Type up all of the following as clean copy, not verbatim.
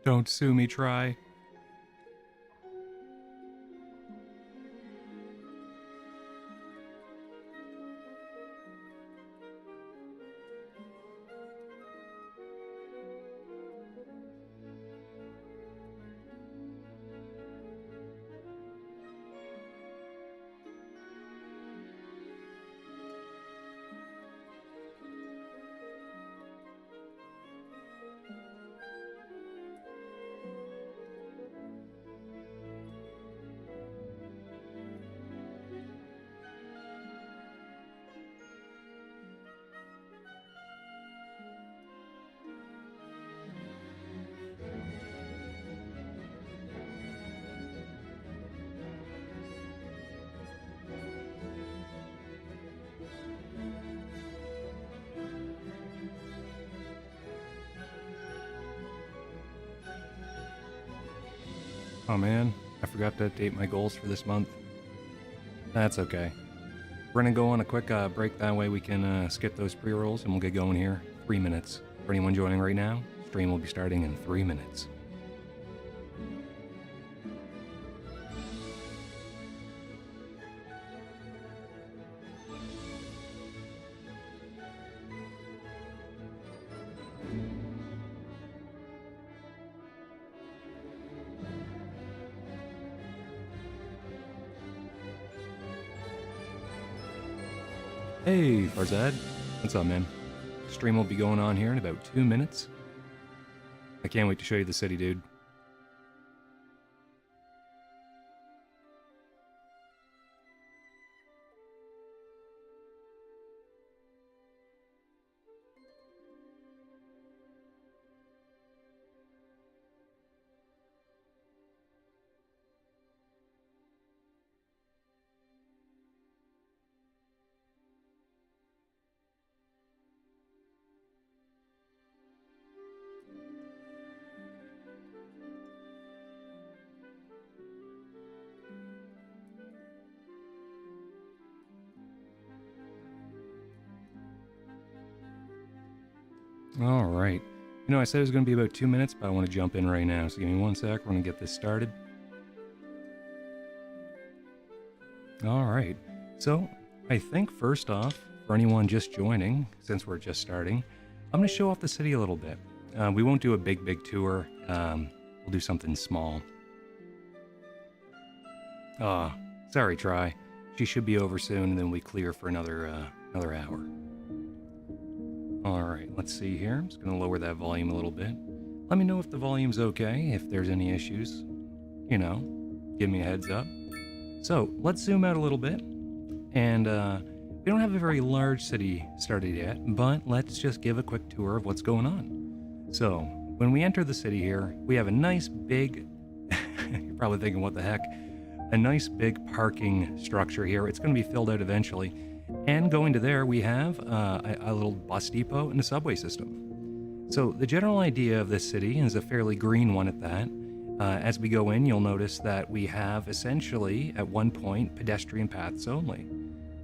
Don't sue me, Try. Oh man, I forgot to update my goals for this month. That's okay. We're gonna go on a quick break, that way we can skip those pre-rolls and we'll get going here. 3 minutes. For anyone joining right now, stream will be starting in 3 minutes. Hey, Farzad. What's up, man? Stream will be going on here in about 2 minutes. I can't wait to show you the city, dude. All right. You know, I said it was going to be about 2 minutes, but I want to jump in right now. So give me 1 sec. We're going to get this started. All right. So I think first off, for anyone just joining, since we're just starting, I'm going to show off the city a little bit. We won't do a big tour. We'll do something small. Sorry, Try. She should be over soon, and then we clear for another hour. All right, let's see here. I'm just going to lower that volume a little bit. Let me know if the volume's okay, if there's any issues. You know, give me a heads up. So let's zoom out a little bit. And we don't have a very large city started yet, but let's just give a quick tour of what's going on. So when we enter the city here, we have a nice big, you're probably thinking, what the heck? A nice big parking structure here. It's going to be filled out eventually. And going to there, we have a little bus depot and a subway system. So the general idea of this city is a fairly green one at that. As we go in, you'll notice that we have essentially, at one point, pedestrian paths only.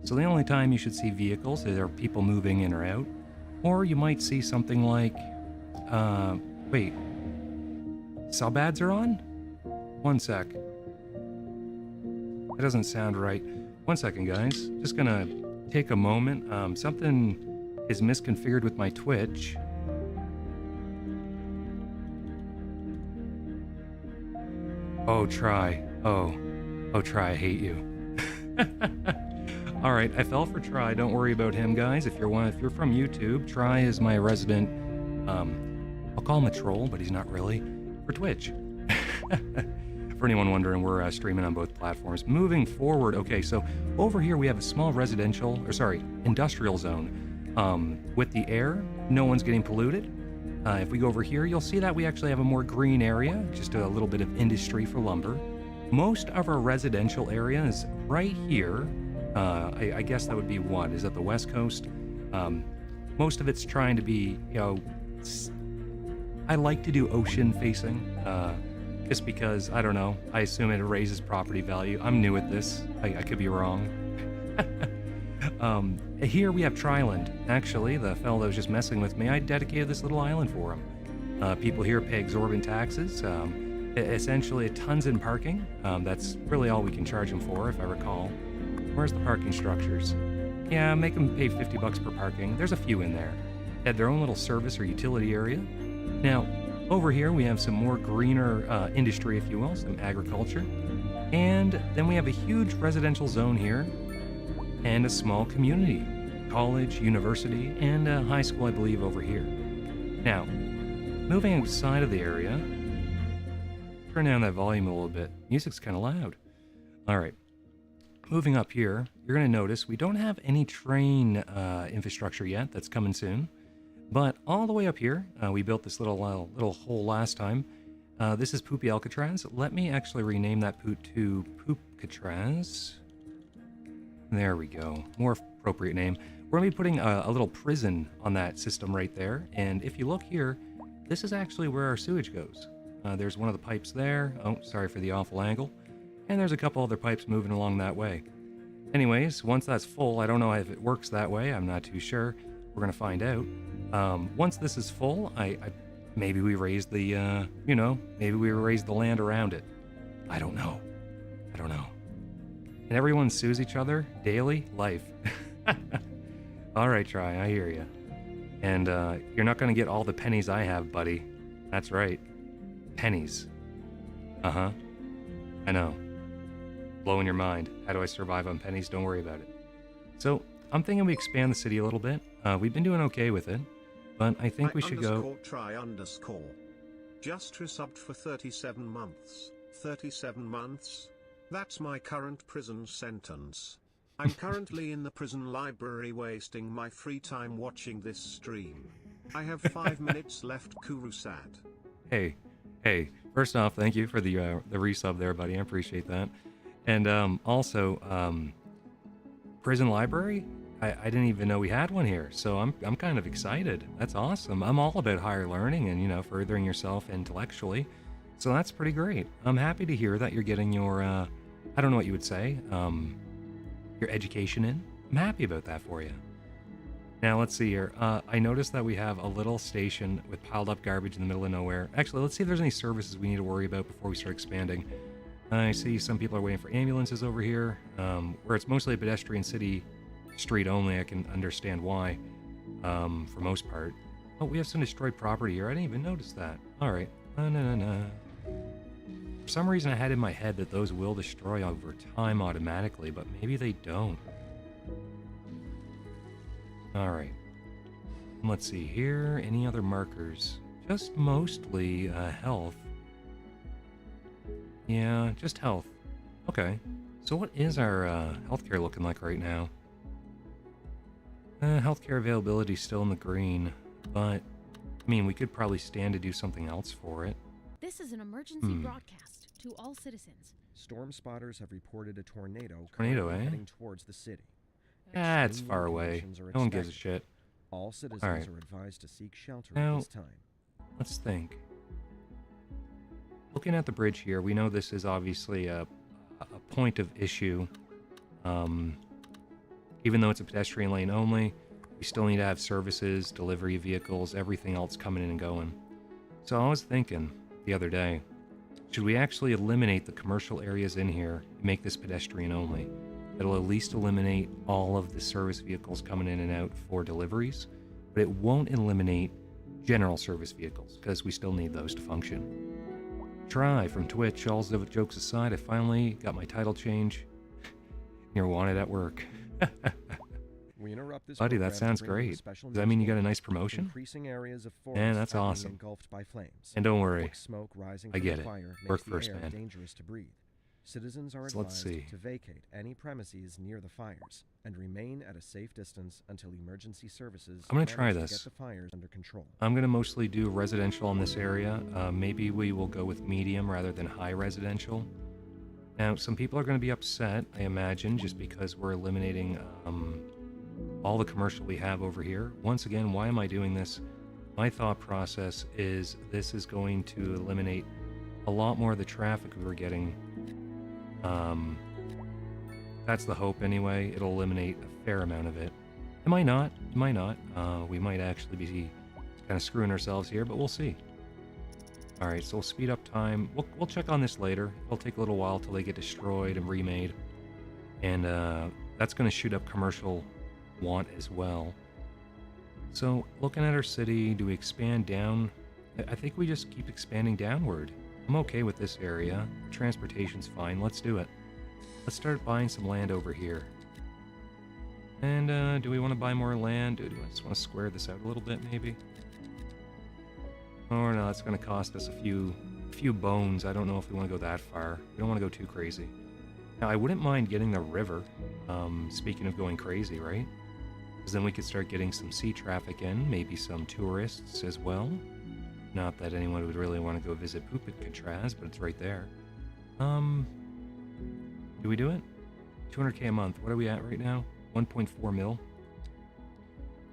So the only time you should see vehicles is there are people moving in or out. Or you might see something like, wait, sub ads are on? 1 sec. That doesn't sound right. 1 second, guys. Just gonna take a moment. Something is misconfigured with my Twitch. Oh, Try. Oh, Try, I hate you. All right, I fell for Try. Don't worry about him, guys. If you're from YouTube, Try is my resident, I'll call him a troll, but he's not really, for Twitch. For anyone wondering, we're streaming on both platforms. Moving forward, okay, so over here we have a small industrial zone. With the air, no one's getting polluted. If we go over here, you'll see that we actually have a more green area, just a little bit of industry for lumber. Most of our residential area is right here. I guess that would be what? Is that the West Coast? Most of it's trying to be, you know, I like to do ocean facing. Just because, I don't know, I assume it raises property value. I'm new at this. I could be wrong. Here we have Tryland. Actually, the fellow that was just messing with me, I dedicated this little island for him. People here pay exorbitant taxes, essentially tons in parking. That's really all we can charge them for, if I recall. Where's the parking structures? Yeah, make them pay 50 bucks per parking. There's a few in there. They had their own little service or utility area. Now, over here we have some more greener industry, if you will, some agriculture. And then we have a huge residential zone here and a small community. College, university, and a high school, I believe, over here. Now, moving outside of the area, turn down that volume a little bit. Music's kind of loud. All right. Moving up here, you're going to notice we don't have any train infrastructure yet. That's coming soon. But all the way up here, we built this little hole last time. This is Poopy Alcatraz. Let me actually rename that poot to Poopcatraz. There we go. More appropriate name. We're going to be putting a little prison on that system right there. And if you look here, this is actually where our sewage goes. There's one of the pipes there. Oh, sorry for the awful angle. And there's a couple other pipes moving along that way. Anyways, once that's full, I don't know if it works that way. I'm not too sure. We're going to find out. Once this is full, maybe we raise the, maybe we raise the land around it. I don't know. And everyone sues each other daily? Life. All right, Try, I hear you. And you're not going to get all the pennies I have, buddy. That's right. Pennies. Uh-huh. I know. Blowing your mind. How do I survive on pennies? Don't worry about it. So, I'm thinking we expand the city a little bit. We've been doing okay with it. But I think we should go... Try underscore. Just resubbed for 37 months. 37 months? That's my current prison sentence. I'm currently in the prison library wasting my free time watching this stream. I have 5 minutes left, Kurusat. Hey, first off, thank you for the resub there, buddy. I appreciate that. And also, prison library? I didn't even know we had one here, so I'm kind of excited. That's awesome. I'm all about higher learning and, furthering yourself intellectually. So that's pretty great. I'm happy to hear that you're getting your, I don't know what you would say, your education in. I'm happy about that for you. Now, let's see here. I noticed that we have a little station with piled up garbage in the middle of nowhere. Actually, let's see if there's any services we need to worry about before we start expanding. I see some people are waiting for ambulances over here, where it's mostly a pedestrian city street only. I can understand why, for most part. Oh, we have some destroyed property here. I didn't even notice that. All right. No. For some reason, I had in my head that those will destroy over time automatically, but maybe they don't. All right. Let's see here. Any other markers? Just mostly health. Yeah, just health. Okay. So what is our healthcare looking like right now? Healthcare availability still in the green, but I mean, we could probably stand to do something else for it. This is an emergency broadcast to all citizens. Storm spotters have reported a tornado heading towards the city. It's far away. No one gives a shit. All citizens are advised to seek shelter now, at this time. Let's think. Looking at the bridge here, we know this is obviously a point of issue. Even though it's a pedestrian lane only, we still need to have services, delivery vehicles, everything else coming in and going. So I was thinking the other day, should we actually eliminate the commercial areas in here and make this pedestrian only? It'll at least eliminate all of the service vehicles coming in and out for deliveries, but it won't eliminate general service vehicles because we still need those to function. Try from Twitch. All the jokes aside, I finally got my title change. You're wanted at work. We interrupt this buddy, that sounds great. Does that mean you got a nice promotion? Increasing areas of forest Man, that's awesome. engulfed by flames. And don't worry, Smoke rising I get it. Fire Work makes the first, air man. dangerous to breathe. Citizens are So let's advised see. to vacate any premises near the fires and remain at a safe distance until emergency services I'm gonna try manage to this. get the fires under control. I'm going to mostly do residential in this area. Maybe we will go with medium rather than high residential. Now, some people are going to be upset, I imagine, just because we're eliminating all the commercial we have over here. Once again, why am I doing this? My thought process is this is going to eliminate a lot more of the traffic we were getting. That's the hope anyway. It'll eliminate a fair amount of it. It might not. It might not. We might actually be kind of screwing ourselves here, but we'll see. All right, so we'll speed up time. We'll check on this later. It'll take a little while till they get destroyed and remade. And that's going to shoot up commercial want as well. So looking at our city, do we expand down? I think we just keep expanding downward. I'm okay with this area. Transportation's fine. Let's do it. Let's start buying some land over here. And do we want to buy more land? Do we just want to square this out a little bit, maybe? Or no, it's going to cost us a few bones. I don't know if we want to go that far. We don't want to go too crazy. Now, I wouldn't mind getting the river. Speaking of going crazy, right? Because then we could start getting some sea traffic in, maybe some tourists as well. Not that anyone would really want to go visit Pupit-Katraz, but it's right there. Do we do it? 200k a month. What are we at right now? 1.4 mil.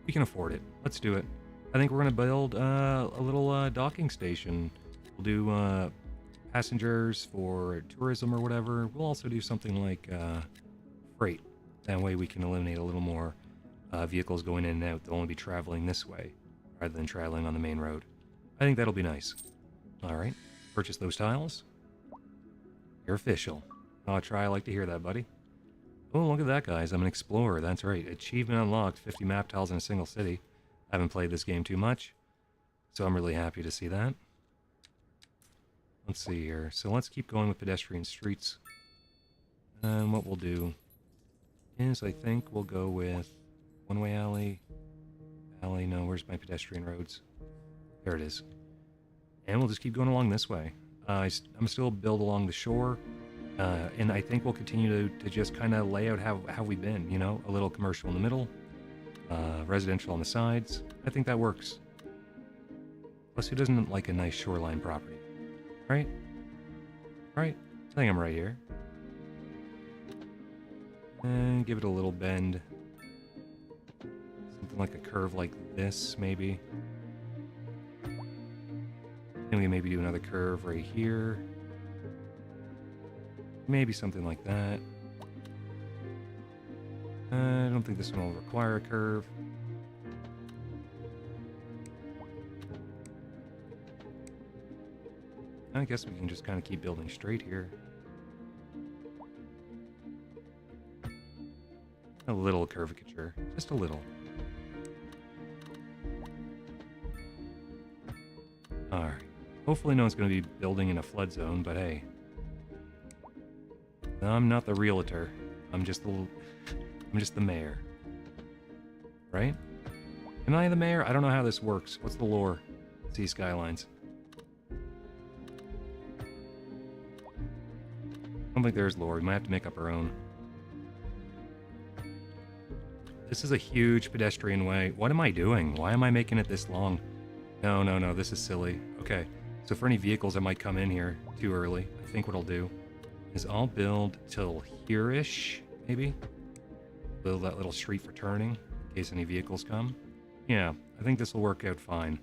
We can afford it. Let's do it. I think we're going to build a little docking station. We'll do passengers for tourism or whatever. We'll also do something like freight. That way we can eliminate a little more vehicles going in and out. They'll only be traveling this way rather than traveling on the main road. I think that'll be nice. All right. Purchase those tiles. You're official. Oh, I like to hear that, buddy. Oh, look at that, guys. I'm an explorer. That's right. Achievement unlocked. 50 map tiles in a single city. I haven't played this game too much, so I'm really happy to see that. Let's see here. So let's keep going with pedestrian streets. And what we'll do is I think we'll go with one-way alley. Alley, no, where's my pedestrian roads? There it is. And we'll just keep going along this way. I'm still build along the shore. And I think we'll continue to just kind of lay out how we've been, you know? A little commercial in the middle, residential on the sides. I think that works. Plus, who doesn't like a nice shoreline property? Right? Right? I think I'm right here. And give it a little bend. Something like a curve like this, maybe. And we maybe do another curve right here. Maybe something like that. I don't think this one will require a curve. I guess we can just kind of keep building straight here. A little curvature. Just a little. Alright. Hopefully no one's going to be building in a flood zone, but hey. I'm not the realtor. I'm just the mayor. Right? Am I the mayor? I don't know how this works. What's the lore? Sea Skylines. I don't think there's lore. We might have to make up our own. This is a huge pedestrian way. What am I doing? Why am I making it this long? No. This is silly. Okay. So for any vehicles that might come in here too early, I think what I'll do is I'll build till here-ish, maybe. Build that little street for turning, in case any vehicles come. Yeah, I think this will work out fine.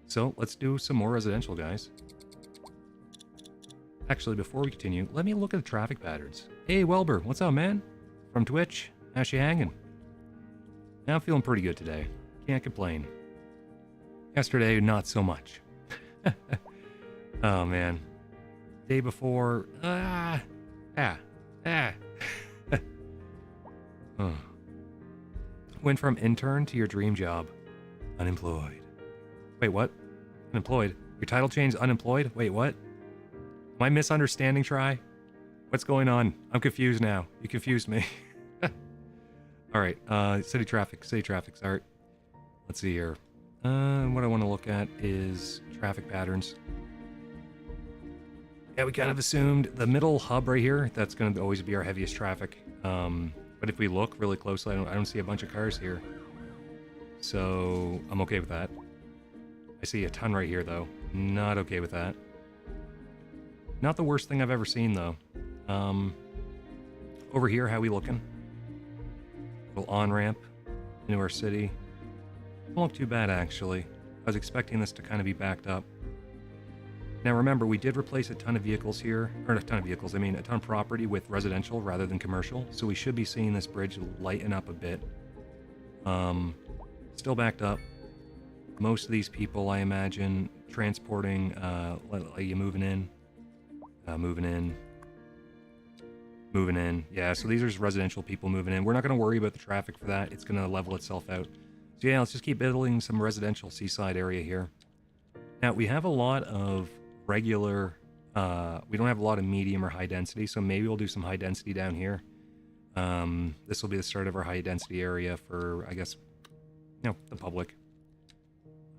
So, let's do some more residential, guys. Actually, before we continue, let me look at the traffic patterns. Hey, Welber, what's up, man? From Twitch, how's you hanging? Yeah, I'm feeling pretty good today. Can't complain. Yesterday, not so much. Oh, man. Day before, oh. Went from intern to your dream job. Unemployed. Wait, what? Unemployed? Your title changed unemployed? Wait, what? Am I misunderstanding, Try? What's going on? I'm confused now. You confused me. Alright, city traffic, sorry. Let's see here. What I want to look at is traffic patterns. Yeah, we kind of assumed the middle hub right here, that's going to always be our heaviest traffic. But if we look really closely, I don't see a bunch of cars here. So, I'm okay with that. I see a ton right here, though. Not okay with that. Not the worst thing I've ever seen, though. Over here, how we looking? Little on-ramp into our city. Don't look too bad, actually. I was expecting this to kind of be backed up. Now remember, we did replace a ton of vehicles here, or a ton of vehicles, I mean a ton of property with residential rather than commercial, so we should be seeing this bridge lighten up a bit. Still backed up. Most of these people, I imagine, transporting, like you moving in, moving in, moving in. Yeah, so these are just residential people moving in. We're not going to worry about the traffic for that. It's going to level itself out. So yeah, let's just keep building some residential seaside area here. Now, we have a lot of regular, we don't have a lot of medium or high density, so maybe we'll do some high density down here. This will be the start of our high density area for, I guess, you know, the public.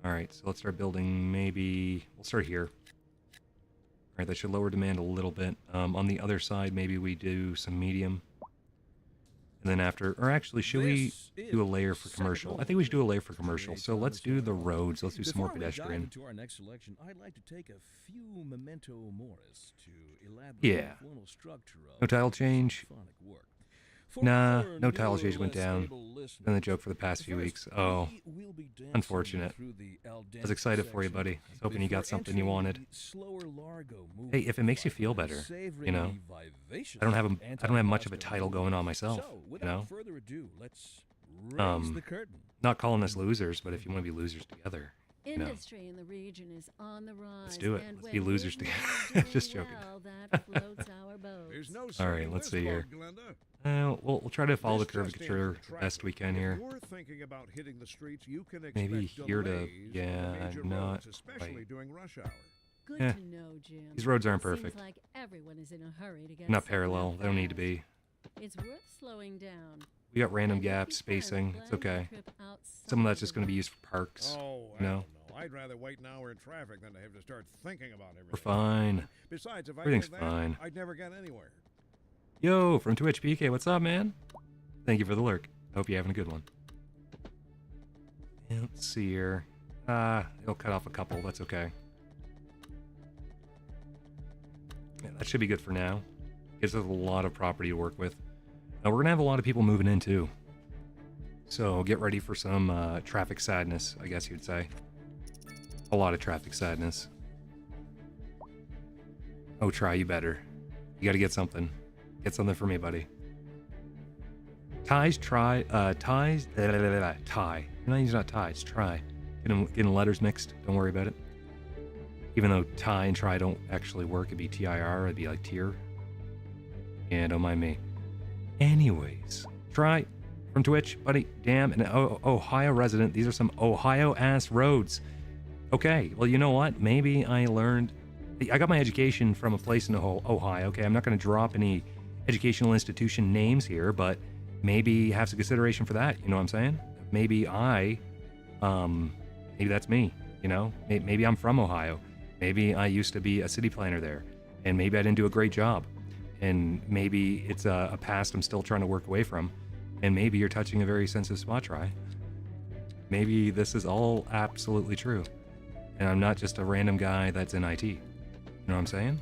All right, so let's start building. Maybe we'll start here. All right, that should lower demand a little bit. On the other side, maybe we do some medium. And then after, or actually, should we do a layer for commercial? I think we should do a layer for commercial. So let's do the roads. Let's do some more pedestrian. Before we dive into our next selection, I'd like to take a few memento moris to elaborate Yeah. the formal structure of No title change. symphonic work. For Nah, our no title newer, change went less down. able listeners, Been the joke for the past few first, weeks. Oh, we will be dancing unfortunate. through the al I was excited for you, section buddy. I was hoping you got before something you entering wanted. the slower Largo Hey, if it makes you movement feel of better, savory, you know, vivacious I don't have much of a anti-Boston title going on myself. So, You without know, further ado, let's raise the curtain. not calling us losers, but if you want to be losers together, you know, Industry in the region is on the rise. do it. and Let's when be losers business together. is Just doing joking. well, that floats our boats. There's no all right, saying let's this see here. about Glenda. We'll try to follow the This just in curvature for the best we can traffic. here. If you're thinking about hitting the streets, you can expect Maybe here to, delays on yeah, major not roads, especially quite. during rush hour. Good Yeah. to know, Jim. These roads aren't Seems perfect. like everyone is in a hurry to get Not somewhere parallel. They don't need to fast. be. It's worth slowing down. We got random And if gaps, you can, spacing. It's plan a okay. trip Some of outside that's just the going to be road. used for parks. Oh, I You know? don't know. I'd rather wait an hour in traffic than to have to start thinking about everything. We're fine. Besides, if I Everything's did that, fine. I'd never get anywhere. Yo, from Twitch PK, what's up, man? Thank you for the lurk. Hope you're having a good one. Yeah, let's see here. It'll cut off a couple. That's okay. Yeah, that should be good for now. Gives us a lot of property to work with. Now, we're going to have a lot of people moving in, too. So get ready for some traffic sadness, I guess you'd say. A lot of traffic sadness. Oh, try, you better. You got to get something. Get something for me, buddy. Ties, try, ties, tie. No, he's not ties, try. Getting letters mixed, don't worry about it. Even though tie and try don't actually work, it'd be TIR, it'd be like tier. Yeah, don't mind me. Anyways, try from Twitch, buddy. Damn, an Ohio resident. These are some Ohio-ass roads. Okay, well, you know what? Maybe I got my education from a place in Ohio. Okay, I'm not going to drop any educational institution names here, but maybe have some consideration for that. You know what I'm saying? Maybe maybe that's me. You know, maybe I'm from Ohio. Maybe I used to be a city planner there, and maybe I didn't do a great job. And maybe it's a past I'm still trying to work away from. And maybe you're touching a very sensitive spot, Try. Maybe this is all absolutely true. And I'm not just a random guy that's in IT. You know what I'm saying?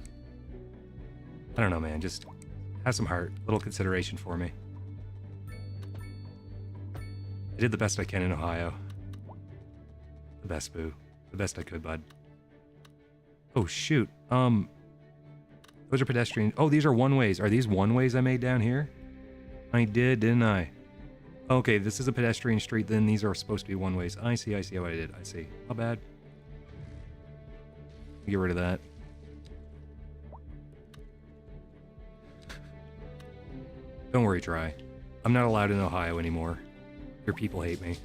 I don't know, man. Just have some heart. Little consideration for me. I did the best I can in Ohio. The best, boo. The best I could, bud. Oh, shoot. Those are pedestrian. Oh, these are one-ways. Are these one-ways I made down here? I did, didn't I? Okay, this is a pedestrian street, then these are supposed to be one-ways. I see what I did. I see. Not bad. Get rid of that. Don't worry, Try. I'm not allowed in Ohio anymore. Your people hate me.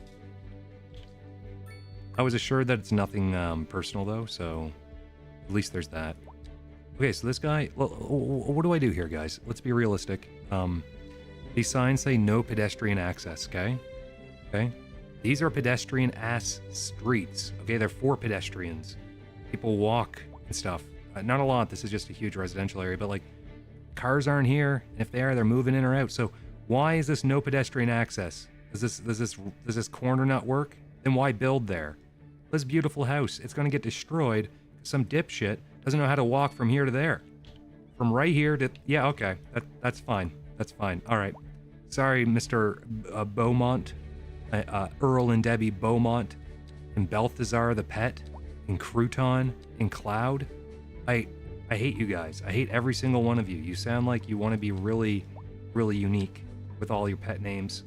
I was assured that it's nothing personal, though, so at least there's that. Okay, so this guy... Well, what do I do here, guys? Let's be realistic. These signs say no pedestrian access, okay? Okay? These are pedestrian-ass streets, okay? They're for pedestrians. People walk and stuff. Not a lot. This is just a huge residential area, but, like, cars aren't here, and if they are, they're moving in or out. So why is this no pedestrian access? Does this corner not work? Then why build there? This beautiful house, it's gonna get destroyed. Some dipshit doesn't know how to walk from here to there. From right here to... Yeah, okay. That's fine. That's fine. All right. Sorry, Mr. Beaumont. Earl and Debbie Beaumont. And Balthazar the Pet. And Crouton. And Cloud. I hate you guys. I hate every single one of you. You sound like you want to be really, really unique with all your pet names.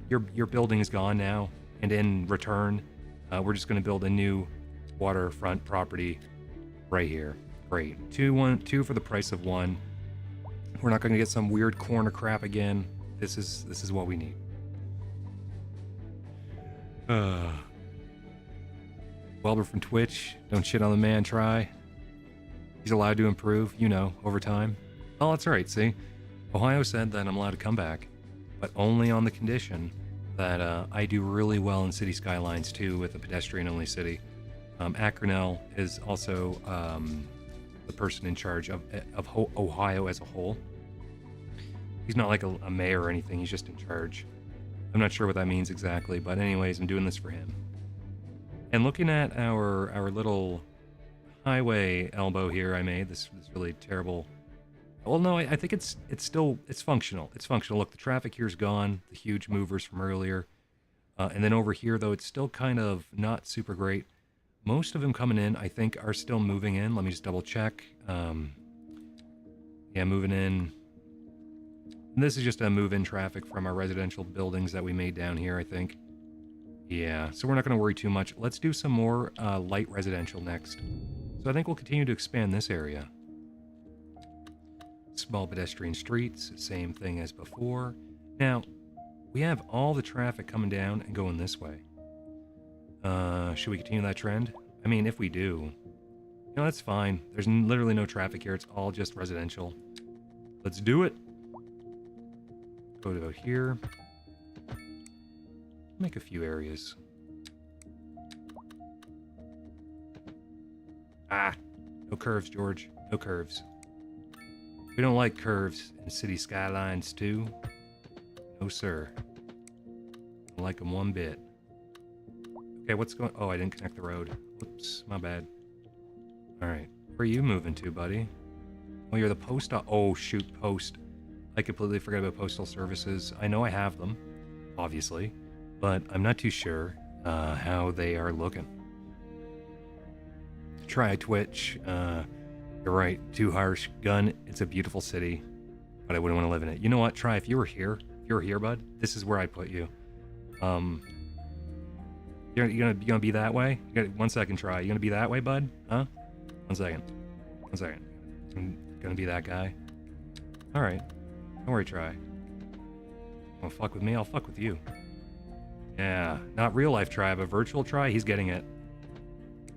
Your building is gone now. And in return, we're just going to build a new waterfront property right here. Great. Two for the price of one. We're not going to get some weird corner crap again. This is what we need. Welber from Twitch. Don't shit on the man, try. He's allowed to improve, you know, over time. Oh, that's right, see? Ohio said that I'm allowed to come back, but only on the condition that I do really well in City Skylines 2 with a pedestrian-only city. Acronell is also the person in charge of Ohio as a whole. He's not like a mayor or anything, he's just in charge. I'm not sure what that means exactly, but anyways, I'm doing this for him. And looking at our little highway elbow here I made, this really terrible... Well, no, I think it's functional. It's functional. Look, the traffic here's gone, the huge movers from earlier. And then over here, though, it's still kind of not super great. Most of them coming in, I think, are still moving in. Let me just double check. Yeah, moving in. And this is just a move-in traffic from our residential buildings that we made down here, I think. Yeah, so we're not going to worry too much. Let's do some more light residential next. So I think we'll continue to expand this area. Small pedestrian streets, same thing as before. Now, we have all the traffic coming down and going this way. Should we continue that trend? I mean, if we do, you know, that's fine. There's literally no traffic here. It's all just residential. Let's do it. Go to about here. Make a few areas. Ah, no curves, George. No curves. We don't like curves in City Skylines 2. No, sir. Don't like them one bit. Okay, what's going... Oh, I didn't connect the road. Whoops, my bad. Alright. Where are you moving to, buddy? Oh, you're the post... Oh, shoot, post. I completely forgot about postal services. I know I have them, obviously, but I'm not too sure how they are looking. Try Twitch. You're right. Too harsh. Gun. It's a beautiful city, but I wouldn't want to live in it. You know what? Try. If you were here, bud, this is where I'd put you. You're gonna be that way? 1 second, Try. You gonna be that way, bud? Huh? 1 second. 1 second. I'm gonna be that guy. All right. Don't worry, Try. Wanna fuck with me? I'll fuck with you. Yeah. Not real life Try, but virtual Try. He's getting it.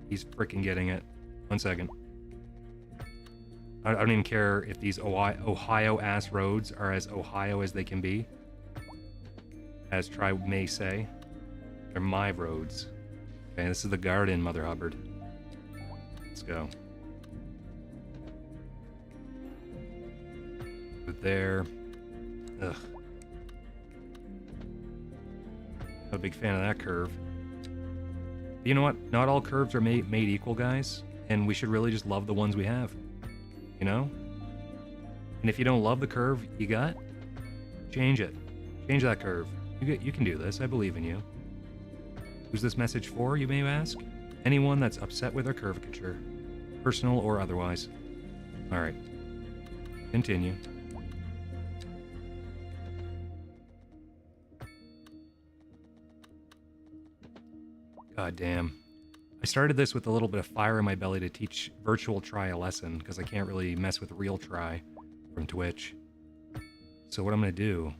He's freaking getting it. 1 second. I don't even care if these Ohio-ass roads are as Ohio as they can be. As Try may say. They're my roads. Okay, this is the Garden, Mother Hubbard. Let's go. Put there. Ugh. Not a big fan of that curve. But you know what? Not all curves are made equal, guys. And we should really just love the ones we have. You know? And if you don't love the curve you got, change it. Change that curve. You can do this. I believe in you. Who's this message for, you may ask? Anyone that's upset with our curvature, personal or otherwise. Alright. Continue. God damn. I started this with a little bit of fire in my belly to teach virtual Try a lesson, because I can't really mess with real Try from Twitch. So what I'm going to do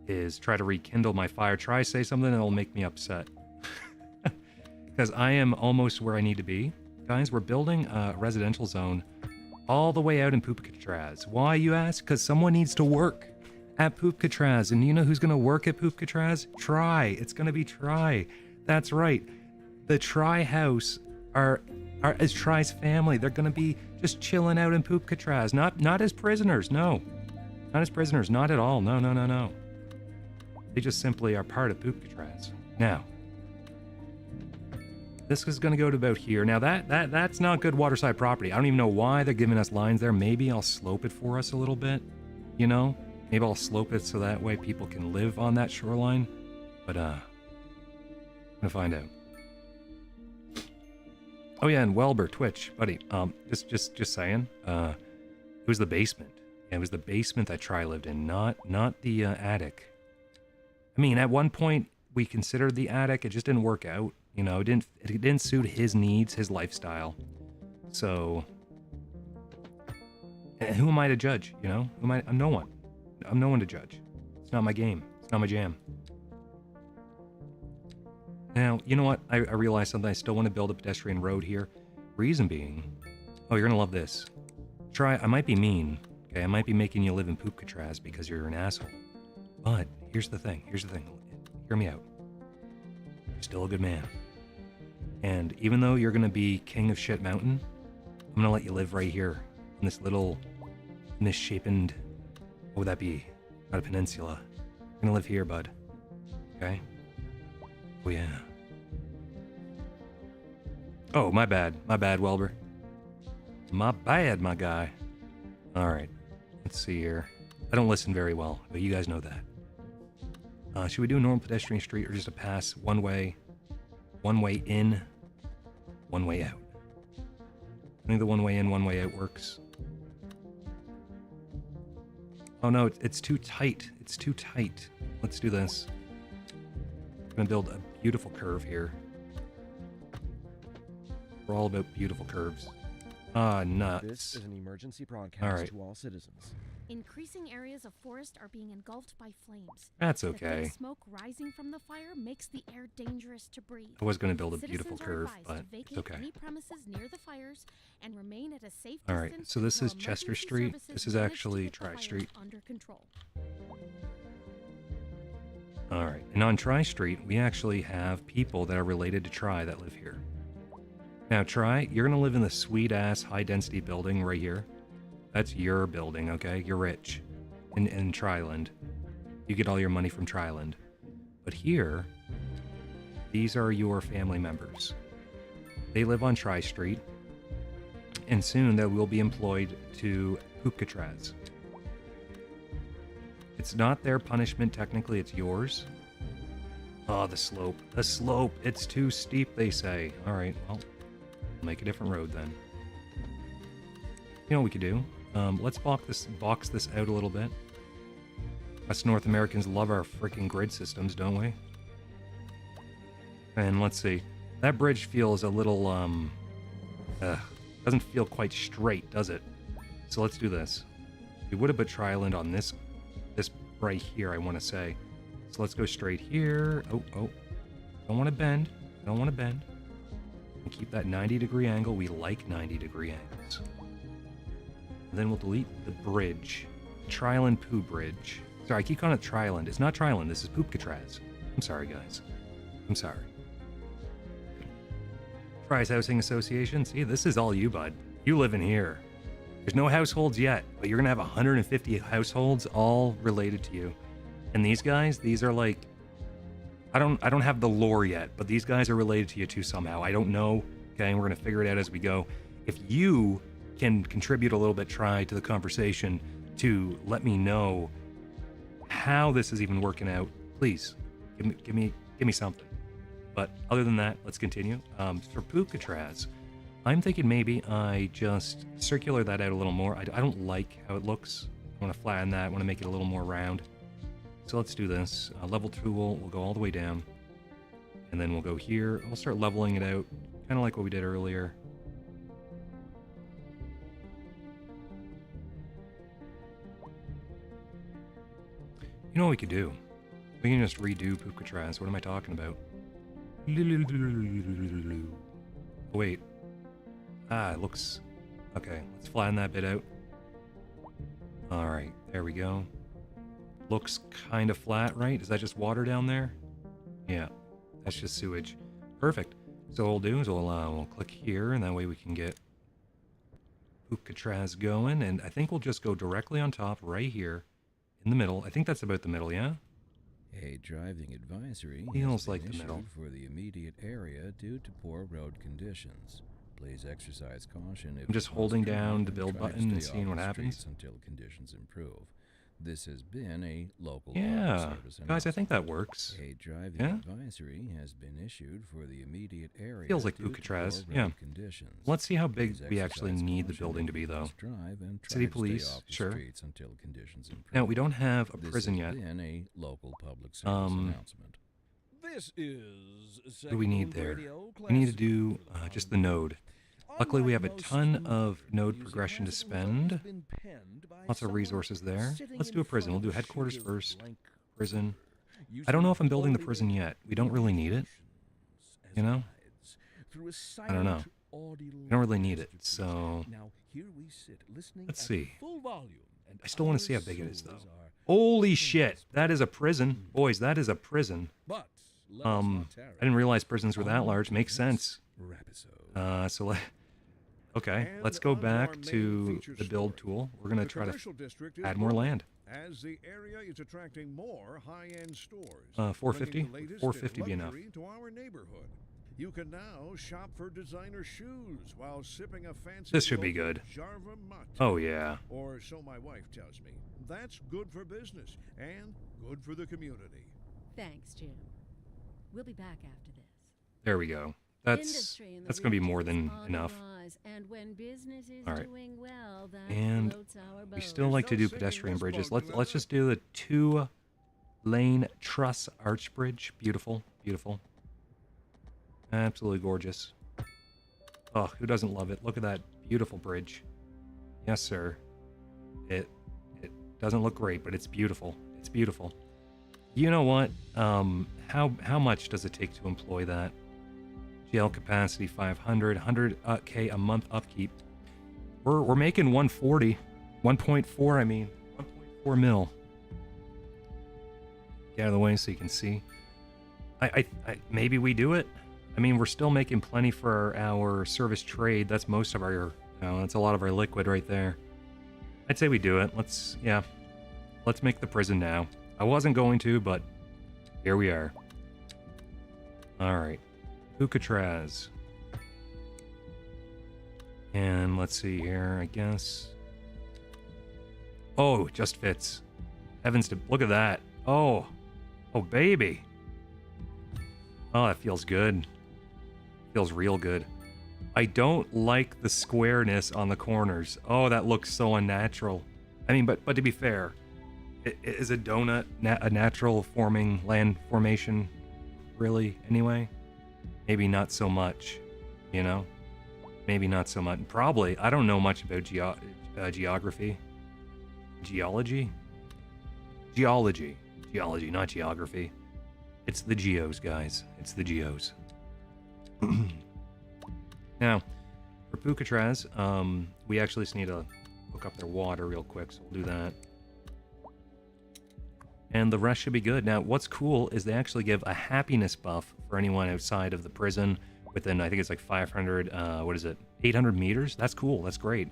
is try to rekindle my fire. Try say something that'll make me upset. Because I am almost where I need to be. Guys, we're building a residential zone all the way out in Poopcatraz. Why, you ask? Because someone needs to work at Poopcatraz. And you know who's going to work at Poopcatraz? Try. It's going to be Try. That's right. The Try house is Try's family. They're going to be just chilling out in Poopcatraz. Not as prisoners, no. Not as prisoners, not at all. No, no, no, no. They just simply are part of Poopcatraz. Now, this is going to go to about here. Now, that's not good waterside property. I don't even know why they're giving us lines there. Maybe I'll slope it for us a little bit, you know? Maybe I'll slope it so that way people can live on that shoreline. But, I'm going to find out. Oh, yeah, and Welber, Twitch, buddy, just saying, it was the basement. Yeah, it was the basement that Try lived in, not the attic. I mean, at one point, we considered the attic. It just didn't work out. You know, it didn't suit his needs, his lifestyle. So, and who am I to judge? You know, I'm no one. I'm no one to judge. It's not my game. It's not my jam. Now, you know what? I realized something. I still want to build a pedestrian road here. Reason being, oh, you're gonna love this. I might be mean. Okay, I might be making you live in Poopcatraz because you're an asshole. But here's the thing. Hear me out. You're still a good man. And even though you're gonna be king of Shit Mountain, I'm gonna let you live right here in this little misshapen. What would that be? Not a peninsula. You're gonna live here, bud. Okay? Oh yeah. Oh, my bad, Welber. My bad, my guy. All right, let's see here. I don't listen very well, but you guys know that. Should we do a normal pedestrian street or just a pass one way in, one way out? I think the one way in, one way out works. Oh no, it's too tight. It's too tight. Let's do this. I'm gonna build a beautiful curve here. We're all about beautiful curves. Ah, nuts. This is an emergency broadcast All right. to all citizens. Increasing areas of forest are being engulfed by flames. That's The thick okay. smoke rising from the fire makes the air dangerous to breathe. I was gonna build a Citizens beautiful are curve, advised but to it's vacate okay. any premises near the fires and remain at a safe All right, distance so this until is Chester emergency Street. services This is manage to actually get the Tri fire Street. under control. All right, and on Tri Street, we actually have people that are related to Tri that live here. Now, Tri, you're gonna live in the sweet-ass high-density building right here. That's your building, okay? You're rich in Triland. You get all your money from Triland. But here, these are your family members. They live on Tri Street, and soon they will be employed to Poopcatraz. It's not their punishment, technically, it's yours. Oh, the slope. The slope. It's too steep, they say. All right, well, we'll make a different road then. You know what we could do? Let's box this out a little bit. Us North Americans love our freaking grid systems, don't we? And let's see. That bridge feels a little, doesn't feel quite straight, does it? So let's do this. We would have put Triland on this right here, I want to say. So let's go straight here. Oh. Don't want to bend. Don't want to bend. And keep that 90-degree angle. We like 90-degree angles. And then we'll delete the bridge. Triland Poo Bridge. Sorry, I keep calling it Triland. It's not Triland. This is Poopcatraz. I'm sorry, guys. I'm sorry. Tri's Housing Association. See, this is all you, bud. You live in here. There's no households yet, but you're gonna have 150 households all related to you. And these guys, these are like, I don't have the lore yet, but these guys are related to you too somehow. I don't know. Okay, and we're gonna figure it out as we go. If you can contribute a little bit, Tri, to the conversation to let me know how this is even working out, please give me something. But other than that, let's continue. For Poopcatraz, I'm thinking maybe I just circular that out a little more. I don't like how it looks. I want to flatten that. I want to make it a little more round. So let's do this. Level tool, we'll go all the way down. And then we'll go here. We'll start leveling it out, kind of like what we did earlier. You know what we could do? We can just redo Poopcatraz. What am I talking about? Oh, wait. It looks... Okay, let's flatten that bit out. Alright, there we go. Looks kind of flat, right? Is that just water down there? Yeah, that's just sewage. Perfect. So what we'll do is we'll click here, and that way we can get Poopcatraz going, and I think we'll just go directly on top right here in the middle. I think that's about the middle, yeah? A driving advisory Feels has like been the middle. issued for the immediate area due to poor road conditions. Please exercise caution if I'm just it's holding possible down the and build try to button and stay seeing off what the happens. streets until conditions improve. This has been a local Yeah, service guys, I think that announcement. works. A driving Yeah? advisory has been issued for the immediate area. Feels like due to Poopcatraz, poor yeah. road conditions. Let's see how big Please we actually exercise need the caution building to if be, you though. must drive and try City to stay police, off the sure. streets until conditions improve. Now, we don't have a This prison has yet. been a local public service Um, announcement. This is What do we need there? We need to do just the node. Luckily, we have a ton of node progression to spend. Lots of resources there. Let's do a prison. We'll do headquarters first. Prison. I don't know if I'm building the prison yet. We don't really need it. You know? I don't know. We don't really need it, so... Let's see. I still want to see how big it is, though. Holy shit! That is a prison. Boys, that is a prison. I didn't realize prisons were that large. Makes sense. Okay, let's go back to the build tool. We're going to try to add more land. As the area is attracting more high-end stores. 450? bringing the latest 450 in be enough. luxury to our neighborhood. You can now shop for designer shoes while sipping a fancy This should be local good. Jarva Mate. Oh, yeah. Or so my wife tells me. That's good for business and good for the community. Thanks, Jim. We'll be back after this. There we go. That's Industry in the going to be region more is than on the enough. rise, and when business is All right. doing well, that And floats our we boat. still like to do pedestrian bridges. Let's just do the 2-lane truss arch bridge. Beautiful, beautiful. Absolutely gorgeous. Oh, who doesn't love it? Look at that beautiful bridge. Yes, sir. It doesn't look great, but it's beautiful. It's beautiful. You know what? How much does it take to employ that? GL capacity 500, 100K a month upkeep. We're making 140, 1.4. I mean, 1.4 mil. Get out of the way so you can see. I maybe we do it. I mean, we're still making plenty for our service trade. That's most of our, that's a lot of our liquid right there. I'd say we do it. Let's make the prison now. I wasn't going to, but here we are. All right. Alcatraz. And let's see here, I guess. Oh, it just fits. Heavens to, look at that. Oh, baby. Oh, that feels good. Feels real good. I don't like the squareness on the corners. Oh, that looks so unnatural. I mean, but to be fair, is a donut a natural forming land formation? Really, anyway? Maybe not so much, you know? Maybe not so much. Probably. I don't know much about geography. Geology? Geology. Geology, not geography. It's the geos, guys. It's the geos. Now, for Alcatraz, we actually just need to hook up their water real quick, so we'll do that. And the rest should be good. Now, what's cool is they actually give a happiness buff for anyone outside of the prison within, I think it's like 500, 800 meters? That's cool. That's great.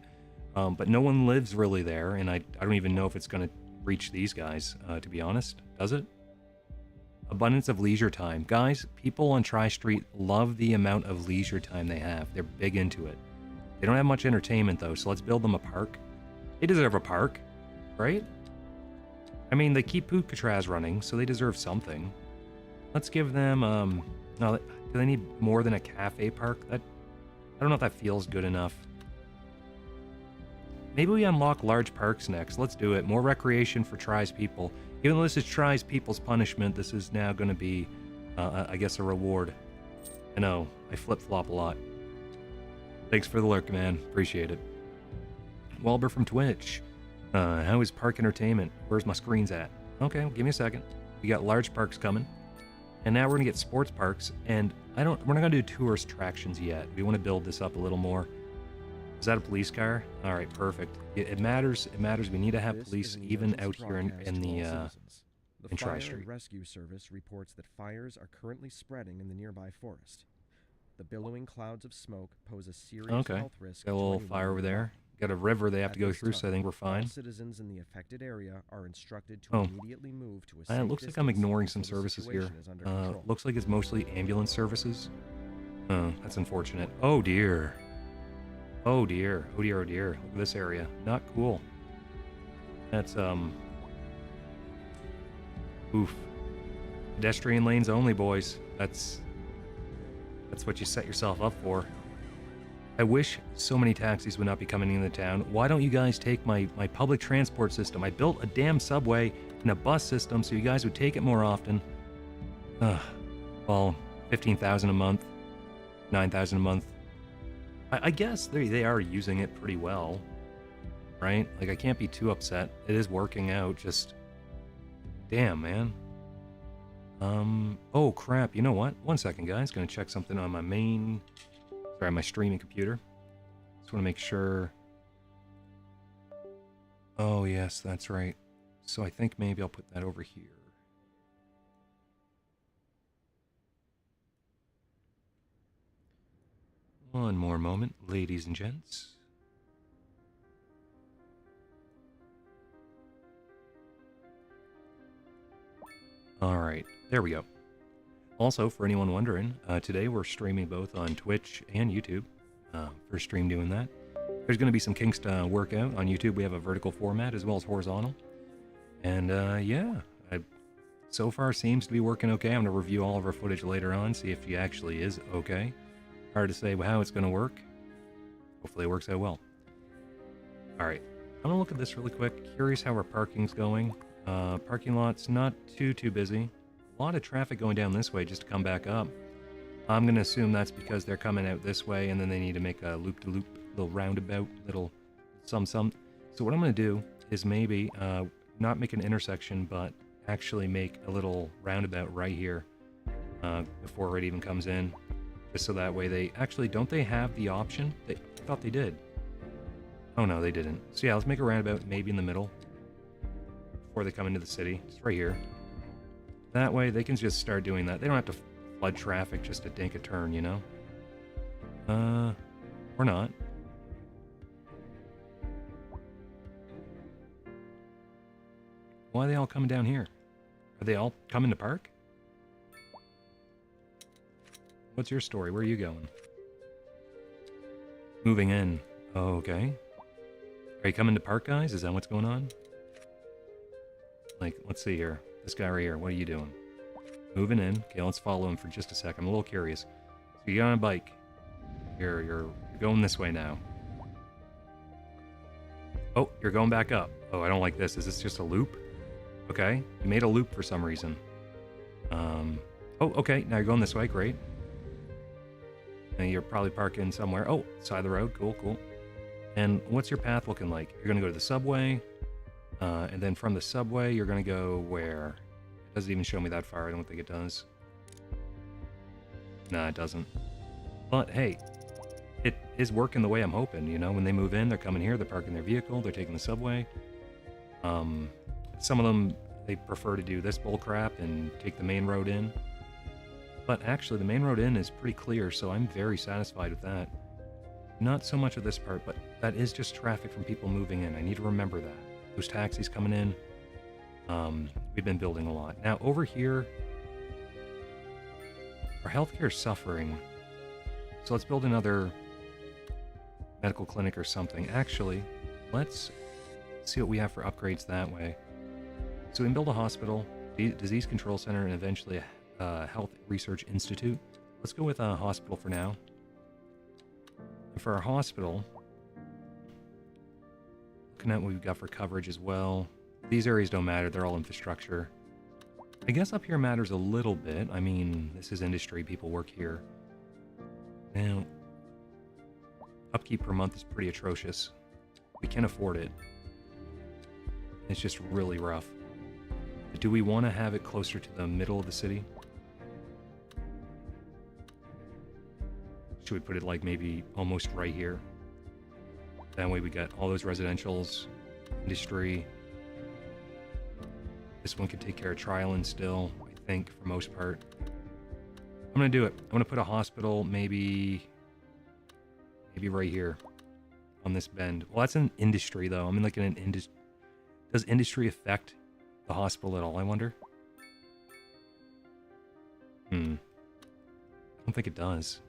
But no one lives really there, and I don't even know if it's going to reach these guys, to be honest. Does it? Abundance of leisure time. Guys, people on Tri-Street love the amount of leisure time they have. They're big into it. They don't have much entertainment, though, so let's build them a park. They deserve a park, right? I mean, they keep Alcatraz running, so they deserve something. Let's give them, no, do they need more than a cafe park? I don't know if that feels good enough. Maybe we unlock large parks next. Let's do it. More recreation for Tri's people. Even though this is Tri's people's punishment, this is now going to be, I guess, a reward. I know, I flip-flop a lot. Thanks for the lurk, man. Appreciate it. Walber from Twitch. How is park entertainment? Where's my screens at? Okay, give me a second. We got large parks coming. And now we're going to get sports parks. And we're not going to do tourist attractions yet. We want to build this up a little more. Is that a police car? All right, perfect. It matters. It matters. We need to have police even out here in Tri-Street. The Rescue Service reports that fires are currently spreading in the nearby forest. The billowing clouds of smoke pose a serious health risk. Got a little fire over there. Got a river they have to go through, so I think we're fine. All citizens in the affected area are instructed to immediately move to a safe it looks like I'm ignoring some services here. Looks like it's mostly ambulance services. That's unfortunate. Oh dear. Oh dear. Oh dear. Oh dear. Look at this area. Not cool. That's oof. Pedestrian lanes only, boys. That's what you set yourself up for. I wish so many taxis would not be coming into town. Why don't you guys take my public transport system? I built a damn subway and a bus system so you guys would take it more often. well, 15,000 a month, 9,000 a month. I guess they are using it pretty well, right? Like, I can't be too upset. It is working out, just... Damn, man. Oh, crap. You know what? One second, guys. Gonna check something on my my streaming computer. Just want to make sure... Oh, yes, that's right. So I think maybe I'll put that over here. One more moment, ladies and gents. Alright, there we go. Also, for anyone wondering, today we're streaming both on Twitch and YouTube. First stream doing that. There's going to be some kinks to work out. On YouTube, we have a vertical format as well as horizontal. And yeah, so far seems to be working okay. I'm going to review all of our footage later on, see if she actually is okay. Hard to say how it's going to work. Hopefully it works out well. Alright, I'm going to look at this really quick. Curious how our parking's going. Parking lot's not too busy. A lot of traffic going down this way just to come back up. I'm going to assume that's because they're coming out this way and then they need to make a loop-to-loop, little roundabout, little some. So what I'm going to do is maybe not make an intersection, but actually make a little roundabout right here before it even comes in. Just so that way they... Actually, don't they have the option? I thought they did. Oh no, they didn't. So yeah, let's make a roundabout maybe in the middle before they come into the city. Just right here. That way they can just start doing that. They don't have to flood traffic just to dink a turn, you know? Or not. Why are they all coming down here? Are they all coming to park? What's your story? Where are you going? Moving in. Oh, okay. Are you coming to park, guys? Is that what's going on? Like, let's see here. This guy right here, what are you doing? Moving in. Okay, let's follow him for just a sec. I'm a little curious. So you got on a bike. You're going this way now. Oh, you're going back up. Oh, I don't like this. Is this just a loop? Okay. You made a loop for some reason. Oh, okay. Now you're going this way. Great. And you're probably parking somewhere. Oh, side of the road. Cool, cool. And what's your path looking like? You're going to go to the subway. And then from the subway, you're going to go where? It doesn't even show me that far. I don't think it does. Nah, it doesn't. But hey, it is working the way I'm hoping. You know, when they move in, they're coming here, they're parking their vehicle, they're taking the subway. Some of them, they prefer to do this bull crap and take the main road in. But actually, the main road in is pretty clear, so I'm very satisfied with that. Not so much of this part, but that is just traffic from people moving in. I need to remember that. Those taxis coming in, we've been building a lot. Now, over here, our healthcare is suffering. So let's build another medical clinic or something. Actually, let's see what we have for upgrades that way. So we can build a hospital, disease control center, and eventually a health research institute. Let's go with a hospital for now. And for our hospital, looking at what we've got for coverage as well. These areas don't matter, they're all infrastructure. I guess up here matters a little bit. I mean, this is industry, people work here. Now, upkeep per month is pretty atrocious. We can afford it. It's just really rough. Do we want to have it closer to the middle of the city? Should we put it like maybe almost right here? That way we got all those residentials, industry. This one could take care of Trialan still, I think, for most part. I'm going to do it. I'm going to put a hospital maybe right here on this bend. Well, that's an industry, though. I mean, like in an industry. Does industry affect the hospital at all, I wonder? I don't think it does.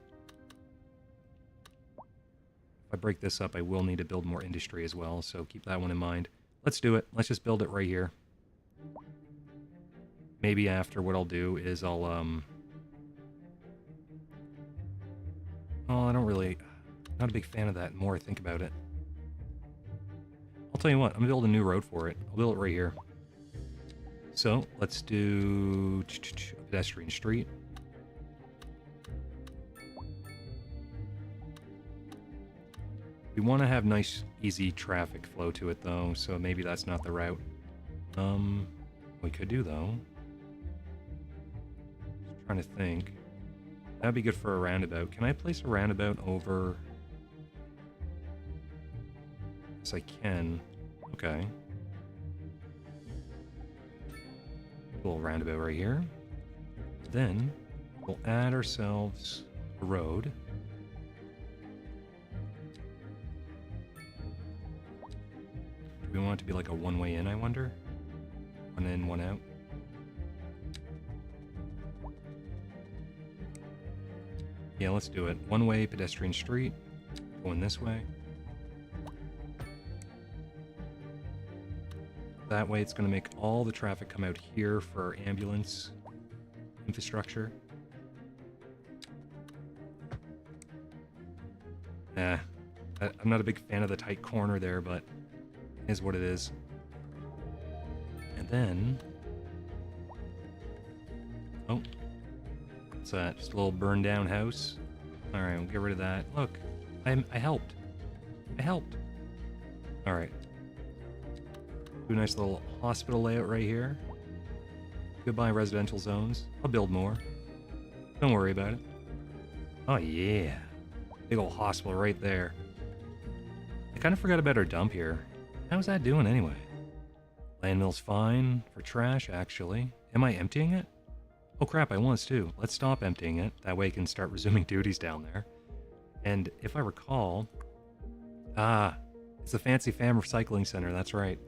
If I break this up, I will need to build more industry as well, so keep that one in mind. Let's do it. Let's just build it right here. Maybe after, what I'll do is I'll, oh, I don't really... Not a big fan of that the more I think about it. I'll tell you what, I'm going to build a new road for it. I'll build it right here. So, let's do a pedestrian street. We want to have nice, easy traffic flow to it, though, so maybe that's not the route. We could do, though. Just trying to think. That'd be good for a roundabout. Can I place a roundabout over... Yes, I can. Okay. A little roundabout right here. Then, we'll add ourselves a road. Do we want it to be like a one-way in, I wonder? One in, one out. Yeah, let's do it. One-way pedestrian street. Going this way. That way it's going to make all the traffic come out here for ambulance infrastructure. I'm not a big fan of the tight corner there, but it is what it is. And then... Oh. What's that? Just a little burned down house? Alright, we'll get rid of that. Look, I helped. I helped. Alright. Do a nice little hospital layout right here. Goodbye residential zones. I'll build more. Don't worry about it. Oh yeah. Big old hospital right there. I kind of forgot about our dump here. How's that doing anyway? Landmill's fine for trash, actually. Am I emptying it? Oh crap, I was too. Let's stop emptying it. That way I can start resuming duties down there. And if I recall... Ah, it's the Fancy Fam Recycling Center, that's right.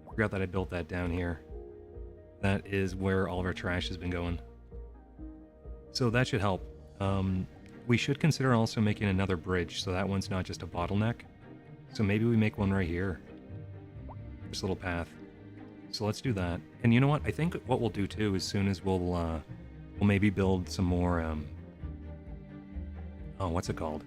I forgot that I built that down here. That is where all of our trash has been going. So that should help. We should consider also making another bridge, so that one's not just a bottleneck. So maybe we make one right here. This little path. So let's do that. And you know what? I think what we'll do too, as soon as we'll maybe build some more, oh, what's it called?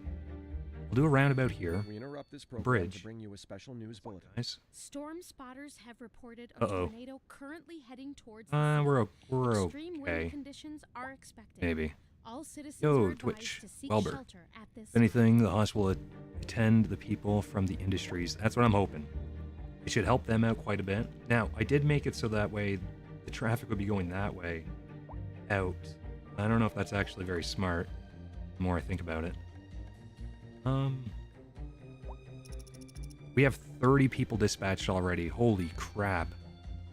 We'll do a roundabout here. We interrupt this program Bridge. to bring you a special news bulletin. Nice. Storm spotters have reported a tornado currently heading towards the We're Extreme okay. wind conditions are expected. Maybe. All citizens Yo, are advised Twitch. to seek Welber. shelter at this If anything, the hospital will attend the people from the industries. That's what I'm hoping. It should help them out quite a bit. Now, I did make it so that way the traffic would be going that way out. I don't know if that's actually very smart, the more I think about it. We have 30 people dispatched already. Holy crap.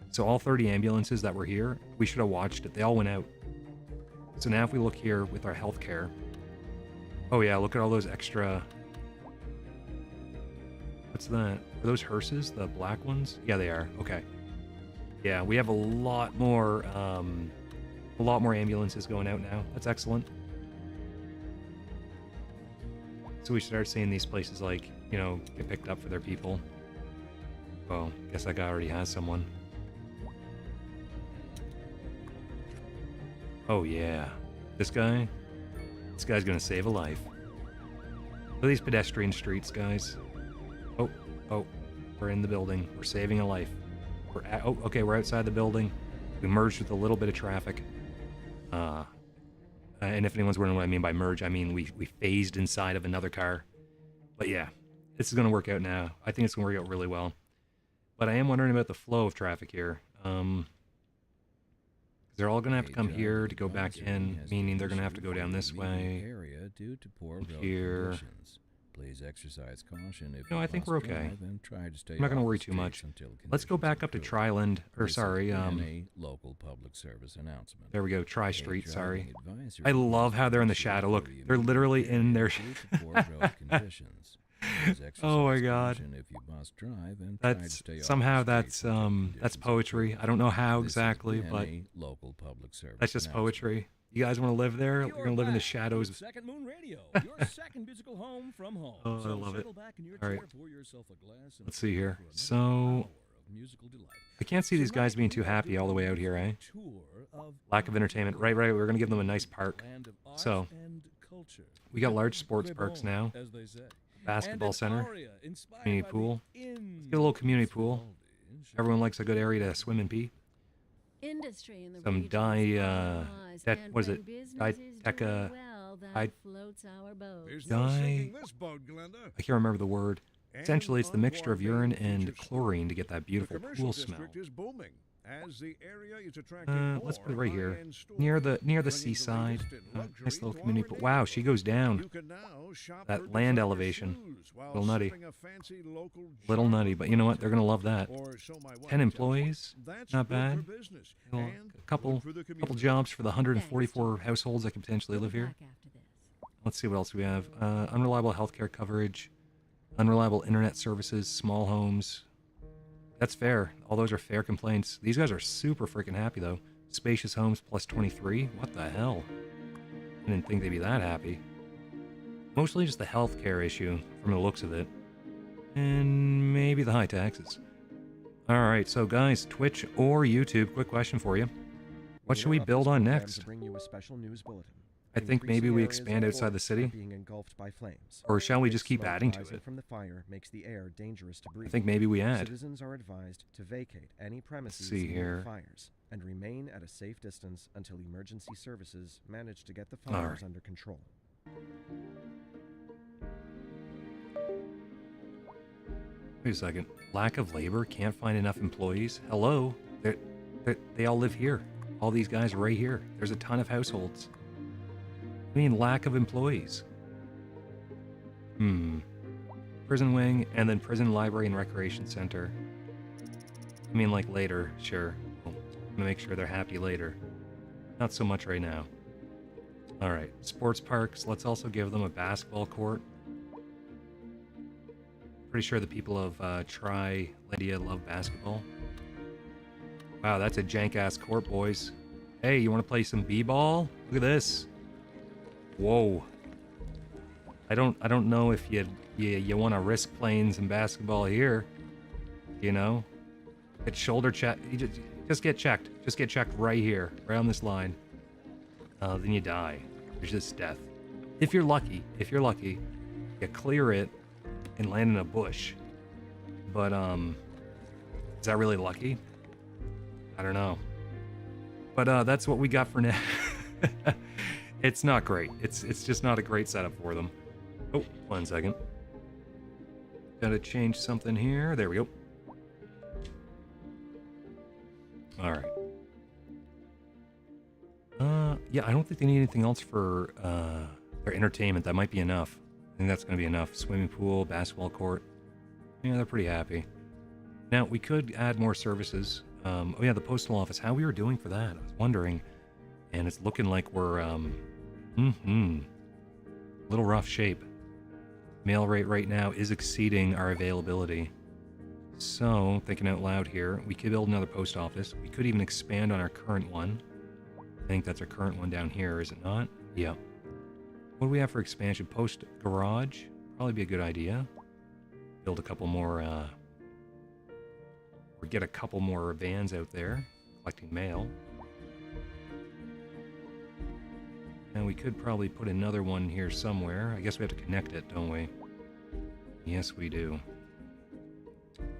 So all 30 ambulances that were here, we should have watched it. They all went out. So now if we look here with our healthcare... Oh yeah, look at all those extra... What's that? Are those hearses? The black ones? Yeah, they are. Okay. Yeah, we have a lot more ambulances going out now. That's excellent. So we should start seeing these places, like, you know, get picked up for their people. Well, guess that guy already has someone. Oh yeah. This guy's gonna save a life. Look at these pedestrian streets, guys. Oh, we're in the building. We're saving a life. Okay, we're outside the building. We merged with a little bit of traffic. And if anyone's wondering what I mean by merge, I mean we phased inside of another car. But yeah, this is going to work out now. I think it's going to work out really well. But I am wondering about the flow of traffic here. They're all going to have to come here to go back in, meaning they're going to have to go down this way. Here. Please exercise caution if No, I think we're okay. Try to stay I'm not going to off worry the too much. streets until Let's go back up to conditions improve. Triland, or This sorry, has been a local public service announcement. there we go, Tri A Street, sorry. driving advisory I love how they're in the shadow. Look, they're literally in their... due to poor road conditions. Please Oh my exercise God. caution if you must drive and try to That's stay off somehow the streets until that's conditions poetry. improve. I don't know how This has exactly, been but a local public service that's just announcement. poetry. You guys want to live there? You're gonna live in the shadows. Second Moon Radio, your second musical home from home. Oh, I So love it. settle back in your All right. chair, pour yourself a glass, and Let's see here. for another So hour of musical delight. I can't see these guys Tonight being we too are happy all the way doing out here, eh? a tour of Lack of entertainment. Right. We're gonna give them a nice park. land of art So, and culture. we got large sports Le parks bon, now. as they say. Basketball And an center. aria inspired Community by the pool. inns Get a little community of pool. Vivaldi. Everyone likes a good area to swim and pee. Industry in the Some region's what is paused it? and when business is Deca doing well, that floats our boat. There's no sinking this boat, Glenda. I can't remember the word. Essentially, it's the mixture of urine and future chlorine to get that beautiful The commercial pool smell. district is booming, as the area is attracting Let's put it more right here, high-end stores, near the bringing seaside. latest in luxury Nice little to community our pool. Wow, she goes down. You can now shop That for land designer elevation. shoes while Little nutty. sipping a fancy local Little charm nutty, but you know what? They're gonna love that. or so my wife 10 tells me. employees, That's not good bad. for business Well, and a couple good for the couple community. jobs for the 144 households that can potentially We'll live be here. back after this. Let's see what else we have. Unreliable healthcare coverage, unreliable internet services, small homes. That's fair. All those are fair complaints. These guys are super freaking happy though. Spacious homes plus 23. What the hell? I didn't think they'd be that happy. Mostly just the healthcare issue from the looks of it. And maybe the high taxes. Alright, so guys, Twitch or YouTube, quick question for you. What should we We're build up this on program next? To bring you a special news bulletin. I think maybe Increasing we areas of expand outside the forest city. are being engulfed by flames. Or shall we just keep Smoke adding to rising it? from the fire makes the air dangerous to breathe. I think maybe we add. Citizens are advised to vacate any premises see near here. the fires and remain at a safe distance until emergency services manage to get the All fires right. under control. Wait a second. Lack of labor? Can't find enough employees? Hello? They all live here. All these guys are right here. There's a ton of households. I mean, lack of employees. Prison wing, and then prison library and recreation center. I mean, like later, sure. I'm gonna make sure they're happy later. Not so much right now. Alright, sports parks. Let's also give them a basketball court. Pretty sure the people of Tri-Landia love basketball. Wow, that's a jank-ass court, boys. Hey, you want to play some b-ball? Look at this. Whoa. I don't know if you want to risk playing some basketball here. You know, get shoulder check. Just get checked. Just get checked right here, right on this line. Then you die. There's just death. If you're lucky, you clear it and land in a bush. But is that really lucky? I don't know. But that's what we got for now. It's not great. It's just not a great setup for them. Oh, 1 second. Gotta change something here. There we go. All right. Yeah, I don't think they need anything else for their entertainment. That might be enough. I think that's gonna be enough. Swimming pool, basketball court. Yeah, they're pretty happy. Now, we could add more services. Oh yeah, the postal office. How we were doing for that? I was wondering. And it's looking like we're, little rough shape. Mail rate right now is exceeding our availability. So, thinking out loud here, we could build another post office. We could even expand on our current one. I think that's our current one down here, is it not? Yeah. What do we have for expansion? Post garage? Probably be a good idea. Build a couple more, or get a couple more vans out there, collecting mail. And we could probably put another one here somewhere. I guess we have to connect it, don't we? Yes, we do.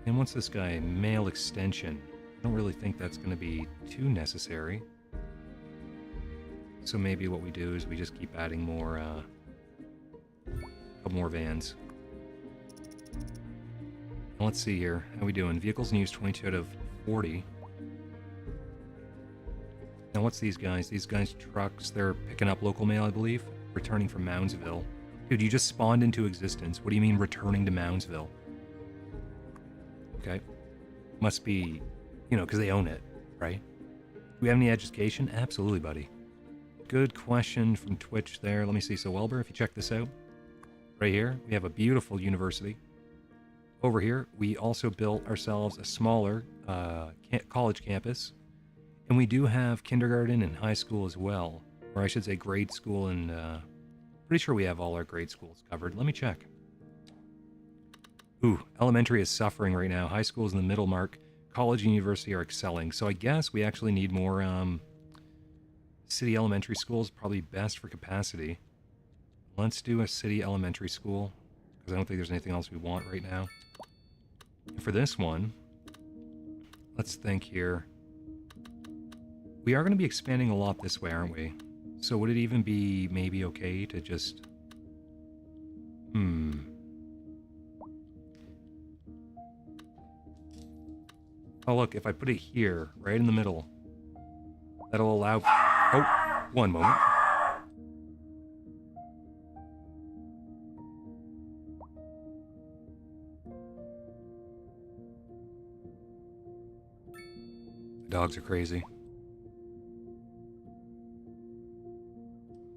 And what's this guy? Mail extension. I don't really think that's going to be too necessary. So maybe what we do is we just keep adding more, a couple more vans. And let's see here. How we doing? Vehicles in use 22 out of 40. Now, what's these guys? These guys' trucks, they're picking up local mail, I believe. Returning from Moundsville. Dude, you just spawned into existence. What do you mean returning to Moundsville? Okay. Must be, you know, because they own it, right? Do we have any education? Absolutely, buddy. Good question from Twitch there. Let me see. So, Welber, if you check this out. Right here, we have a beautiful university. Over here, we also built ourselves a smaller college campus. And we do have kindergarten and high school as well. Or I should say grade school and... pretty sure we have all our grade schools covered. Let me check. Ooh, elementary is suffering right now. High school is in the middle mark. College and university are excelling. So I guess we actually need more city elementary schools. Probably best for capacity. Let's do a city elementary school. Because I don't think there's anything else we want right now. And for this one, let's think here. We are going to be expanding a lot this way, aren't we? So would it even be maybe okay to just... Oh, look, if I put it here, right in the middle, that'll allow... Oh, one moment. The dogs are crazy.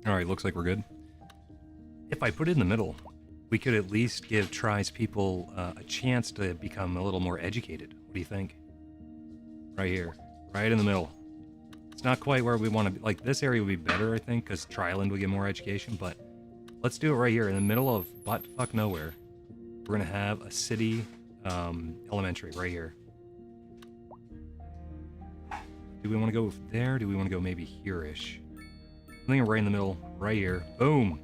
Alright, looks like we're good. If I put it in the middle, we could at least give Try's people a chance to become a little more educated. What do you think? Right here. Right in the middle. It's not quite where we want to be. Like, this area would be better, I think, because Tryland would get more education, but let's do it right here in the middle of butt-fuck nowhere. We're going to have a city elementary right here. Do we want to go there? Do we want to go maybe here-ish? I think right in the middle, right here. Boom!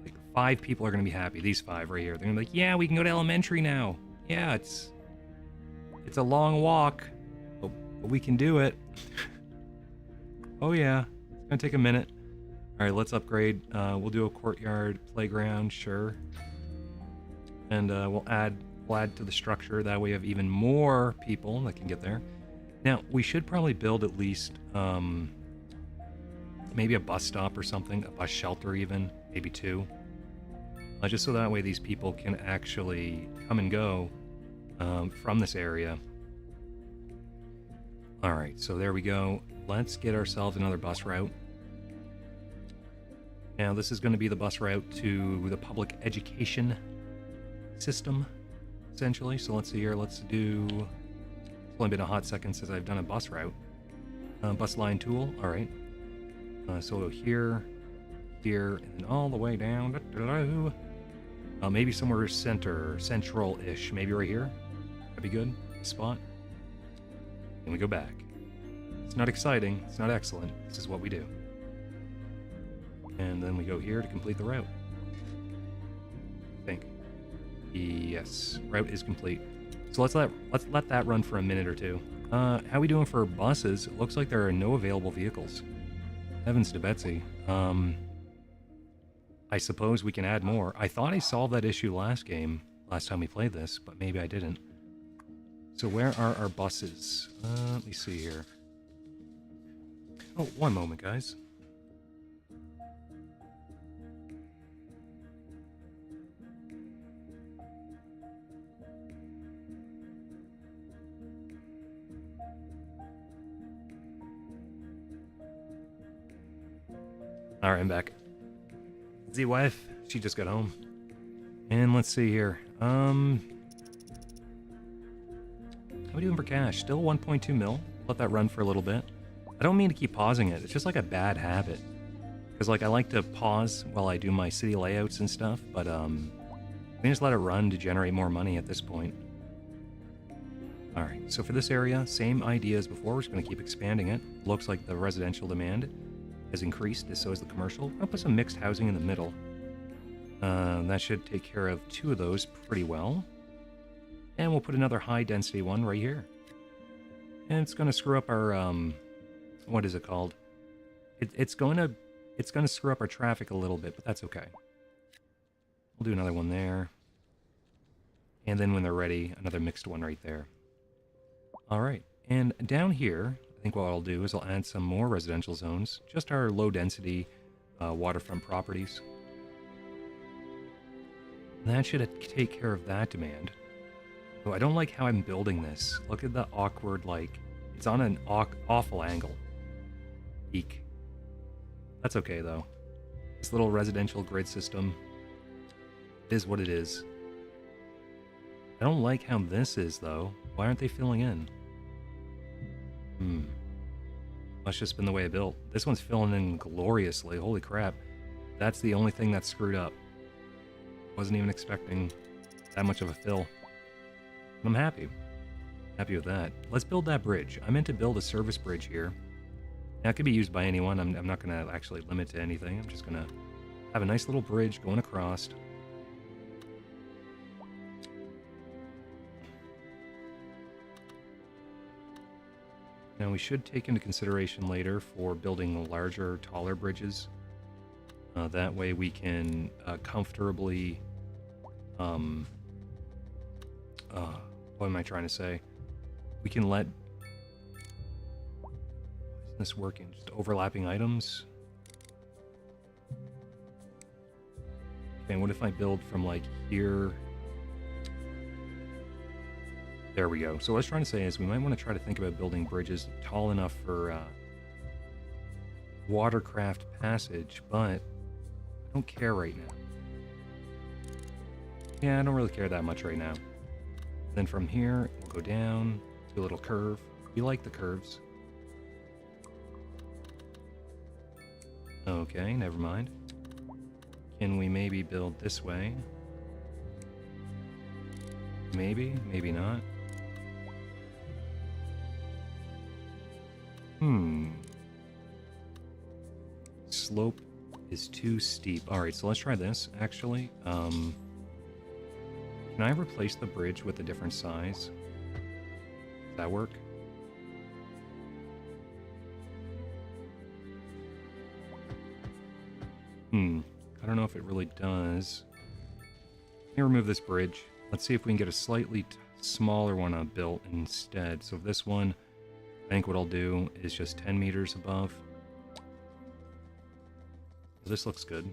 Like, 5 people are going to be happy. These 5 right here. They're going to be like, yeah, we can go to elementary now. Yeah, it's a long walk, but we can do it. Oh yeah, it's going to take a minute. Alright, let's upgrade. We'll do a courtyard playground, sure. And we'll add to the structure. That way we have even more people that can get there. Now, we should probably build at least maybe a bus stop or something, a bus shelter even, maybe 2. Just so that way these people can actually come and go from this area. Alright, so there we go. Let's get ourselves another bus route. Now, this is going to be the bus route to the public education system, essentially. So let's see here. Let's do... It's only been a hot second since I've done a bus route. Bus line tool. All right. So here, and then all the way down. Maybe somewhere central-ish. Maybe right here. That'd be good. Spot. And we go back. It's not exciting. It's not excellent. This is what we do. And then we go here to complete the route. I think. Yes. Route is complete. So let's let that run for a minute or 2. How are we doing for buses? It looks like there are no available vehicles. Heavens to Betsy. I suppose we can add more. I thought I solved that issue last time we played this, but maybe I didn't. So where are our buses? Let me see here. Oh, one moment, guys. Alright, I'm back. The wife, she just got home. And let's see here. How are we doing for cash? Still 1.2 mil. Let that run for a little bit. I don't mean to keep pausing it. It's just like a bad habit. Because like I like to pause while I do my city layouts and stuff, but I can just let it run to generate more money at this point. Alright, so for this area, same idea as before. We're just going to keep expanding it. Looks like the residential demand has increased, so is the commercial. I'll put some mixed housing in the middle. That should take care of 2 of those pretty well. And we'll put another high density one right here. And it's going to screw up our, what is it called? It's going to screw up our traffic a little bit, but that's okay. We'll do another one there. And then when they're ready, another mixed one right there. All right. And down here, I think what I'll do is I'll add some more residential zones, just our low density waterfront properties. That should take care of that demand. Oh, I don't like how I'm building this. Look at the awkward, like, it's on an awful angle. Eek. That's okay, though. This little residential grid system, it is what it is. I don't like how this is, though. Why aren't they filling in? Must just been the way I built. This one's filling in gloriously. Holy crap. That's the only thing that's screwed up. Wasn't even expecting that much of a fill. I'm happy. Happy with that. Let's build that bridge. I meant to build a service bridge here. Now, it could be used by anyone. I'm not going to actually limit to anything. I'm just going to have a nice little bridge going across. Now we should take into consideration later for building larger, taller bridges. That way we can comfortably, what am I trying to say? We can let, why isn't this working? Just overlapping items. Okay, what if I build from like here? There we go. So what I was trying to say is we might want to try to think about building bridges tall enough for watercraft passage, but I don't care right now. Yeah, I don't really care that much right now. Then from here, we'll go down, do a little curve. We like the curves. Okay, never mind. Can we maybe build this way? Maybe, maybe not. Slope is too steep. Alright, so let's try this, actually. Can I replace the bridge with a different size? Does that work? I don't know if it really does. Let me remove this bridge. Let's see if we can get a slightly smaller one built instead. So this one, I think what I'll do is just 10 meters above. This looks good.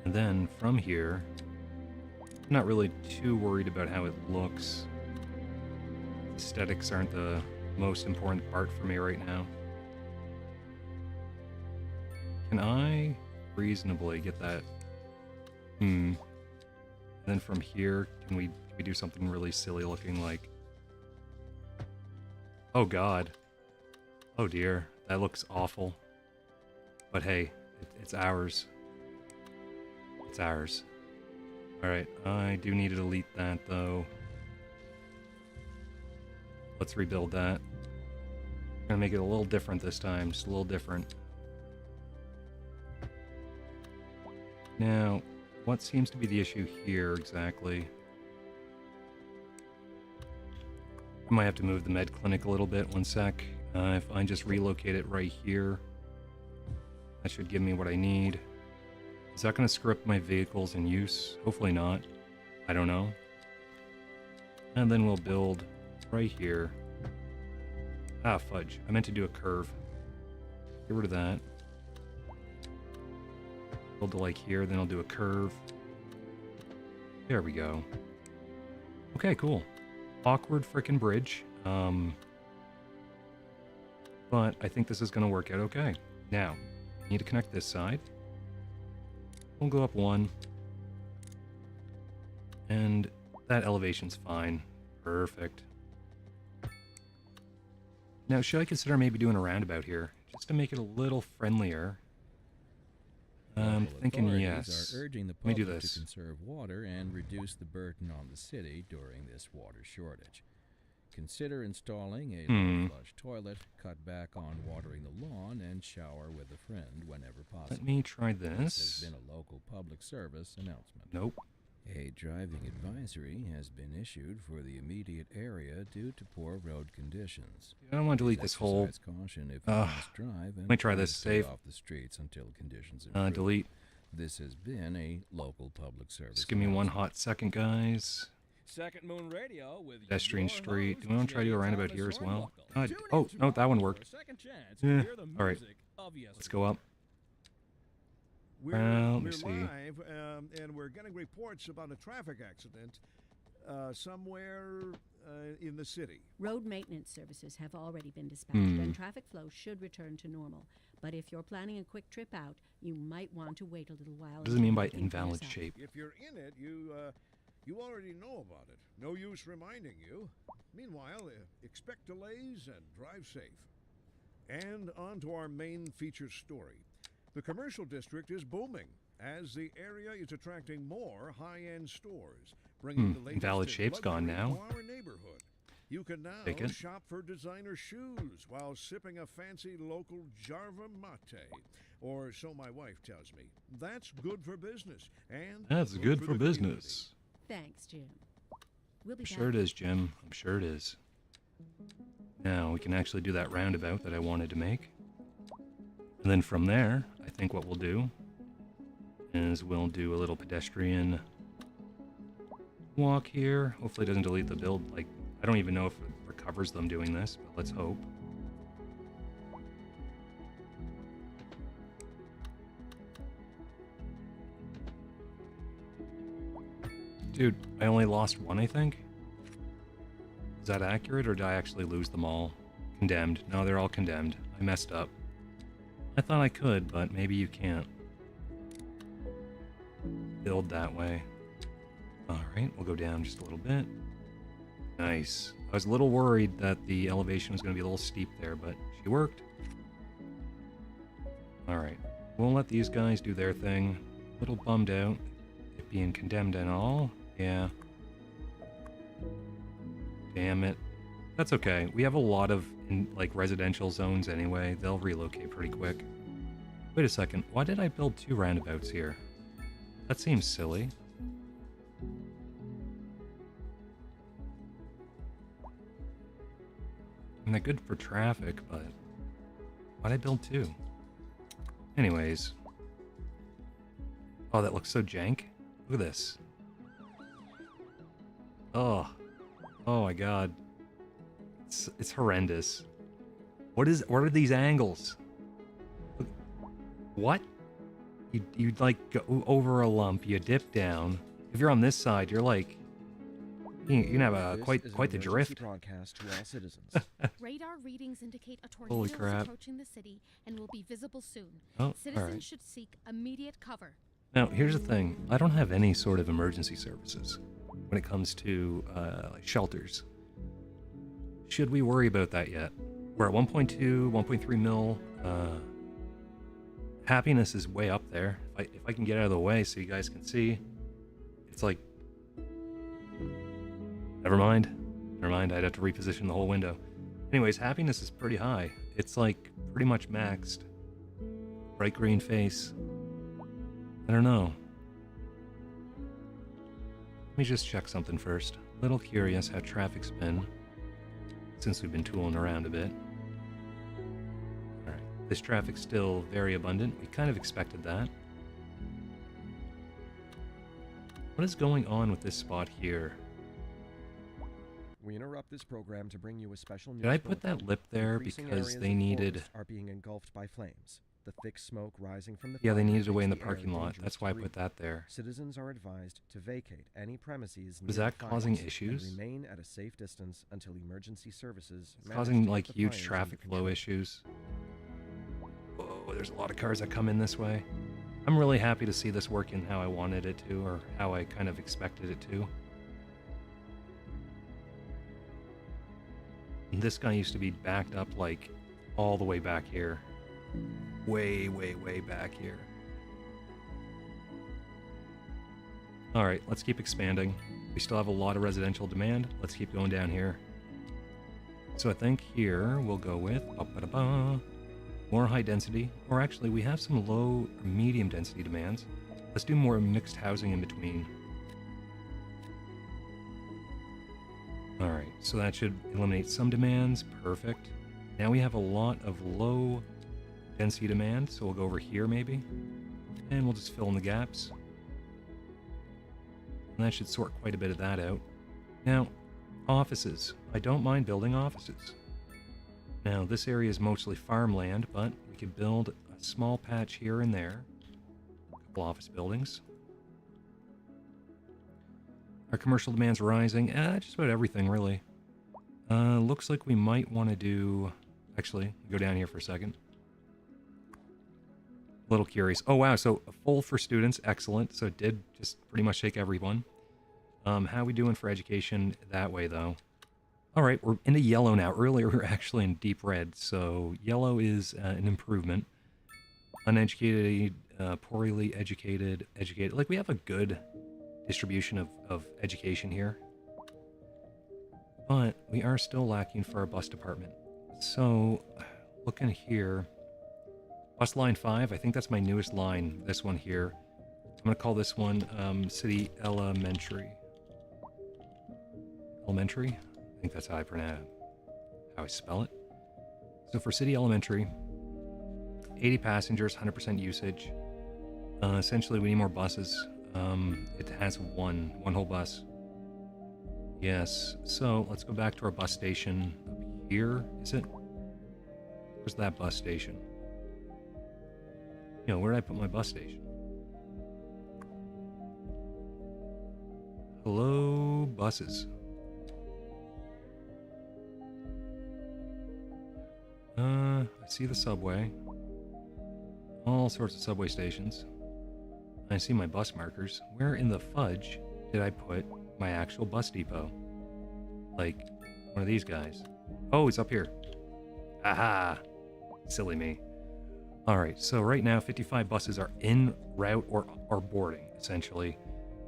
And then from here, I'm not really too worried about how it looks. Aesthetics aren't the most important part for me right now. Can I reasonably get that? And then from here, can we do something really silly looking like... Oh god. Oh dear. That looks awful. But hey, it's ours. It's ours. Alright, I do need to delete that though. Let's rebuild that. I'm gonna make it a little different this time, just a little different. Now, what seems to be the issue here exactly? I might have to move the med clinic a little bit, one sec. If I just relocate it right here, that should give me what I need. Is that going to screw up my vehicles in use? Hopefully not. I don't know. And then we'll build right here. Ah, fudge. I meant to do a curve. Get rid of that. Build to like here, then I'll do a curve. There we go. Okay, cool. Awkward frickin' bridge. But I think this is going to work out okay. Now, need to connect this side. We'll go up one. And that elevation's fine. Perfect. Now, should I consider maybe doing a roundabout here? Just to make it a little friendlier. I'm Local thinking authorities yes. are urging the Let me do public this. to conserve water and reduce the burden on the city during this water shortage. Consider installing a low flush toilet, cut back on watering the lawn, and shower with a friend whenever possible. Let me try This this. has been a local public service announcement. Nope. A driving advisory has been issued for the immediate area due to poor road conditions. I don't want to delete this whole... Exercise caution if you must drive, and Let me try this. please stay Save. off the streets until conditions improve. Delete. This has been a local public service. Just give me one announcement. hot second, guys. Second Moon Radio with Pedestrian your Street. host, Do we want to try to do a Jay roundabout Thomas here as well? Hornbuckle. Tune Oh, in no, that one tomorrow worked. for a second chance to Yeah. hear the All right. music of Let's go up. We're, Well, let me we're see. live, and we're getting reports about a traffic accident somewhere in the city. Road maintenance services have already been dispatched, and traffic flow should return to normal. But if you're planning a quick trip out, you might want to wait a little while. What does it mean by until you can invalid yourself. shape? If you're in it, you already know about it. No use reminding you. Meanwhile, expect delays and drive safe. And on to our main feature story. The commercial district is booming as the area is attracting more high-end stores, bringing the latest invalid in shape's gone luxury now. to our neighborhood. You can now Take it. shop for designer shoes while sipping a fancy local Jarva mate. Or so my wife tells me. That's good for business. And That's good for the business. Thanks, Jim. We'll be I'm sure it back. is, Jim. I'm sure it is. Now, we can actually do that roundabout that I wanted to make. And then from there, I think what we'll do is we'll do a little pedestrian walk here. Hopefully it doesn't delete the build. Like, I don't even know if it recovers them doing this, but let's hope. Dude, I only lost one, I think. Is that accurate, or did I actually lose them all? Condemned. No, they're all condemned. I messed up. I thought I could, but maybe you can't. Build that way. Alright, we'll go down just a little bit. Nice. I was a little worried that the elevation was going to be a little steep there, but she worked. Alright, we'll let these guys do their thing. A little bummed out, it being condemned and all. Yeah. Damn it. That's okay. We have a lot of like residential zones anyway. They'll relocate pretty quick. Wait a second. Why did I build 2 roundabouts here? That seems silly. I mean, they're good for traffic, but why'd I build 2? Anyways. Oh, that looks so jank. Look at this. Oh. Oh my god. It's horrendous. What are these angles? Look, what? You like go over a lump, you dip down. If you're on this side, you're like you can have a quite the drift. Broadcast to all citizens. Radar readings indicate a Holy tornado is crap. approaching the city and will be visible soon. Oh, Citizens alright. should seek immediate cover. Now, here's the thing. I don't have any sort of emergency services when it comes to like shelters. Should we worry about that yet? We're at 1.2, 1.3 mil. Happiness is way up there. If I can get out of the way so you guys can see, it's like... Never mind. I'd have to reposition the whole window. Anyways, happiness is pretty high. It's like pretty much maxed. Bright green face. I don't know. Let me just check something first. Little curious how traffic's been since we've been tooling around a bit. Alright, this traffic's still very abundant. We kind of expected that. What is going on with this spot here? We interrupt this program to bring you a special news Did I put bulletin. that lip there Increasing because areas they of needed... forest are being engulfed by flames. The thick smoke rising from the Yeah, they fires needed away in the makes air parking lot. dangerous That's to why I breathe. put that there. Citizens are advised to vacate any premises Was near that the causing fires issues? and remain at a safe distance until emergency services It's manage causing to like get the huge fires traffic under flow control. issues. Whoa, there's a lot of cars that come in this way. I'm really happy to see this working how I wanted it to, or how I kind of expected it to. And this guy used to be backed up like all the way back here. Way, way, way back here. Alright, let's keep expanding. We still have a lot of residential demand. Let's keep going down here. So I think here we'll go with more high density, or actually we have some low or medium density demands. Let's do more mixed housing in between. Alright, so that should eliminate some demands. Perfect. Now we have a lot of low density demand, so we'll go over here maybe. And we'll just fill in the gaps. And that should sort quite a bit of that out. Now, offices. I don't mind building offices. Now, this area is mostly farmland, but we could build a small patch here and there. A couple office buildings. Our commercial demand's rising. Just about everything, really. Looks like we might want to do... Actually, go down here for a second. A little curious. Oh, wow, so full for students. Excellent. So it did just pretty much take everyone. How we doing for education that way, though? All right, we're into yellow now. Earlier, we were actually in deep red, so yellow is an improvement. Uneducated, poorly educated, educated. Like, we have a good distribution of education here. But we are still lacking for our bus department. So, looking here, bus line 5, I think that's my newest line, this one here. I'm going to call this one City Elementary. Elementary? I think that's how I spell it. So for City Elementary, 80 passengers, 100% usage. Essentially, we need more buses. It has one whole bus. Yes, so let's go back to our bus station up here, is it? Where's that bus station? You know, where did I put my bus station? Hello, buses. I see the subway. All sorts of subway stations. I see my bus markers. Where in the fudge did I put my actual bus depot? Like, one of these guys. Oh, it's up here. Aha! Silly me. Alright, so right now 55 buses are en route or boarding, essentially.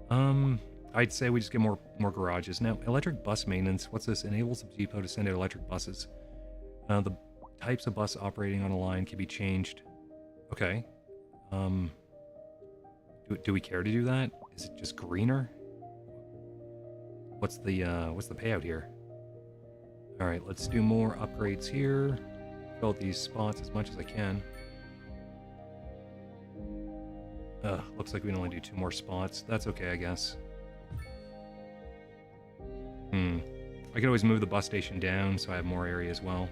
I'd say we just get more garages. Now, electric bus maintenance, what's this? Enables the depot to send out electric buses. The types of bus operating on a line can be changed. Okay. Do we care to do that? Is it just greener? What's the payout here? Alright, let's do more upgrades here. Fill out these spots as much as I can. Looks like we can only do 2 more spots. That's okay, I guess. I could always move the bus station down so I have more area as well.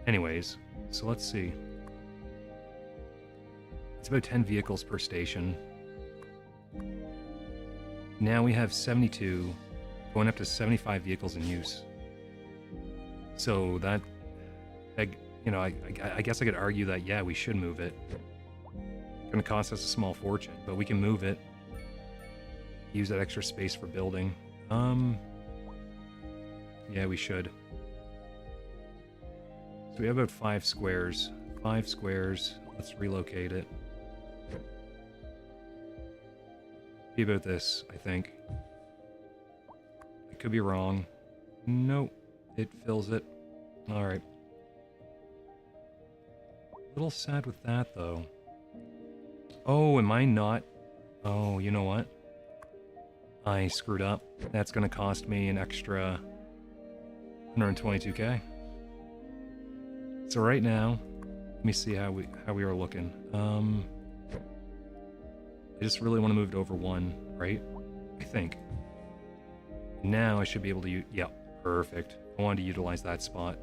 Anyways, so let's see. It's about 10 vehicles per station. Now we have 72, going up to 75 vehicles in use. So that, you know, I guess I could argue that, yeah, we should move it. It's going to cost us a small fortune, but we can move it. Use that extra space for building. Yeah, we should. So we have about 5 squares. 5 squares. Let's relocate it. Be about this, I think. I could be wrong. Nope. It fills it. Alright. A little sad with that, though. Oh, am I not? Oh, you know what? I screwed up. That's going to cost me an extra 122k. So right now, let me see how we are looking. I just really want to move it over 1, right? I think. Now I should be able to yeah, perfect. I wanted to utilize that spot.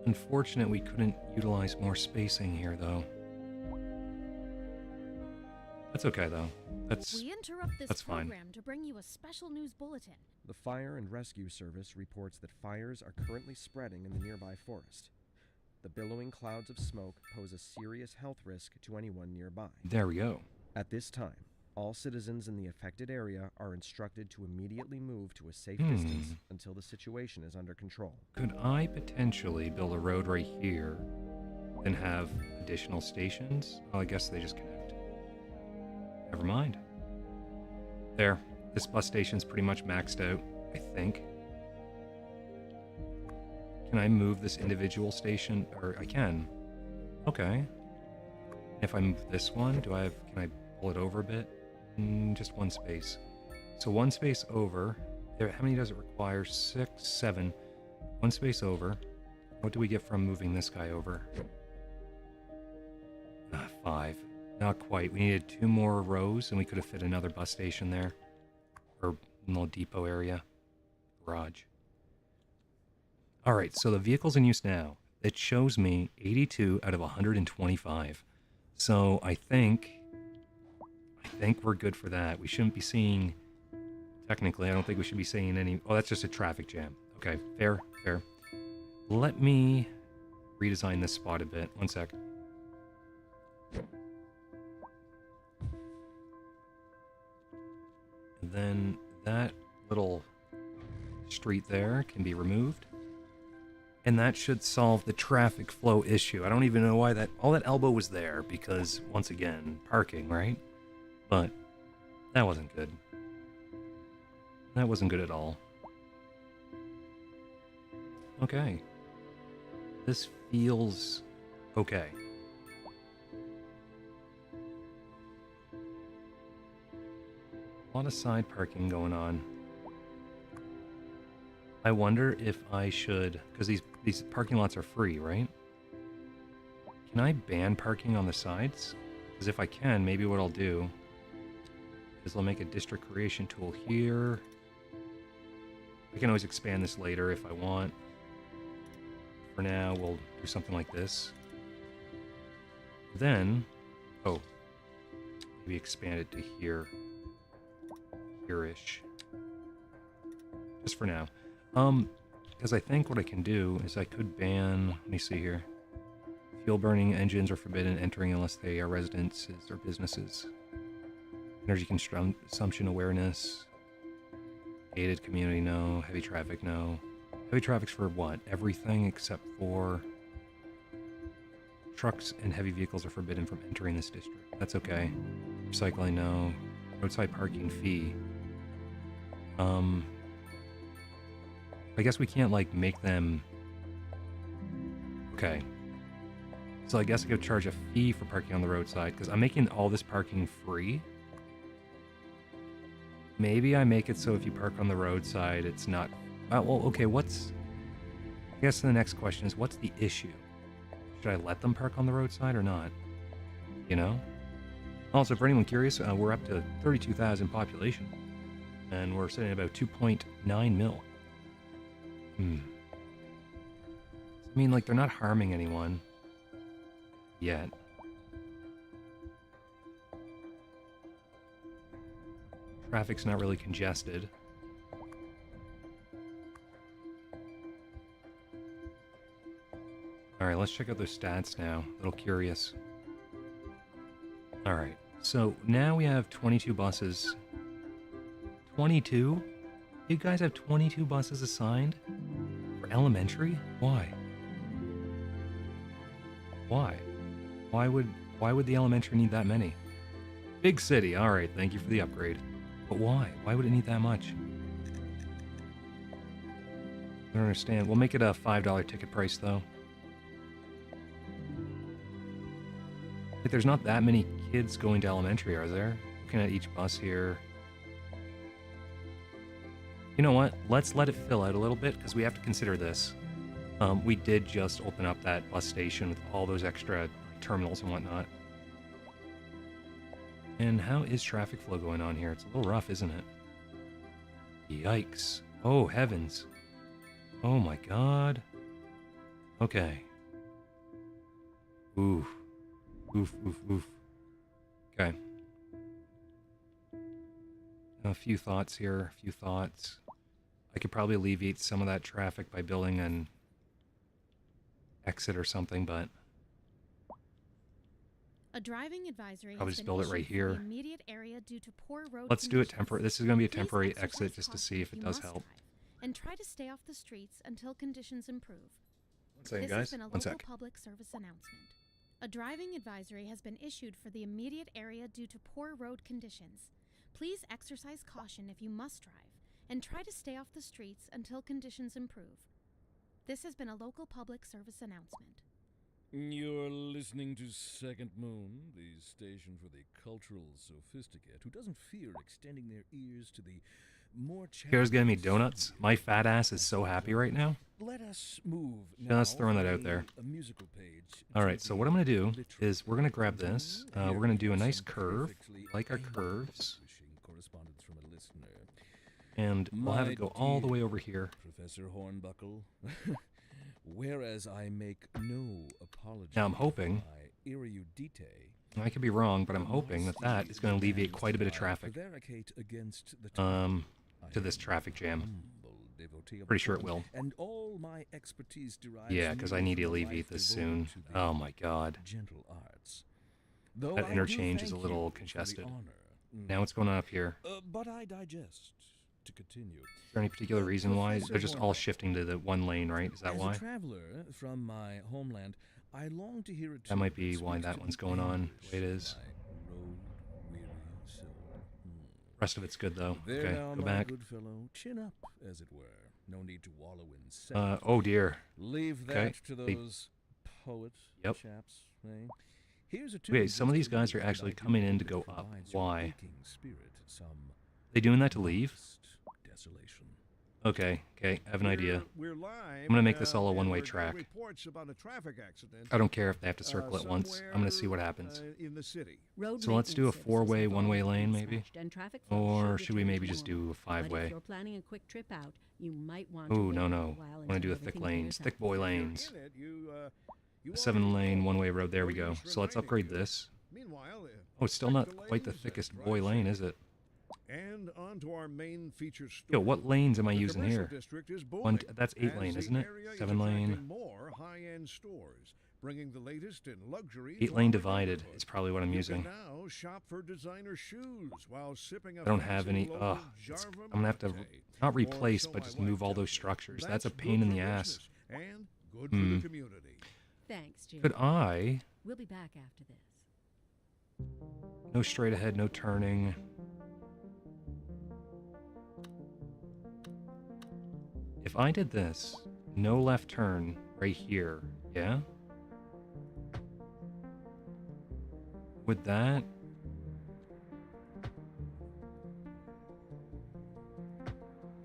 Unfortunate we couldn't utilize more spacing here, though. That's okay, though. We interrupt this that's fine. program to bring you a special news bulletin. The Fire and Rescue Service reports that fires are currently spreading in the nearby forest. The billowing clouds of smoke pose a serious health risk to anyone nearby. There we go. At this time, all citizens in the affected area are instructed to immediately move to a safe distance until the situation is under control. Could I potentially build a road right here and have additional stations? Oh, I guess they just connect. Never mind. There. This bus station's pretty much maxed out, I think. Can I move this individual station? Or I can. Okay. If I move this one, can I pull it over a bit? Just 1 space. So 1 space over. How many does it require? 6, 7. 1 space over. What do we get from moving this guy over? 5. Not quite. We needed 2 more rows, and we could have fit another bus station there. Or a little depot area. Garage. Alright, so the vehicle's in use now. It shows me 82 out of 125. So I think we're good for that. We shouldn't be seeing... Technically, I don't think we should be seeing any... Oh, that's just a traffic jam. Okay, fair. Let me redesign this spot a bit. 1 sec. And then that little street there can be removed. And that should solve the traffic flow issue. I don't even know why all that elbow was there, because, once again, parking, right? But that wasn't good. That wasn't good at all. Okay. This feels okay. A lot of side parking going on. I wonder if I should, because these parking lots are free, right? Can I ban parking on the sides? Because if I can, maybe what I'll do is I'll make a district creation tool here. I can always expand this later if I want. For now, we'll do something like this. Then, oh, maybe expand it to here. Here-ish. Just for now. Because I think what I can do is I could ban, let me see here. Fuel burning engines are forbidden entering unless they are residences or businesses. Energy consumption awareness. Gated community, no. Heavy traffic, no. Heavy traffic's for what? Everything except for trucks and heavy vehicles are forbidden from entering this district. That's okay. Recycling, no. Roadside parking fee. I guess we can't, like, make them... Okay. So I guess I could charge a fee for parking on the roadside, because I'm making all this parking free. Maybe I make it so if you park on the roadside, it's not... well, okay, what's... I guess the next question is, what's the issue? Should I let them park on the roadside or not? You know? Also, for anyone curious, we're up to 32,000 population. And we're sitting at about 2.9 mil. I mean, like, they're not harming anyone. Yet. Traffic's not really congested. Alright, let's check out those stats now. A little curious. Alright, so now we have 22 buses. 22? You guys have 22 buses assigned? For elementary? Why? Why? Why would the elementary need that many? Big city, alright, thank you for the upgrade. But why? Why would it need that much? I don't understand. We'll make it a $5 ticket price, though. Like, there's not that many kids going to elementary, are there? Looking at each bus here. You know what? Let's let it fill out a little bit, because we have to consider this. We did just open up that bus station with all those extra terminals and whatnot. And how is traffic flow going on here? It's a little rough, isn't it? Yikes. Oh, heavens. Oh my god. Okay. Oof. Oof, oof, oof. Okay. A few thoughts here, a few thoughts. I could probably alleviate some of that traffic by building an exit or something, but a driving advisory probably has just been build it right issued for here. the immediate area due to poor road Let's do it conditions. temporary. This is going to be a Please temporary exercise exit just to see if it caution does you help. must drive, and try to stay off the streets until conditions improve. One second, This guys. has been a One local sec. public service announcement. A driving advisory has been issued for the immediate area due to poor road conditions. Please exercise caution if you must drive, and try to stay off the streets until conditions improve. This has been a local public service announcement. You're listening to Second Moon, the station for the cultural sophisticate who doesn't fear extending their ears to the more Kara's getting me challenging donuts. My fat ass is so happy right now. Let us move now Just throwing that out from there. a musical page All to right, so the what I'm going to do literary is we're going to grab this. continue. We're going to do a Here nice some curve, perfectly like our aimed curves, publishing correspondence from a listener. and we'll have My it go all the dear way over here. Professor Hornbuckle, whereas I make no apology Now, I'm hoping- for my erudite, I could be wrong, but I'm hoping that that is going to alleviate quite a bit of I traffic prevaricate against the to this traffic jam. humble devotee of Pretty the sure it form, will. And all my expertise derives Yeah, because I merely need to from a alleviate life this devoted soon. to the Oh my god. gentle arts. Though That I do interchange is a thank little you for the congested. honor. Now what's going on up here? But I digest. To continue. Is there any particular reason why? Professor They're just all Hornbuckle, shifting to the one lane, right? Is that As why? a traveler from my homeland, I long to hear a That might tune be why speaks that to one's the going on anguish the way it of is. my road-weary soul. Rest of it's good though. There Okay, now, go my back. good fellow. Chin up, as it were. No need to wallow in sentiment. Oh dear. Leave that Okay, to they- those poet Yep. chaps, eh? Here's a Okay, tune some of just these for guys you, are and actually I do coming in hope to it go up. provides your Why? aching spirit some They doing that to leave? modest desolation. Okay, I have an idea. We're live. I'm gonna make this all a and one-way we're getting track. Reports about a traffic accident. I don't care if they have to circle it once. I'm gonna see what somewhere, happens. in the city. Road So let's do a maintenance services four-way, have one-way already lane, been maybe? dispatched, and traffic flow Or should should we return maybe to just normal. do a But if five-way? you're planning a quick trip out, you might want to Ooh, wait no, a no. little while I want until to do a thick everything lanes, clears thick up. boy If you're lanes. in it, you A already 7-lane, know. one-way road. There we No go. use So let's reminding upgrade you. this. Meanwhile, Oh, it's still not expect quite the delays and thickest drive boy lane, safe. is it? And on to our main feature store. Yo, what lanes am I The using commercial here? district is One, booming, that's 8-lane, as the isn't it? area is 7-lane. attracting more high-end stores, bringing the latest in luxury. 8-lane to our divided neighborhood. is probably what I'm You using. can now shop for designer shoes while sipping a I don't have fancy any. local I'm Jarva gonna have to latte. not Or replace, so but my just wife move all tells those me. structures. That's a good pain in for the ass. business and good for the community. Thanks, Jim. Could I? We'll be back after this. No straight ahead, no turning. If I did this, no left turn right here, yeah? Would that...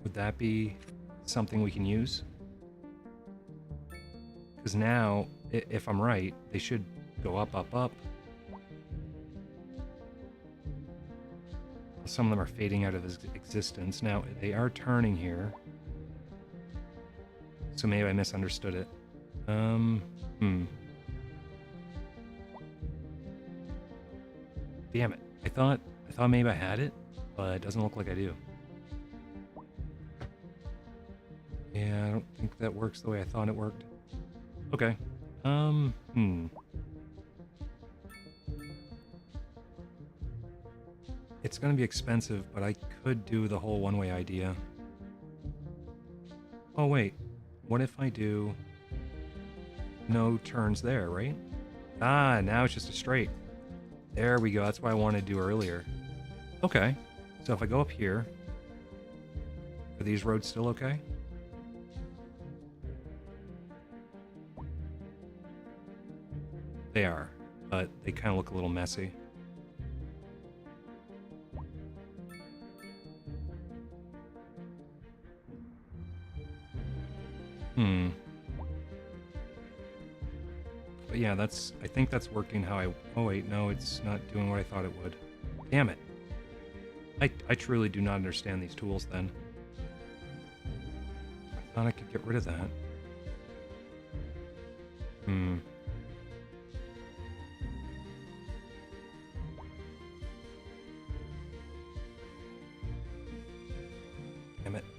Would that be something we can use? Because now, if I'm right, they should go up, up, up. Some of them are fading out of existence. Now, they are turning here. So maybe I misunderstood it. Damn it. I thought maybe I had it, but it doesn't look like I do. Yeah, I don't think that works the way I thought it worked. Okay. It's gonna be expensive, but I could do the whole one-way idea. Oh wait, what if I do no turns there, right? Ah, now it's just a straight. There we go, that's what I wanted to do earlier. Okay, so if I go up here, are these roads still okay? They are, but they kind of look a little messy. But yeah, I think that's working how oh wait, no, it's not doing what I thought it would. Damn it. I truly do not understand these tools then. I thought I could get rid of that.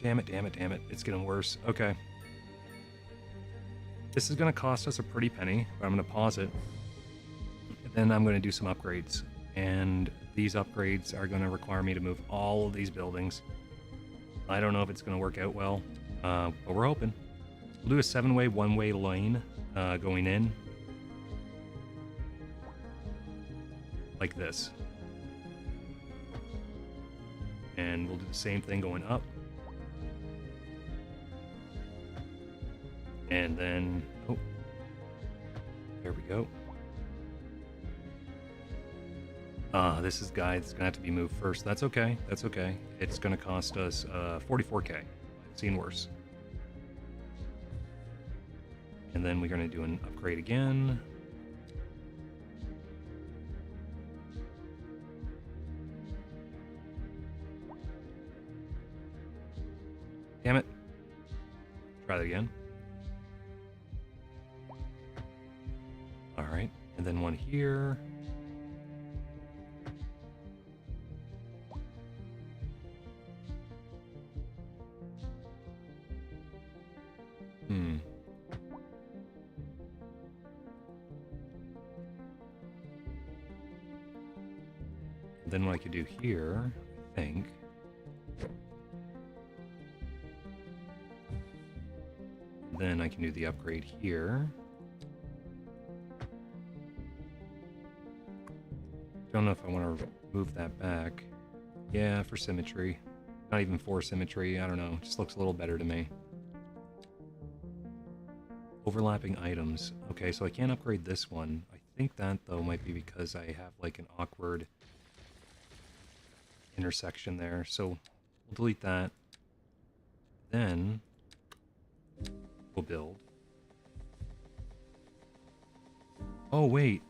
Damn it. It's getting worse. Okay. This is going to cost us a pretty penny, but I'm going to pause it. Then I'm going to do some upgrades. And these upgrades are going to require me to move all of these buildings. I don't know if it's going to work out well, but we're hoping. We'll do a 7-way, one-way lane going in. Like this. And we'll do the same thing going up. And then, oh, there we go. This is guys gonna have to be moved first. That's okay. That's okay. It's gonna cost us 44K. I've seen worse. And then we're gonna do an upgrade again. Damn it. Try that again. Alright, and then one here. Then what I could do here, I think. Then I can do the upgrade here. Don't know if I want to move that back. Yeah, for symmetry. Not even for symmetry, I don't know. Just looks a little better to me. Overlapping items. Okay, so I can't upgrade this one. I think that, though, might be because I have, like, an awkward intersection there. So we'll delete that. Then we'll build. Oh, wait.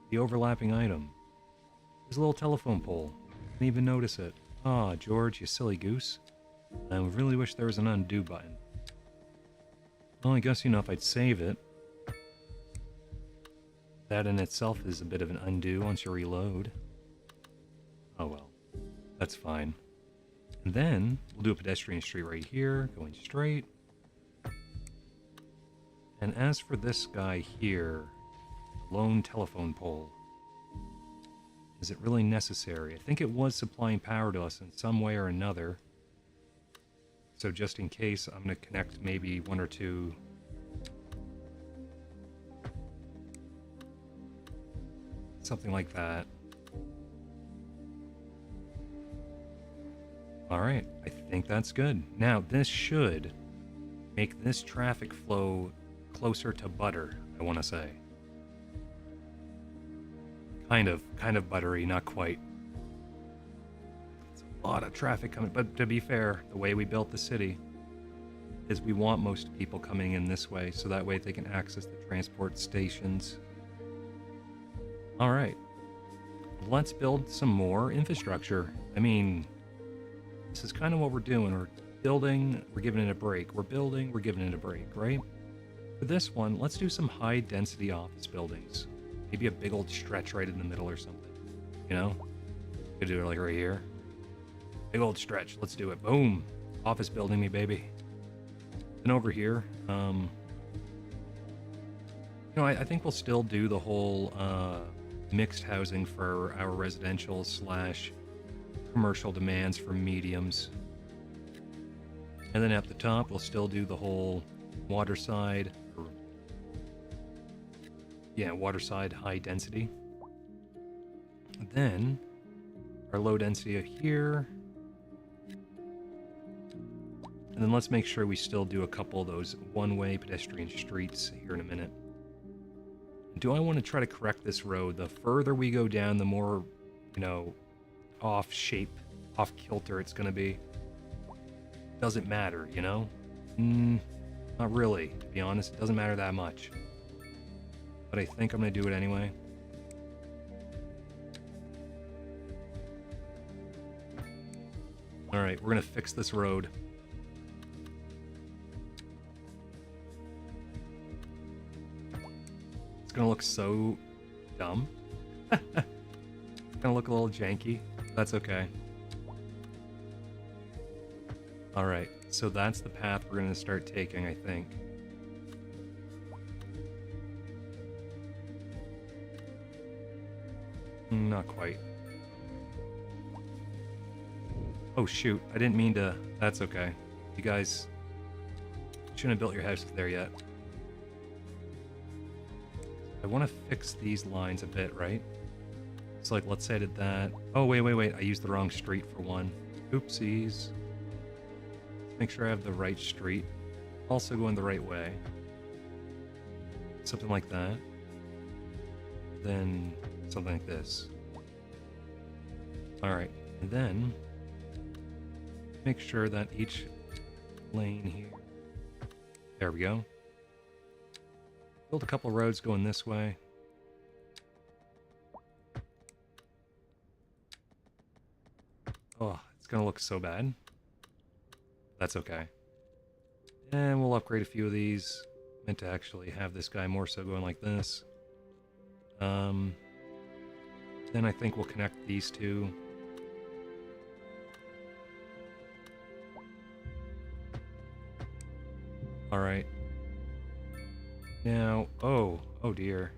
The overlapping item. There's a little telephone pole. Didn't even notice it. Ah, George, you silly goose. I really wish there was an undo button. Well, I guess, you know, if I'd save it, that in itself is a bit of an undo once you reload. Oh well, that's fine. And then we'll do a pedestrian street right here, going straight. And as for this guy here, lone telephone pole, is it really necessary? I think it was supplying power to us in some way or another. So just in case, I'm going to connect maybe one or two. Something like that. Alright, I think that's good. Now, this should make this traffic flow closer to butter, I want to say. Kind of buttery, not quite. It's a lot of traffic coming, but to be fair, the way we built the city is we want most people coming in this way, so that way they can access the transport stations. Alright, let's build some more infrastructure. I mean, this is kind of what we're doing. We're building, we're giving it a break. We're building, we're giving it a break, right? For this one, let's do some high-density office buildings. Maybe a big old stretch right in the middle or something. You know? Could do it like right here. Big old stretch. Let's do it. Boom. Office building me, baby. Then over here, you know, I think we'll still do the whole mixed housing for our residential / commercial demands for mediums. And then at the top, we'll still do the whole waterside, waterside high density. Then our low density here. And then let's make sure we still do a couple of those one-way pedestrian streets here in a minute. Do I want to try to correct this road? The further we go down, the more, you know, off shape, off kilter it's going to be. Doesn't matter, you know? Not really, to be honest. It doesn't matter that much. But I think I'm going to do it anyway. Alright, we're going to fix this road. It's going to look so dumb. It's going to look a little janky. That's okay. Alright, so that's the path we're going to start taking, I think. Not quite. Oh shoot, I didn't mean to... That's okay. You guys shouldn't have built your house there yet. I want to fix these lines a bit, right? So like, let's say I did that. Oh, wait. I used the wrong street for one. Oopsies. Make sure I have the right street. Also going the right way. Something like that. Then something like this. Alright, and then make sure that each lane here. There we go. Build a couple roads going this way. Oh, it's gonna look so bad. That's okay. And we'll upgrade a few of these. Meant to actually have this guy more so going like this. Then I think we'll connect these two. Alright. Now, oh dear.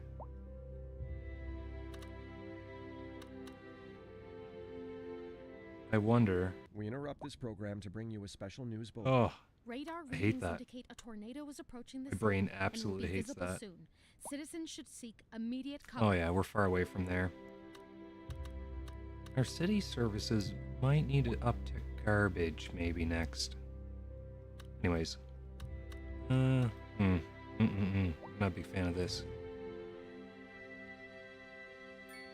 I wonder. We interrupt this program to bring you a special news bulletin. Oh, Radar I hate readings that. indicate a tornado is approaching the My brain city and will absolutely be hates visible that. soon. Citizens should seek immediate cover. Oh yeah, we're far away from there. Our city services might need to uptick garbage maybe next. Anyways. I'm not a big fan of this.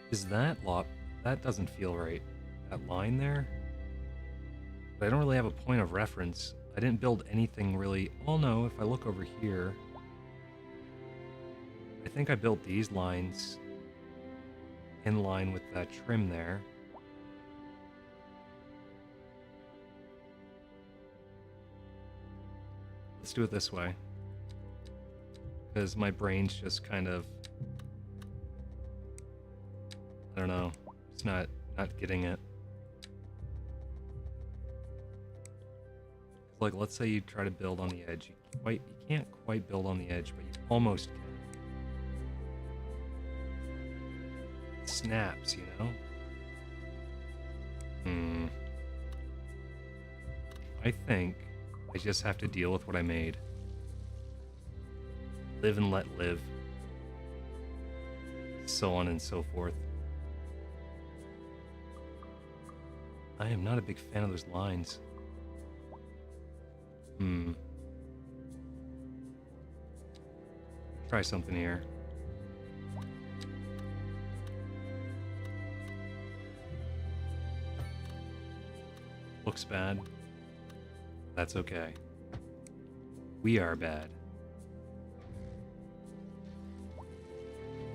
Is that lot? That doesn't feel right. That line there? But I don't really have a point of reference. I didn't build anything really. Oh no, if I look over here, I think I built these lines in line with that trim there. Let's do it this way. Because my brain's just kind of, I don't know, it's not getting it. Like, let's say you try to build on the edge. You can't quite build on the edge, but you almost can. It snaps, you know? I think I just have to deal with what I made. Live and let live. So on and so forth. I am not a big fan of those lines. Try something here. Looks bad. That's okay. We are bad.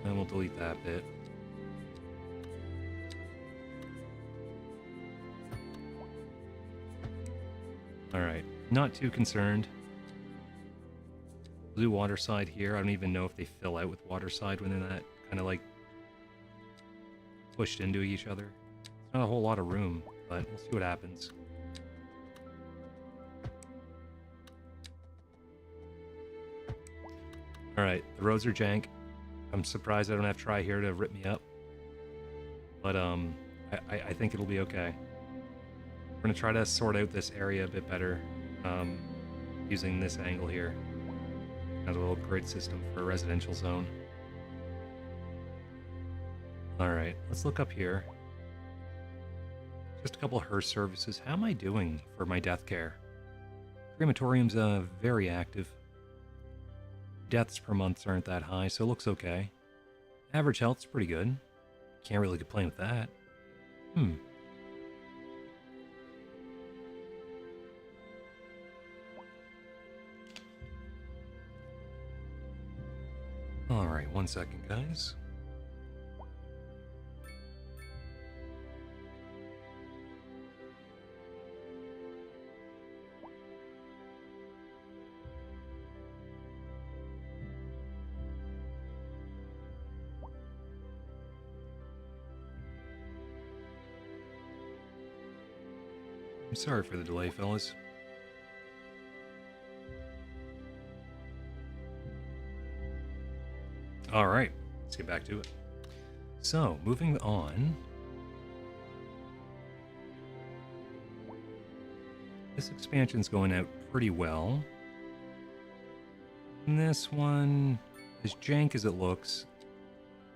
And we'll delete that bit. Alright, not too concerned. We'll do water side here. I don't even know if they fill out with water side when they're that kind of like pushed into each other. It's not a whole lot of room, but we'll see what happens. Alright, the roads are jank. I'm surprised I don't have Try here to rip me up. But I think it'll be okay. We're going to try to sort out this area a bit better using this angle here. As a little grid system for a residential zone. Alright, let's look up here. Just a couple of HERS services. How am I doing for my death care? Crematorium's very active. Deaths per month aren't that high, so it looks okay. Average health's pretty good. Can't really complain with that. Alright, 1 second, guys. I'm sorry for the delay, fellas. Alright, let's get back to it. So, moving on. This expansion's going out pretty well. And this one, as jank as it looks,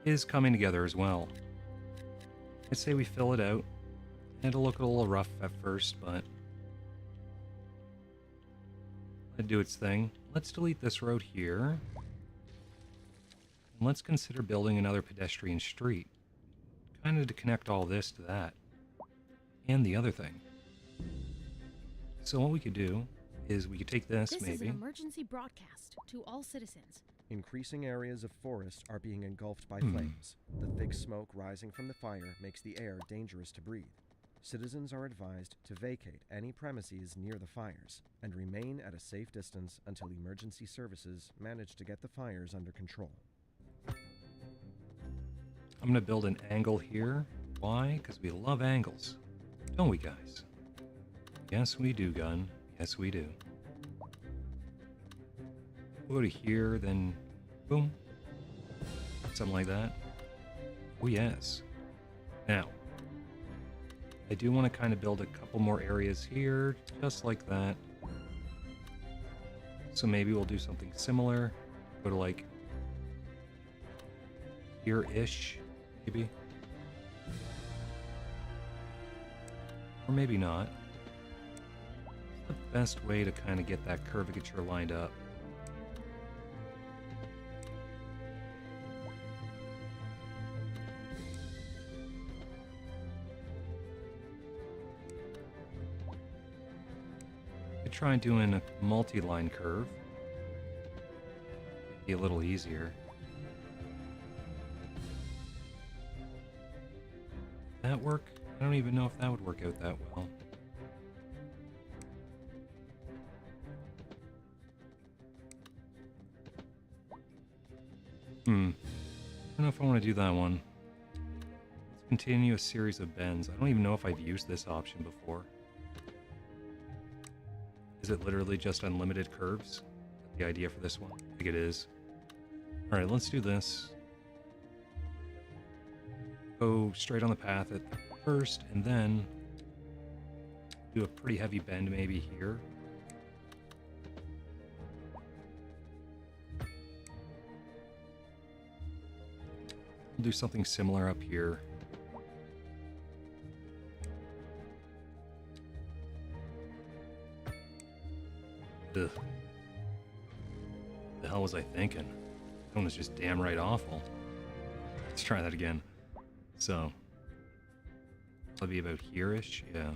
is coming together as well. I'd say we fill it out. It'll look a little rough at first, but it'll do its thing. Let's delete this road here. And let's consider building another pedestrian street. Kind of to connect all this to that. And the other thing. So what we could do is we could take this maybe. This is an emergency broadcast to all citizens. Increasing areas of forest are being engulfed by flames. The thick smoke rising from the fire makes the air dangerous to breathe. Citizens are advised to vacate any premises near the fires and remain at a safe distance until emergency services manage to get the fires under control. I'm going to build an angle here. Why? Because we love angles. Don't we, guys? Yes, we do, Gun. Yes, we do. We'll go to here, then boom. Something like that. Oh, yes. Now, I do want to kind of build a couple more areas here, just like that. So maybe we'll do something similar. Go to like here-ish, maybe. Or maybe not. What's the best way to kind of get that curvature lined up? Could try doing a multi-line curve. Be a little easier. That work? I don't even know if that would work out that well. I don't know if I want to do that one. Let's continue a series of bends. I don't even know if I've used this option before. Is it literally just unlimited curves? The idea for this one? I think it is. Alright, let's do this. Go straight on the path at first, and then do a pretty heavy bend maybe here. We'll do something similar up here. Ugh. The hell was I thinking? That one was just damn right awful. Let's try that again. So, that'll be about here-ish, yeah.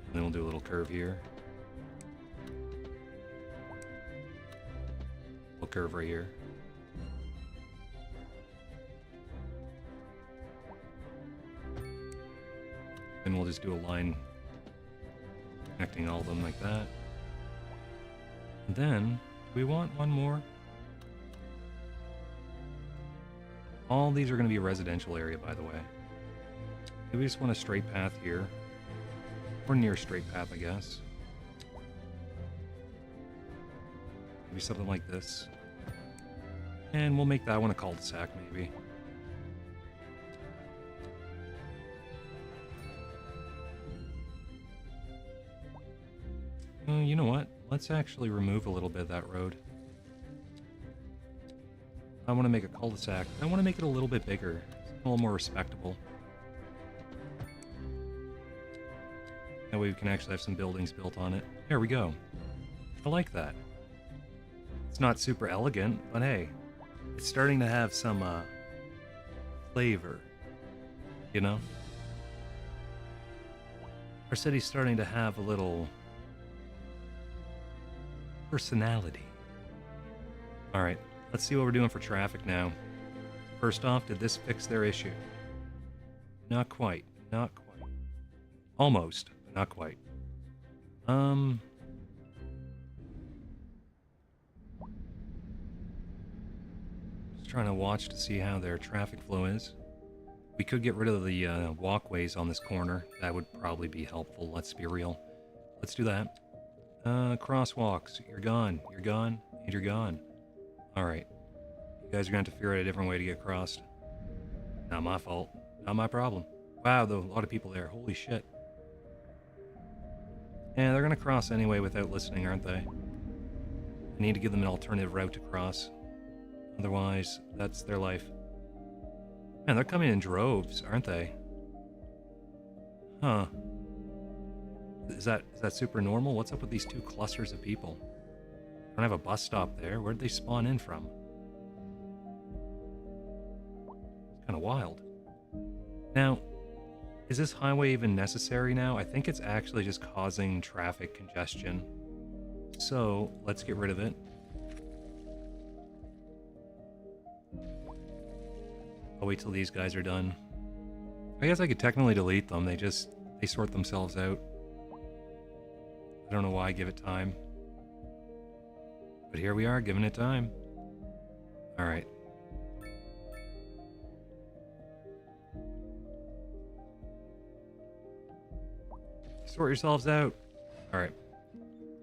And then we'll do a little curve here. Little curve right here. Then we'll just do a line connecting all of them like that. And then, do we want one more? All these are going to be a residential area, by the way. Maybe we just want a straight path here. Or near a straight path, I guess. Maybe something like this. And we'll make that one a cul-de-sac, maybe. You know what? Let's actually remove a little bit of that road. I want to make a cul-de-sac. I want to make it a little bit bigger. A little more respectable. That way we can actually have some buildings built on it. There we go. I like that. It's not super elegant, but hey, it's starting to have some flavor. You know? Our city's starting to have a little personality. Alright, let's see what we're doing for traffic now. First off, did this fix their issue? Not quite. Not quite. Almost, but not quite. Just trying to watch to see how their traffic flow is. We could get rid of the walkways on this corner. That would probably be helpful, let's be real. Let's do that. Crosswalks. You're gone. You're gone. And you're gone. Alright. You guys are going to have to figure out a different way to get crossed. Not my fault. Not my problem. Wow, though, a lot of people there. Holy shit. Yeah, they're going to cross anyway without listening, aren't they? I need to give them an alternative route to cross. Otherwise, that's their life. Man, they're coming in droves, aren't they? Huh. Is that super normal? What's up with these two clusters of people? I don't have a bus stop there. Where'd they spawn in from? It's kind of wild. Now, is this highway even necessary now? I think it's actually just causing traffic congestion. So, let's get rid of it. I'll wait till these guys are done. I guess I could technically delete them. They sort themselves out. I don't know why I give it time. But here we are, giving it time. Alright. Sort yourselves out. Alright.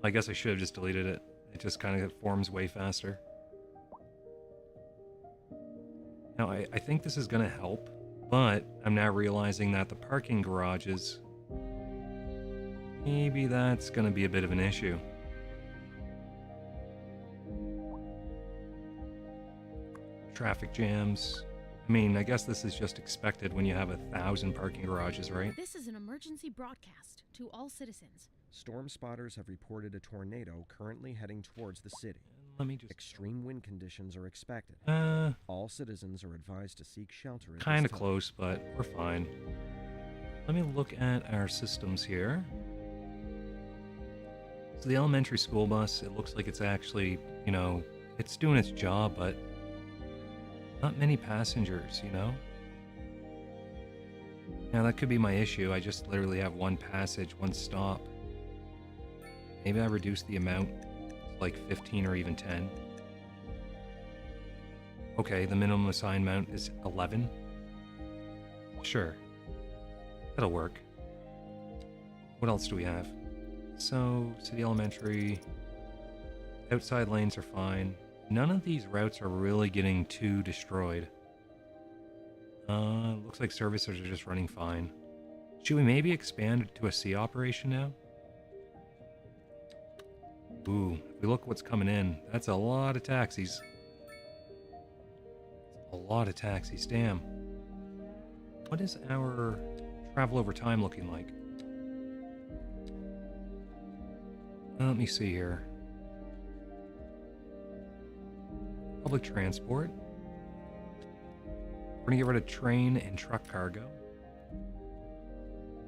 I guess I should have just deleted it. It just kind of forms way faster. Now, I think this is going to help, but I'm now realizing that the parking garages, maybe that's going to be a bit of an issue. traffic jams. I mean, I guess this is just expected when you have 1,000 parking garages, right? This is an emergency broadcast to all citizens. Storm spotters have reported a tornado currently heading towards the city. Let me just... Extreme wind conditions are expected. All citizens are advised to seek shelter at Kind of this time. close, but we're fine. Let me look at our systems here. So the elementary school bus, it looks like it's actually, you know, it's doing its job, but not many passengers, you know? Now that could be my issue. I just literally have one passage, one stop. Maybe I reduce the amount to like 15 or even 10. Okay, the minimum assigned amount is 11. Sure. That'll work. What else do we have? So, City Elementary. Outside lanes are fine. None of these routes are really getting too destroyed. Looks like services are just running fine. Should we maybe expand to a sea operation now? Ooh, if we look what's coming in, that's a lot of taxis. A lot of taxis, damn. What is our travel over time looking like? Let me see here. Public transport. We're gonna get rid of train and truck cargo.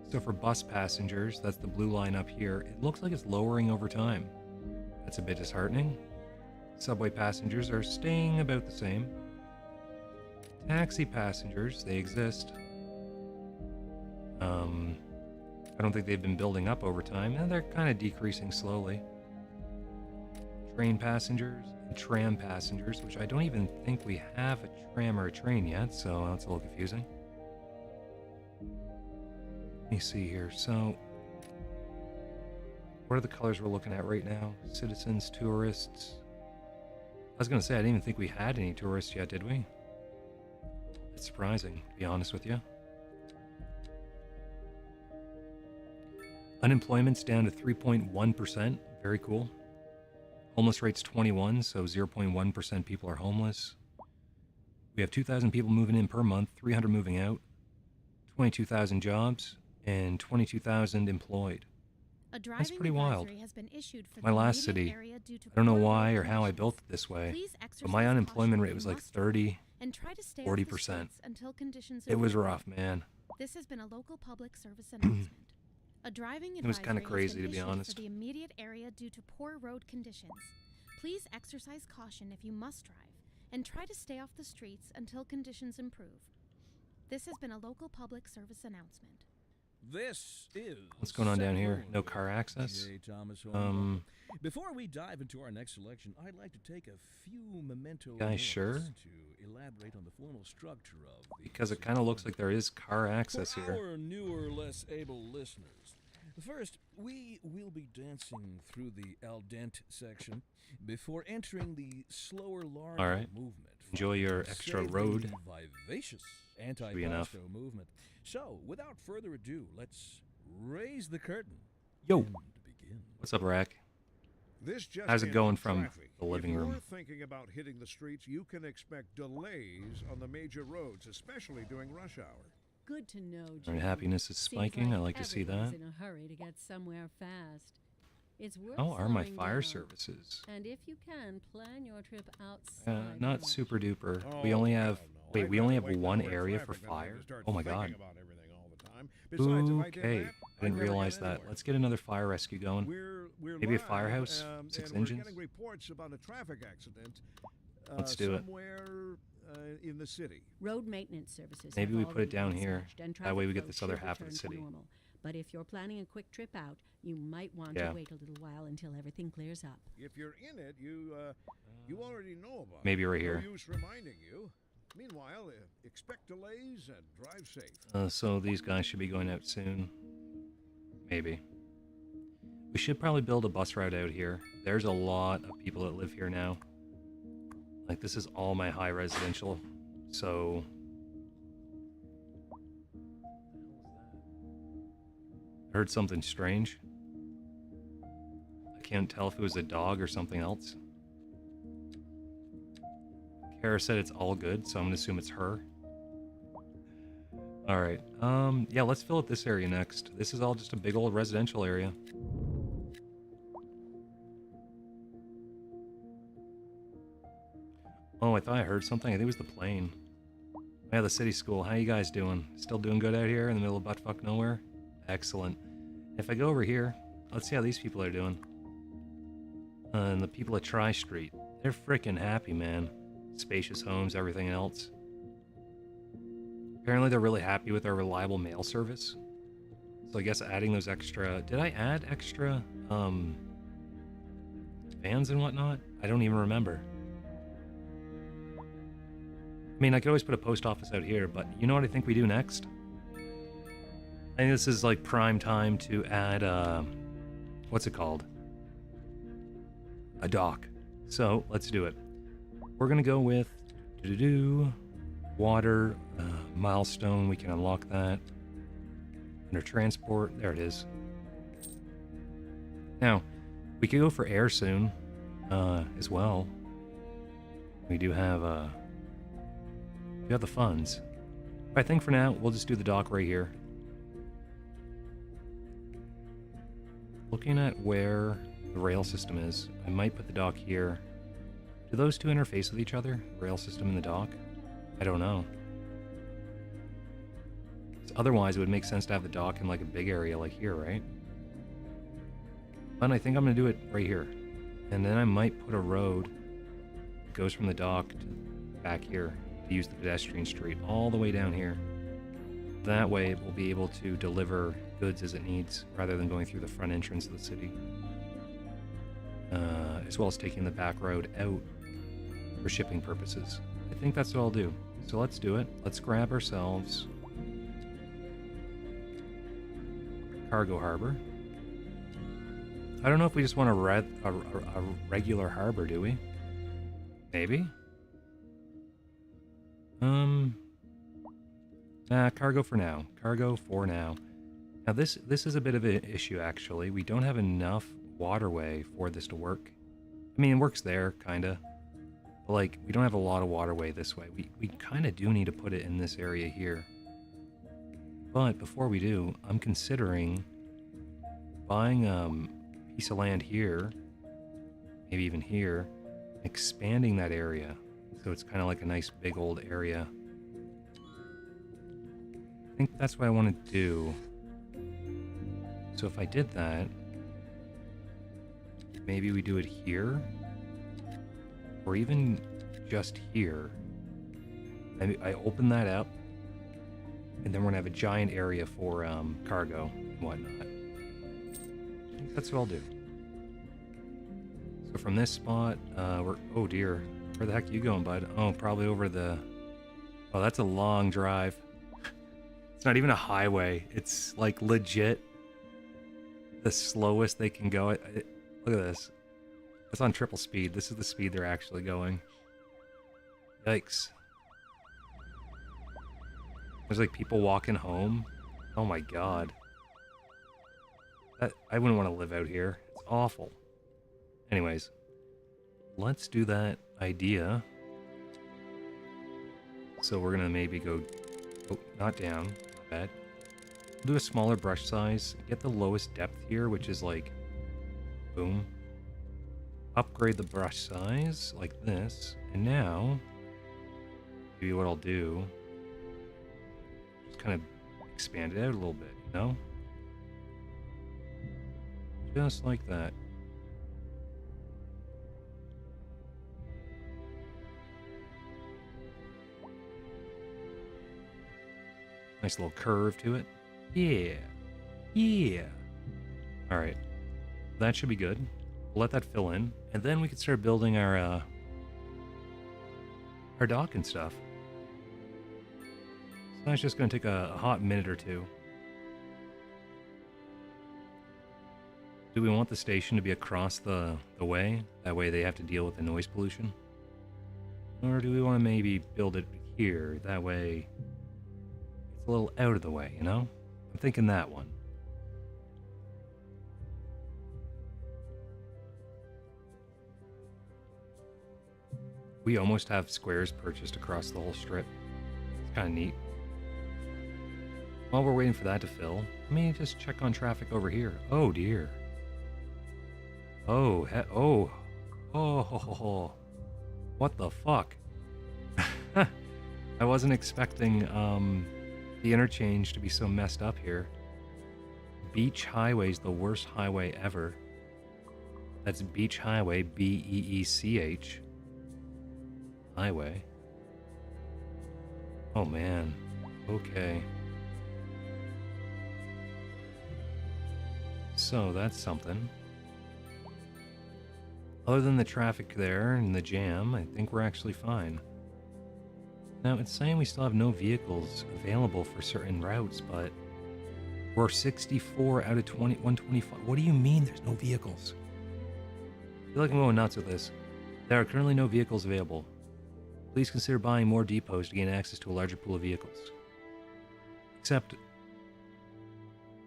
So for bus passengers, that's the blue line up here, it looks like it's lowering over time. That's a bit disheartening. Subway passengers are staying about the same. Taxi passengers, they exist. I don't think they've been building up over time, and they're kind of decreasing slowly. Train passengers and tram passengers, which I don't even think we have a tram or a train yet, so that's a little confusing. Let me see here. So, what are the colors we're looking at right now? Citizens, tourists. I was going to say, I didn't even think we had any tourists yet, did we? It's surprising, to be honest with you. Unemployment's down to 3.1%. Very cool. Homeless rate's 21, so 0.1% people are homeless. We have 2,000 people moving in per month, 300 moving out, 22,000 jobs, and 22,000 employed. A driving pretty wild. advisory has been issued for My the last immediate city, area due to I don't know poor why road or how I conditions. built it this way, Please but exercise my unemployment caution rate if was you like must drive, 30, and try to stay 40%. off the streets until conditions It was improve. rough, man. This has been a local public service announcement. A driving It was kinda advisory has crazy, been to be issued honest. for the immediate area due to poor road conditions. Please exercise caution if you must drive, and try to stay off the streets until conditions improve. This has been a local public service announcement. This is What's going on down here? Second No World car access? J. Thomas Home. Before we dive into our next selection, I'd like to take a few memento Guys, moments sure? to elaborate on the formal structure of the Because it kind of looks like there is car access For here. our newer, less able listeners, first, we will be dancing through the al dente section before entering the slower, larger All right. movement. Enjoy your extra Save the road. Vivacious be enough. anti-pasto movement. So, without further ado, let's raise the curtain Yo, and begin. what's up, Rack? This just How's it in, going from traffic. the living if room? you're thinking about hitting the streets, you can expect delays on the major roads, especially during rush hour. Good to know, Our Jim. happiness is Seems spiking. I like to see everyone's that. in a hurry to get somewhere fast. It's worth How are my slowing fire down. services? And if you can, plan your trip outside. Not the super duper. Oh, We only have. hell no. Wait, I'd we only have rather wait one longer in area for traffic than have fire? to start Oh my thinking god. about everything all the time. Besides, if I did Okay. that, I didn't I'd never realize get that. anywhere. Let's get another fire rescue going. We're Maybe a live, firehouse? 6 and engines? We're getting reports about a traffic accident. Let's do it. Somewhere in the city. Road maintenance services. Maybe have we put it already down been here. dispatched, and That way traffic we get flow this other should half of the return to city. normal. But if you're planning a quick trip out, you might want Yeah. to wait a little while until everything clears up. If you're in it, you already know about it. Maybe right here. No use reminding you. Meanwhile, expect delays and drive safe. So these guys should be going out soon. Maybe. We should probably build a bus route out here. There's a lot of people that live here now. Like, this is all my high residential. So... I heard something strange. I can't tell if it was a dog or something else. Kara said it's all good, so I'm gonna assume it's her. Alright, yeah, let's fill out this area next. This is all just a big old residential area. Oh, I thought I heard something. I think it was the plane. Yeah, the city school. How you guys doing? Still doing good out here in the middle of buttfuck nowhere? Excellent. If I go over here, let's see how these people are doing. And the people at Tri Street. They're freaking happy, man. Spacious homes, everything else. Apparently they're really happy with our reliable mail service. So I guess adding those extra... Did I add extra, vans and whatnot? I don't even remember. I mean, I could always put a post office out here, but you know what I think we do next? I think this is like prime time to add, what's it called? A dock. So, let's do it. We're gonna go with water, milestone, we can unlock that. Under transport, there it is. Now, we could go for air soon, as well. We do have, the funds. I think for now, we'll just do the dock right here. Looking at where the rail system is, I might put the dock here. Do those two interface with each other? Rail system and the dock? I don't know. Otherwise, it would make sense to have the dock in like a big area like here, right? But I think I'm going to do it right here. And then I might put a road that goes from the dock to back here to use the pedestrian street all the way down here. That way it will be able to deliver goods as it needs rather than going through the front entrance of the city. As well as taking the back road out for shipping purposes. I think that's what I'll do. So let's do it. Let's grab ourselves cargo harbor. I don't know if we just want a regular harbor, do we? Maybe? Cargo for now. Cargo for now. Now this is a bit of an issue, actually. We don't have enough waterway for this to work. I mean, it works there, kinda. But, like, we don't have a lot of waterway this way. We kinda do need to put it in this area here. But before we do, I'm considering buying a piece of land here, maybe even here, expanding that area. So it's kind of like a nice big old area. I think that's what I want to do. So if I did that, maybe we do it here, or even just here. I open that up, and then we're gonna have a giant area for cargo and whatnot. I think that's what I'll do. So from this spot, oh dear, where the heck are you going, bud? Oh, probably over the... Oh, that's a long drive. It's not even a highway. It's like legit the slowest they can go. Look at this. It's on triple speed. This is the speed they're actually going. Yikes. There's like people walking home. Oh my god. I wouldn't want to live out here. It's awful. Anyways, let's do that idea. So we're gonna maybe go, oh, not down, not bad. We'll do a smaller brush size, get the lowest depth here, which is like, boom. Upgrade the brush size like this, and now, maybe what I'll do, just kind of expand it out a little bit, you know? Just like that. Nice little curve to it. Yeah. Yeah. Alright. That should be good. We'll let that fill in. And then we can start building our dock and stuff. So that's just going to take a hot minute or two. Do we want the station to be across the way? That way they have to deal with the noise pollution? Or do we want to maybe build it here? That way it's a little out of the way, you know? I'm thinking that one. We almost have squares purchased across the whole strip. It's kind of neat. While we're waiting for that to fill, let me just check on traffic over here. Oh dear. Oh, oh, what the fuck? I wasn't expecting the interchange to be so messed up here. Beach Highway's the worst highway ever. That's Beach Highway, B-E-E-C-H. Highway. Oh man. Okay. So that's something. Other than the traffic there and the jam, I think we're actually fine. Now, it's saying we still have no vehicles available for certain routes, but we're 64 out of 125. What do you mean there's no vehicles? I feel like I'm going nuts with this. There are currently no vehicles available. Please consider buying more depots to gain access to a larger pool of vehicles. Except,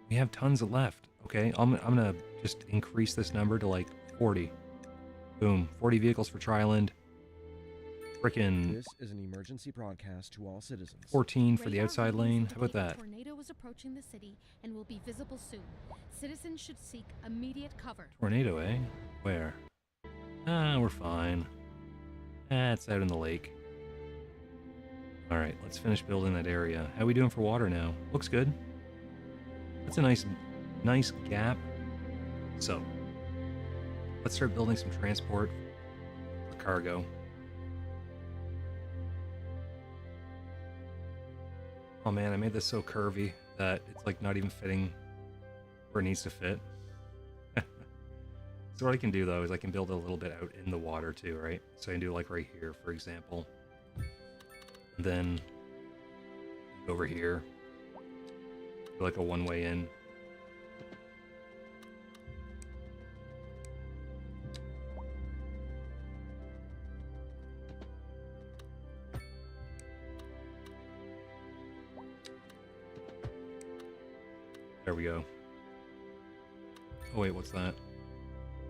we have tons left. Okay, I'm gonna just increase this number to like 40. Boom, 40 vehicles for Triland. Frickin' This is an emergency broadcast to all citizens. 14 for the Radar outside readings lane. How about indicate a that? tornado is approaching the city and will be visible soon. Citizens should seek immediate cover. Tornado, eh? Where? Ah, we're fine. Ah, it's out in the lake. Alright, let's finish building that area. How we doing for water now? Looks good. That's a nice gap. So, let's start building some transport for cargo. Oh man, I made this so curvy that it's like not even fitting where it needs to fit. So what I can do though is I can build a little bit out in the water too, right? So I can do like right here, for example. And then over here, do like a one-way in. There we go. Oh wait, what's that?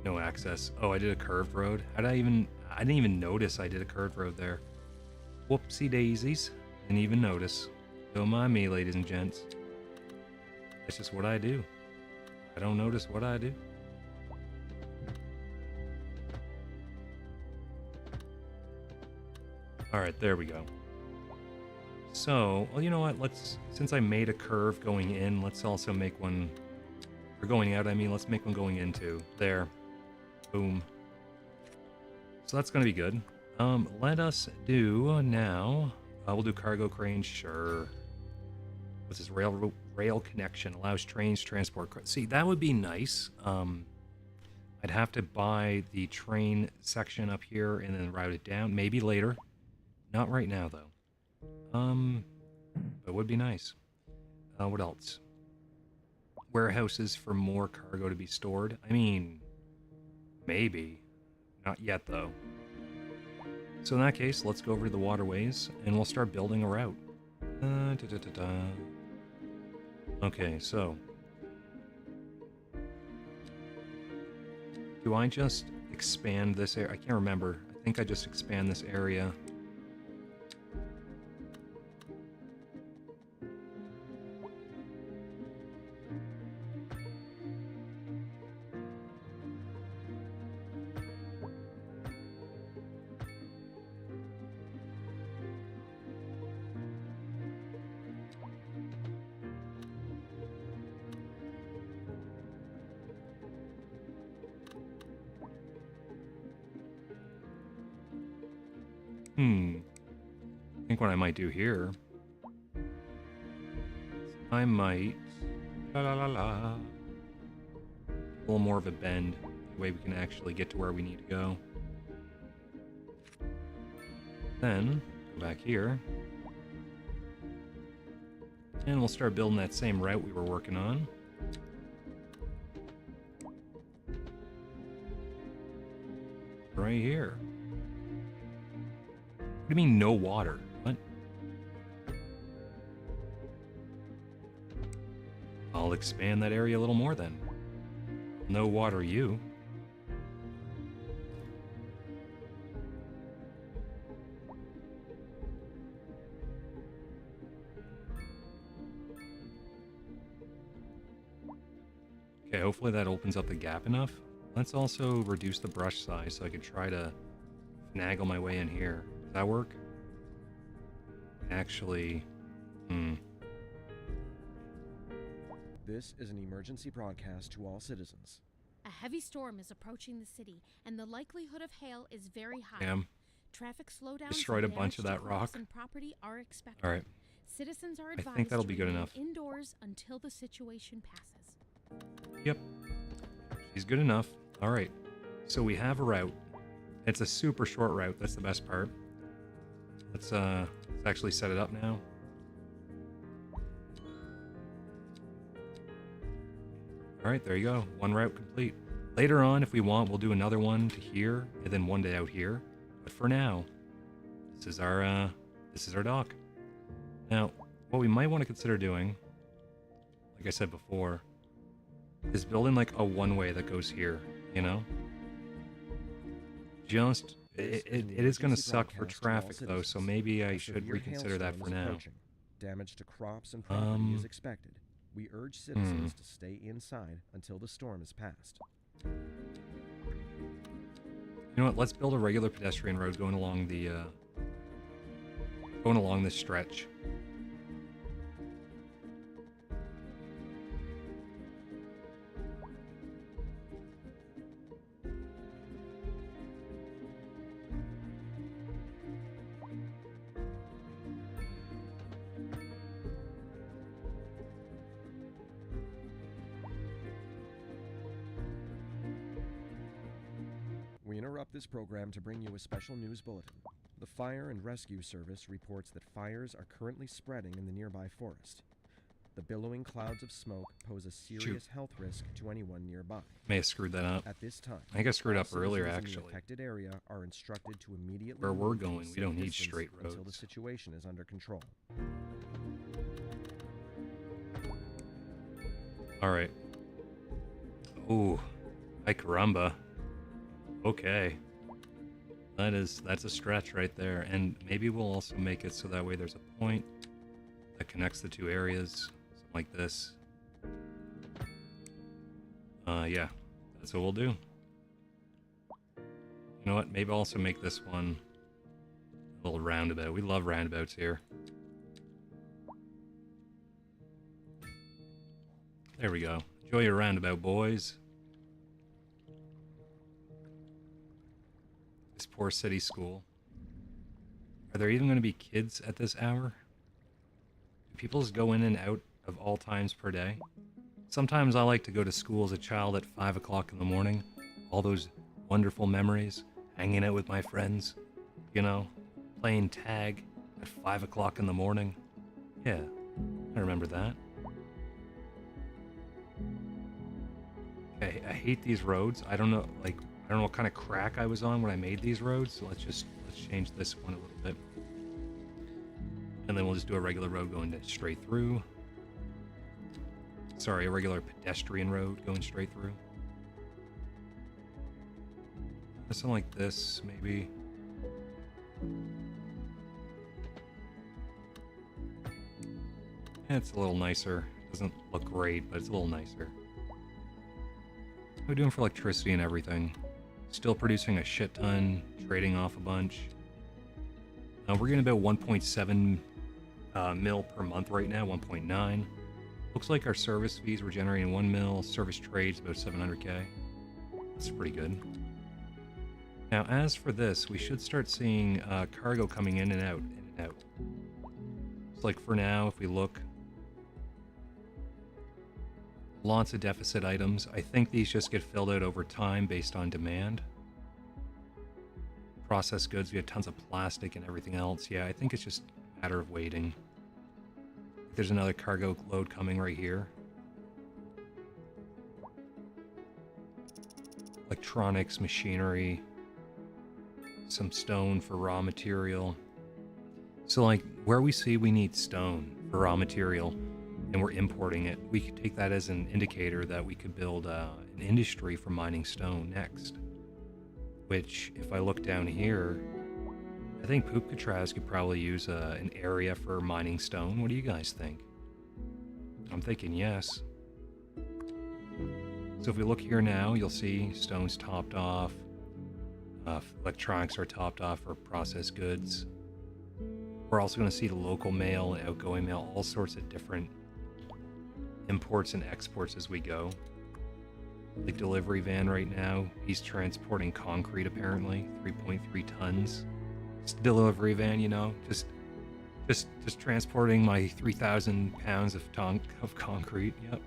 No access. Oh, I did a curved road. I didn't even notice I did a curved road there. Whoopsie daisies. Didn't even notice. Don't mind me, ladies and gents. That's just what I do. I don't notice what I do. Alright, there we go. So, well, you know what? Since I made a curve going in, let's also make one, or going out, I mean, let's make one going in too. There. Boom. So that's going to be good. Let us do now, we'll do cargo crane, sure. What's this? Rail connection, allows trains to transport. See, that would be nice. I'd have to buy the train section up here and then route it down. Maybe later. Not right now, though. It would be nice. What else? Warehouses for more cargo to be stored. I mean, maybe. Not yet, though. So in that case, let's go over to the waterways, and we'll start building a route. Okay, so... do I just expand this area? I can't remember. I think I just expand this area. I think what I might do here, I might a little more of a bend, the way we can actually get to where we need to go. Then go back here, and we'll start building that same route we were working on. Right here. What do you mean no water? What? I'll expand that area a little more then. No water you. Okay, hopefully that opens up the gap enough. Let's also reduce the brush size so I can try to finagle my way in here. Does that work? Actually, This is an emergency broadcast to all citizens. A heavy storm is approaching the city, and the likelihood of hail is very high. damn. Traffic slowdowns Destroyed and a bunch of damage that to crops rock. and property are expected. All right. Citizens are I think advised that'll to be good remain enough. indoors until the situation passes. Yep. She's good enough. All right. So we have a route. It's a super short route. That's the best part. Let's actually set it up now. All right, there you go. One route complete. Later on, if we want, we'll do another one to here and then one to out here. But for now, this is our dock. Now, what we might want to consider doing, like I said before, is building like a one-way that goes here, you know? Just, it is going to suck for traffic though, so maybe I should reconsider that for now. Damage to crops and property is expected. We urge citizens to stay inside until the storm is past. You know what? Let's build a regular pedestrian road going along this stretch. We interrupt this program to bring you a special news bulletin. The Fire and Rescue Service reports that fires are currently spreading in the nearby forest. The billowing clouds of smoke pose a serious health risk to anyone nearby. May have screwed that up. At this time, I think I screwed all up earlier, citizens in the actually. affected area are instructed to immediately Where we're move to a going, we safe don't need distance straight until the roads. situation is under control. All right. Ooh, ay caramba. Okay. That's a stretch right there, and maybe we'll also make it so that way there's a point that connects the two areas, something like this. Yeah, that's what we'll do. You know what? Maybe I'll also make this one a little roundabout. We love roundabouts here. There we go. Enjoy your roundabout, boys. This poor city school. Are there even going to be kids at this hour? Do people just go in and out of all times per day? Sometimes I like to go to school as a child at 5 o'clock in the morning. All those wonderful memories, hanging out with my friends, you know, playing tag at 5 o'clock in the morning. Yeah, I remember that. Okay, I hate these roads. I don't know what kind of crack I was on when I made these roads. So let's change this one a little bit. And then we'll just do a regular road going straight through. Sorry, a regular pedestrian road going straight through. Something like this, maybe. Yeah, it's a little nicer. Doesn't look great, but it's a little nicer. How are we doing for electricity and everything? Still producing a shit ton, trading off a bunch. We're getting about 1.7 mil per month right now, 1.9. Looks like our service fees were generating 1 mil, service trades about 700k. That's pretty good. Now, as for this, we should start seeing cargo coming in and out, It's like for now, if we look, lots of deficit items. I think these just get filled out over time based on demand. Processed goods, we have tons of plastic and everything else. Yeah, I think it's just a matter of waiting. There's another cargo load coming right here. Electronics, machinery, some stone for raw material. So like where we see we need stone for raw material and we're importing it, we could take that as an indicator that we could build an industry for mining stone next. Which, if I look down here, I think Poopkatraz could probably use an area for mining stone. What do you guys think? I'm thinking yes. So if we look here now, you'll see stone's topped off. Electronics are topped off for processed goods. We're also going to see the local mail, outgoing mail, all sorts of different imports and exports as we go. The delivery van right now, he's transporting concrete apparently, 3.3 tons. It's a delivery van, you know, just transporting my 3,000 pounds of concrete. Yep,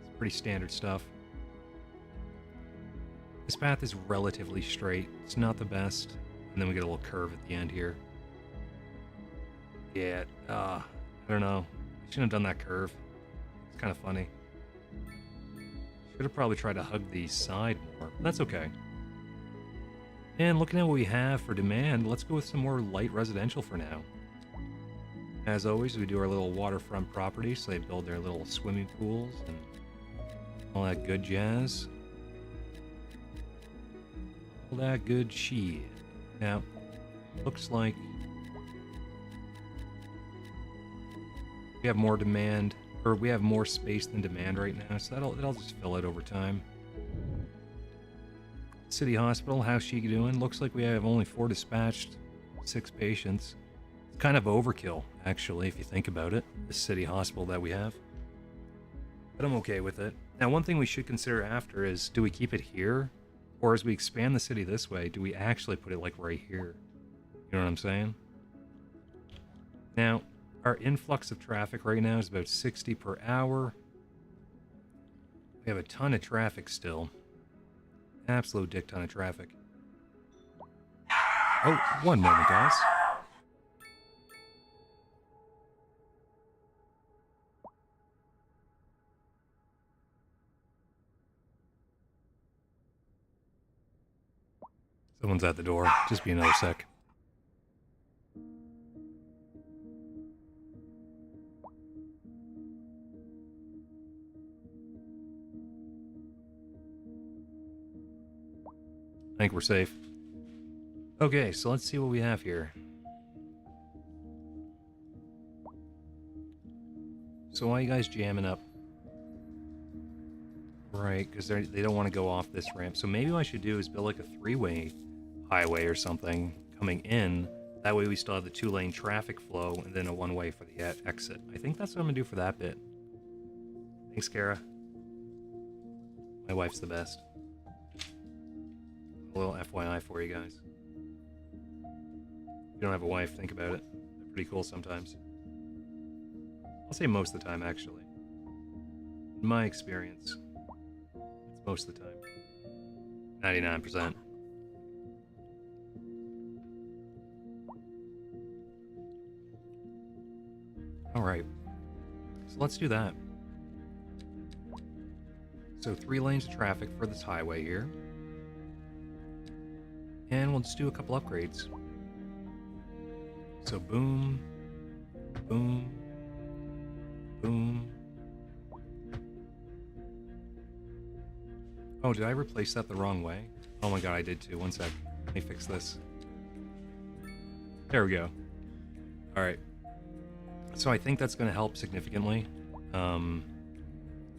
it's pretty standard stuff. This path is relatively straight. It's not the best, and then we get a little curve at the end here. Yeah, I don't know. I shouldn't have done that curve. It's kind of funny. Should have probably tried to hug the side more, but that's okay. And looking at what we have for demand, let's go with some more light residential for now. As always, we do our little waterfront property, so they build their little swimming pools and all that good jazz. All that good shit. Now, looks like we have more demand, or we have more space than demand right now, so that'll just fill it over time. City Hospital, how's she doing? Looks like we have only 4 dispatched, 6 patients. It's kind of overkill, actually, if you think about it, the city hospital that we have. But I'm okay with it. Now, one thing we should consider after is, do we keep it here? Or as we expand the city this way, do we actually put it like right here? You know what I'm saying? Now, our influx of traffic right now is about 60 per hour. We have a ton of traffic still. Absolute dick ton of traffic. Oh, one moment, guys. Someone's at the door. Just be another sec. I think we're safe. Okay, so let's see what we have here. So why are you guys jamming up? Right, because they don't want to go off this ramp. So maybe what I should do is build like a 3-way highway or something coming in. That way we still have the 2-lane traffic flow and then a 1-way for the exit. I think that's what I'm going to do for that bit. Thanks, Kara. My wife's the best. A little FYI for you guys. If you don't have a wife, think about it. They're pretty cool sometimes. I'll say most of the time, actually. In my experience, it's most of the time. 99%. Alright. So let's do that. So 3 lanes of traffic for this highway here. And we'll just do a couple upgrades. So boom, boom, boom. Oh, did I replace that the wrong way? Oh my god, I did too. One sec. Let me fix this. There we go. Alright. So I think that's going to help significantly.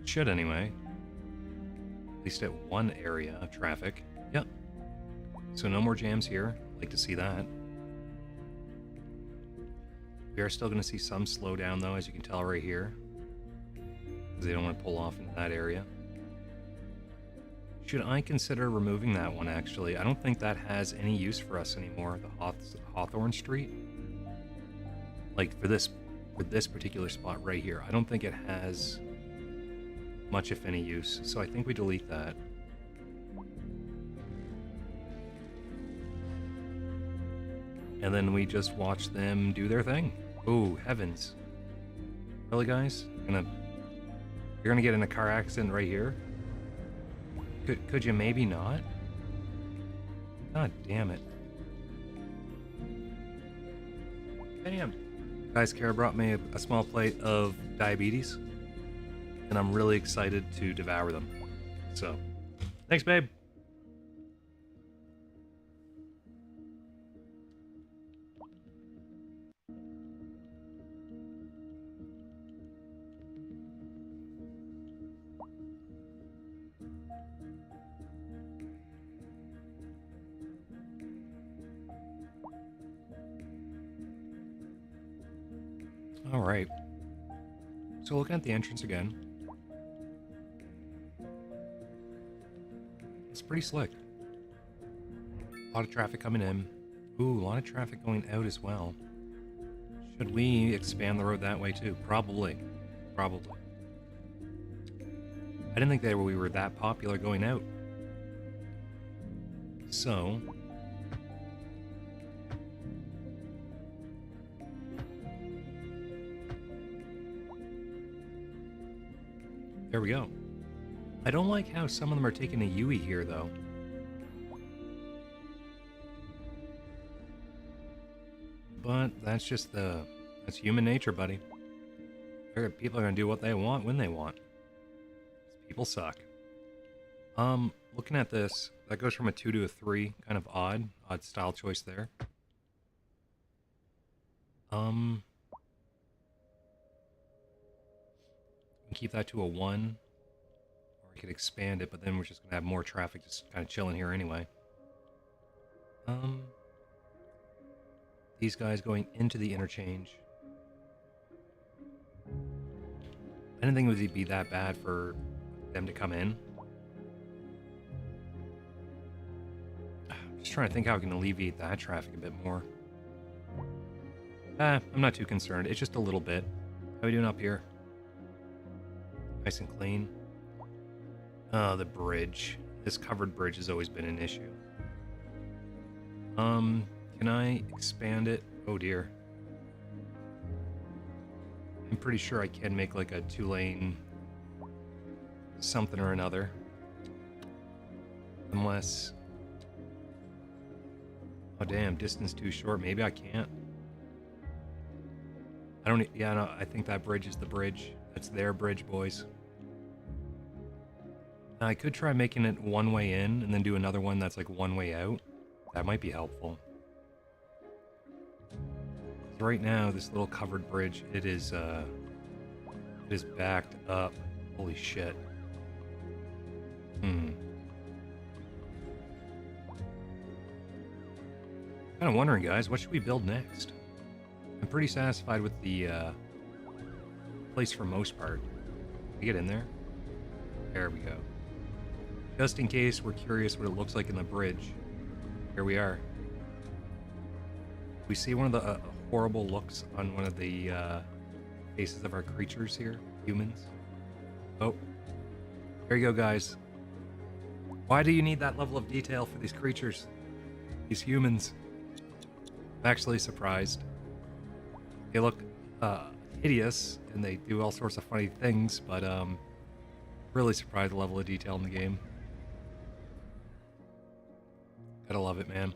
Should anyway. At least at one area of traffic. Yep. So no more jams here. Like to see that. We are still going to see some slowdown though, as you can tell right here. Because they don't want to pull off into that area. Should I consider removing that one actually? I don't think that has any use for us anymore, the Hawthorne Street. Like for this particular spot right here, I don't think it has much if any use. So I think we delete that. And then we just watch them do their thing. Oh, heavens. Really, guys? You're gonna get in a car accident right here? Could you maybe not? God damn it. Damn. Guys, Kara brought me a small plate of diabetes. And I'm really excited to devour them. So, thanks, babe. Alright. So looking at the entrance again. It's pretty slick. A lot of traffic coming in. Ooh, a lot of traffic going out as well. Should we expand the road that way too? Probably. Probably. I didn't think that we were that popular going out. So... there we go. I don't like how some of them are taking a Yui here, though. But that's just that's human nature, buddy. People are gonna do what they want when they want. People suck. Looking at this, that goes from a 2 to a 3. Kind of odd style choice there. Keep that to a 1. Or we could expand it, but then we're just gonna have more traffic just kind of chilling here anyway. These guys going into the interchange. I didn't think it would be that bad for them to come in. I'm just trying to think how I can alleviate that traffic a bit more. I'm not too concerned. It's just a little bit. How are we doing up here? Nice and clean. The bridge. This covered bridge has always been an issue. Can I expand it? Oh dear. I'm pretty sure I can make like a 2-lane something or another. Unless... oh damn, distance too short. Maybe I can't. I don't... yeah, no, I think that bridge is the bridge. That's their bridge, boys. I could try making it one way in and then do another one that's like one way out. That might be helpful. So right now, this little covered bridge, it is backed up. Holy shit. Kind of wondering, guys, what should we build next? I'm pretty satisfied with the place for most part. Can we get in there? There we go. Just in case we're curious what it looks like in the bridge. Here we are. We see one of the horrible looks on one of the faces of our creatures here, humans. Oh, there you go, guys. Why do you need that level of detail for these creatures? These humans. I'm actually surprised. They look hideous, and they do all sorts of funny things, but really surprised the level of detail in the game. Gotta love it, man.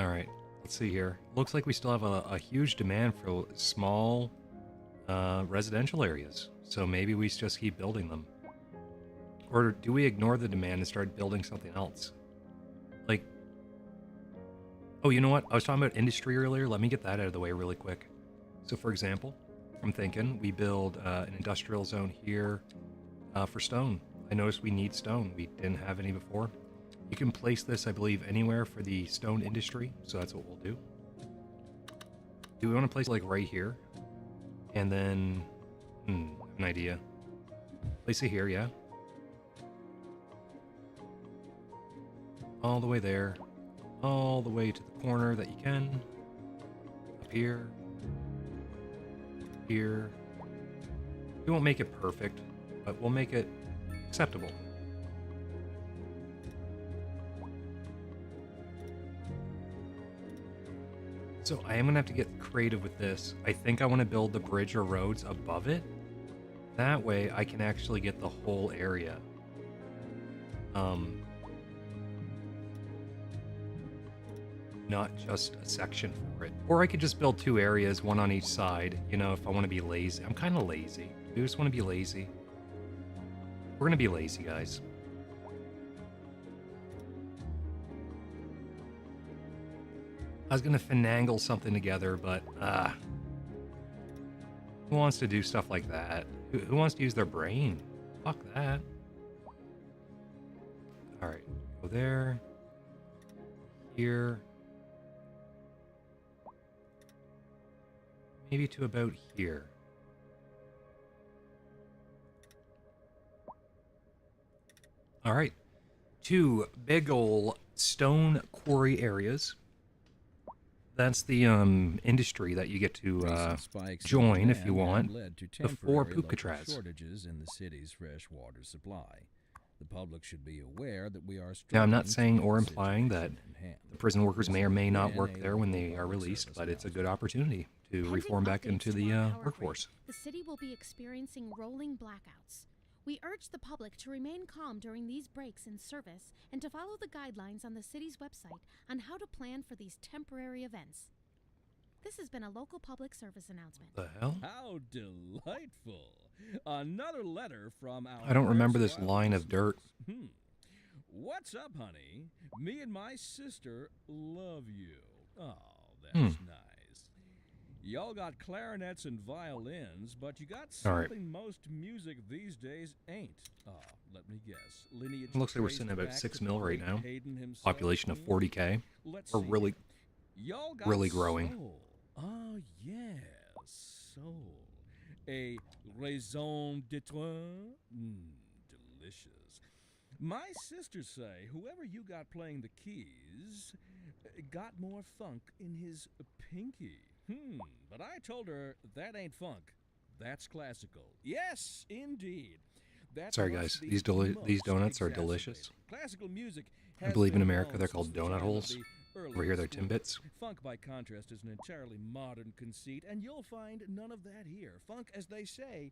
Alright, let's see here. Looks like we still have a huge demand for small residential areas. So maybe we just keep building them. Or do we ignore the demand and start building something else? Like... oh, you know what? I was talking about industry earlier. Let me get that out of the way really quick. So for example, I'm thinking we build an industrial zone here for stone. I noticed we need stone. We didn't have any before. You can place this, I believe, anywhere for the stone industry, so that's what we'll do. Do we want to place it like right here? And then, an idea. Place it here, yeah. All the way there. All the way to the corner that you can. Up here. Here. We won't make it perfect, but we'll make it acceptable. So I am going to have to get creative with this. I think I want to build the bridge or roads above it. That way I can actually get the whole area. Not just a section for it. Or I could just build 2 areas, one on each side, you know, if I want to be lazy. I'm kind of lazy. We just want to be lazy. We're going to be lazy, guys. I was going to finagle something together, but, who wants to do stuff like that? Who wants to use their brain? Fuck that. Alright, go there. Here. maybe to about here. All right. 2 big ol' stone quarry areas. That's the industry that you get to Recent spikes in join if you demand want have led to before temporary local Pucatraz. shortages in the city's fresh water supply. The public should be aware that we are Now, I'm not struggling saying to or keep the implying that situation in hand. the prison workers This may or has may not been work a there when local they are public released, service but it's a good announcement. opportunity to Pending reform back updates into to the our power workforce. grid, the city will be experiencing rolling blackouts. We urge the public to remain calm during these breaks in service and to follow the guidelines on the city's website on how to plan for these temporary events. This has been a local public service announcement. The hell? How delightful! Another letter from our I don't remember this erstwhile line of dirt. listeners. What's up, honey? Me and my sister love you. Oh, that's nice. Y'all got clarinets and violins, but you got All right. something most music these days ain't. Oh, let me guess. Lineage It looks like we're traced sitting at about back 6 to mil right great now. Hayden himself. Population of 40K. Let's We're see. really, Y'all got really growing. soul. Oh, yes, soul. A raison d'etre? Delicious. My sisters say whoever you got playing the keys got more funk in his pinky. But I told her that ain't funk. That's classical. Yes, indeed. That Sorry, must guys. be These donuts are most delicious. exacerbated. Classical music I has believe in been America known they're since called the donut time of holes. the Over here they're earliest Timbits. Funk, by contrast, is an entirely modern conceit, and you'll find none of that here. Funk, as they say,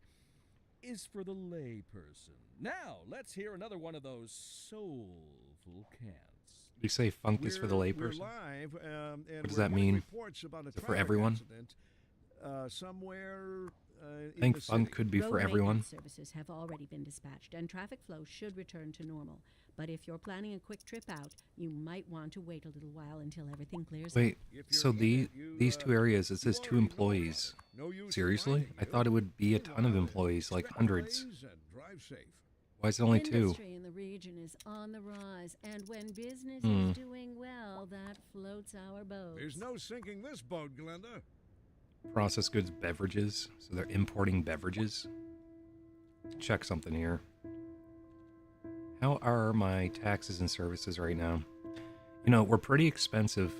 is for the lay person. Now, let's hear another one of those soulful cants. You say funk is for the We're layperson? live, and What does we're that getting mean? reports about a Is it for traffic everyone? accident, somewhere I in think the funk city. could be Road for everyone. maintenance services have already been dispatched, and traffic flow should return to normal. But if you're planning a quick trip out, you might want to wait a little while until everything clears up. Wait, If you're so in these it, you, these 2 areas, it you says 2 already know about employees. it. No use Seriously? reminding I you. thought it would be a ton of Meanwhile, employees, like expect hundreds. delays and drive safe. Why is it only 2? Industry in the region is on the rise, and when business is doing well, that floats our boats. There's no sinking this boat, Glenda. Processed goods beverages. So they're importing beverages. Check something here. How are my taxes and services right now? You know, we're pretty expensive.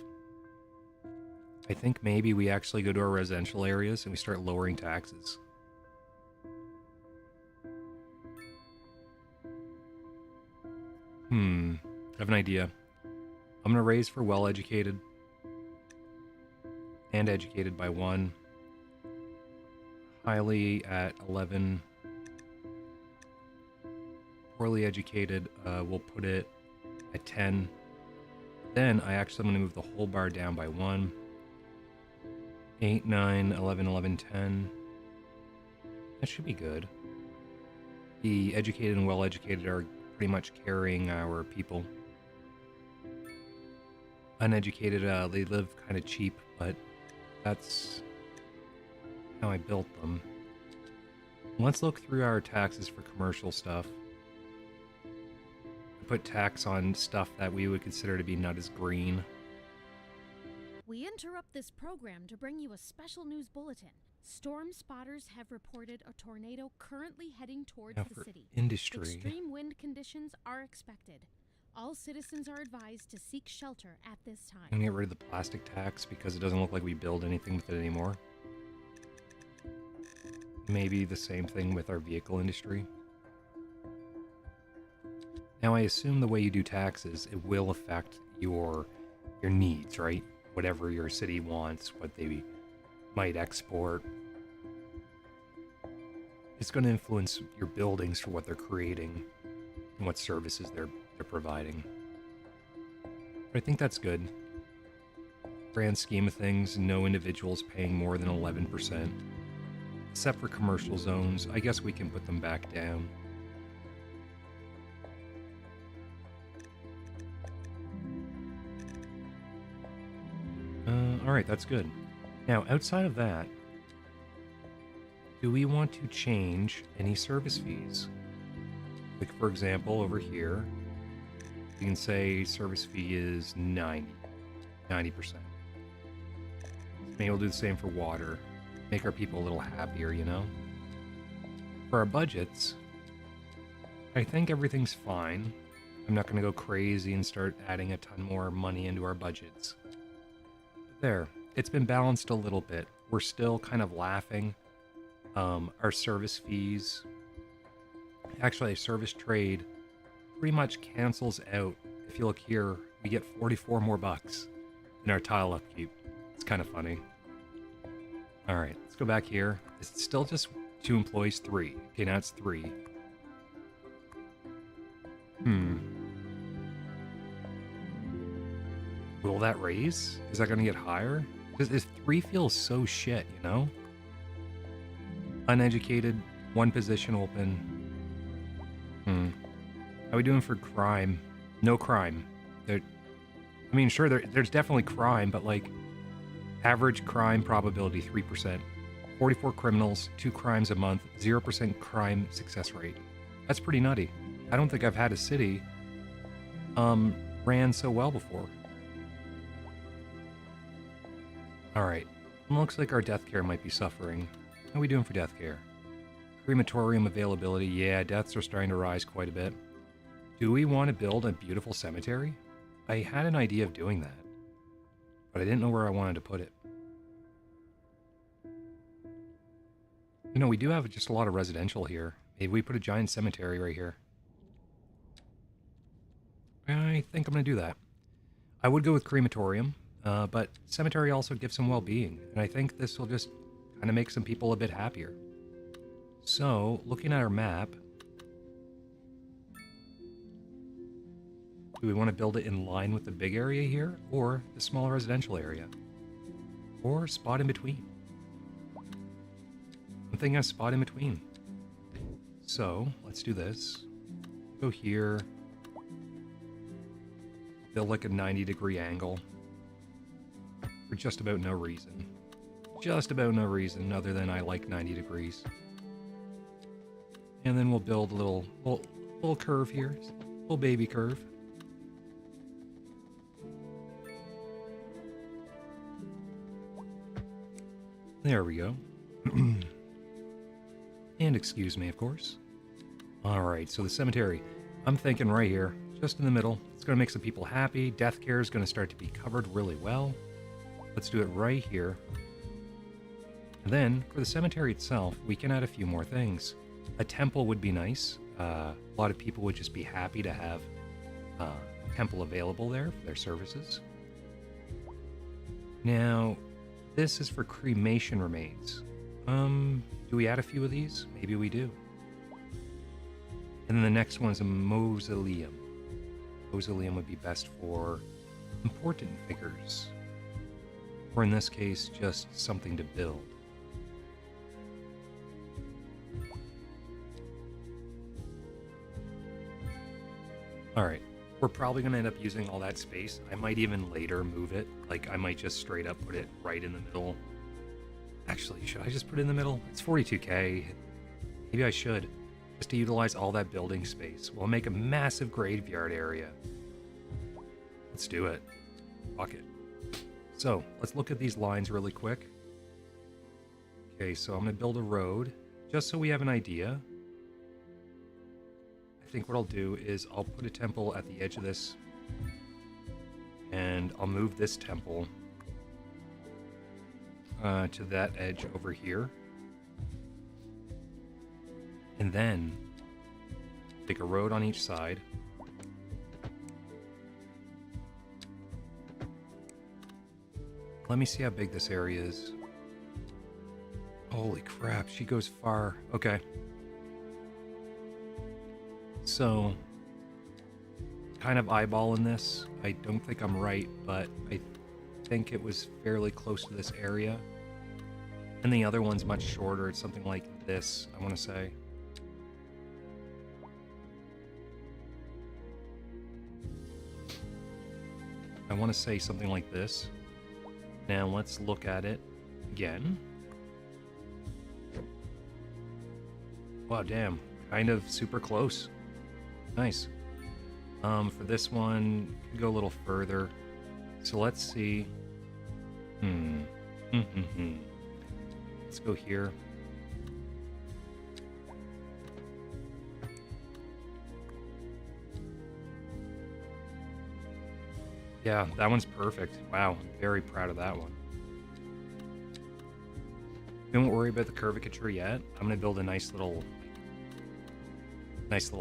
I think maybe we actually go to our residential areas and we start lowering taxes. I have an idea. I'm going to raise for well-educated and educated by 1. Highly at 11. Poorly educated, we'll put it at 10. Then I actually am going to move the whole bar down by 1. 8, 9, 11, 11, 10. That should be good. The educated and well-educated are pretty much carrying our people. Uneducated, they live kind of cheap, but that's how I built them. Let's look through our taxes for commercial stuff. I put tax on stuff that we would consider to be not as green. We interrupt this program to bring you a special news bulletin. Storm spotters have reported a tornado currently heading towards Now the for city. industry. Extreme wind conditions are expected. All citizens are advised to seek shelter at this I'm time. gonna get rid of the plastic tax because it doesn't look like we build anything with it anymore. Maybe the same thing with our vehicle industry. Now I assume the way you do taxes, it will affect your needs, right? Whatever your city wants, what they might export. It's going to influence your buildings for what they're creating and what services they're providing. But I think that's good. Grand scheme of things, no individuals paying more than 11%. Except for commercial zones, I guess we can put them back down. Alright, that's good. Now, outside of that, do we want to change any service fees? Like, for example, over here, you can say service fee is 90%. Maybe we'll do the same for water. make our people a little happier, you know? For our budgets, I think everything's fine. I'm not going to go crazy and start adding a ton more money into our budgets. There, it's been balanced a little bit. We're still kind of laughing. Our service fees, actually a service trade pretty much cancels out. If you look here, we get 44 more bucks in our tile upkeep. It's kind of funny. All right, let's go back here. Is it still just 2 employees? 3. Okay, now it's 3. Will that raise? Is that going to get higher? Because 3 feels so shit, you know? Uneducated, 1 position open. How are we doing for crime? No crime. There's definitely crime, but like average crime probability 3%. 44 criminals, 2 crimes a month, 0% crime success rate. That's pretty nutty. I don't think I've had a city ran so well before. Alright, looks like our death care might be suffering. How are we doing for death care? Crematorium availability, yeah, deaths are starting to rise quite a bit. Do we want to build a beautiful cemetery? I had an idea of doing that, but I didn't know where I wanted to put it. You know, we do have just a lot of residential here. Maybe we put a giant cemetery right here. I think I'm going to do that. I would go with crematorium, but cemetery also gives some well-being, and I think this will just kind of make some people a bit happier. So, looking at our map, do we want to build it in line with the big area here, or the small residential area? Or spot in between? I'm thinking a spot in between. So, let's do this. Go here. Build like a 90-degree angle. For just about no reason. Just about no reason other than I like 90 degrees. And then we'll build a little curve here. Little baby curve. There we go. And excuse me, of course. Alright, so the cemetery. I'm thinking right here, just in the middle. It's going to make some people happy. Death care is going to start to be covered really well. Let's do it right here. And then, for the cemetery itself, we can add a few more things. A temple would be nice. A lot of people would just be happy to have a temple available there for their services. Now, this is for cremation remains. Do we add a few of these? Maybe we do. And then the next one's a mausoleum. Mausoleum would be best for important figures. Or in this case, just something to build. Alright, we're probably going to end up using all that space. I might even later move it. Like, I might just straight up put it right in the middle. Actually, should I just put it in the middle? It's 42k. Maybe I should. Just to utilize all that building space. We'll make a massive graveyard area. Let's do it. Fuck it. So, let's look at these lines really quick. Okay, so I'm going to build a road, just so we have an idea. I think what I'll do is I'll put a temple at the edge of this, and I'll move this temple to that edge over here. And then take a road on each side. Let me see how big this area is. Holy crap, she goes far. Okay. So, kind of eyeballing this. I don't think I'm right, but I think it was fairly close to this area. And the other one's much shorter. It's something like this, I want to say. I want to say something like this. Now let's look at it again. Wow, damn. Kind of super close. Nice. For this one, could go a little further. So let's see. Let's let's go here. Yeah, that one's perfect. Wow, I'm very proud of that one. Don't worry about the curvature yet. I'm gonna build a nice little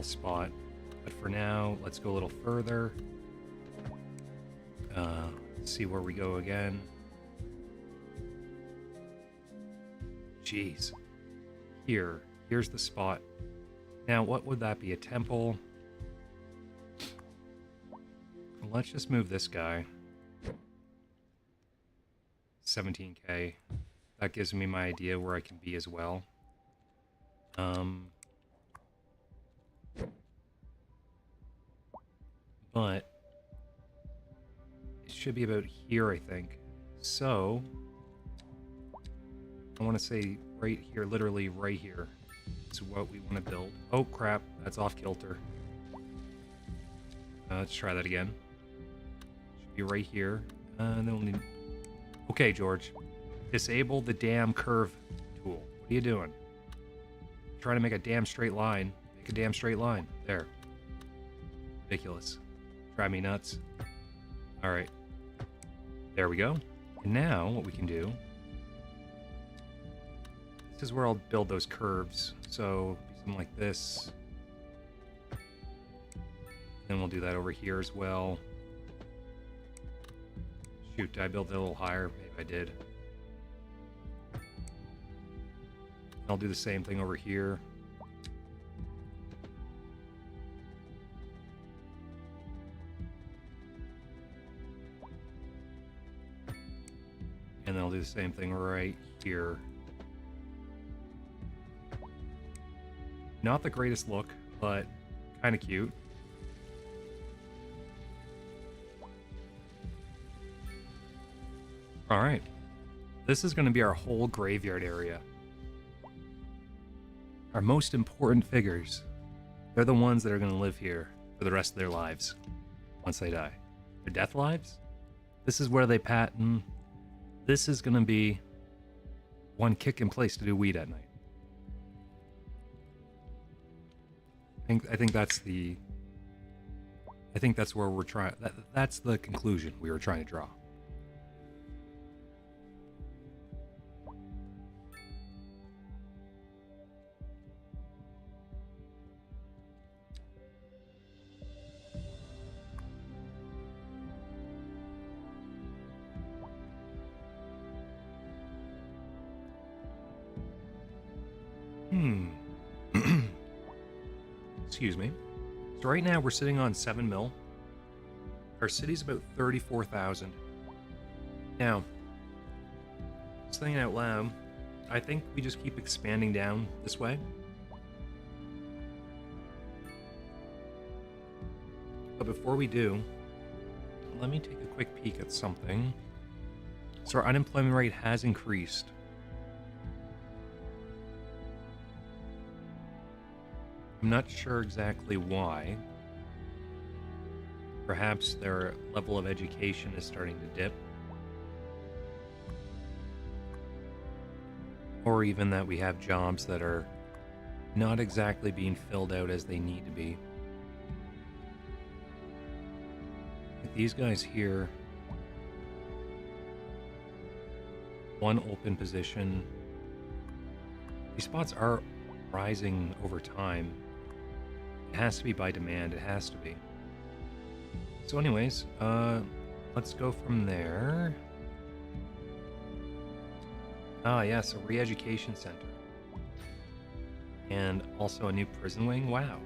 spot. But for now, let's go a little further. See where we go again. Jeez. Here's the spot. Now, what would that be? A temple? Let's just move this guy. 17k. That gives me my idea where I can be as well. But it should be about here, I think. So I want to say right here, literally right here, is what we want to build. Oh crap, that's off kilter. Let's try that again. Should be right here. And then we'll need... Okay, George. Disable the damn curve tool. What are you doing? Trying to make a damn straight line. Make a damn straight line. There. Ridiculous. Drive me nuts. Alright. There we go. And now, what we can do... This is where I'll build those curves. So, something like this. Then we'll do that over here as well. Shoot, did I build it a little higher? Maybe I did. I'll do the same thing over here. And then I'll do the same thing right here. Not the greatest look, but kind of cute. Alright. This is going to be our whole graveyard area. Our most important figures. They're the ones that are going to live here for the rest of their lives. Once they die. Their death lives? This is where they patent. This is going to be one kick in place to do weed at night. I think that's the... I think that's where we're trying... That's the conclusion we were trying to draw. Excuse me. So right now we're sitting on 7 mil. Our city's about 34,000. Now, just thinking out loud, I think we just keep expanding down this way. But before we do, let me take a quick peek at something. So our unemployment rate has increased. I'm not sure exactly why. Perhaps their level of education is starting to dip. Or even that we have jobs that are not exactly being filled out as they need to be. Like these guys here, one open position. These spots are rising over time. It has to be by demand, it has to be. So anyways, let's go from there. Ah yes, a re-education center. And also a new prison wing, wow.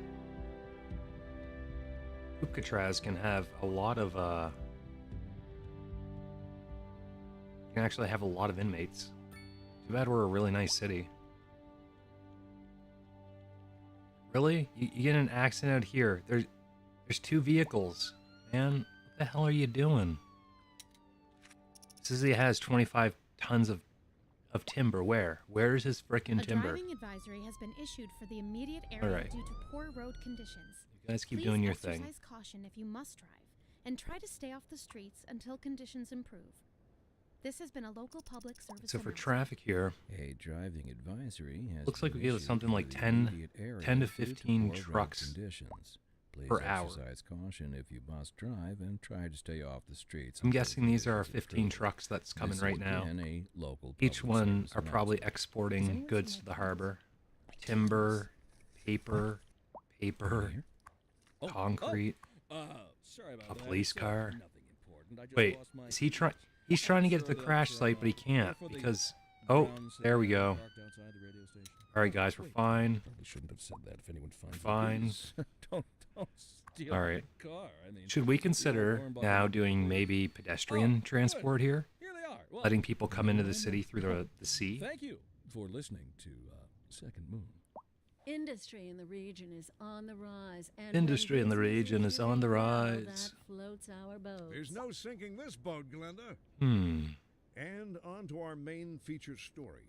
Alcatraz can have a lot of, can actually have a lot of inmates. Too bad we're a really nice city. Really? You get in an accident out here. There's 2 vehicles. Man, what the hell are you doing? Says he has 25 tons of timber. Where? Where is his frickin' timber? A driving advisory has been issued for the immediate area due to poor road conditions. You guys keep doing your thing. Please exercise caution if you must drive, and try to stay off the streets until conditions improve. This has been a local public service So for announcement. traffic here, A driving advisory has looks like we been get issued something for like the 10 immediate area 10 to due 15 poor road trucks conditions. Please per hour. exercise caution if you must drive and try to stay off the streets. I'm until guessing these are conditions 15 improve. trucks that's coming This right is now. again a local Each public one service are probably announcement. exporting goods to the harbor. Timber, paper, Here? Oh, concrete. Sorry about A that. police It's, car. Nothing important. I just Wait, lost my is he trying? He's trying to get to the crash site, but he can't because. Oh, there we go. parked outside the radio station. All right, guys, we're fine. Probably shouldn't have said that if anyone finds Fine. Please, don't steal All right. my car. I mean, Should we people consider warned by now the- doing maybe pedestrian good. transport here? Here they are. Well, Letting people come into the never city mind. through the sea? Thank you for listening to Second Moon. Industry in the region is on the rise. And Industry in the when business region is on the doing well, rise. That floats our boats. There's no sinking this boat, Glenda. And on to our main feature story.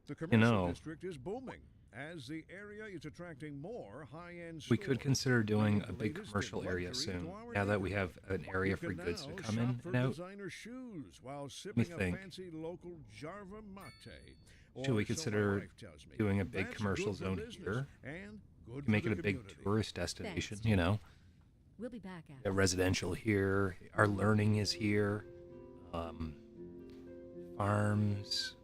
The commercial district is booming as the area is attracting more high-end We stores. could consider doing Bringing a the big latest in commercial area luxury soon, to our now that we neighborhood. have an area You for can goods to now come shop in for and out. designer shoes while sipping a think. fancy local Jarva mate. Should we Or so my consider wife tells me. doing a big That's commercial good for zone business here? and good Make for it the a big community. tourist destination, Thanks. you know? We'll be back after. Got residential here. Our learning is here. Farms,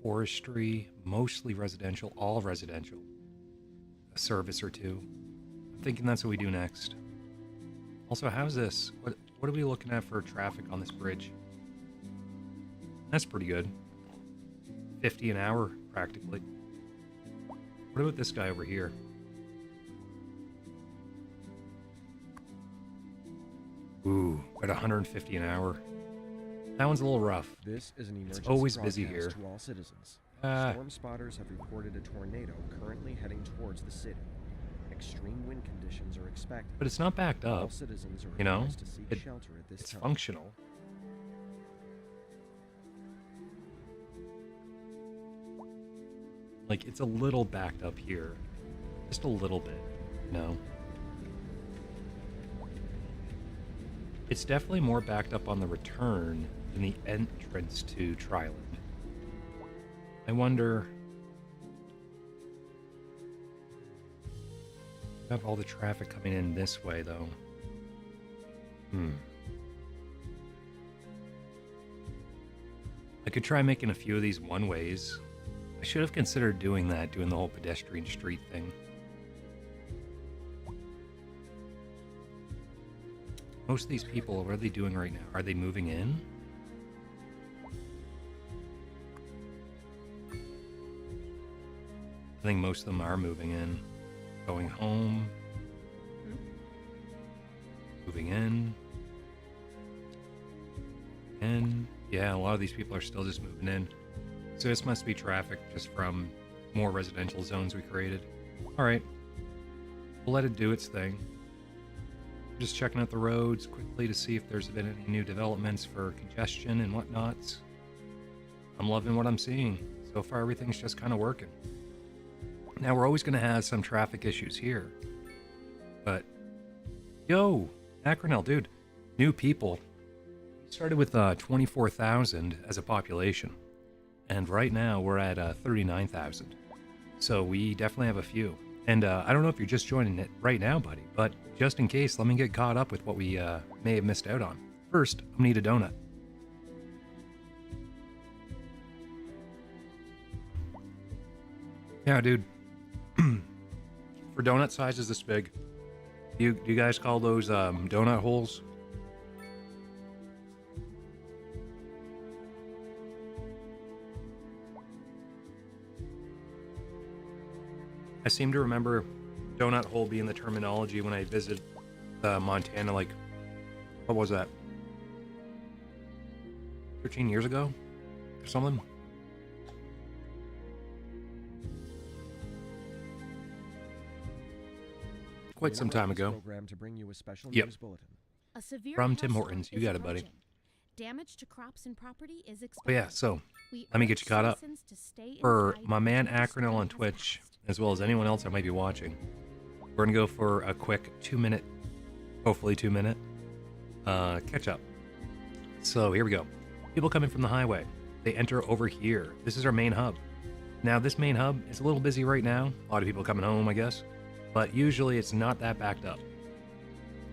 forestry, mostly residential, all residential. A service or two. I'm thinking that's what we do next. Also, how's this? What are we looking at for traffic on this bridge? That's pretty good. 50 an hour, practically. What about this guy over here? Ooh, at 150 an hour. That one's a little rough. This is an emergency always busy broadcast here. to all citizens. Ah. Storm spotters have reported a tornado currently heading towards the city. Extreme wind conditions are expected. But it's not backed All up. citizens are you know? advised to seek It- shelter at this It's time. functional. Like, it's a little backed up here. Just a little bit, you know? It's definitely more backed up on the return than the entrance to Tryland. I wonder... We have all the traffic coming in this way, though. I could try making a few of these one-ways. I should have considered doing that, doing the whole pedestrian street thing. Most of these people, what are they doing right now? Are they moving in? I think most of them are moving in. Going home. Moving in. And yeah, a lot of these people are still just moving in. So this must be traffic just from more residential zones we created. Alright. We'll let it do its thing. Just checking out the roads quickly to see if there's been any new developments for congestion and whatnot. I'm loving what I'm seeing. So far everything's just kind of working. Now we're always going to have some traffic issues here. But, yo, Acronel, dude, new people. We started with 24,000 as a population. And right now we're at 39,000. So we definitely have a few. And I don't know if you're just joining it right now, buddy, but just in case, let me get caught up with what we may have missed out on. First, I'm gonna eat a donut. Yeah, dude. For donut sizes this big, do you guys call those donut holes? I seem to remember donut hole being the terminology when I visited Montana, like, what was that? 13 years ago? Or something? Quite some time ago. Program to bring you a special Yep. news bulletin. A severe From Tim hailstorm Hortons. You is got it, buddy. approaching. Damage to crops and property is expected. But yeah, so We let me get urge you caught up. citizens to stay For inside my man until the Acronel storm on has Twitch, passed. as well as anyone else that might be watching, we're gonna go for a quick 2-minute, hopefully 2-minute, catch up. So here we go. People come in from the highway. They enter over here. This is our main hub. Now, this main hub is a little busy right now. A lot of people coming home, I guess. But usually it's not that backed up.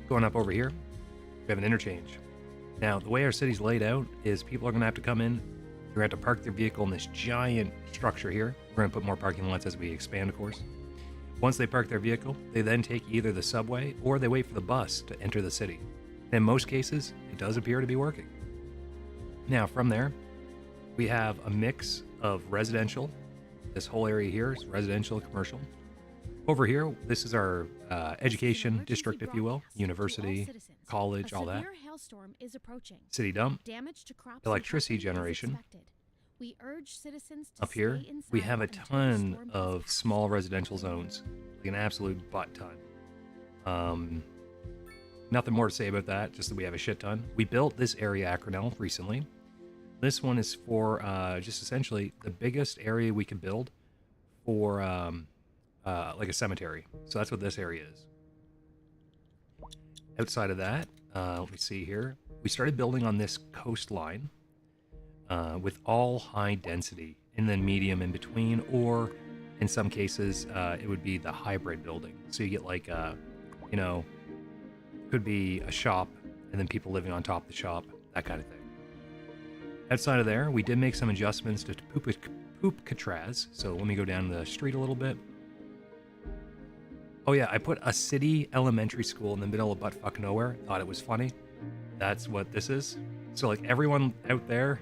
Going up over here, we have an interchange. Now, the way our city's laid out is people are going to have to come in. They're going to have to park their vehicle in this giant structure here. We're going to put more parking lots as we expand, of course. Once they park their vehicle, they then take either the subway or they wait for the bus to enter the city. In most cases, it does appear to be working. Now, from there, we have a mix of residential. This whole area here is residential, commercial. Over here, this is our education district, if you will, university, college, all that. Hailstorm is approaching. City dump, Damage to crops and electricity property is generation. expected. We urge citizens to Up here, stay we inside have a until the ton storm of has small residential zones, like an absolute butt ton. Nothing more to say about that, just that we have a shit ton. We built this area, Acronel, recently. This one is for just essentially the biggest area we can build for like a cemetery. So that's what this area is. Outside of that, let me see here. We started building on this coastline with all high density and then medium in between, or in some cases, it would be the hybrid building. So you get like, you know, could be a shop and then people living on top of the shop, that kind of thing. Outside of there, we did make some adjustments to Poopcatraz. So let me go down the street a little bit. Oh yeah, I put a city elementary school in the middle of buttfuck nowhere. Thought it was funny. That's what this is. So like everyone out there,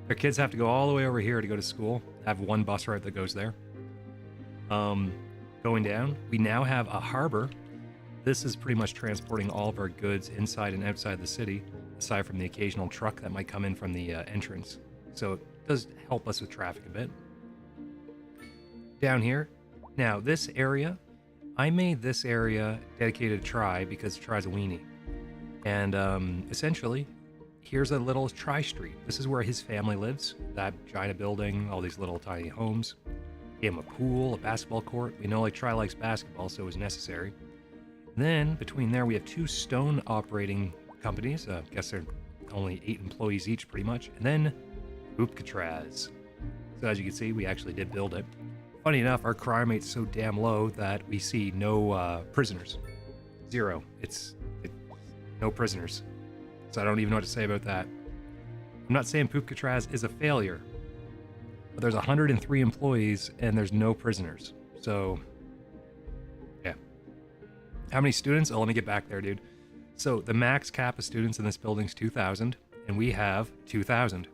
their kids have to go all the way over here to go to school. Have one bus route that goes there. Going down, we now have a harbor. This is pretty much transporting all of our goods inside and outside the city, aside from the occasional truck that might come in from the entrance. So it does help us with traffic a bit. Down here, now this area, I made this area dedicated to Tri because Tri's a weenie. And essentially, here's a little Tri Street. This is where his family lives. That giant building, all these little tiny homes. Gave him a pool, a basketball court. We know like Tri likes basketball, so it was necessary. Then between there, we have 2 stone operating companies. I guess they're only 8 employees each, pretty much. And then Poopcatraz. So as you can see, we actually did build it. Funny enough, our crime rate's so damn low that we see no prisoners. 0. It's no prisoners. So I don't even know what to say about that. I'm not saying Poopcatraz is a failure, but there's 103 employees and there's no prisoners. So, yeah. How many students? Oh, let me get back there, dude. So the max cap of students in this building is 2,000, and we have 2,000.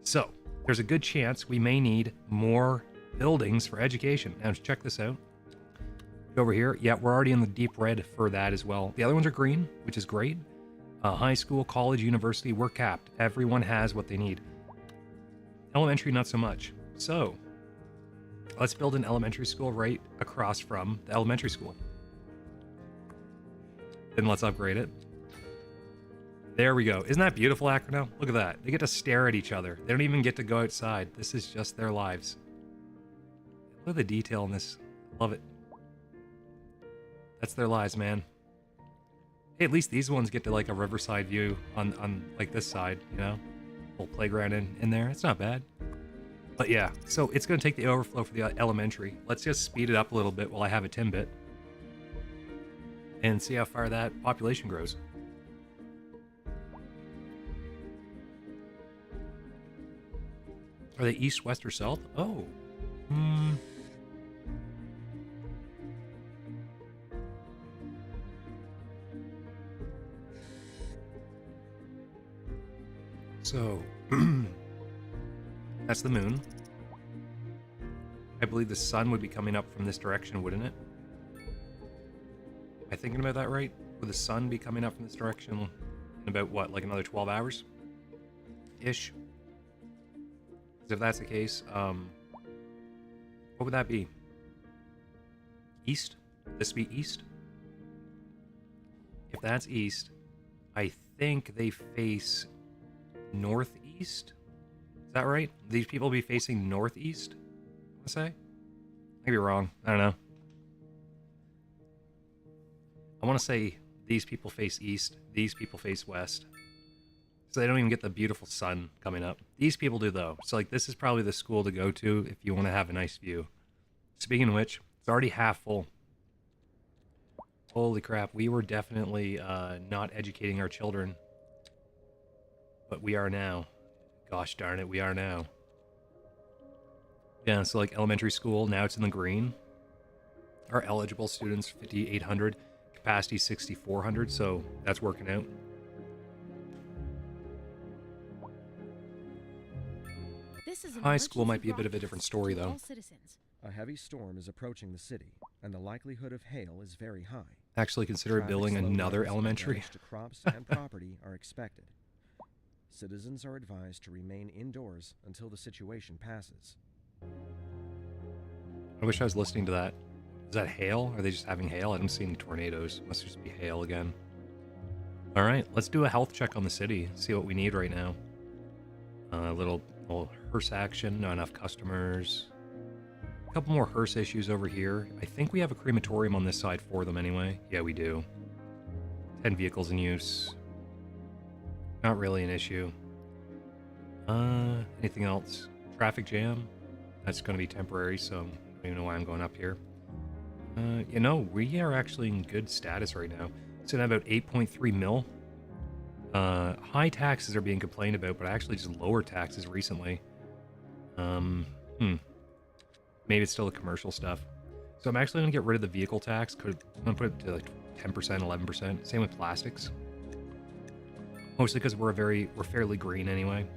So there's a good chance we may need more buildings for education. Now, check this out. Over here, yeah, we're already in the deep red for that as well. The other ones are green, which is great. High school, college, university, we're capped. Everyone has what they need. Elementary, not so much. So let's build an elementary school right across from the elementary school. Then let's upgrade it. There we go. Isn't that beautiful, Acronel? Look at that. They get to stare at each other. They don't even get to go outside. This is just their lives. Look at the detail in this. Love it. That's their lives, man. Hey, at least these ones get to like a riverside view on like this side, you know? Little playground in there. It's not bad. But yeah, so it's going to take the overflow for the elementary. Let's just speed it up a little bit while I have a Timbit. And see how far that population grows. Are they east, west, or south? Oh. So, that's the moon. I believe the sun would be coming up from this direction, wouldn't it? Am I thinking about that right? Would the sun be coming up from this direction in about, what, like another 12 hours? Ish. Because if that's the case, what would that be? East? Would this be east? If that's east, I think they face northeast? Is that right? These people be facing northeast? I say? Maybe wrong. I don't know. I want to say these people face east, these people face west. So they don't even get the beautiful sun coming up. These people do, though. So, like, this is probably the school to go to if you want to have a nice view. Speaking of which, it's already half full. Holy crap, we were definitely not educating our children. But we are now. Gosh darn it, we are now. Yeah, so like elementary school, now it's in the green. Our eligible students, 5,800. Capacity, 6,400, so that's working out. This is an High school might emergency be a bit of a different story, broadcast to though. all citizens. A heavy storm is approaching the city, and the likelihood of hail is very high. Actually consider Traffic building slow another delays and elementary. damage to crops and property are expected. Citizens are advised to remain indoors until the situation passes. I wish I was listening to that. Is that hail? Are they just having hail? I don't see any tornadoes. Must just be hail again. All right, let's do a health check on the city. See what we need right now. A little hearse action. Not enough customers. A couple more hearse issues over here. I think we have a crematorium on this side for them anyway. Yeah, we do. 10 vehicles in use. Not really an issue. Anything else? Traffic jam. That's going to be temporary, so I don't even know why I'm going up here. You know, we are actually in good status right now. It's at about 8.3 mil. High taxes are being complained about, but actually just lower taxes recently. Maybe it's still the commercial stuff. So I'm actually going to get rid of the vehicle tax. I'm going to put it to like 10%, 11%. Same with plastics. Mostly because we're fairly green anyway.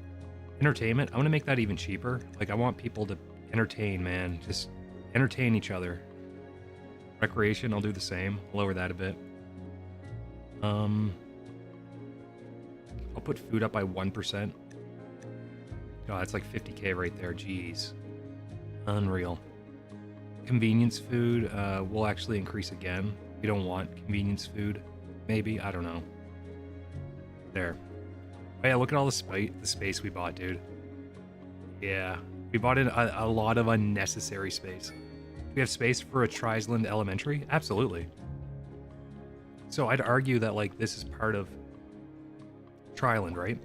Entertainment, I'm going to make that even cheaper. Like, I want people to entertain, man. Just entertain each other. Recreation, I'll do the same. Lower that a bit. I'll put food up by 1%. Oh, that's like 50k right there. Jeez. Unreal. Convenience food, will actually increase again. We don't want convenience food. Maybe, I don't know. There. Oh yeah, look at all the space we bought, dude. Yeah. We bought in a lot of unnecessary space. We have space for a Trisland Elementary? Absolutely. So I'd argue that, like, this is part of Triland, right?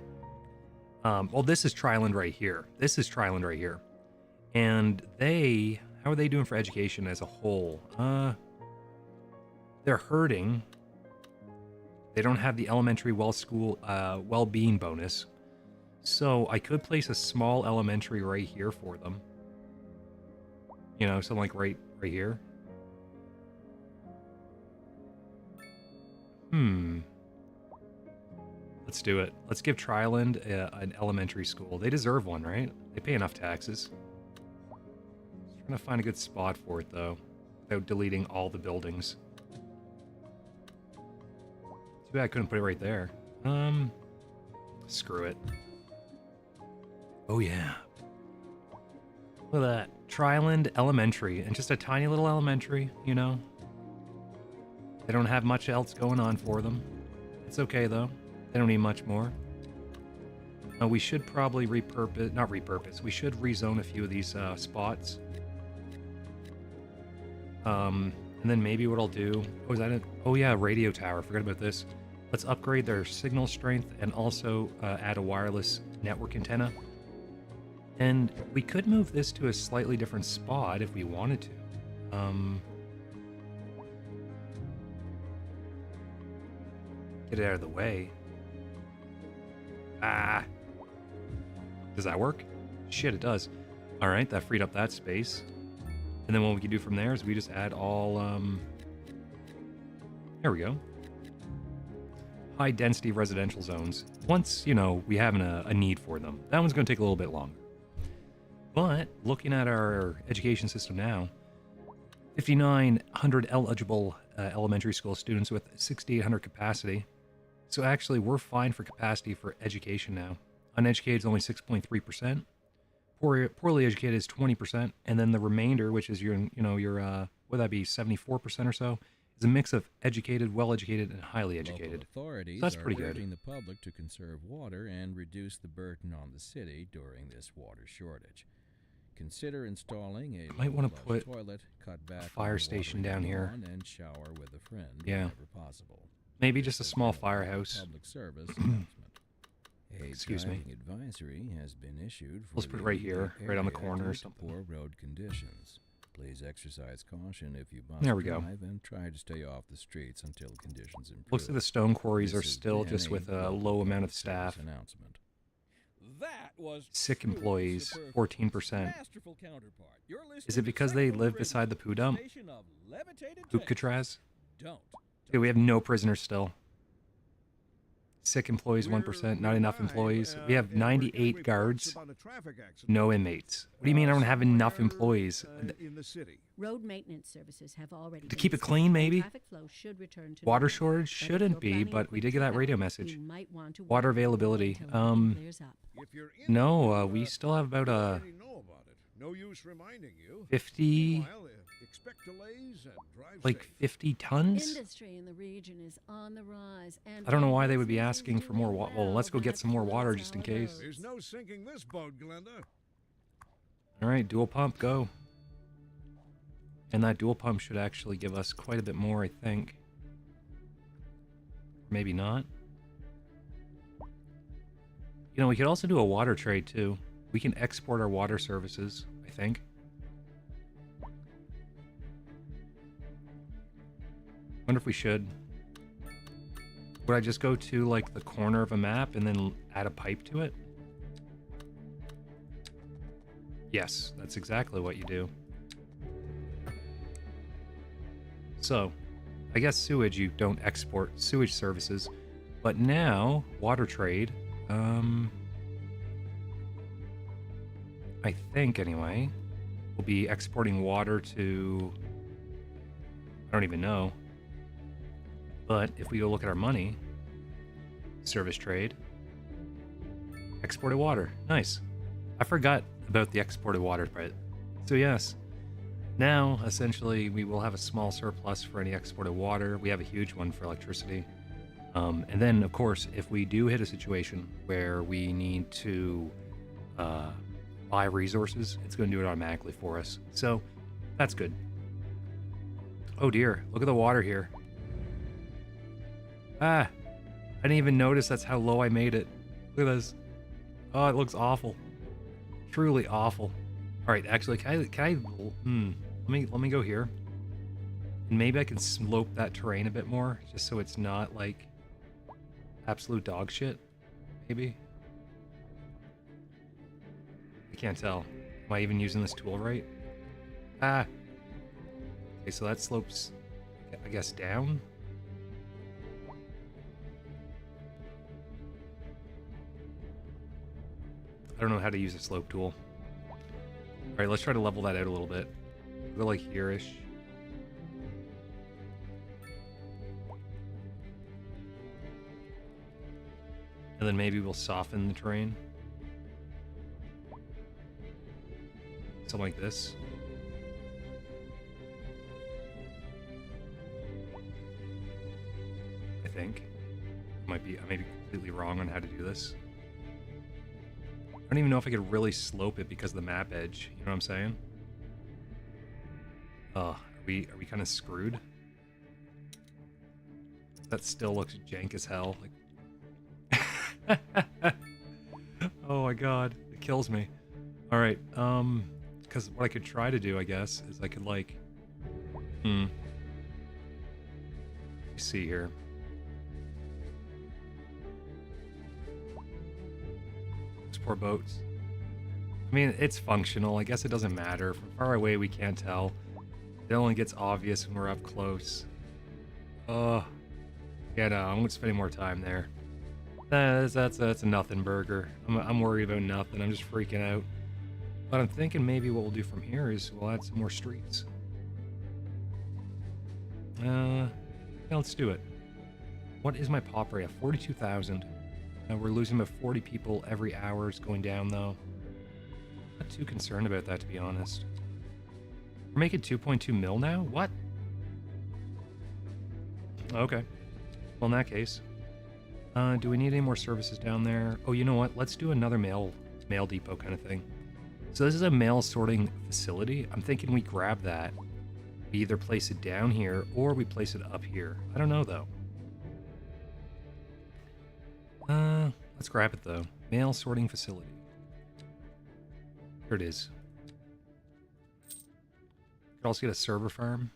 Well, this is Triland right here. This is Triland right here. And how are they doing for education as a whole? They're hurting. They don't have the elementary well-being bonus. So I could place a small elementary right here for them. You know, something like right here. Let's do it. Let's give Triland an elementary school. They deserve one, right? They pay enough taxes. Just trying to find a good spot for it, though, without deleting all the buildings. Too bad I couldn't put it right there. Screw it. Oh, yeah. Look at that. Triland Elementary. And just a tiny little elementary, you know? They don't have much else going on for them. It's okay, though. They don't need much more. We should probably we should rezone a few of these spots. And then maybe what I'll do... Oh, is that it? Oh, yeah, radio tower. Forgot about this. Let's upgrade their signal strength and also add a wireless network antenna. And we could move this to a slightly different spot if we wanted to. Get it out of the way. Ah. Does that work? Shit, it does. All right, that freed up that space. And then what we can do from there is we just add all, there we go. High density residential zones. Once, you know, we have a need for them. That one's going to take a little bit longer. But looking at our education system now, 5,900 eligible elementary school students with 6,800 capacity. So actually, we're fine for capacity for education now. Uneducated is only 6.3%. Poorly educated is 20%, and then the remainder, which is your would that be 74% or so, is a mix of educated, well-educated, and highly educated. Local authorities So that's pretty are good. urging the public to conserve water and reduce the burden on the city during this water shortage. Consider installing a Might wanna low-flush put toilet, cut back fire on station watering down the here. lawn, and shower with a friend Yeah. whenever possible. Maybe just a small firehouse. Public service announcement. A Excuse me. driving advisory has been issued for Let's put it the right here, immediate right on the area corner or due to something. poor road conditions. Please exercise caution if you must There we go. drive and try to stay off the streets until conditions improve. Looks like the stone quarries are This has still been just with a local low amount of public service staff. Announcement. That was Sick truly employees, superb. 14%. Masterful counterpart. You're Is listening it to because they Central live Radio, beside the poo dump? station of levitated taste. Alcatraz? Don't. Okay, we have no prisoners still. Sick employees, 1%. Not enough employees. We have 98 guards. No inmates. What do you mean I don't have enough employees? In the city. Road maintenance services have already To been keep it dispatched, clean, and maybe? traffic flow should return to Water normal. shortage? But if Shouldn't you're be, planning a but we quick did get that trip radio out, message. you might want to Water wait availability. until everything clears up. If you're in No, the we still have about you already know about it. No use reminding you. 50, Meanwhile, expect delays and drive like safe. 50 tons? Industry in the region is on the rise, and I don't know why they while would be business is asking for more doing water. Well, let's go get that's some more water just just in how it case. There's goes. no sinking this boat, Glenda. All right, dual pump, go. And that dual pump should actually give us quite a bit more, I think. Maybe not. You know, we could also do a water trade, too. We can export our water services, I think. Wonder if we should. Would I just go to, like, the corner of a map and then add a pipe to it? Yes, that's exactly what you do. So, I guess sewage, you don't export sewage services. But now, water trade, I think anyway, we'll be exporting water to, I don't even know. But if we go look at our money, service trade, exported water, nice. I forgot about the exported water part. So yes, now essentially we will have a small surplus for any exported water. We have a huge one for electricity. And then of course, if we do hit a situation where we need to buy resources, it's going to do it automatically for us. So that's good. Oh dear, look at the water here. Ah, I didn't even notice that's how low I made it. Look at this. Oh, it looks awful. Truly awful. All right, actually, let me go here. And maybe I can slope that terrain a bit more, just so it's not like absolute dog shit. Maybe. I can't tell. Am I even using this tool right? Ah. Okay, so that slopes, I guess, down. I don't know how to use a slope tool. All right, let's try to level that out a little bit. Go like here-ish. And then maybe we'll soften the terrain. Something like this. I think. I may be completely wrong on how to do this. I don't even know if I could really slope it because of the map edge. You know what I'm saying? Are we kind of screwed? That still looks jank as hell. Like, oh my god, it kills me. All right, because what I could try to do, I guess, is I could like, let's see here. Poor boats. I mean, it's functional. I guess it doesn't matter. From far away, we can't tell. It only gets obvious when we're up close. Yeah, no, I'm spending more time there. That's a nothing burger. I'm worried about nothing. I'm just freaking out. But I'm thinking maybe what we'll do from here is we'll add some more streets. Yeah, let's do it. What is my pop rate? 42,000. We're losing about 40 people every hour. It's going down, though. Not too concerned about that, to be honest. We're making 2.2 mil now? What? Okay. Well, in that case, do we need any more services down there? Oh, you know what? Let's do another mail depot kind of thing. So this is a mail sorting facility. I'm thinking we grab that. We either place it down here or we place it up here. I don't know, though. Let's grab it though. Mail sorting facility. Here it is. Could also get a server farm.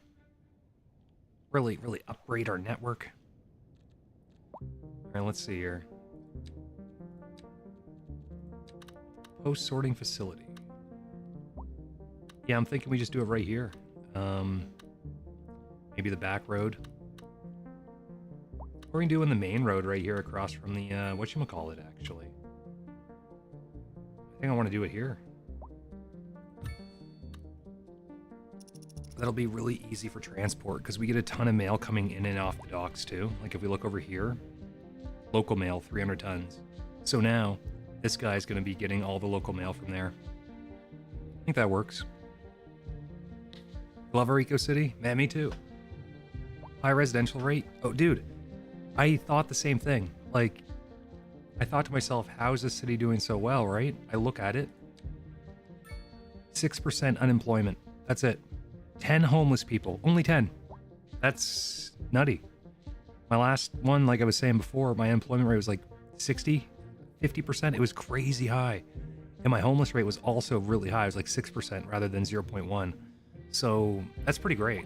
Really upgrade our network. Alright, let's see here. Post sorting facility. Yeah, I'm thinking we just do it right here. Maybe the back road. Or we can do in the main road right here across from the, whatchamacallit, actually. I think I want to do it here. That'll be really easy for transport, because we get a ton of mail coming in and off the docks, too. Like, if we look over here, local mail, 300 tons. So now, this guy's going to be getting all the local mail from there. I think that works. Love our eco-city? Man, me too. High residential rate? Oh, dude. I thought the same thing. Like, I thought to myself, how is this city doing so well, right? I look at it. 6% unemployment. That's it. 10 homeless people. Only 10. That's nutty. My last one, like I was saying before, my unemployment rate was like 60, 50%. It was crazy high. And my homeless rate was also really high. It was like 6% rather than 0.1. So that's pretty great.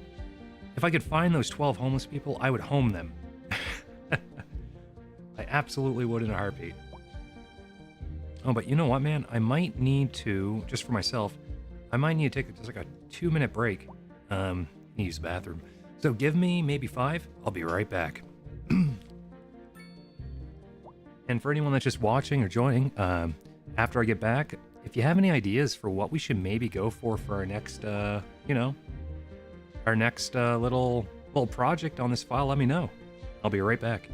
If I could find those 12 homeless people, I would home them. I absolutely would in a heartbeat. Oh, but you know what, man? I might need to, just for myself, I might need to take just like a 2-minute break. Use the bathroom. So give me maybe 5. I'll be right back. And for anyone that's just watching or joining, after I get back, if you have any ideas for what we should maybe go for our next, our next little project on this file, let me know. I'll be right back.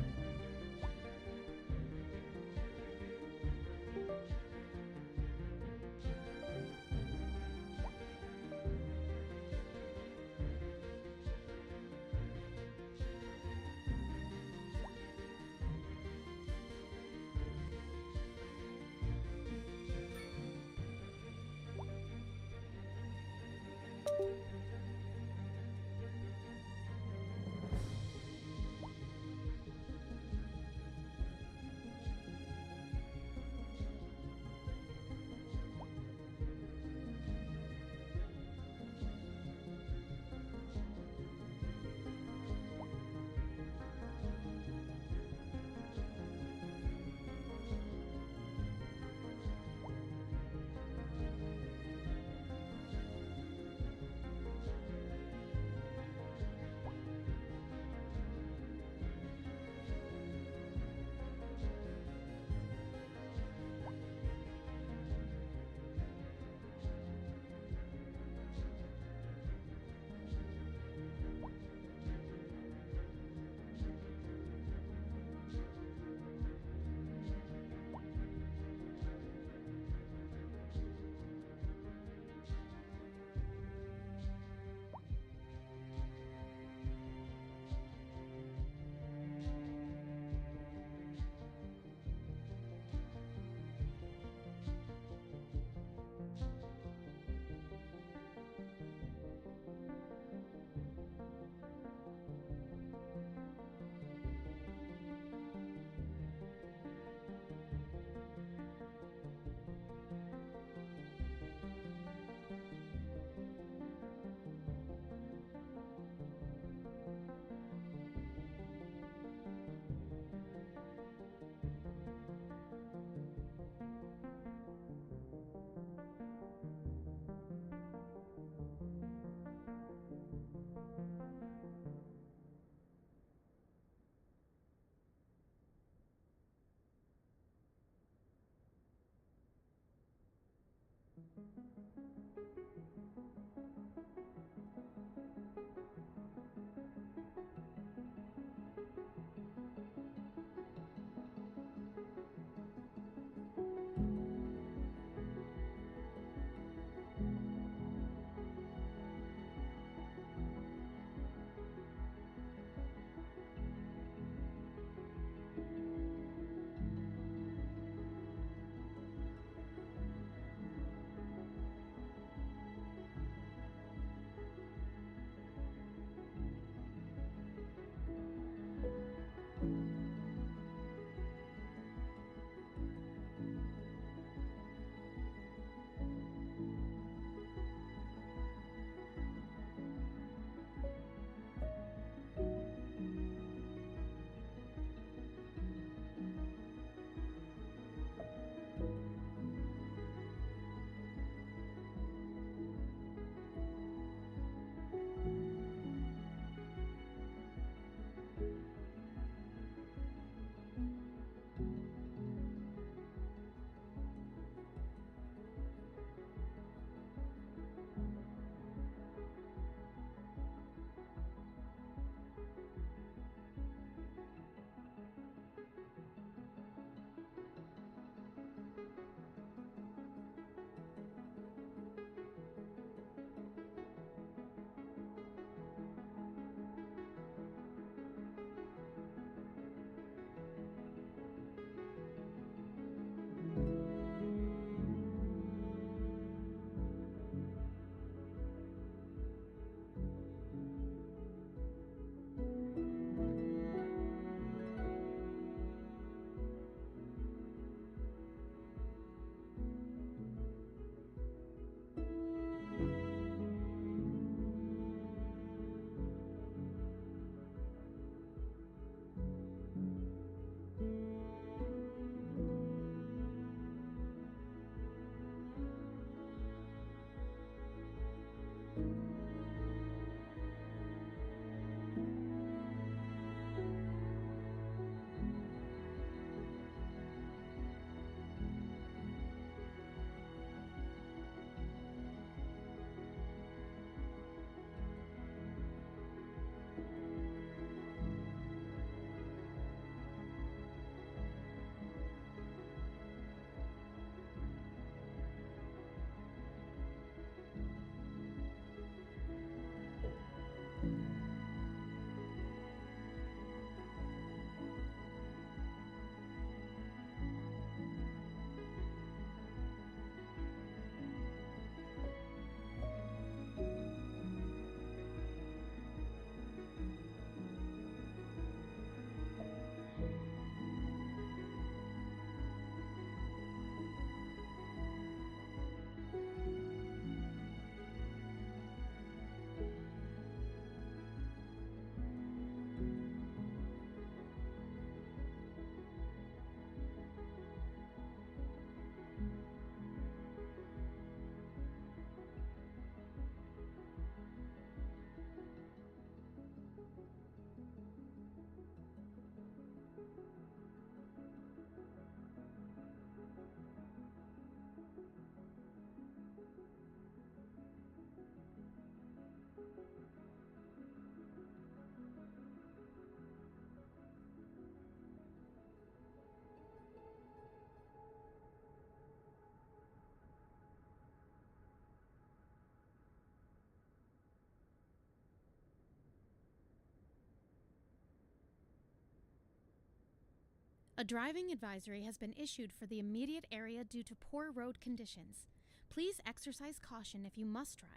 A driving advisory has been issued for the immediate area due to poor road conditions. Please exercise caution if you must drive,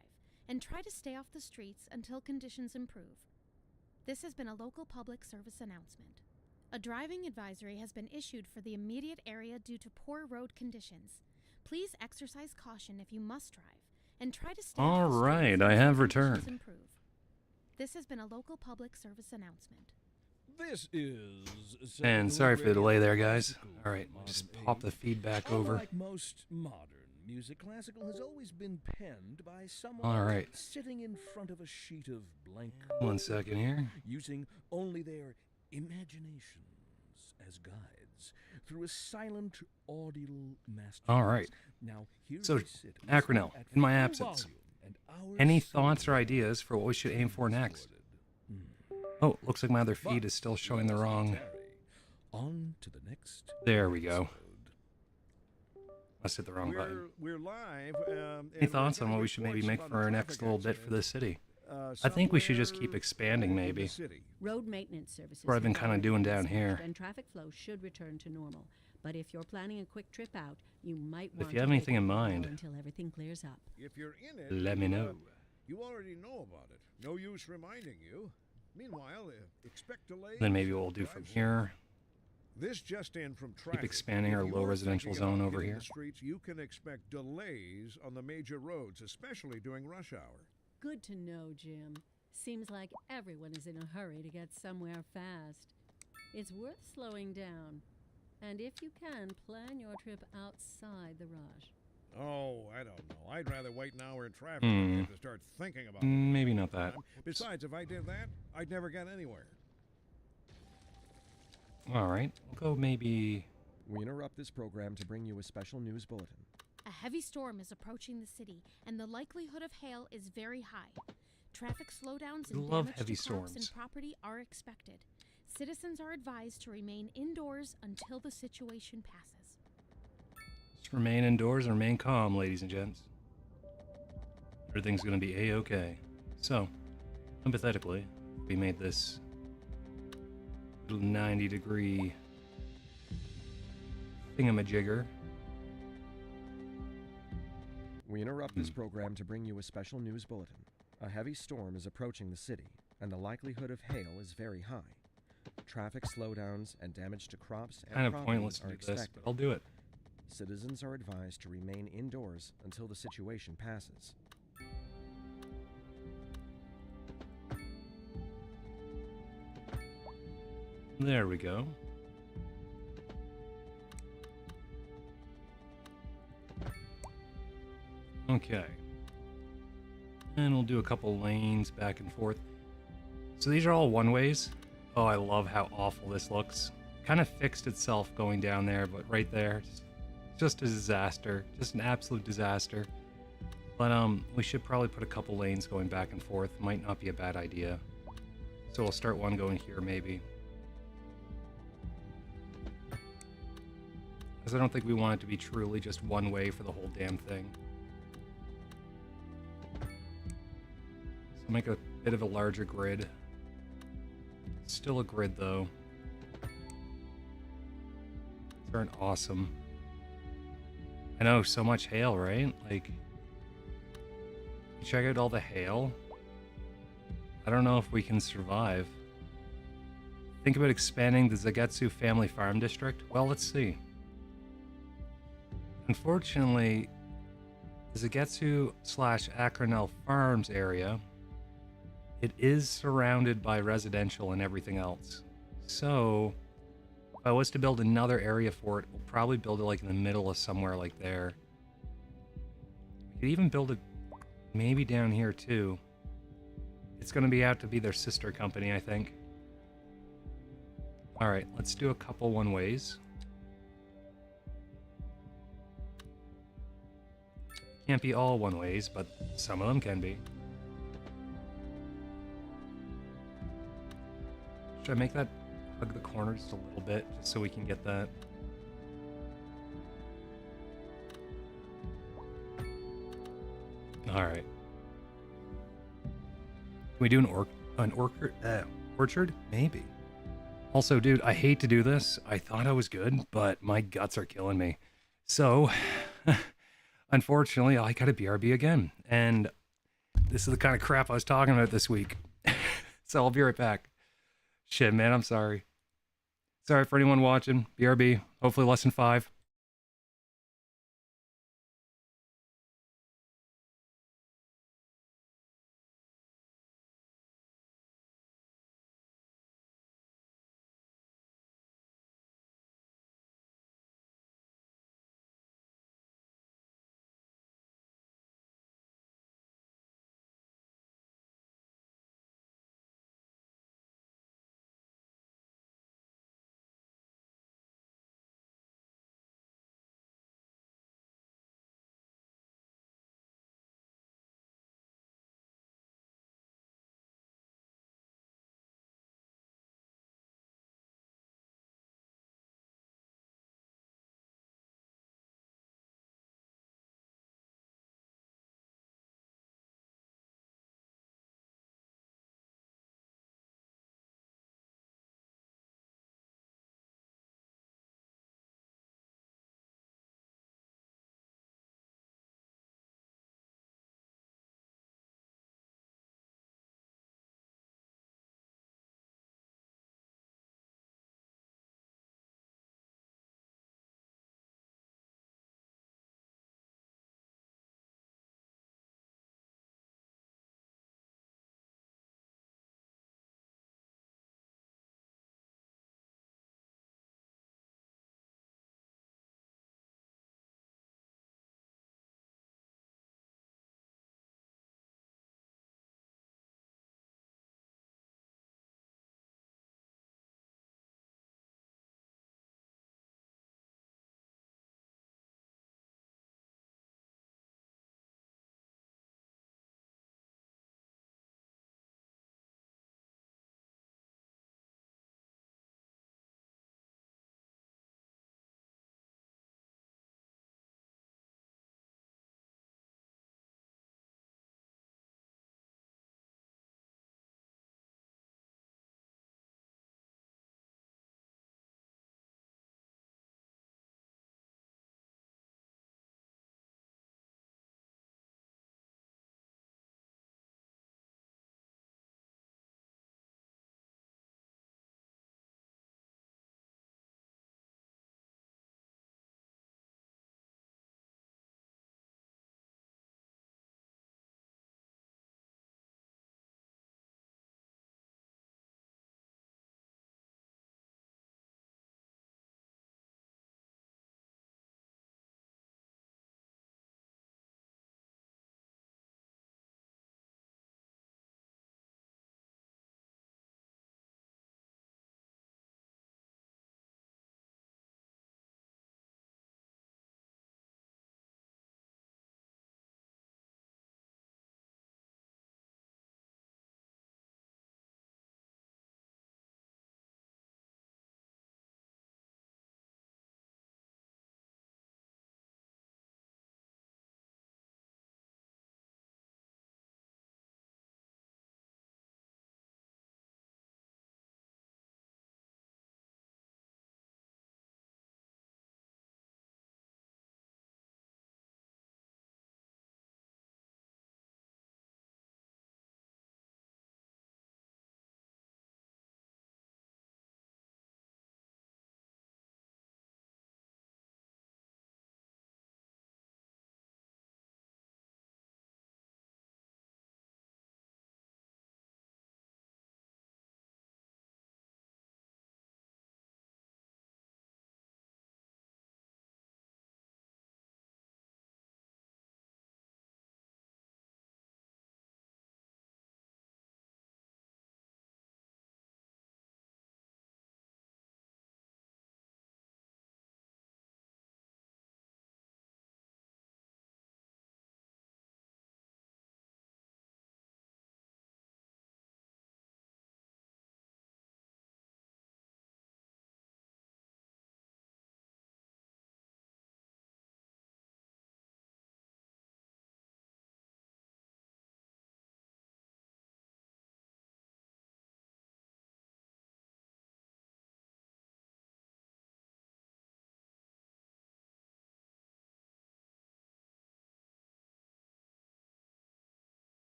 and try to stay off the streets until conditions improve. This has been a local public service announcement. A driving advisory has been issued for the immediate area due to poor road conditions. Please exercise caution if you must drive, and try to stay All off the right, streets I until have conditions returned. improve. This has been a local public service announcement. This is. And sorry for the delay there, guys. All right, Modern just pop the age. feedback over. Unlike most modern music, classical has always been penned by someone All right. sitting in front of a sheet of blank 1 second here. using only their imaginations as guides through a silent audial masterpiece. All right. Now, here So, we sit, Acronell, listening at in my full absence, volume, and our any thoughts or soul ideas for what we should aim for next? recorded. Oh, looks like my other But feed is still showing the let us not wrong. tarry. On to the next. There we go. episode. Must hit the wrong button. We're live. Any thoughts on what we should maybe make for our next little bit for the city? Uh, I think we should just keep expanding, maybe. Road maintenance services. What I've been have kinda already doing been down here. dispatched, and traffic flow should return to normal. But if you're planning a quick trip out, you might But if want you have to anything wait in a while mind- until everything clears up. If you're in it, Let me know. You already know about it. No use reminding you. Meanwhile, expect delays. Then maybe what we'll do from here. This just in from traffic. expanding If our low you're residential thinking zone about over hitting here. The streets, you can expect delays on the major roads, especially during rush hour. Good to know, Jim. Seems like everyone is in a hurry to get somewhere fast. It's worth slowing down. And if you can, plan your trip outside the rush. Oh, I don't know. I'd rather wait an hour in traffic Hmm. than have to start thinking about it. Maybe not that. Besides, if I did that, I'd never get anywhere. All right, we'll go maybe. We interrupt this program to bring you a special news bulletin. A heavy storm is approaching the city, and the likelihood of hail is very high. Traffic slowdowns and Love damage heavy to crops and storms. property are expected. Citizens are advised to remain indoors until the situation passes. Just remain indoors and remain calm, ladies and gents. Everything's gonna be a-okay. So, hypothetically, we made this little 90-degree thingamajigger. We interrupt this program to bring you a special news bulletin. A heavy storm is approaching the city, and the likelihood of hail is very high. Traffic slowdowns and damage to crops and Kind of property pointless to are do this, expected. but I'll do it. Citizens are advised to remain indoors until the situation passes. There we go. Okay. And we'll do a couple lanes back and forth. So these are all one-ways. Oh, I love how awful this looks. Kind of fixed itself going down there, but right there, just a disaster. Just an absolute disaster. But we should probably put a couple lanes going back and forth. Might not be a bad idea. So we'll start one going here, maybe. Because I don't think we want it to be truly just one way for the whole damn thing. So make a bit of a larger grid. Still a grid though. These aren't awesome. I know, so much hail, right? Like, check out all the hail. I don't know if we can survive. Think about expanding the Zagetsu Family Farm District? Well, let's see. Unfortunately, the Zagetsu/Acronell Farms area, it is surrounded by residential and everything else. So, if I was to build another area for it, we'll probably build it like in the middle of somewhere like there. We could even build it maybe down here too. It's going to be out to be their sister company, I think. Alright, let's do a couple one-ways. Can't be all one-ways, but some of them can be. Should I make that hug the corner just a little bit, just so we can get that? Alright. Can we do an orchard? Maybe. Also, dude, I hate to do this. I thought I was good, but my guts are killing me. So, unfortunately, I got a BRB again. And this is the kind of crap I was talking about this week. So I'll be right back. Shit, man, I'm sorry. Sorry for anyone watching. BRB, hopefully lesson 5.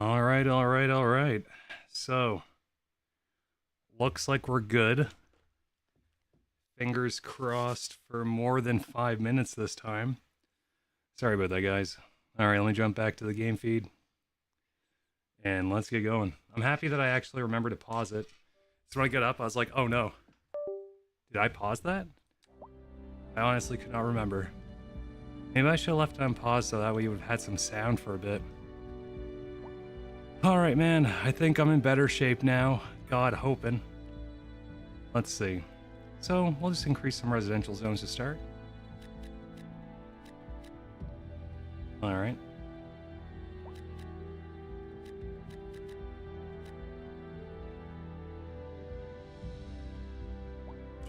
All right, all right, all right. So, looks like we're good. Fingers crossed for more than 5 minutes this time. Sorry about that, guys. All right, let me jump back to the game feed. And let's get going. I'm happy that I actually remembered to pause it. So when I got up, I was like, oh no. Did I pause that? I honestly could not remember. Maybe I should have left it on pause so that way you would have had some sound for a bit. Alright, man. I think I'm in better shape now. God hoping. Let's see. So, we'll just increase some residential zones to start. Alright.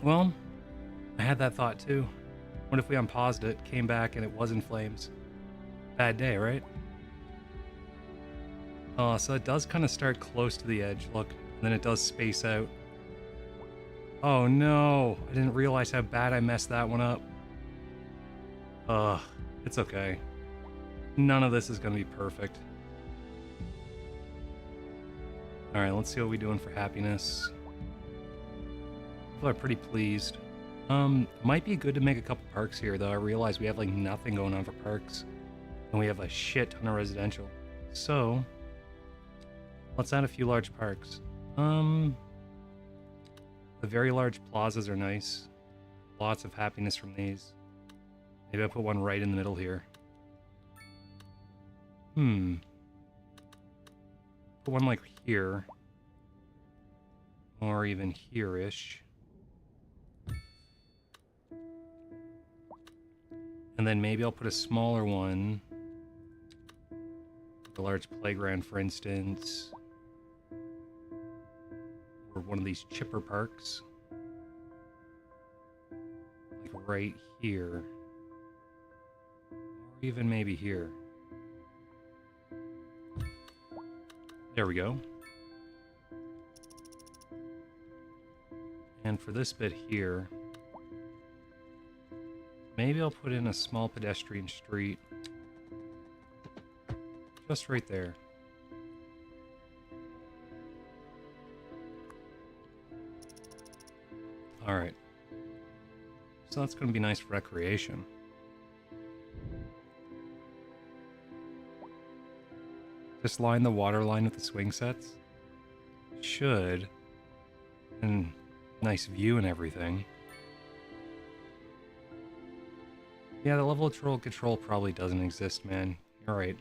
Well, I had that thought too. What if we unpaused it, came back, and it was in flames? Bad day, right? Oh, so it does kind of start close to the edge, look, and then it does space out. Oh no, I didn't realize how bad I messed that one up. Ugh, it's okay. None of this is going to be perfect. Alright, let's see what we're doing for happiness. People are pretty pleased. Might be good to make a couple parks here, though. I realize we have, like, nothing going on for parks. And we have a shit ton of residential. So, let's add a few large parks. The very large plazas are nice. Lots of happiness from these. Maybe I'll put one right in the middle here. Put one, like, here. Or even here-ish. And then maybe I'll put a smaller one. A large playground, for instance. Or one of these chipper parks. Like right here. Or even maybe here. There we go. And for this bit here, maybe I'll put in a small pedestrian street. Just right there. Alright. So that's going to be nice for recreation. Just line the water line with the swing sets. Should. And nice view and everything. Yeah, the level of control probably doesn't exist, man. You're right.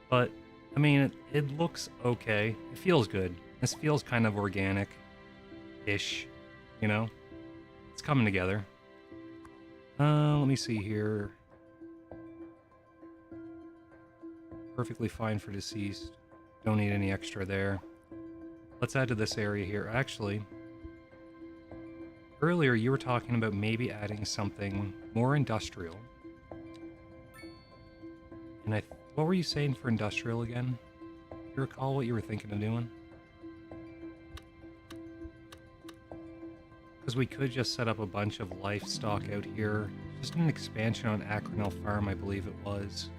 But, I mean, it looks okay. It feels good. This feels kind of organic-ish, you know? It's coming together. Let me see here. Perfectly fine for deceased. Don't need any extra there. Let's add to this area here. Actually, earlier you were talking about maybe adding something more industrial. And what were you saying for industrial again? Do you recall what you were thinking of doing? Because we could just set up a bunch of livestock out here. Just an expansion on Acronell Farm, I believe it was.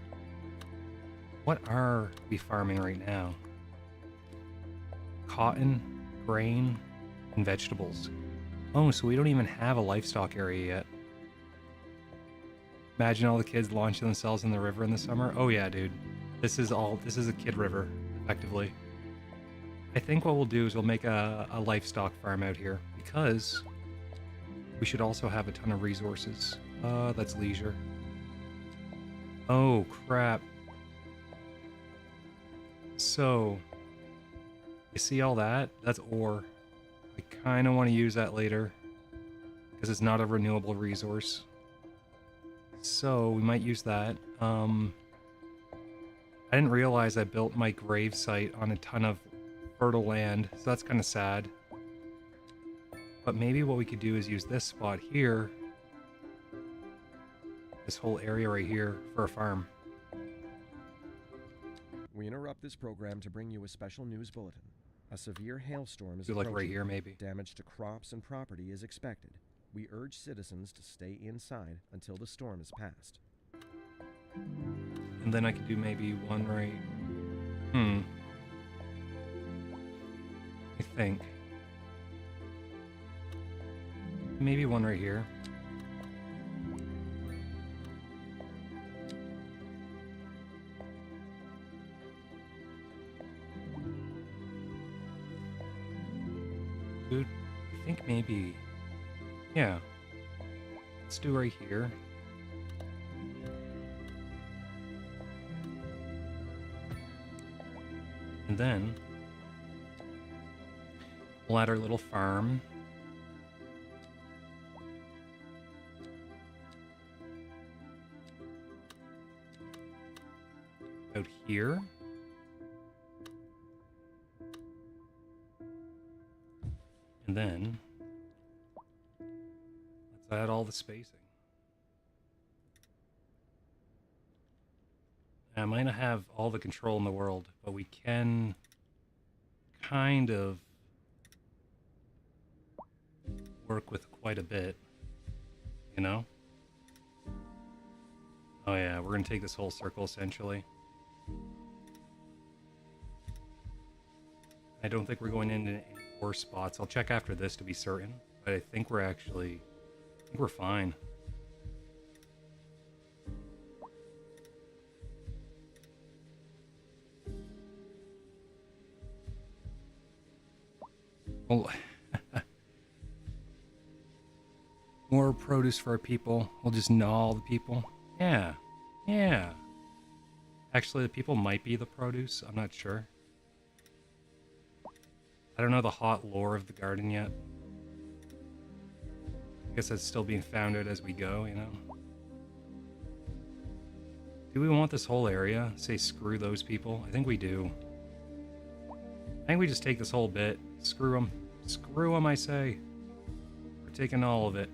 What are we farming right now? Cotton, grain, and vegetables. Oh, so we don't even have a livestock area yet. Imagine all the kids launching themselves in the river in the summer. Oh yeah, dude. This is a kid river, effectively. I think what we'll do is we'll make a livestock farm out here, because we should also have a ton of resources. That's leisure. Oh, crap. So, you see all that? That's ore. I kind of want to use that later, because it's not a renewable resource. So, we might use that. I didn't realize I built my grave site on a ton of fertile land, so that's kind of sad. But maybe what we could do is use this spot here, this whole area right here, for a farm. We interrupt this program to bring you a special news bulletin. A severe hailstorm is Do like approaching. right here, maybe. Damage to crops and property is expected. We urge citizens to stay inside until the storm is passed. And then I could do maybe one right Hmm. I think. Maybe one right here. Dude, I think maybe... Yeah. Let's do right here. And then we'll add our little farm. Out here. And then let's add all the spacing. I might not have all the control in the world, but we can kind of work with quite a bit, you know? Oh yeah, we're gonna take this whole circle essentially. I don't think we're going into any more spots. I'll check after this to be certain, but I think we're actually, I think we're fine. Well, more produce for our people. We'll just gnaw all the people. Yeah, yeah. Actually, the people might be the produce. I'm not sure. I don't know the hot lore of the garden yet. I guess that's still being found out as we go, you know? Do we want this whole area? Say screw those people? I think we do. I think we just take this whole bit. Screw them. Screw them, I say. We're taking all of it.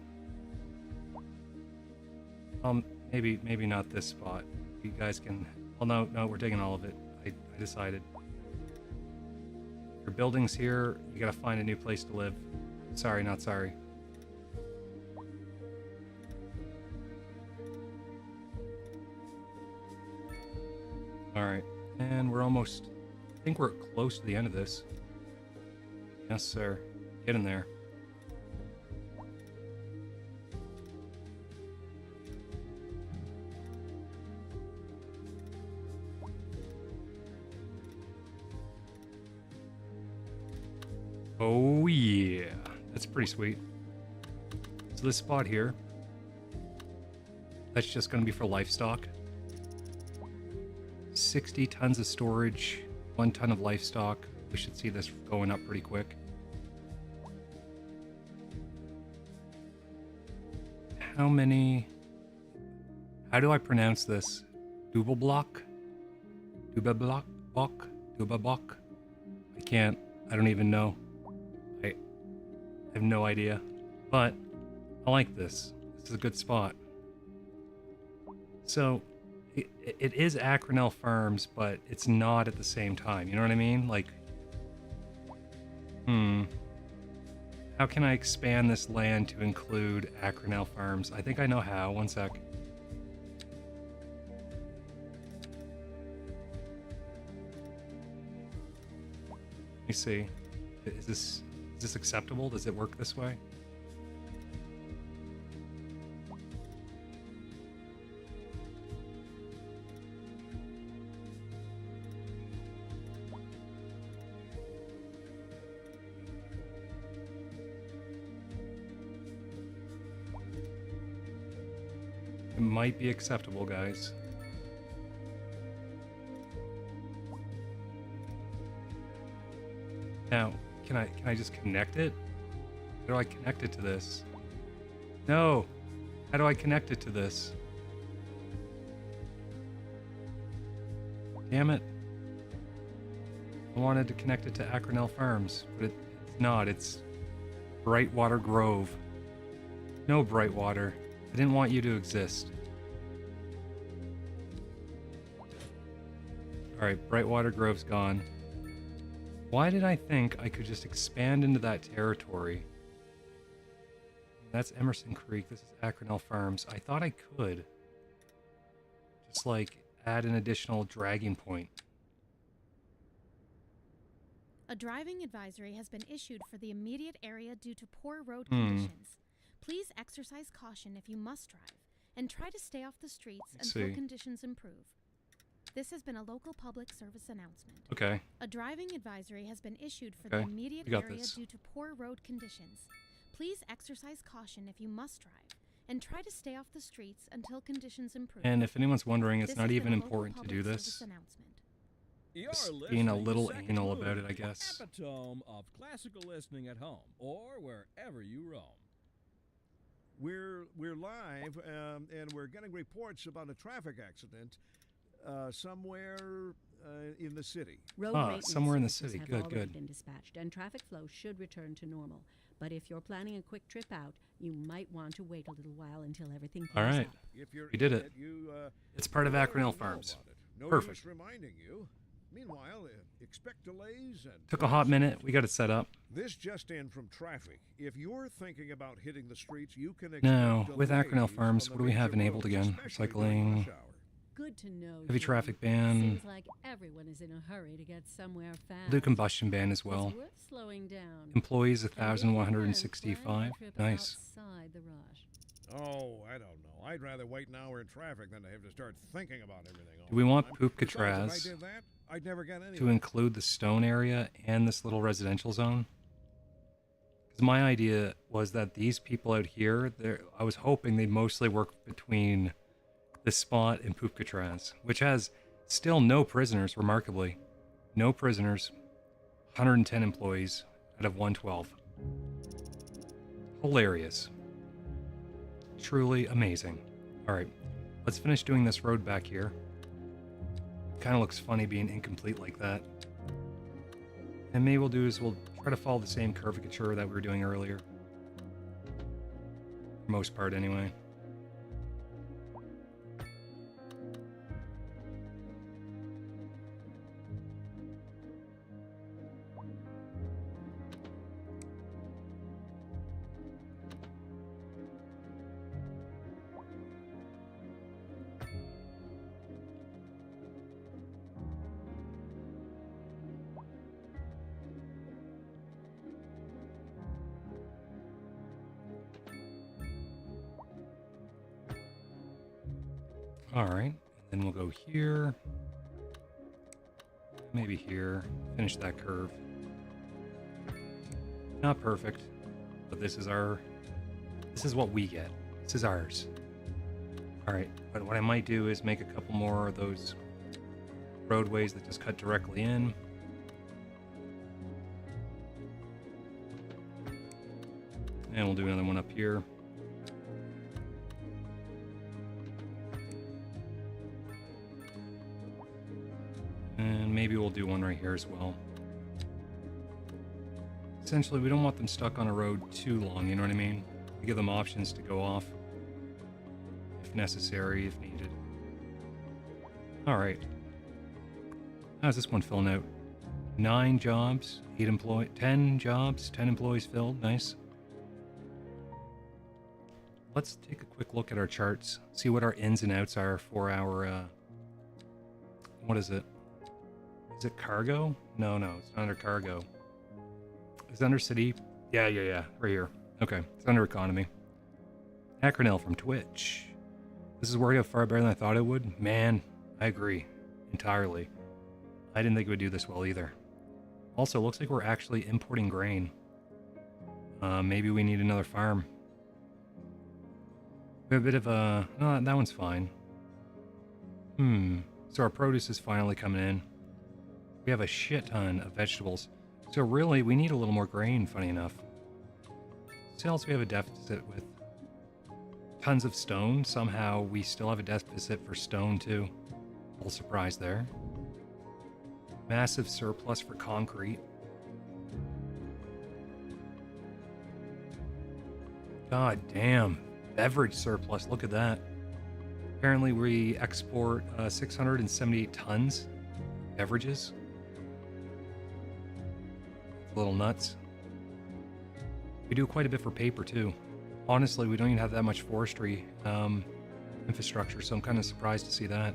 Maybe not this spot. You guys can... Well, no, we're taking all of it. I decided. Your building's here. You gotta find a new place to live. Sorry, not sorry. Alright. And we're almost... I think we're close to the end of this. Yes, sir. Get in there. Oh yeah, that's pretty sweet. So this spot here, that's just going to be for livestock. 60 tons of storage, 1 ton of livestock. We should see this going up pretty quick. How many... How do I pronounce this? Dubelblock? Dubelblock? Dubelblock? I can't. I don't even know. I have no idea. But I like this. This is a good spot. So... It is Acronel Farms, but it's not at the same time. You know what I mean? Like, how can I expand this land to include Acronel Farms? I think I know how. One sec. Let me see. Is this acceptable? Does it work this way? It might be acceptable, guys. Now, can I just connect it? How do I connect it to this? No! How do I connect it to this? Damn it. I wanted to connect it to Acronel Farms, but it's not. It's Brightwater Grove. No, Brightwater. I didn't want you to exist. Alright, Brightwater Grove's gone. Why did I think I could just expand into that territory? That's Emerson Creek. This is Acronel Farms. I thought I could. Just like add an additional dragging point. A driving advisory has been issued for the immediate area due to poor road Hmm. conditions. Please exercise caution if you must drive, and try to stay off the streets Let's until see. conditions improve. This has been a local public service announcement. Okay. A driving advisory has been issued for Okay, the immediate we got area this. due to poor road conditions. Please exercise caution if you must drive, and try to stay off the streets until conditions improve. And if anyone's wondering, it's This not has even been a local important to do public this. service announcement. You're Just listening being a to little Second anal Move, about it, I the guess. epitome of classical listening at home or wherever you roam. We're live, and we're getting reports about a traffic accident somewhere in the city. Road Ah, maintenance somewhere in the services city. have Good, already good. been dispatched, and traffic flow should return to normal. But if you're planning a quick trip out, you might want to wait a little while until everything All clears right. up. If you're We did in it. you, It's part of you already Acronell know Farms. about it. No Perfect. use reminding you. Meanwhile, expect delays and Took a hot minute. We got it set up. This just in from traffic. If you're thinking about hitting the streets, you can expect Now, with delays Acronell Farms, on what the do we have major enabled roads, again? especially during Recycling. rush hour. Good to know. Heavy Jim. traffic ban. Seems like everyone is in a hurry to get somewhere fast. Blue combustion ban as well. It's worth slowing down. Employees And if you can, 1,165. plan your trip Nice. outside the rush. Oh, I don't know. I'd rather wait an hour in traffic than to have to start thinking about everything. all Do we the want time. Poop Besides, Catraz if I did that, I'd never get any. to include the stone area and this little residential zone? Because my idea was that these people out here, I was hoping they'd mostly work between this spot and Poop Catraz, which has still no prisoners, remarkably. No prisoners. 110 employees out of 112. Hilarious. Truly amazing. Alright, let's finish doing this road back here. Kind of looks funny being incomplete like that. And maybe we'll do is we'll try to follow the same curvature that we were doing earlier. For most part, anyway. Alright, then we'll go here. Maybe here. Finish that curve. Not perfect, but this is what we get. This is ours. Alright, but what I might do is make a couple more of those roadways that just cut directly in. And we'll do another one up here. And maybe we'll do one right here as well. Essentially, we don't want them stuck on a road too long, you know what I mean? We give them options to go off if necessary, if needed. Alright. How's this one filling out? 9 jobs, 10 jobs, 10 employees filled. Nice. Let's take a quick look at our charts, see what our ins and outs are for our, what is it? Is it cargo? No, it's not under cargo. Is it under city? Yeah, right here. Okay, it's under economy. Acronell from Twitch. This is working out far better than I thought it would. Man, I agree. Entirely. I didn't think it would do this well either. Also, looks like we're actually importing grain. Maybe we need another farm. We have a bit of a... No, that one's fine. So our produce is finally coming in. We have a shit ton of vegetables. So really, we need a little more grain, funny enough. Sales we have a deficit with. Tons of stone. Somehow we still have a deficit for stone too. A little surprise there. Massive surplus for concrete. God damn. Beverage surplus. Look at that. Apparently we export 678 tons of beverages. A little nuts. We do quite a bit for paper too. Honestly, we don't even have that much forestry infrastructure, so I'm kind of surprised to see that.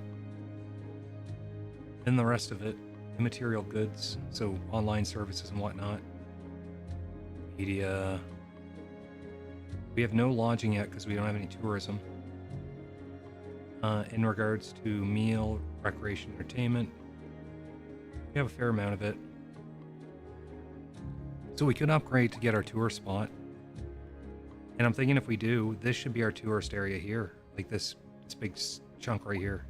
And the rest of it, immaterial goods, so online services and whatnot. Media. We have no lodging yet because we don't have any tourism. In regards to meal, recreation, entertainment, we have a fair amount of it. So we could upgrade to get our tour spot. And I'm thinking if we do, this should be our tourist area here. Like this big chunk right here.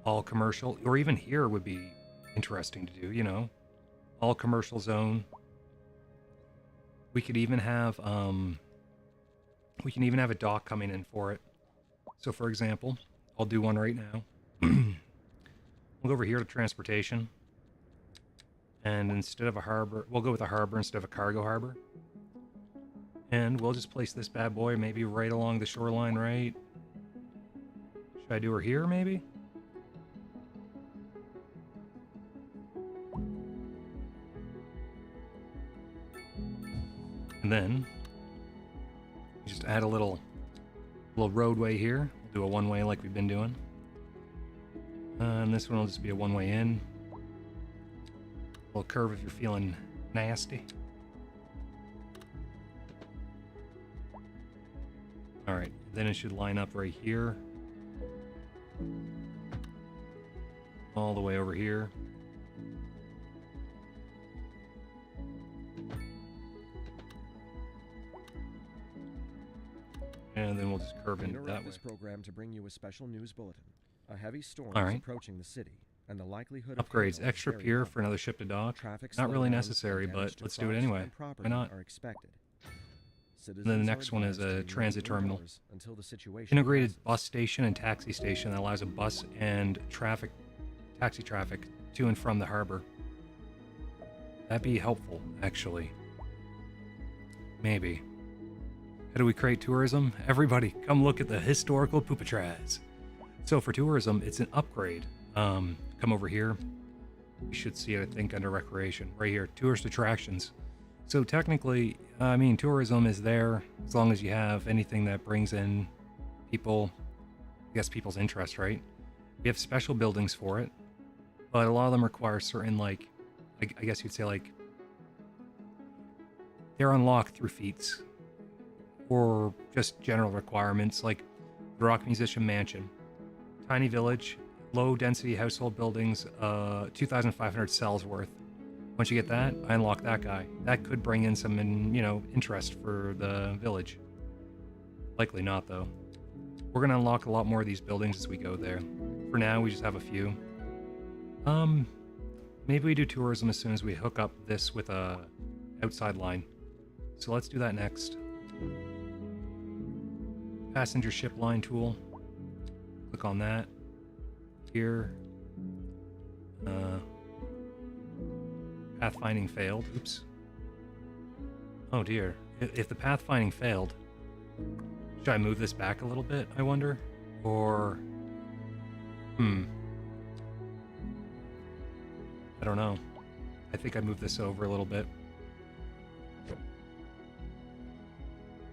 All commercial, or even here would be interesting to do, you know. All commercial zone. We could even have a dock coming in for it. So for example, I'll do one right now. We'll go over here to transportation. And instead of a harbor, we'll go with a harbor instead of a cargo harbor. And we'll just place this bad boy maybe right along the shoreline, right? Should I do her here, maybe? And then just add a little roadway here. We'll do a one-way like we've been doing. And this one will just be a one-way in. A little curve if you're feeling nasty. Alright, then it should line up right here. All the way over here. And then we'll just curve into that way. This program to bring you a special news bulletin. A heavy storm All is right. approaching the city, and the likelihood of Upgrades, hail is extra very pier high. for another ship to dock. Traffic Not really slowdowns necessary, and damage but to let's do it crops anyway. and property Why not? Are expected. And then Citizens the are next one is advised to a remain transit terminal. indoors until the situation Integrated passes. bus station and taxi station that allows a bus and taxi traffic to and from the harbor. That'd be helpful, actually. Maybe. How do we create tourism? Everybody, come look at the historical Poopatraz. So for tourism, it's an upgrade. Come over here. You should see it, I think, under recreation. Right here, tourist attractions. So technically, I mean, tourism is there as long as you have anything that brings in people, I guess people's interest, right? We have special buildings for it, but a lot of them require certain, like, I guess you'd say, like, they're unlocked through feats or just general requirements, like the Rock Musician Mansion, tiny village, low density household buildings, 2,500 cells worth. Once you get that, I unlock that guy. That could bring in some, interest for the village. Likely not, though. We're gonna unlock a lot more of these buildings as we go there. For now, we just have a few. Maybe we do tourism as soon as we hook up this with a outside line. So let's do that next. Passenger ship line tool. Click on that. Here. Pathfinding failed. Oops. Oh dear. If the pathfinding failed, should I move this back a little bit, I wonder? Or... I don't know. I think I moved this over a little bit.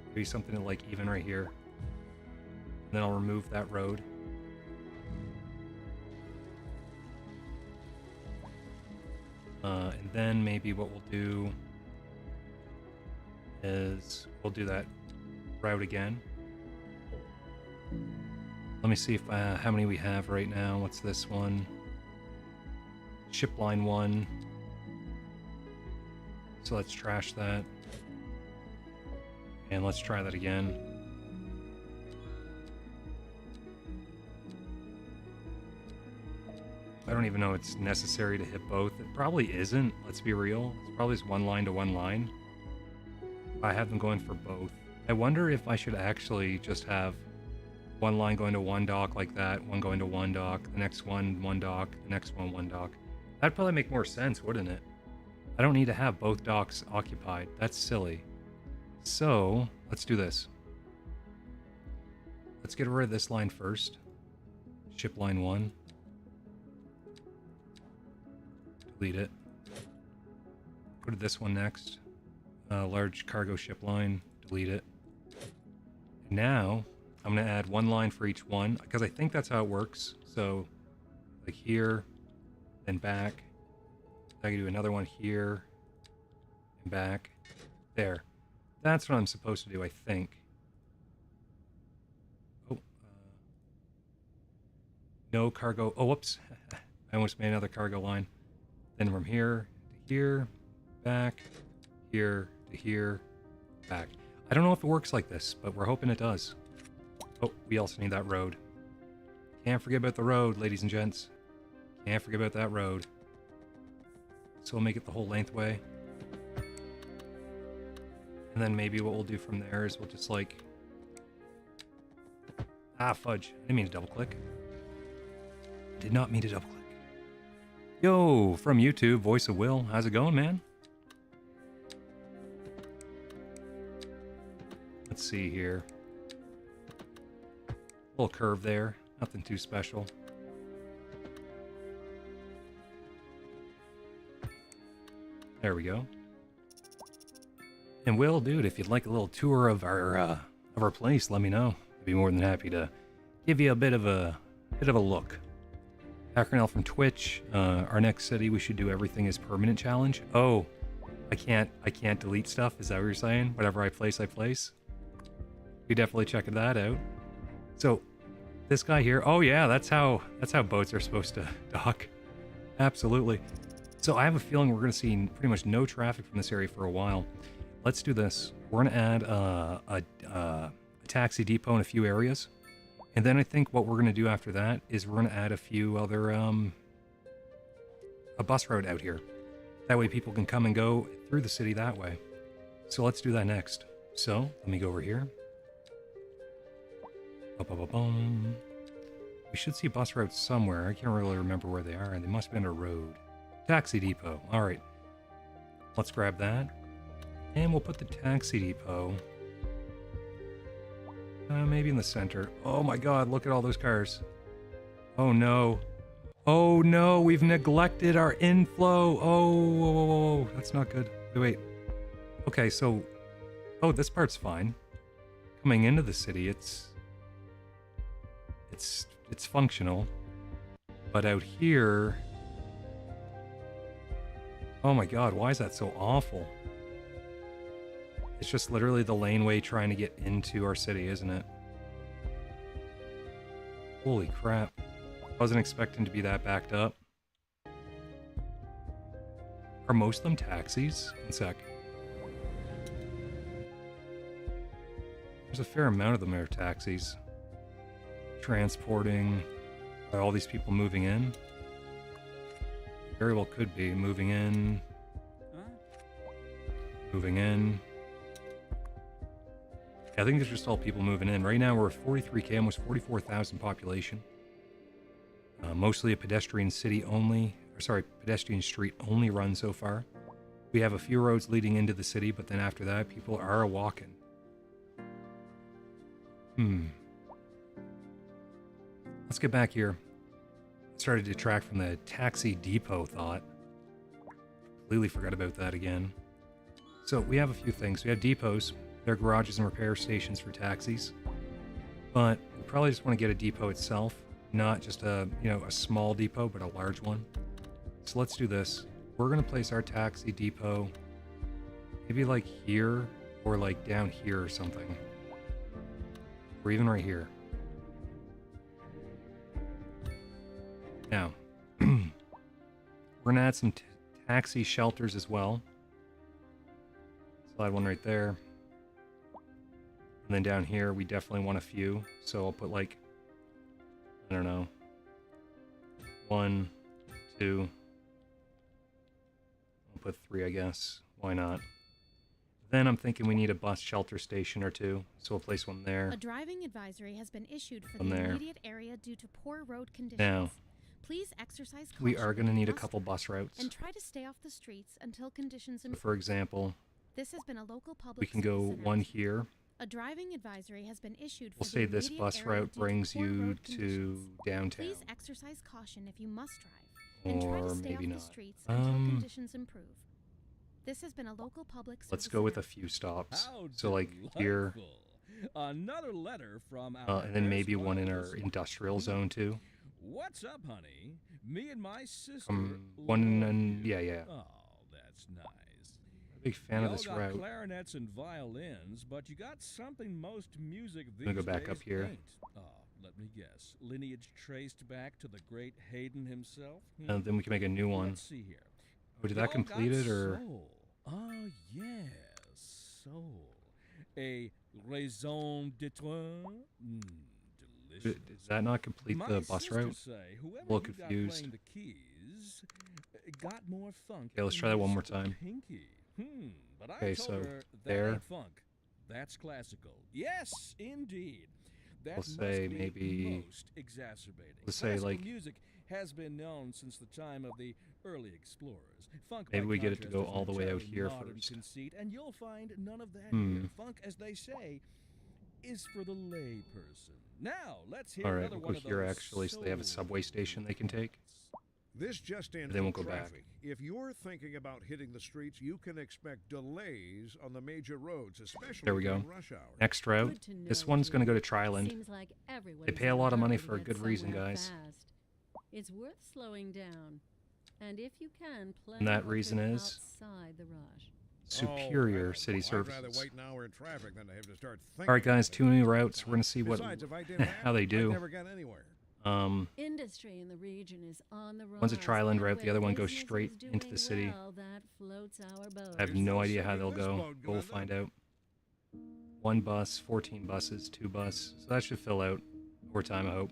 Maybe something like even right here. And then I'll remove that road. And then maybe what we'll do is we'll do that route again. Let me see if how many we have right now. What's this one? Ship line 1. So let's trash that. And let's try that again. I don't even know it's necessary to hit both. It probably isn't, let's be real. It's probably just one line to one line. I have them going for both. I wonder if I should actually just have one line going to one dock like that, one going to one dock, the next one dock, the next one dock. That'd probably make more sense, wouldn't it? I don't need to have both docks occupied. That's silly. So, let's do this. Let's get rid of this line first. Ship line 1. Delete it. Go to this one next. Large cargo ship line. Delete it. And now, I'm going to add one line for each one, because I think that's how it works. So, like here, then back. I can do another one here, and back. There. That's what I'm supposed to do, I think. Oh, no cargo. Oh, whoops. I almost made another cargo line. Then from here to here, back, here to here, back. I don't know if it works like this, but we're hoping it does. Oh, we also need that road. Can't forget about the road, ladies and gents. Can't forget about that road. So we'll make it the whole length way. And then maybe what we'll do from there is we'll just like... Ah, fudge. I didn't mean to double click. Did not mean to double click. Yo, from YouTube, Voice of Will. How's it going, man? Let's see here. Little curve there. Nothing too special. There we go. And Will, dude, if you'd like a little tour of our place, let me know. I'd be more than happy to give you a bit of a look. Acronel from Twitch. Our next city, we should do everything as permanent challenge. Oh, I can't delete stuff. Is that what you're saying? Whatever I place, I place. We definitely check that out. So, this guy here. Oh yeah, that's how boats are supposed to dock. Absolutely. So I have a feeling we're going to see pretty much no traffic from this area for a while. Let's do this. We're going to add a taxi depot in a few areas. And then I think what we're going to do after that is we're going to add a few other, a bus route out here. That way people can come and go through the city that way. So let's do that next. So let me go over here. We should see bus routes somewhere. I can't really remember where they are. They must have been a road. Taxi depot. All right. Let's grab that. And we'll put the taxi depot maybe in the center. Oh my god, look at all those cars. Oh no. Oh no, we've neglected our inflow. Oh, that's not good. Wait. Okay, so... Oh, this part's fine. Coming into the city, it's functional. But out here... Oh my god, why is that so awful? It's just literally the laneway trying to get into our city, isn't it? Holy crap. I wasn't expecting to be that backed up. Are most of them taxis? One sec. There's a fair amount of them that are taxis. Transporting all these people moving in. Very well could be. Moving in. Moving in. I think it's just all people moving in. Right now we're at 43k, almost 44,000 population. Mostly a pedestrian city only, or sorry, pedestrian street only run so far. We have a few roads leading into the city, but then after that, people are walking. Let's get back here. Started to detract from the taxi depot thought. Completely forgot about that again. So we have a few things. We have depots. They're garages and repair stations for taxis. But we probably just want to get a depot itself. Not just a small depot, but a large one. So let's do this. We're going to place our taxi depot maybe like here or like down here or something. Or even right here. Now, we're going to add some taxi shelters as well. Slide one right there. And then down here, we definitely want a few. So I'll put like, I don't know, 1, 2. I'll put 3, I guess. Why not? Then I'm thinking we need a bus shelter station or two. So we'll place one there. A driving advisory has been issued for One the there. immediate area due to poor road conditions. Now, Please exercise caution we are going to if you need a must couple drive, bus routes. and try to stay off the streets until conditions So improve. for example, This has been a local public we can go service one announcement. here. A driving advisory has been issued for We'll the say this immediate bus area route due to brings poor you road to conditions. downtown. Please exercise caution if you must drive, and try Or to stay maybe off not. the streets until conditions improve. This has been a local public service Let's go with a announcement. few stops. How So like here, delightful. Another letter from our and then maybe first one in our listeners. industrial zone too. What's up, honey? Me and my sister. One and yeah. Oh, that's nice. Big fan We of all this got route. clarinets and violins, but you got something most music these Gonna go back days up here. ain't. Oh, let me guess. Lineage traced back to the great Haydn himself? And then we can make a new one. Let's see here. Oh, did Y'all that complete got it or? soul. Oh, yes, soul. A raison d'être. Delicious. Does that not complete My the bus sister route? say whoever A little you got confused. playing the keys got more funk. Okay, let's than try that one Mr. more time. Pinky. But I Okay, told so her that there. ain't funk. That's classical. Yes, indeed. That We'll say must be maybe- most exacerbating. Let's say, Classical like- music has been known since the time of the early explorers. Funk, Maybe by we get it to contrast, go is all the way out entirely here modern first. conceit, and you'll find none of that Hmm. here. Funk, as they say, is for the lay person. Now, let's hear All right, another we'll one go of here those actually, so they have a soul subway station they can take. This just in Then we'll for go back. traffic. If you're thinking about hitting the streets, you can expect delays on the major roads, especially There we go. during rush hour. Next route. Good to know, This one's gonna go to Jim. Triland. Seems like everyone They is pay in a lot of money hurry to for a get good reason, somewhere guys. fast. It's worth slowing down. And if you can, plan And that your reason trip is? outside the rush. Superior city I'd rather services. wait an hour in traffic than to have to start thinking. All right, guys, about it. 2 new routes. We're gonna see what Besides, if I did that, how they do. I'd never get anywhere. Industry in the region is on the rise. One's a Triland and route, the when other one goes business is straight into doing the city. well, that floats our boat. I have There's no no idea how city they'll this go. boat We'll going find up. out. 1 bus, 14 buses, 2 bus. So that should fill out over time, I hope.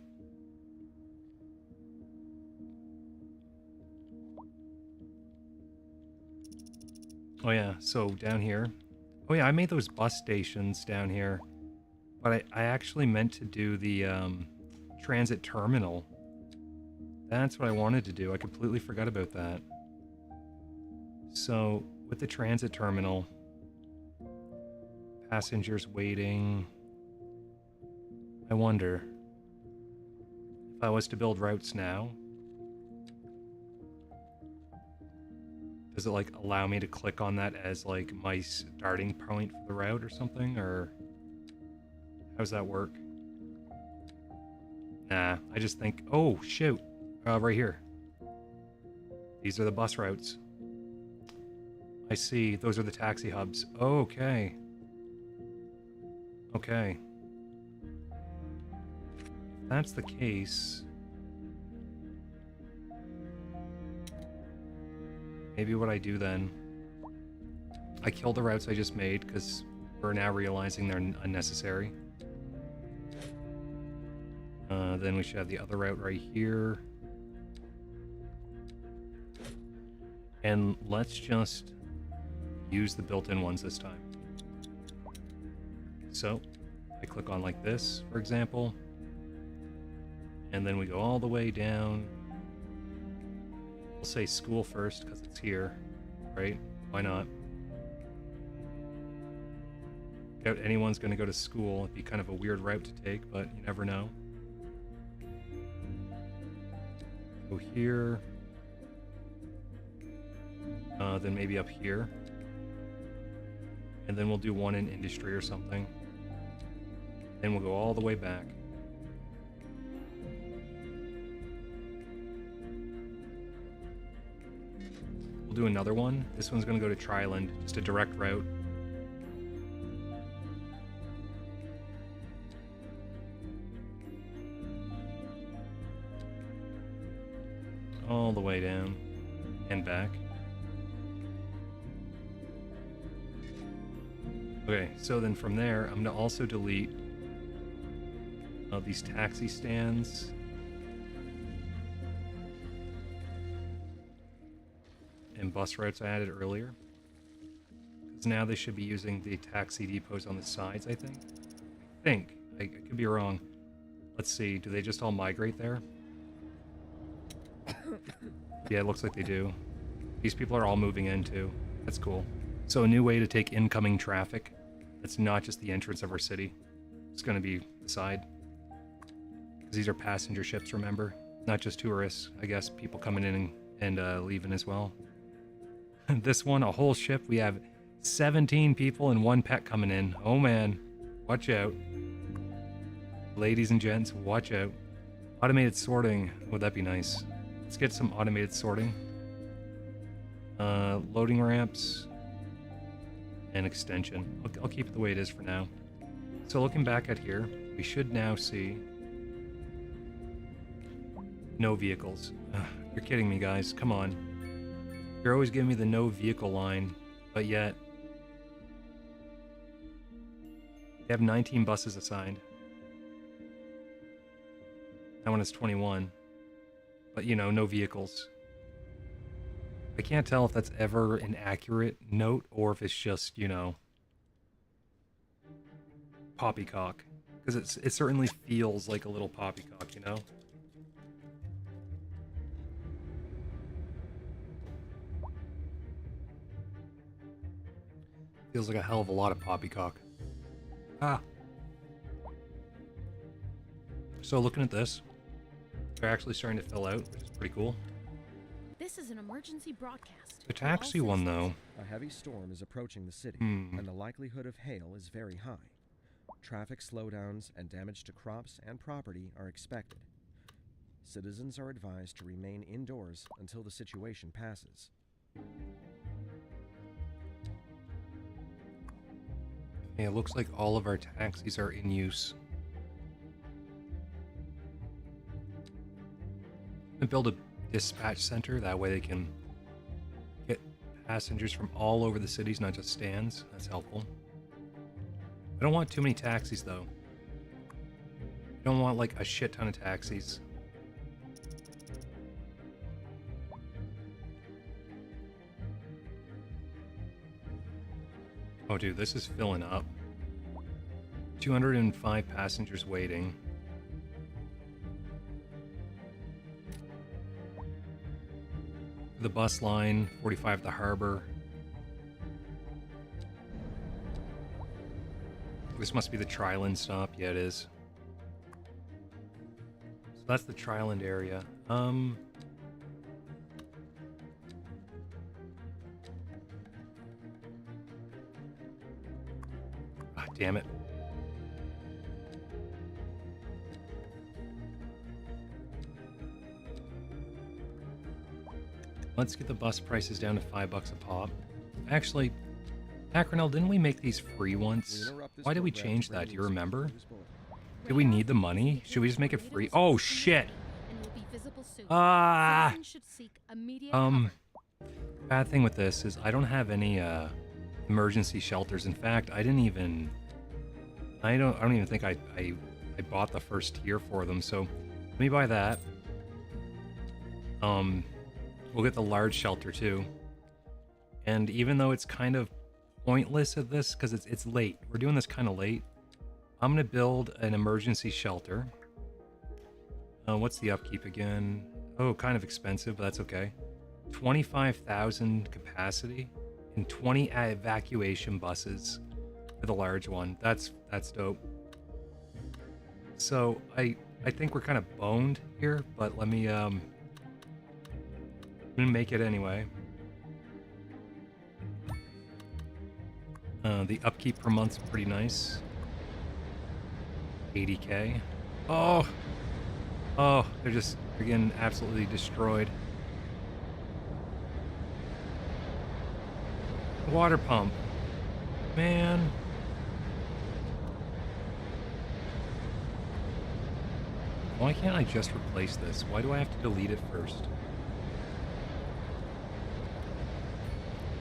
Oh yeah, so down here. Oh yeah, I made those bus stations down here. But I actually meant to do the transit terminal. That's what I wanted to do. I completely forgot about that. So with the transit terminal, passengers waiting. I wonder if I was to build routes now, does it like allow me to click on that as like my starting point for the route or something, or how does that work? Nah, I just think, oh shoot, right here. These are the bus routes. I see, those are the taxi hubs. Okay. Okay. If that's the case, maybe what I do then, I kill the routes I just made because we're now realizing they're unnecessary. Then we should have the other route right here. And let's just use the built-in ones this time. So, I click on like this, for example. And then we go all the way down. We'll say school first because it's here, right? Why not? Doubt anyone's going to go to school. It'd be kind of a weird route to take, but you never know. Go here. Then maybe up here. And then we'll do one in industry or something. Then we'll go all the way back. We'll do another one. This one's going to go to Triland, just a direct route. All the way down and back. Okay, so then from there, I'm going to also delete these taxi stands. And bus routes I added earlier. Because now they should be using the taxi depots on the sides, I think. I could be wrong. Let's see, do they just all migrate there? Yeah, it looks like they do. These people are all moving in too. That's cool. So a new way to take incoming traffic. It's not just the entrance of our city. It's going to be the side. Because these are passenger ships, remember? Not just tourists. I guess people coming in and leaving as well. This one, a whole ship. We have 17 people and 1 pet coming in. Oh man, watch out. Ladies and gents, watch out. Automated sorting. Would that be nice? Let's get some automated sorting. Loading ramps. And extension. I'll keep it the way it is for now. So looking back at here, we should now see no vehicles. Ugh, you're kidding me, guys. Come on. You're always giving me the no vehicle line, but yet they have 19 buses assigned. That one is 21. But, you know, no vehicles. I can't tell if that's ever an accurate note or if it's just, you know, poppycock. Because it certainly feels like a little poppycock, you know? Feels like a hell of a lot of poppycock. Ah. So looking at this, they're actually starting to fill out, which is pretty cool. This is an emergency broadcast. The to all taxi one, citizens. though. A heavy storm is approaching the city, Hmm. and the likelihood of hail is very high. Traffic slowdowns and damage to crops and property are expected. Citizens are advised to remain indoors until the situation passes. Okay, it looks like all of our taxis are in use. And build a dispatch center, that way they can get passengers from all over the cities, not just stands. That's helpful. I don't want too many taxis, though. I don't want, like, a shit ton of taxis. Oh, dude, this is filling up. 205 passengers waiting. The bus line, 45 at the harbor. This must be the Triland stop. Yeah, it is. So that's the Triland area. Ah, damn it. Let's get the bus prices down to $5 a pop. Actually, Acronel, didn't we make these free once? Why did we change that? Do you remember? Do we need the money? Should we just make it free? Oh, shit! And will be visible soon. Ah! Citizens should seek immediate cover. Bad thing with this is I don't have any emergency shelters. In fact, I didn't even I don't even think I bought the first tier for them. So let me buy that. We'll get the large shelter too. And even though it's kind of pointless at this because it's late. We're doing this kind of late. I'm gonna build an emergency shelter. What's the upkeep again? Oh, kind of expensive, but that's okay. 25,000 capacity and 20 evacuation buses for the large one. That's dope. So I think we're kind of boned here, but let me I'm gonna make it anyway. The upkeep per month's pretty nice. 80k. Oh, they're getting absolutely destroyed. Water pump, man. Why can't I just replace this? Why do I have to delete it first?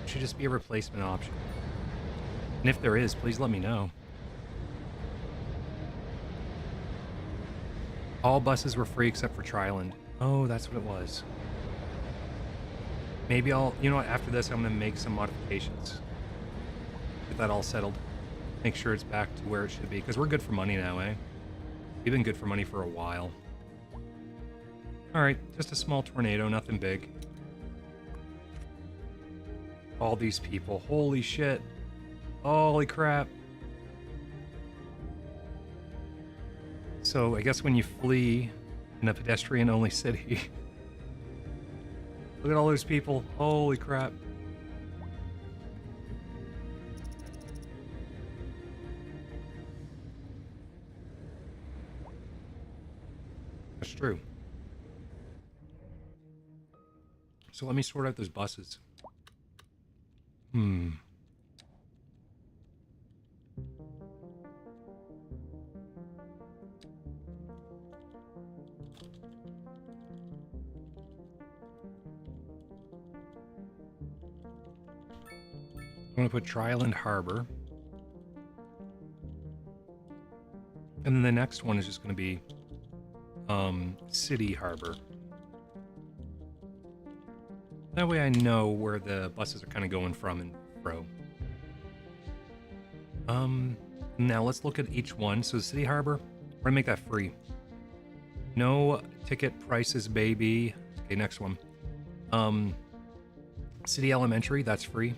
It should just be a replacement option. And if there is, please let me know. All buses were free except for Triland. Oh, that's what it was. Maybe you know what, after this I'm gonna make some modifications. Get that all settled. Make sure it's back to where it should be, because we're good for money now, eh? We've been good for money for a while. Alright, just a small tornado, nothing big. All these people, holy shit. Holy crap. So I guess when you flee in a pedestrian-only city, look at all those people. Holy crap. True. So let me sort out those buses. Hmm. I'm going to put Tri-Island Harbor. And then the next one is just going to be City Harbor. That way I know where the buses are kind of going from and fro. Now let's look at each one. So City Harbor, we're going to make that free. No ticket prices, baby. Okay, next one. City Elementary, that's free.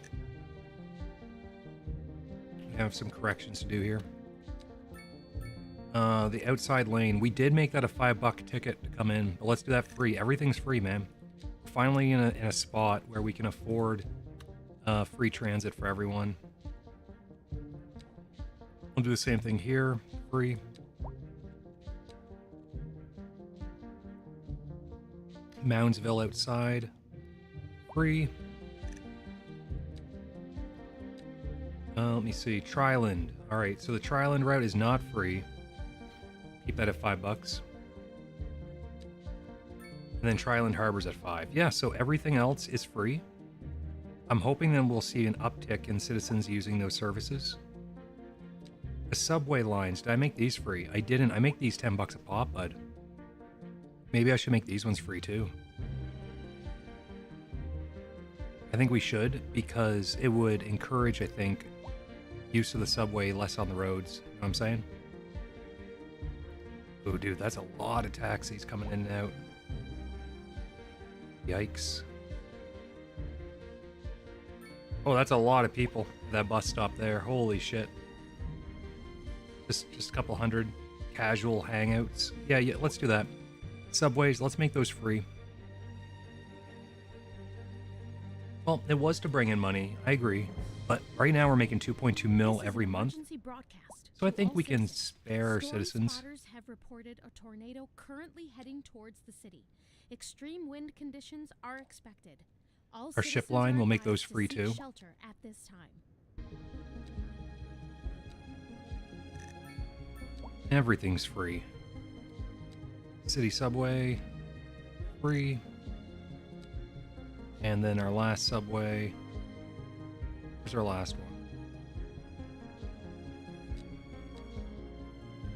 I have some corrections to do here. The outside lane, we did make that a $5 ticket to come in, but let's do that free. Everything's free, man. We're finally in a spot where we can afford free transit for everyone. We'll do the same thing here, free. Moundsville outside, free. Let me see, Tri-Island. All right, so the Tri-Island route is not free. Keep that at $5. And then Tri-Island Harbor's at $5. Yeah, so everything else is free. I'm hoping then we'll see an uptick in citizens using those services. The subway lines, did I make these free? I didn't. I make these $10 a pop, bud. Maybe I should make these ones free too. I think we should, because it would encourage, I think, use of the subway, less on the roads. You know what I'm saying? Oh, dude, that's a lot of taxis coming in and out. Yikes. Oh, that's a lot of people. That bus stop there. Holy shit. Just a couple hundred casual hangouts. Yeah, let's do that. Subways, let's make those free. Well, it was to bring in money. I agree. But right now we're making 2.2 mil every month. So I think we can spare our citizens. Spotters have reported a tornado currently heading towards the city. Extreme wind conditions are expected. All Our ship citizens line are will make advised those to free seek too. Shelter at this time. Everything's free. City subway, free. And then our last subway. Where's our last one?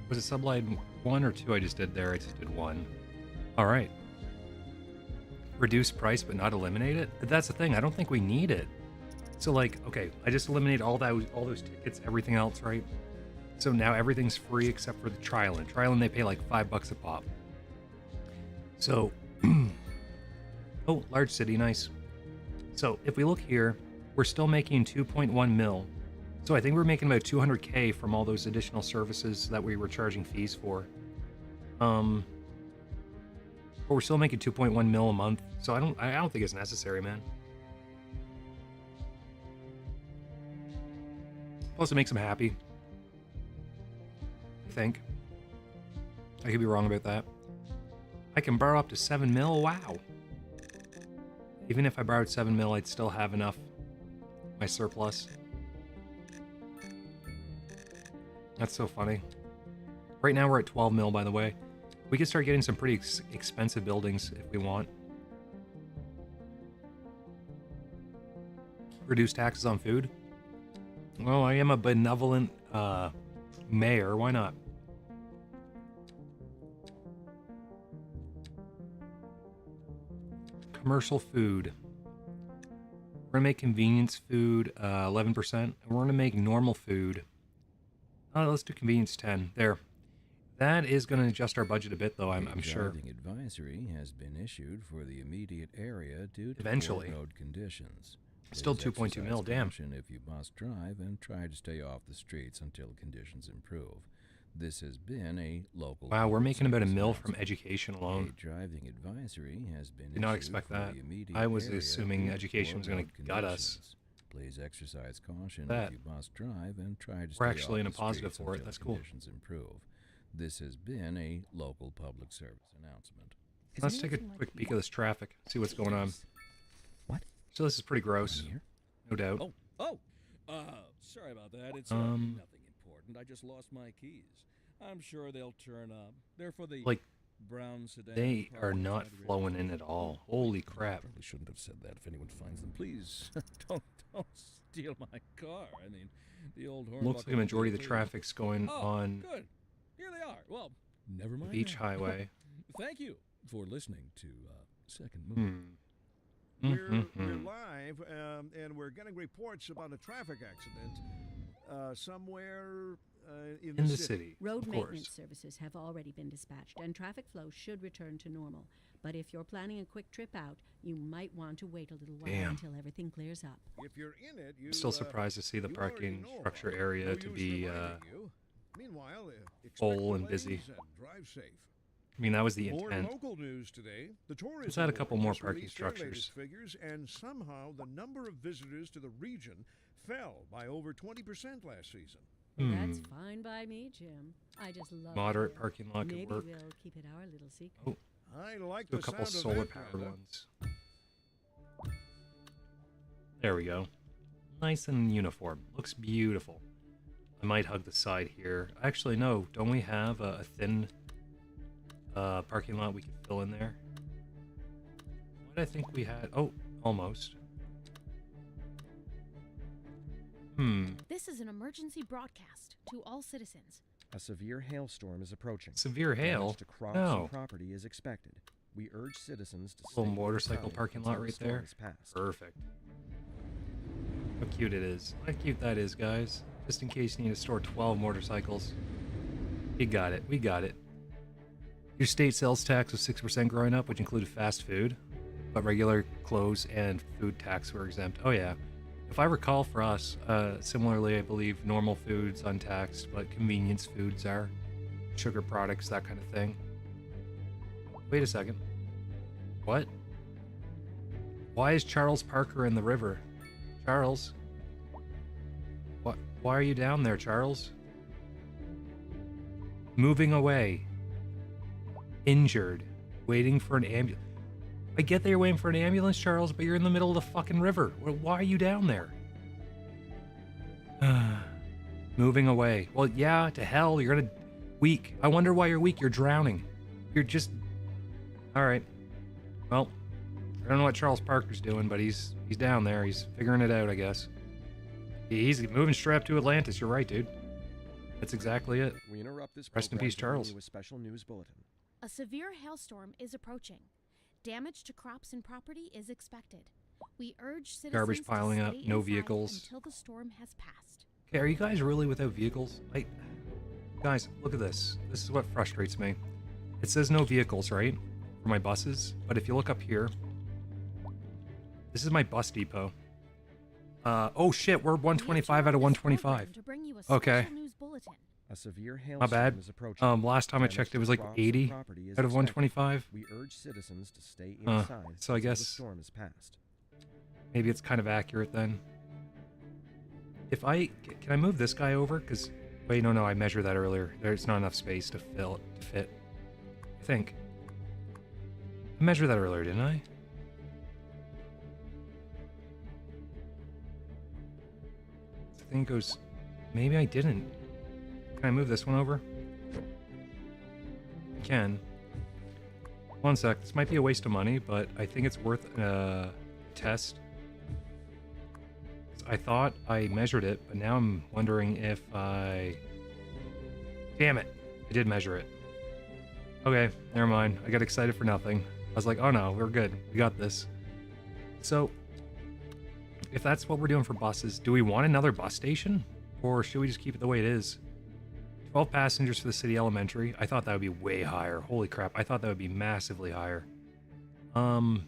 Was it subline 1 or 2 I just did there? I just did 1. All right. Reduce price but not eliminate it? But that's the thing. I don't think we need it. So like, okay, I just eliminated all those tickets, everything else, right? So now everything's free except for the Tri-Island. Tri-Island, they pay like $5 a pop. So, oh, large city, nice. So if we look here, we're still making 2.1 mil. So I think we're making about 200K from all those additional services that we were charging fees for. But we're still making 2.1 mil a month. So I don't think it's necessary, man. Plus it makes them happy. I think. I could be wrong about that. I can borrow up to 7 mil. Wow. Even if I borrowed 7 mil, I'd still have enough. My surplus. That's so funny. Right now we're at 12 mil, by the way. We could start getting some pretty expensive buildings if we want. Reduce taxes on food. Well, I am a benevolent mayor. Why not? Commercial food. We're going to make convenience food 11%. And we're going to make normal food. Let's do convenience 10. There. That is going to adjust our budget a bit, though, I'm sure. Driving advisory has been issued for the immediate area due to Eventually. poor road conditions. Still Please 2.2 mil, exercise damn. caution if you must drive and try to stay off the streets until conditions improve. This has been a local. Wow, we're making about $1 mil announcement. from education alone. A driving advisory has been Did not issued expect for that. the immediate I was area assuming due to education poor was gonna road gut us. conditions. Please exercise caution That. if you must drive and try to We're stay actually off in a the positive streets for it. until That's cool. conditions improve. This has been a local public service announcement. Let's take a quick peek of this traffic, see what's going on. What? So this is pretty gross, Here? no doubt. Sorry about that. It's Um, nothing important. I just lost my keys. I'm sure they'll turn up. They're for the Like, brown sedan. they are parked not outside flowing River. in at all. Holy crap. Probably shouldn't have said that. If anyone finds them, please don't steal my car. I mean, the old horn. Looks like a majority of the traffic's going on Good. Here they are. Well, never mind. Beach that. Highway. Thank you for listening to Second Hmm. Move. We're live, and we're getting reports about a traffic accident somewhere in In the city, Road of maintenance course. services have already been dispatched, and traffic flow should return to normal. But if you're planning a quick trip out, you might want to wait a little while Damn. until everything clears up. If you're in it, you I'm still surprised to see the you already parking know structure about it. area No to use be, reminding you. Meanwhile, expect full and delays busy. and drive safe. I mean, that was the More intent. local news today. The tourism Let's add a couple board more just parking released their structures. latest figures, and somehow the number of visitors to the region fell by over 20% last season. That's fine by me, Jim. I just love Moderate it. parking lot could Maybe work. we'll keep it our little secret. Oh, I like do a the couple sound solar of that, powered Brenda. ones. There we go. Nice and uniform. Looks beautiful. I might hug the side here. Actually, no. Don't we have a thin parking lot we could fill in there? What did I think we had? Oh, almost. This is an emergency broadcast to all citizens. A severe hailstorm is approaching. Severe Damage hail? to crops No. and property is expected. We urge citizens to Little stay motorcycle inside parking until lot the right storm there. is past. Perfect. How cute it is. How cute that is, guys. Just in case you need to store 12 motorcycles. You got it. We got it. Your state sales tax was 6% growing up, which included fast food, but regular clothes and food tax were exempt. Oh, yeah. If I recall for us, similarly, I believe normal foods untaxed, but convenience foods are. Sugar products, that kind of thing. Wait a second. What? Why is Charles Parker in the river? Charles? What? Why are you down there, Charles? Moving away. Injured. Waiting for an ambulance. I get that you're waiting for an ambulance, Charles, but you're in the middle of the fucking river. Why are you down there? Moving away. Well, yeah, to hell. You're gonna... Weak. I wonder why you're weak. You're drowning. You're just... Alright. Well, I don't know what Charles Parker's doing, but he's down there. He's figuring it out, I guess. He's moving straight up to Atlantis. You're right, dude. That's exactly it. We interrupt this Rest in program peace, to bring Charles. you a special news bulletin. A severe hailstorm is approaching. Damage to crops and property is expected. We urge citizens Garbage piling to up, stay no inside vehicles. until the storm has passed. Okay, are you guys really without vehicles? Guys, look at this. This is what frustrates me. It says no vehicles, right? For my buses. But if you look up here, this is my bus depot. Oh shit, we're 125 out of 125. To bring you a special Okay. news bulletin. A severe My hailstorm bad. is approaching. Last time I Damage checked, it to was like crops and 80 property is out of expected. 125. We urge citizens to stay Huh. inside So I until guess- the storm is past. Maybe it's kind of accurate then. If can I move this guy over? Because, wait, no, I measured that earlier. There's not enough space to fit. I think. I measured that earlier, didn't I? This thing goes... Maybe I didn't. Can I move this one over? I can. One sec. This might be a waste of money, but I think it's worth a test. I thought I measured it, but now I'm wondering if I... Damn it. I did measure it. Okay, never mind. I got excited for nothing. I was like, oh no, we're good. We got this. So, if that's what we're doing for buses, do we want another bus station? Or should we just keep it the way it is? 12 passengers for the city elementary. I thought that would be way higher. Holy crap. I thought that would be massively higher. The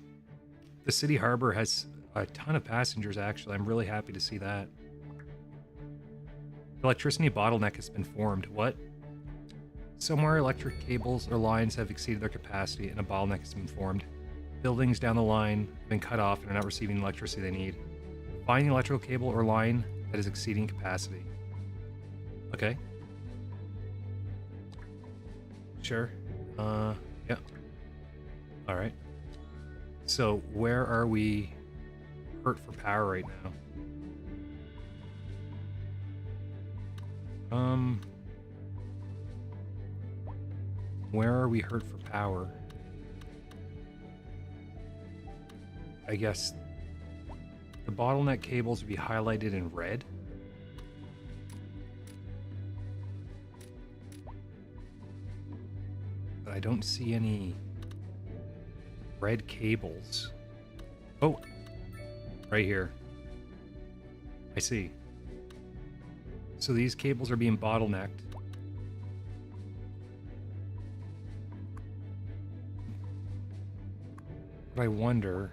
city harbor has a ton of passengers, actually. I'm really happy to see that. Electricity bottleneck has been formed. What? Somewhere electric cables or lines have exceeded their capacity and a bottleneck has been formed. Buildings down the line have been cut off and are not receiving the electricity they need. Find the electrical cable or line that is exceeding capacity. Okay. Sure. Yeah. All right. So where are we hurt for power right now? Where are we hurt for power? I guess the bottleneck cables would be highlighted in red. But I don't see any red cables. Oh, right here. I see. So these cables are being bottlenecked. But I wonder,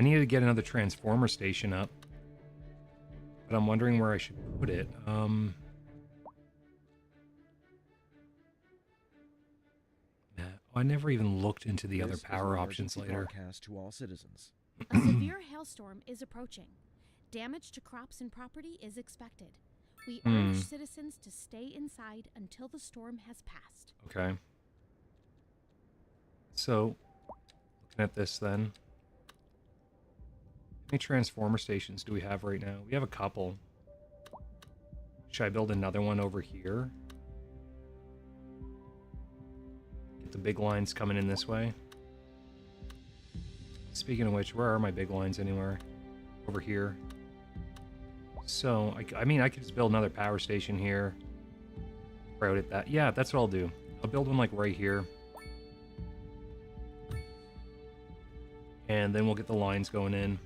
I need to get another transformer station up. But I'm wondering where I should put it. I never even looked into the other This is power an options emergency later. broadcast to all citizens. A severe hailstorm is approaching. Damage to crops and property is expected. We urge citizens to stay inside until the storm has passed. Okay. So, looking at this then. How many transformer stations do we have right now? We have a couple. Should I build another one over here? Get the big lines coming in this way. Speaking of which, where are my big lines anywhere? Over here. So, I mean, I could just build another power station here. Route it that. Yeah, that's what I'll do. I'll build one like right here. And then we'll get the lines going in.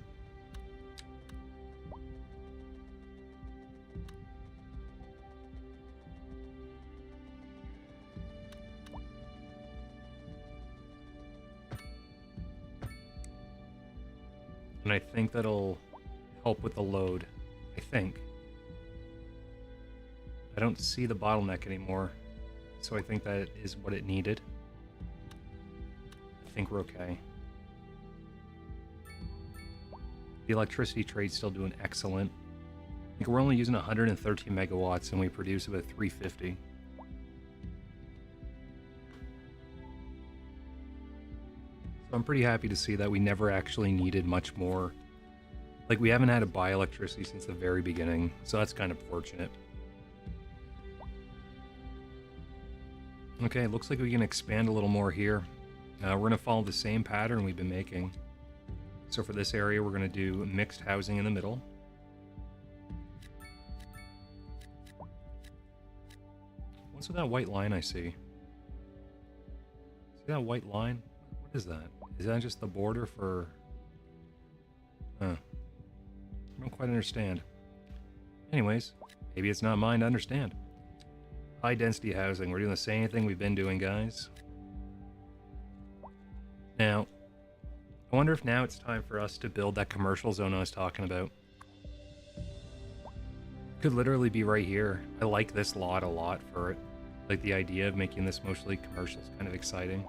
And I think that'll help with the load. I think. I don't see the bottleneck anymore. So I think that is what it needed. I think we're okay. The electricity trade's still doing excellent. I think we're only using 113 megawatts and we produce about 350. So I'm pretty happy to see that we never actually needed much more. Like, we haven't had to buy electricity since the very beginning, so that's kind of fortunate. Okay, looks like we can expand a little more here. We're going to follow the same pattern we've been making. So for this area, we're going to do mixed housing in the middle. What's with that white line I see? See that white line? What is that? Is that just the border for... Huh. I don't quite understand. Anyways, maybe it's not mine to understand. High density housing. We're doing the same thing we've been doing, guys. Now, I wonder if now it's time for us to build that commercial zone I was talking about. Could literally be right here. I like this lot a lot for it. Like, the idea of making this mostly commercial is kind of exciting.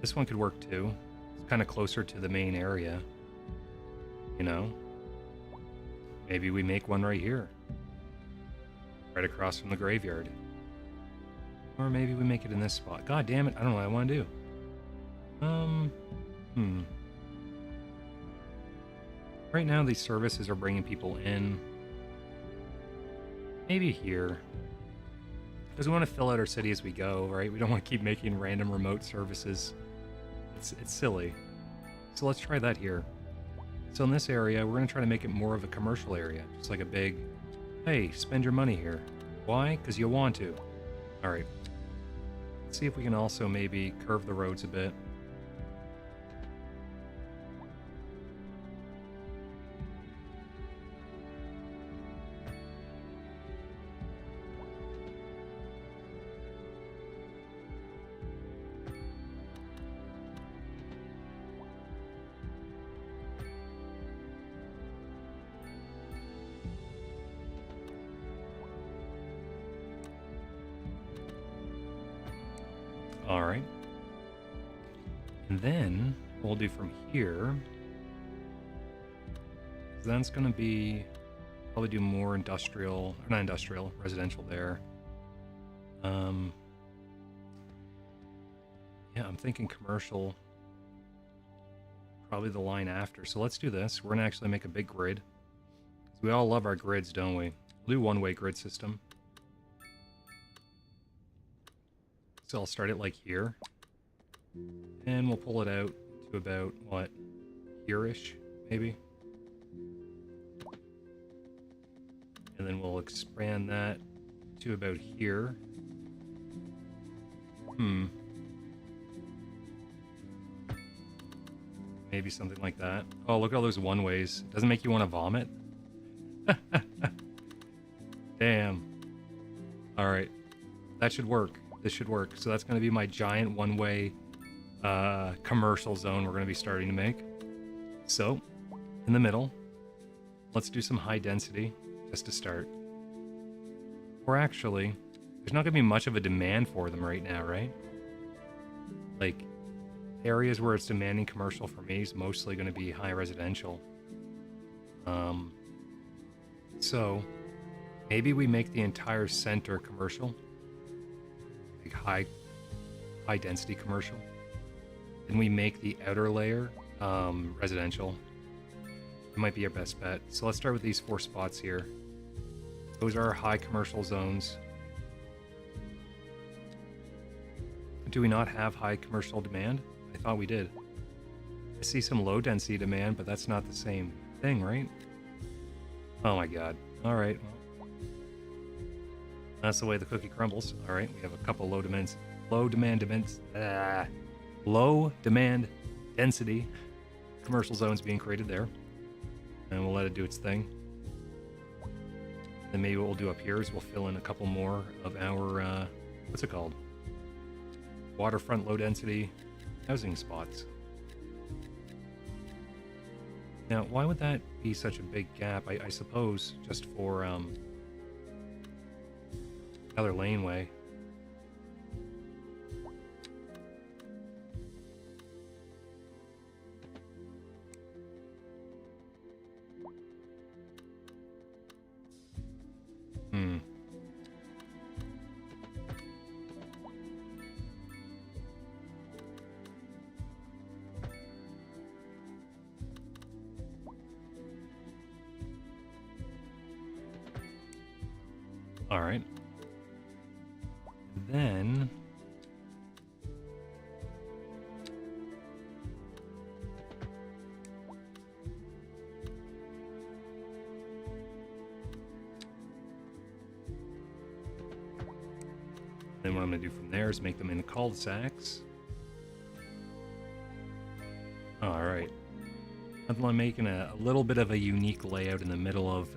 This one could work too. It's kind of closer to the main area. You know? Maybe we make one right here. Right across from the graveyard. Or maybe we make it in this spot. God damn it, I don't know what I want to do. Right now these services are bringing people in. Maybe here. Because we want to fill out our city as we go, right? We don't want to keep making random remote services. It's silly. So let's try that here. So in this area, we're going to try to make it more of a commercial area. Just like a big, hey, spend your money here. Why? Because you want to. Alright. Let's see if we can also maybe curve the roads a bit. Alright. And then, what we'll do from here, then it's going to be, probably do more industrial, or not industrial, residential there. Yeah, I'm thinking commercial. Probably the line after. So let's do this. We're going to actually make a big grid. We all love our grids, don't we? We'll do one-way grid system. So I'll start it like here. And we'll pull it out to about, what, here-ish, maybe? And then we'll expand that to about here. Maybe something like that. Oh, look at all those one-ways. Doesn't make you want to vomit? Damn. Alright. That should work. This should work. So that's going to be my giant one-way commercial zone we're going to be starting to make. So, in the middle, let's do some high density just to start. Or actually, there's not going to be much of a demand for them right now, right? Like, areas where it's demanding commercial for me is mostly going to be high residential. So maybe we make the entire center commercial, like high density commercial. Then we make the outer layer residential. It might be our best bet. So let's start with these 4 spots here. Those are our high commercial zones. Do we not have high commercial demand? I thought we did. I see some low density demand, but that's not the same thing, right? Oh my god. Alright, well. That's the way the cookie crumbles. Alright, we have a couple low demand density commercial zones being created there. And we'll let it do its thing. Then maybe what we'll do up here is we'll fill in a couple more of our, what's it called? Waterfront low density housing spots. Now, why would that be such a big gap? I suppose just for another laneway. All right. Then what I'm going to do from there is make them into cul-de-sacs. All right. I'm making a little bit of a unique layout in the middle of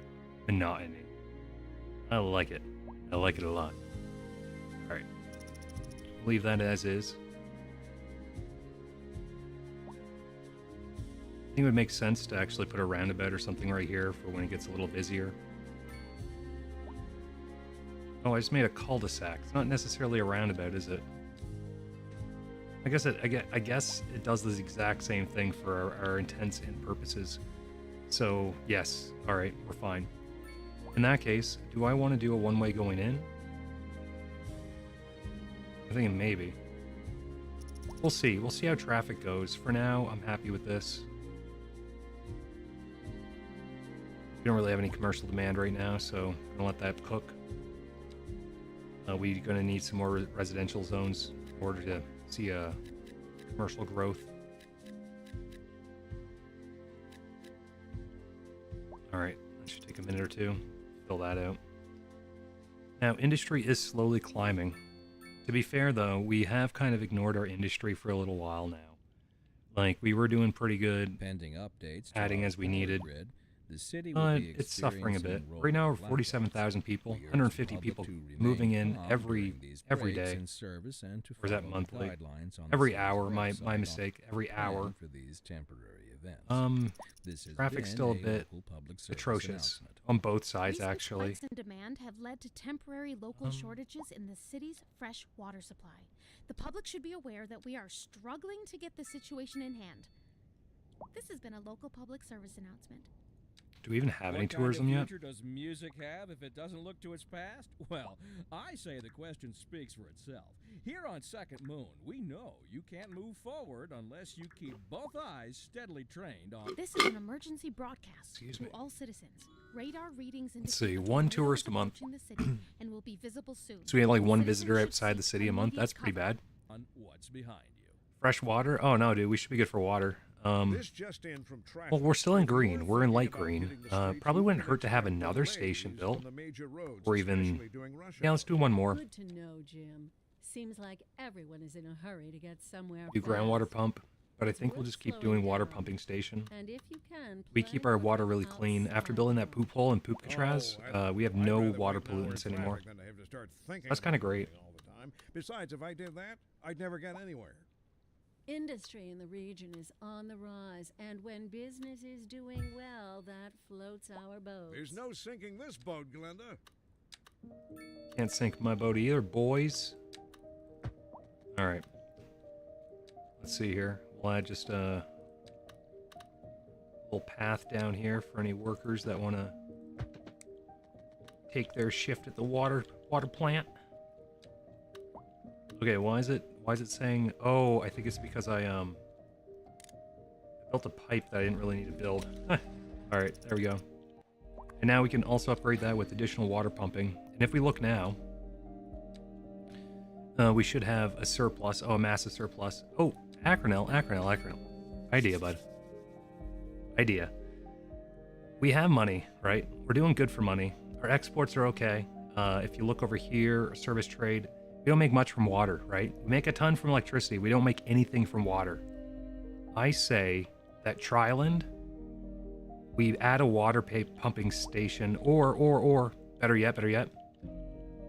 monotony. I like it. I like it a lot. Alright. Leave that as is. I think it would make sense to actually put a roundabout or something right here for when it gets a little busier. Oh, I just made a cul-de-sac. It's not necessarily a roundabout, is it? I guess it does the exact same thing for our intents and purposes. So, yes. Alright, we're fine. In that case, do I want to do a one-way going in? I'm thinking maybe. We'll see. We'll see how traffic goes. For now, I'm happy with this. We don't really have any commercial demand right now, so I'm gonna let that cook. We're gonna need some more residential zones in order to see a commercial growth. All right, that should take a minute or two. Fill that out. Now, industry is slowly climbing. To be fair, though, we have kind of ignored our industry for a little while now. Like, we were doing pretty good, Pending updates to adding our as we power needed. grid, the city will But be it's suffering a bit. experiencing Right now, we're rolling 47,000 blackouts. people, We urge 150 the public people to remain moving in calm every during these every breaks day. in service and to Or is that follow the monthly? guidelines on the Every city's hour, my website mistake. Every and hour. for these temporary events. This has Traffic's been still a bit local public service atrocious announcement. on both sides, Recent actually. spikes in demand have led to temporary local shortages in the city's fresh water supply. The public should be aware that we are struggling to get the situation in hand. This has been a local public service announcement. Do we even have any What kind tourism of yet? future does music have if it doesn't look to its past? Well, I say the question speaks for itself. Here on Second Moon, we know you can't move forward unless you keep both eyes steadily trained on... This is an emergency broadcast Excuse to me. all citizens. Radar readings indicate Let's see, that one tornado tourist is a month. approaching the city and will be visible soon. So we have like one Citizens visitor should outside the seek city a month. immediate That's pretty cover. bad. on what's behind you. Fresh water? Oh no, dude, we should be good for water. This just in from traffic. Well, we're still in If you're green. We're in thinking light about green. hitting the streets, Probably you wouldn't can hurt to have expect another delays station on built. the major roads, Or even, especially during rush yeah, let's hour. do one more. Good to know, Jim. Seems like everyone is in a hurry to get somewhere Do groundwater fast. pump, but I It's think we'll worth just keep slowing doing water down. pumping station. And if you can, We plan keep our your water trip really clean. After outside building the that road. poop hole in Poop Katraz, we have I'd no rather water wait an hour in pollutants anymore. traffic than to have to start thinking That's kinda about great. everything all the time. Besides, if I did that, I'd never get anywhere. Industry in the region is on the rise, and when business is doing well, that floats our boats. There's no sinking this boat, Glenda. Can't sink my boat either, boys. Alright. Let's see here. We'll add just a little path down here for any workers that want to take their shift at the water plant. Okay, why is it saying, oh, I think it's because I built a pipe that I didn't really need to build. Alright, there we go. And now we can also upgrade that with additional water pumping. And if we look now, we should have a surplus. Oh, a massive surplus. Oh, Acronel. Idea, bud. Idea. We have money, right? We're doing good for money. Our exports are okay. If you look over here, service trade, we don't make much from water, right? We make a ton from electricity. We don't make anything from water. I say that Triland, we add a water pumping station, or better yet,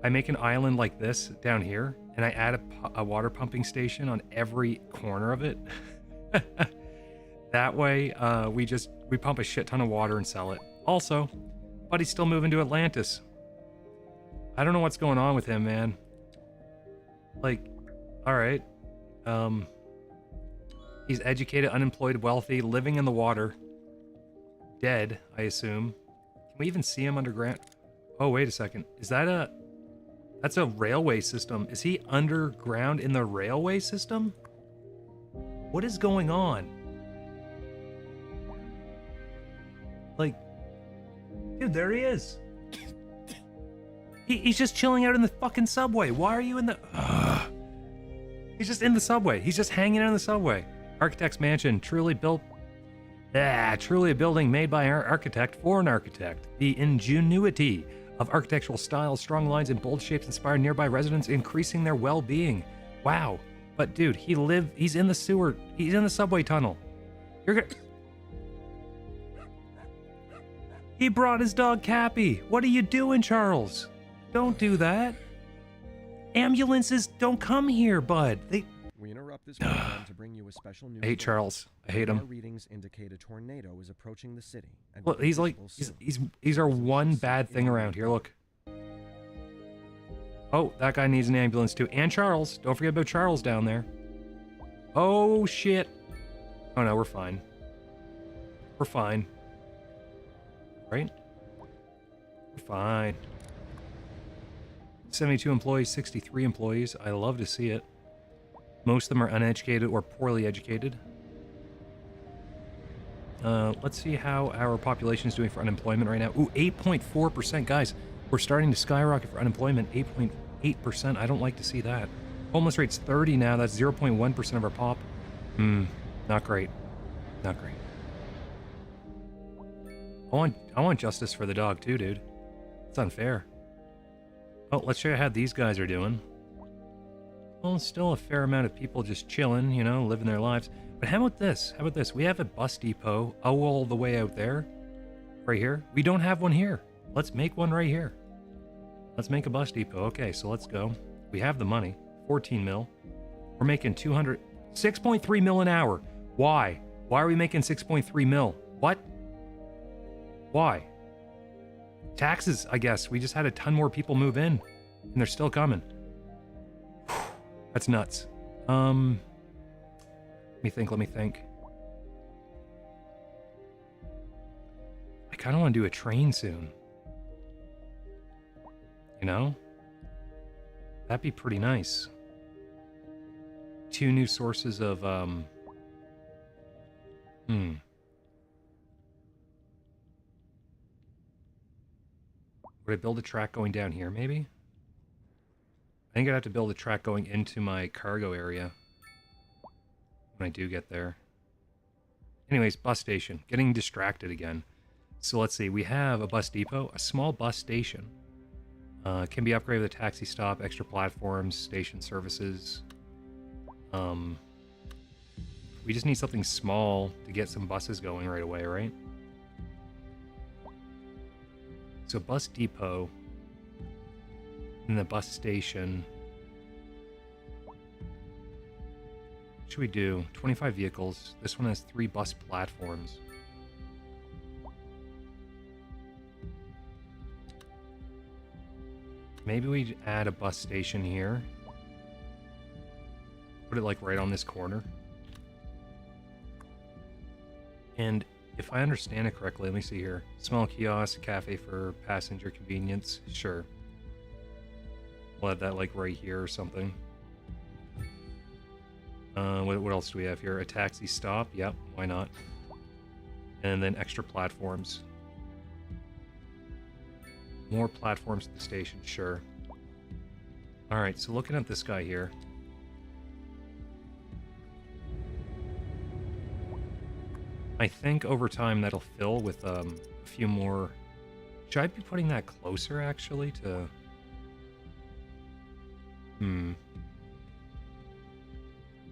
I make an island like this down here, and I add a water pumping station on every corner of it. That way, we pump a shit ton of water and sell it. Also, Buddy's still moving to Atlantis. I don't know what's going on with him, man. Like, alright. He's educated, unemployed, wealthy, living in the water. Dead, I assume. Can we even see him underground? Oh, wait a second. Is that that's a railway system. Is he underground in the railway system? What is going on? Like, dude, there he is. He's just chilling out in the fucking subway. Why are you in the... He's just in the subway. He's just hanging out in the subway. Architect's mansion, truly built... truly a building made by our architect for an architect. The ingenuity of architectural styles, strong lines, and bold shapes inspire nearby residents, increasing their well-being. Wow. But dude, he's in the sewer. He's in the subway tunnel. You're gonna... He brought his dog Cappy. What are you doing, Charles? Don't do that. Ambulances don't come here, bud. We interrupt this program to bring you a special news. I hate bulletin. Charles. I hate Our him. readings indicate a tornado is approaching the city. And Well, will be he's like, visible soon. he's our one bad thing around here. Look. Oh, that guy needs an ambulance too. And Charles. Don't forget about Charles down there. Oh, shit. Oh, no, we're fine. We're fine. Right? We're fine. 72 employees, 63 employees. I love to see it. Most of them are uneducated or poorly educated. Let's see how our population is doing for unemployment right now. Ooh, 8.4%. Guys, we're starting to skyrocket for unemployment. 8.8%. I don't like to see that. Homeless rate's 30 now. That's 0.1% of our pop. Not great. Not great. I want justice for the dog too, dude. It's unfair. Oh, let's show you how these guys are doing. Well, still a fair amount of people just chilling, you know, living their lives. But how about this? How about this? We have a bus depot all the way out there. Right here. We don't have one here. Let's make one right here. Let's make a bus depot. Okay, so let's go. We have the money. 14 mil. We're making 6.3 mil an hour. Why? Why are we making 6.3 mil? What? Why? Taxes, I guess. We just had a ton more people move in. And they're still coming. That's nuts. Let me think. I kind of want to do a train soon. You know? That'd be pretty nice. 2 new sources of, Would I build a track going down here, maybe? I think I'd have to build a track going into my cargo area when I do get there. Anyways, bus station. Getting distracted again. So let's see. We have a bus depot, a small bus station. Can be upgraded with a taxi stop, extra platforms, station services. We just need something small to get some buses going right away, right? So bus depot, and the bus station. What should we do? 25 vehicles. This one has 3 bus platforms. Maybe we add a bus station here. Put it like right on this corner. And if I understand it correctly, let me see here. Small kiosk, cafe for passenger convenience. Sure. We'll have that like right here or something. What else do we have here? A taxi stop. Yep, why not? And then extra platforms. More platforms at the station. Sure. Alright, so looking at this guy here. I think over time that'll fill with a few more. Should I be putting that closer actually to?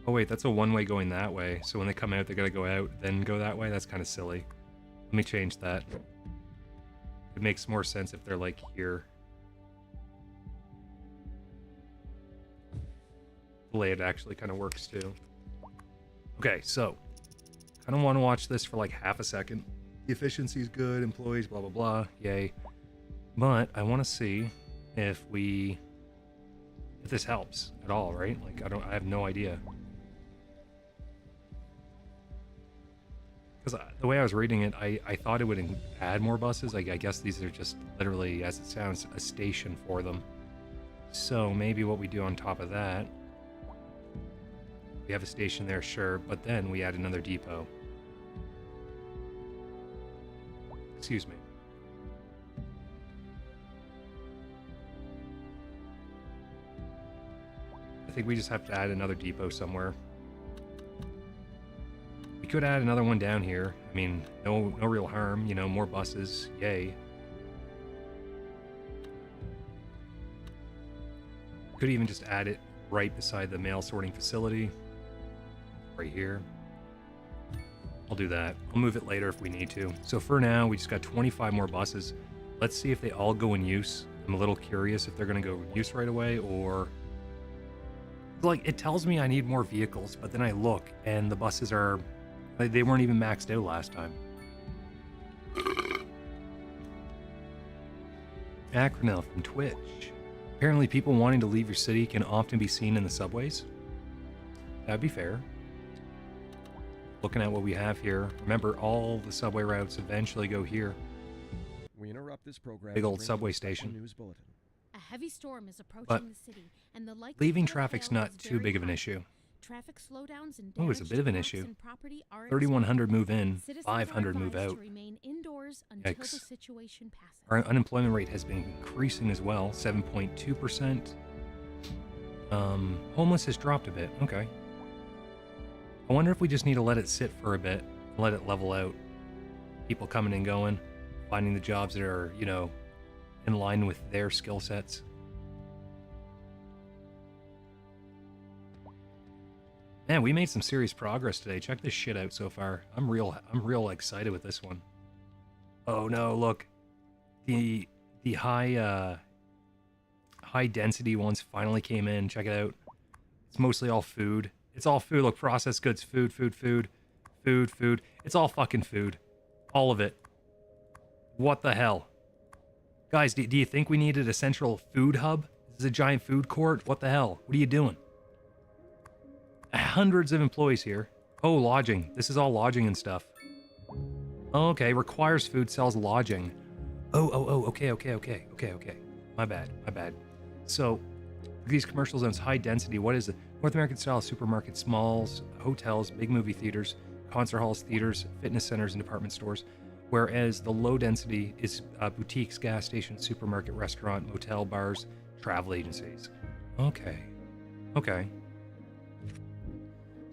Oh wait, that's a one-way going that way. So when they come out, they gotta go out, then go that way. That's kind of silly. Let me change that. It makes more sense if they're like here. The layout actually kind of works too. Okay, so. I don't want to watch this for like half a second. The efficiency's good, employees, blah, blah, blah. Yay. But I want to see if this helps at all, right? Like, I have no idea. Because the way I was reading it, I thought it would add more buses. I guess these are just literally, as it sounds, a station for them. So maybe what we do on top of that, we have a station there, sure, but then we add another depot. Excuse me. I think we just have to add another depot somewhere. We could add another one down here. I mean, no real harm, you know, more buses, yay. Could even just add it right beside the mail sorting facility. Right here. I'll do that. I'll move it later if we need to. So for now, we just got 25 more buses. Let's see if they all go in use. I'm a little curious if they're going to go in use right away or... Like, it tells me I need more vehicles, but then I look and the buses are... They weren't even maxed out last time. Acronel from Twitch. Apparently people wanting to leave your city can often be seen in the subways. That'd be fair. Looking at what we have here, remember all the subway routes eventually go here. We interrupt this program. Big old subway station. News bulletin. A heavy storm is approaching But the city, and the likelihood leaving of traffic's hail not is too very big of an high. issue. Traffic slowdowns and Oh, it's a damage bit of to an crops issue. and property are 3,100 move in, expected. Citizens are 500 move advised out. to remain indoors until the Yikes. situation passes. Our unemployment rate has been increasing as well, 7.2%. Homeless has dropped a bit. Okay. I wonder if we just need to let it sit for a bit, let it level out. People coming and going, finding the jobs that are, you know, in line with their skill sets. Man, we made some serious progress today. Check this shit out so far. I'm real excited with this one. Oh no, look. The high density ones finally came in. Check it out. It's mostly all food. It's all food. Look, processed goods, food. It's all fucking food. All of it. What the hell? Guys, do you think we needed a central food hub? This is a giant food court? What the hell? What are you doing? Hundreds of employees here. Oh, lodging. This is all lodging and stuff. Okay, requires food, sells lodging. Oh, okay. My bad. So, these commercial zones, high density, what is it? North American style supermarkets, malls, hotels, big movie theaters, concert halls, theaters, fitness centers, and department stores. Whereas the low density is boutiques, gas stations, supermarket, restaurant, motel, bars, travel agencies. Okay.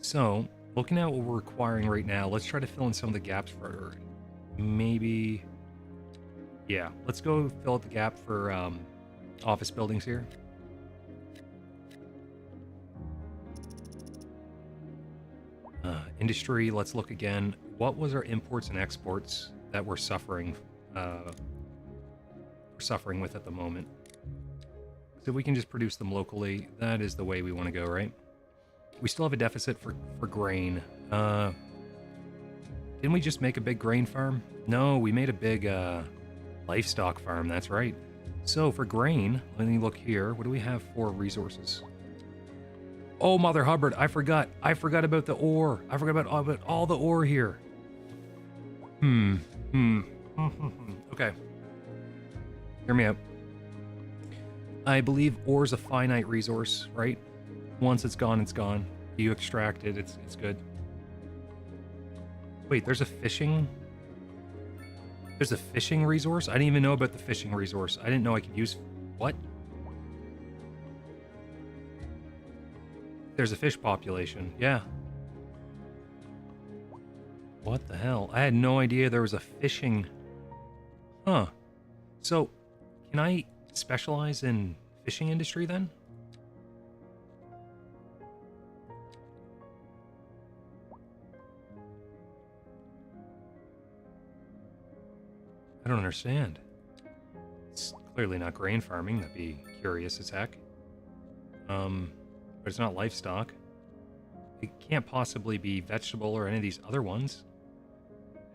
So, looking at what we're requiring right now, let's try to fill in some of the gaps further. Maybe... Yeah, let's go fill out the gap for office buildings here. Industry, let's look again. What was our imports and exports that we're suffering with at the moment? So we can just produce them locally. That is the way we want to go, right? We still have a deficit for grain. Didn't we just make a big grain farm? No, we made a big livestock farm, that's right. So for grain, let me look here. What do we have for resources? Oh, Mother Hubbard, I forgot about the ore. I forgot about all the ore here. Okay. Hear me out. I believe ore is a finite resource, right? Once it's gone, it's gone. You extract it, it's good. Wait, there's a fishing resource? I didn't even know about the fishing resource. I didn't know I could use... What? There's a fish population. Yeah. What the hell? I had no idea there was a fishing... Huh. So, can I specialize in fishing industry then? I don't understand. It's clearly not grain farming. That'd be curious as heck. But it's not livestock. It can't possibly be vegetable or any of these other ones.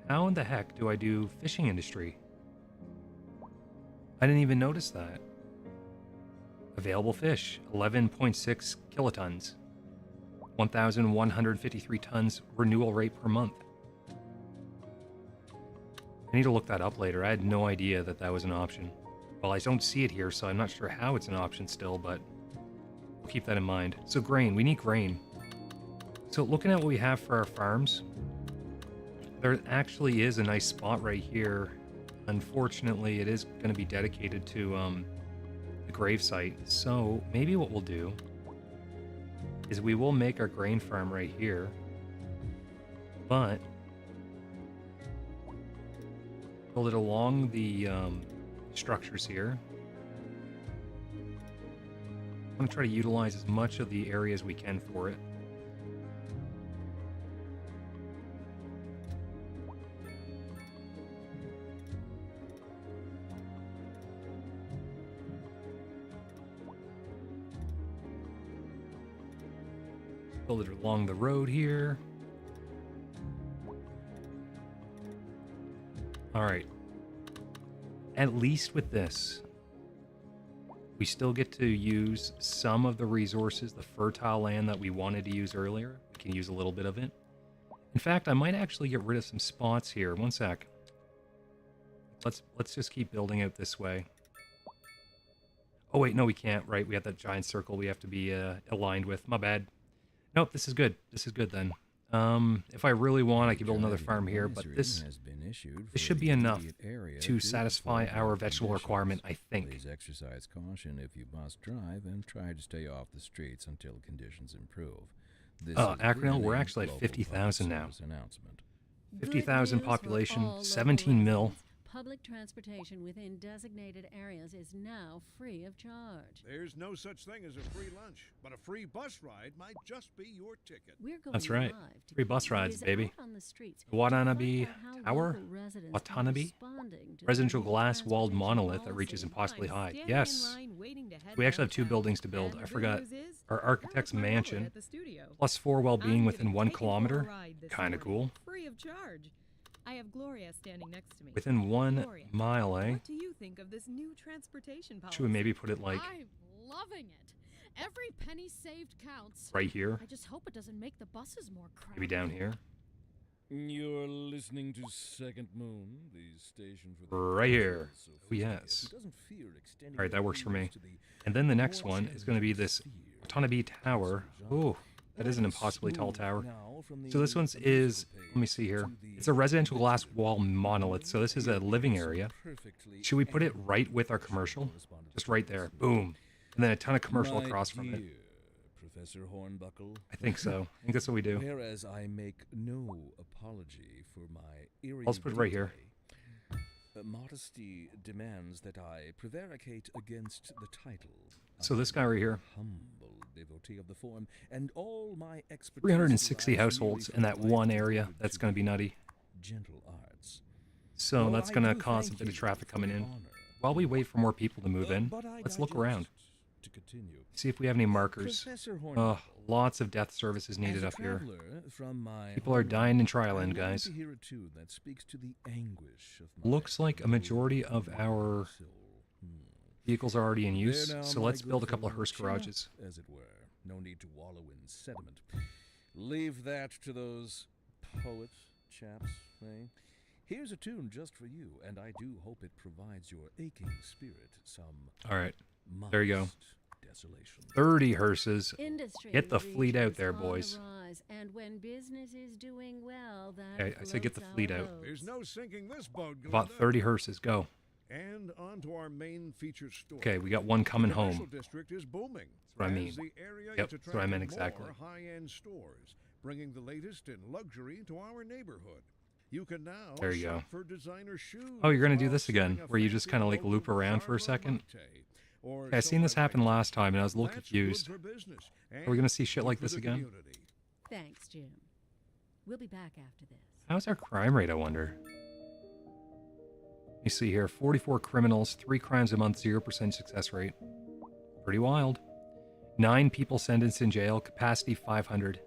How in the heck do I do fishing industry? I didn't even notice that. Available fish, 11.6 kilotons. 1,153 tons renewal rate per month. I need to look that up later. I had no idea that that was an option. Well, I don't see it here, so I'm not sure how it's an option still, but we'll keep that in mind. So grain, we need grain. So looking at what we have for our farms, there actually is a nice spot right here. Unfortunately, it is going to be dedicated to the gravesite. So maybe what we'll do is we will make our grain farm right here, but build it along the structures here. I'm going to try to utilize as much of the area as we can for it. Build it along the road here. All right. At least with this, we still get to use some of the resources, the fertile land that we wanted to use earlier. We can use a little bit of it. In fact, I might actually get rid of some spots here. One sec. Let's just keep building out this way. Oh wait, no, we can't. Right, we have that giant circle we have to be aligned with. My bad. Nope, this is good. This is good then. If I really want, I can build another farm here, but this should be enough to satisfy our vegetable requirement, I think. Please exercise caution if you must drive and try to stay off the streets until conditions improve. Acronell, we're actually at 50,000 now. 50,000 population, 17 mil. Public transportation within designated areas is now free of charge. There's no such thing as a free lunch, but a free bus ride might just be your ticket. We're going That's right. live to Free bus rides, out baby. on the streets The Watanabe to find out how Tower? local residents are Watanabe? responding to Residential the new glass walled transportation monolith that reaches policy. impossibly high. Standing Yes. in line waiting to head We actually have 2 downtown. buildings to build. And I the forgot. good news is, Our architect's that was my bullet mansion. at the studio. +4 well-being I'm within getting 1 taken for a kilometer. ride this Kinda morning, cool. Free of charge. I have Gloria standing next to me. Within 1 Gloria, mile, eh? What do you think of this new transportation policy? Should we maybe put it like I'm loving it. Every penny saved counts. right here? I just hope it doesn't make the buses more crowded. Maybe down here? You're listening to Second Moon, the station for the Right here. so Oh, Sophia, yes. who doesn't fear extending All right, that her works for me. views to the And then the next more one is going to be this challenging sphere Watanabe of Tower. personal Ooh, genre. that is an Let us impossibly tall move tower. now from So this the one's musical is, let me page see here. to the It's a residential glass literature wall page. monolith. So this is a living area. Should we put it right with our commercial? Just right there. Boom. And then a ton of commercial My across from it. dear Professor Hornbuckle. I think so. I think that's what we do. Whereas I make no apology for my Let's put it right here. Modesty demands that I prevaricate against the title. So this guy right here. Humble devotee of the form, and all my expertise 360 derives households merely in that from my one area. devoted That's to going to be the nutty. gentle arts. So Well, that's I going to do cause a thank bit of you traffic for coming the in. honor. While we wait for more people to move in, But I let's look digest around. to continue. See if we have any markers. Professor Hornbuckle, Lots of death services needed as a up here. traveler from my People are dying in Trial I End, long guys. to hear a tune that speaks to the anguish of my Looks like a majority of our soul. vehicles are already in use, There now, so my let's good build a couple of fellow, hearse chin up, garages. as it were. No need to wallow in sediment. Leave that to those poet chaps, eh? Here's a tune just for you, and I do hope it provides your aching spirit some All right, there you go. modest desolation. 30 hearses. Industry Get the fleet out regions there, on the boys. rise, and when business is doing well, that Okay, I say get the floats fleet our out. boats. There's no sinking this boat, About Glinda. 30 hearses. Go. And on to our main feature store. Okay, we got one coming The commercial home. district is booming. That's what I mean. As the area Yep, is that's what I meant attracting exactly. more high-end stores, bringing the latest in luxury to our neighborhood. You can now There you shop go. for designer shoes. Oh, you're gonna do while this again, sipping a where you just fancy kind of like local loop around for a Starbucks second. latte, or Okay, I seen this somewhere happen like last time, and I was a little That's confused. good for business Are we gonna see shit and like good this for the again? community. Thanks, Jim. We'll be back after this. How's our crime rate, I wonder? You see here, 44 criminals, 3 crimes a month, 0% success rate. Pretty wild. 9 people sentenced in jail, capacity 500.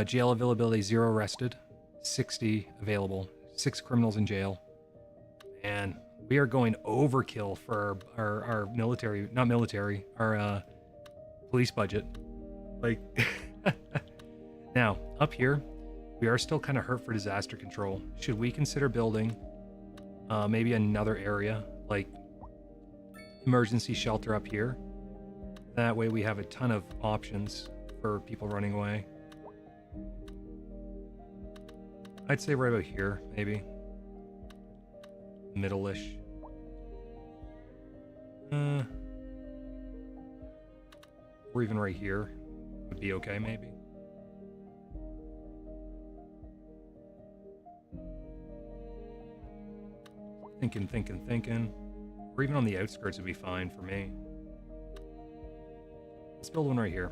Jail availability 0 arrested, 60 available, 6 criminals in jail. And we are going overkill for our military, not military, our police budget. Like, now, up here, we are still kind of hurt for disaster control. Should we consider building maybe another area, like emergency shelter up here? That way we have a ton of options for people running away. I'd say right about here, maybe. Middle-ish. Or even right here would be okay, maybe. Thinking. Or even on the outskirts would be fine for me. Let's build one right here.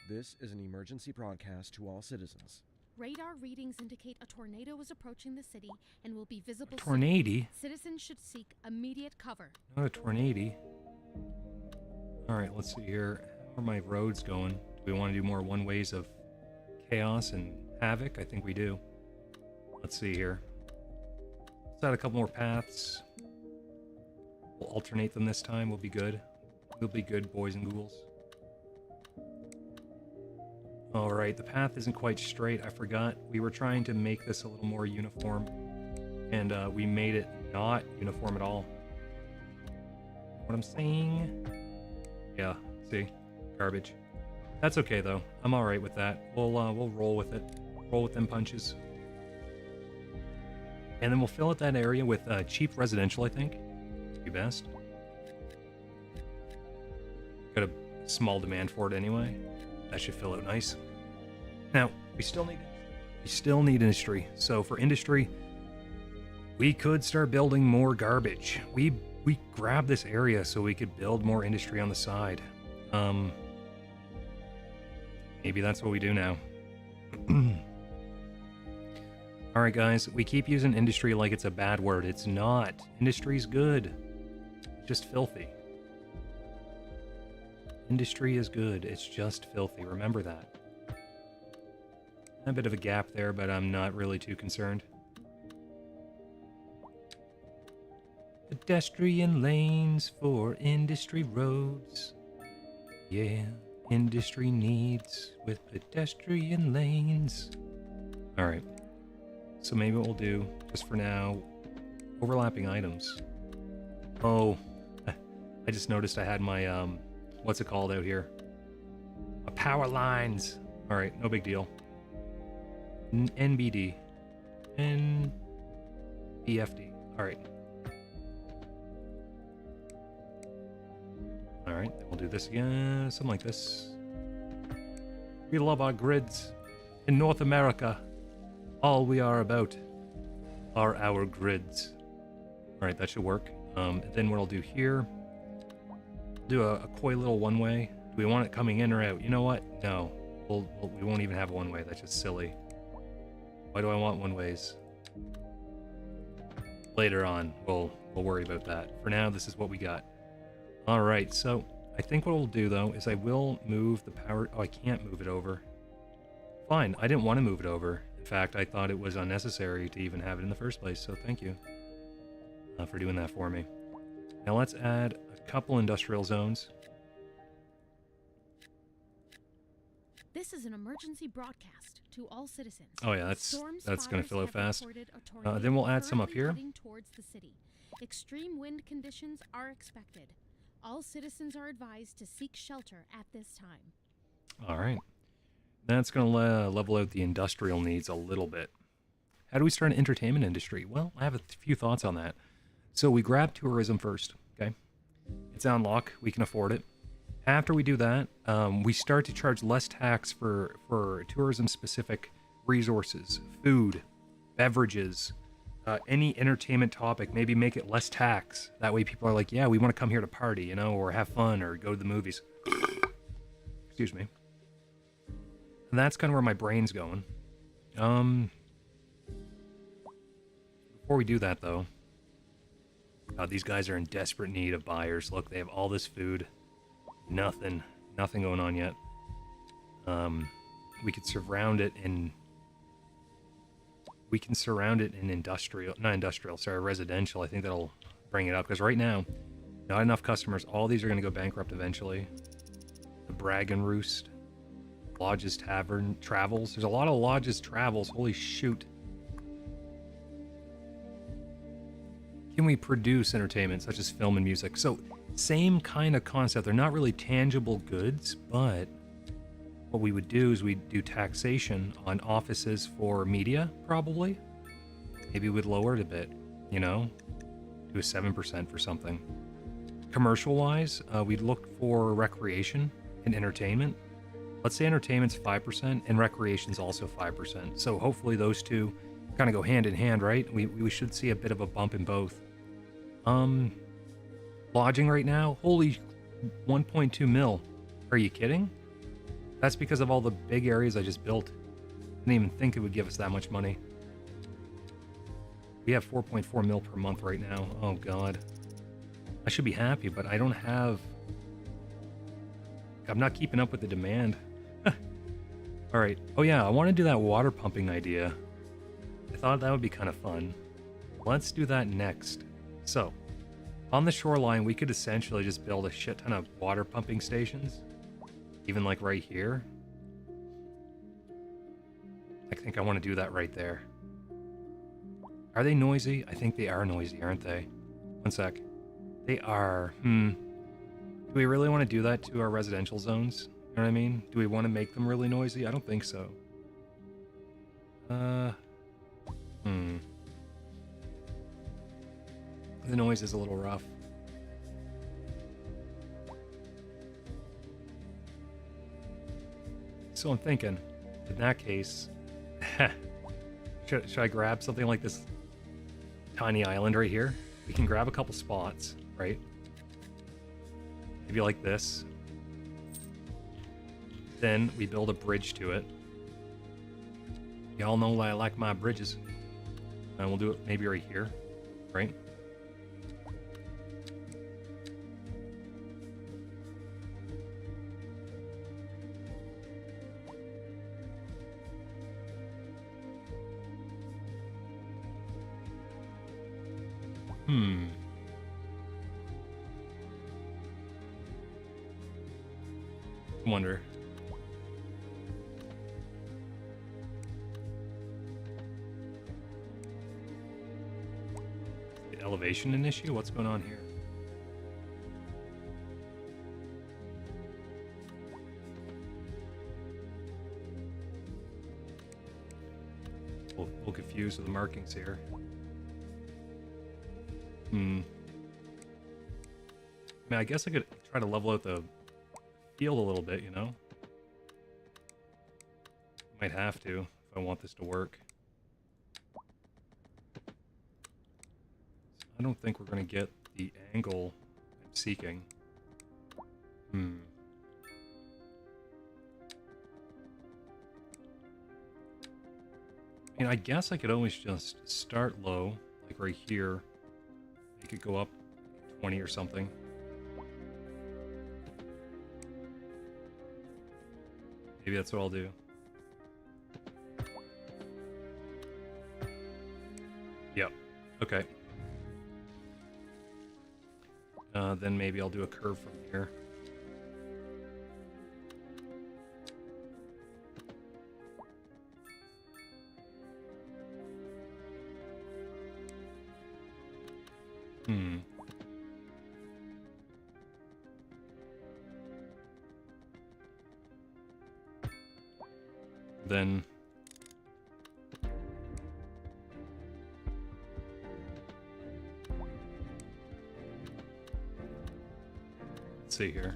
This is an emergency broadcast to all citizens. Radar readings indicate a tornado is approaching the city and will be visible soon. Tornado? Citizens should seek immediate cover. Not a tornado. Alright, let's see here. How are my roads going? Do we want to do more one-ways of chaos and havoc? I think we do. Let's see here. Let's add a couple more paths. We'll alternate them this time. We'll be good. We'll be good, boys and ghouls. Alright, the path isn't quite straight. I forgot. We were trying to make this a little more uniform. And we made it not uniform at all. What I'm saying? Yeah, see? Garbage. That's okay, though. I'm alright with that. We'll roll with it. Roll with them punches. And then we'll fill out that area with cheap residential, I think. Would be best. Got a small demand for it anyway. That should fill out nice. Now, we still need industry. So for industry, we could start building more garbage. We grabbed this area so we could build more industry on the side. Maybe that's what we do now. Alright guys, we keep using industry like it's a bad word. It's not. Industry's good. Just filthy. Industry is good. It's just filthy. Remember that. A bit of a gap there, but I'm not really too concerned. Pedestrian lanes for industry roads. Yeah, industry needs with pedestrian lanes. All right. So maybe what we'll do, just for now, overlapping items. Oh, I just noticed I had my, what's it called out here? My power lines. All right, no big deal. NBD. NBFD. All right. All right, we'll do this again, something like this. We love our grids. In North America, all we are about are our grids. All right, that should work. Then what I'll do here, do a coy little one-way. Do we want it coming in or out? You know what? No, we won't even have a one-way. That's just silly. Why do I want one-ways? Later on, we'll worry about that. For now, this is what we got. All right, so I think what we'll do, though, is I will move the power... Oh, I can't move it over. Fine, I didn't want to move it over. In fact, I thought it was unnecessary to even have it in the first place, so thank you for doing that for me. Now let's add a couple industrial zones. This is an emergency broadcast to all citizens. Oh yeah, that's going to fill out fast. Then Then we'll add some up here. Towards the city. Extreme wind conditions are expected. All citizens are advised to seek shelter at this time. All right. That's going to level out the industrial needs a little bit. How do we start an entertainment industry? Well, I have a few thoughts on that. So we grab tourism first, okay? It's on lock. We can afford it. After we do that, we start to charge less tax for tourism-specific resources, food, beverages, any entertainment topic. Maybe make it less tax. That way people are like, yeah, we want to come here to party, you know, or have fun or go to the movies. Excuse me. And that's kind of where my brain's going. Before we do that, though, these guys are in desperate need of buyers. Look, they have all this food. Nothing going on yet. We could surround it in... We can surround it in residential. I think that'll bring it up. Because right now, not enough customers. All these are going to go bankrupt eventually. The Brag and Roost. Lodges, Tavern, Travels. There's a lot of Lodges, Travels. Holy shoot. Can we produce entertainment such as film and music? So, same kind of concept. They're not really tangible goods, but what we would do is we'd do taxation on offices for media, probably. Maybe we'd lower it a bit, you know? Do a 7% for something. Commercial-wise, we'd look for recreation and entertainment. Let's say entertainment's 5% and recreation's also 5%. So hopefully those two kind of go hand in hand, right? We should see a bit of a bump in both. Lodging right now, holy 1.2 mil. Are you kidding? That's because of all the big areas I just built. Didn't even think it would give us that much money. We have 4.4 mil per month right now. Oh god. I should be happy, but I don't have... I'm not keeping up with the demand. Alright. Oh yeah, I want to do that water pumping idea. I thought that would be kind of fun. Let's do that next. So, on the shoreline, we could essentially just build a shit ton of water pumping stations. Even like right here. I think I want to do that right there. Are they noisy? I think they are noisy, aren't they? One sec. They are. Do we really want to do that to our residential zones? You know what I mean? Do we want to make them really noisy? I don't think so. The noise is a little rough. So I'm thinking, in that case, should I grab something like this tiny island right here? We can grab a couple spots, right? Maybe like this. Then we build a bridge to it. Y'all know I like my bridges. And we'll do it maybe right here, right? Wonder. elevation an issue? What's going on here? A little confused with the markings here. I mean, I guess I could try to level out the field a little bit, you know? Might have to if I want this to work. I don't think we're going to get the angle I'm seeking. I mean, I guess I could always just start low, like right here. Make it go up 20 or something. Maybe that's what I'll do. Yep. Okay. Then maybe I'll do a curve from here. Then let's see here.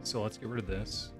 So let's get rid of this.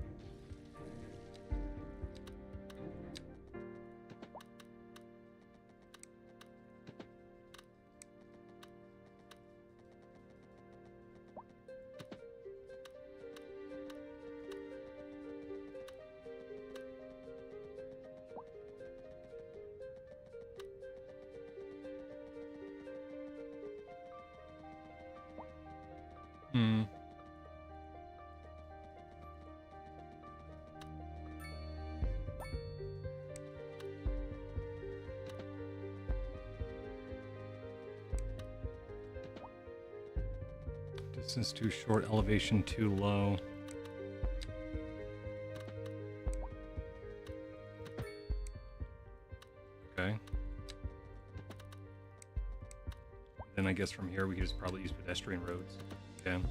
Distance too short, elevation too low. Okay. Then I guess from here we could just probably use pedestrian roads. Okay.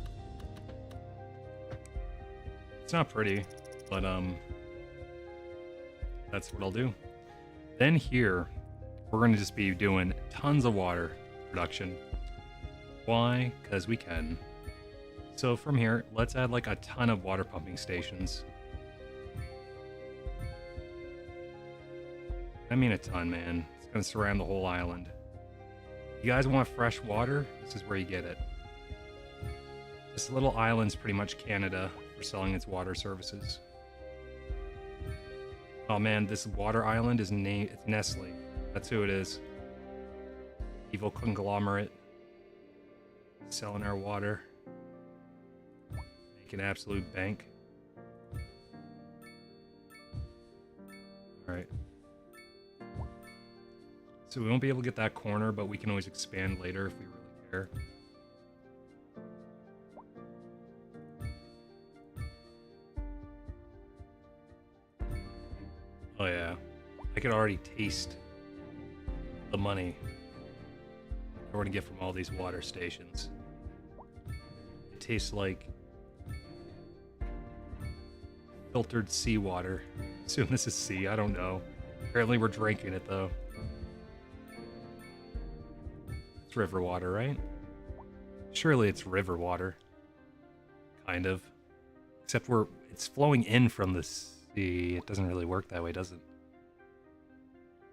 It's not pretty, but that's what I'll do. Then here, we're going to just be doing tons of water production. Why? Because we can. So from here, let's add like a ton of water pumping stations. I mean a ton, man. It's going to surround the whole island. You guys want fresh water? This is where you get it. This little island's pretty much Canada for selling its water services. Oh man, this water island is named, it's Nestle. That's who it is. Evil conglomerate. Selling our water. Make an absolute bank. Alright. So we won't be able to get that corner, but we can always expand later if we really care. Oh yeah. I could already taste the money we're going to get from all these water stations. It tastes like filtered seawater. Assume this is sea, I don't know. Apparently we're drinking it though. It's river water, right? Surely it's river water. Kind of. Except it's flowing in from the sea. It doesn't really work that way, does it?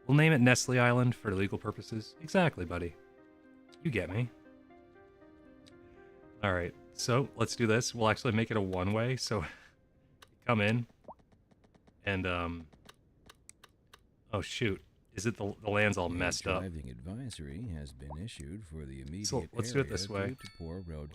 We'll name it Nestle Island for legal purposes. Exactly, buddy. You get me. Alright, so let's do this. We'll actually make it a one-way, so come in and oh shoot. Is it the land's all messed up? Driving advisory has been issued for the immediate So let's do it this way.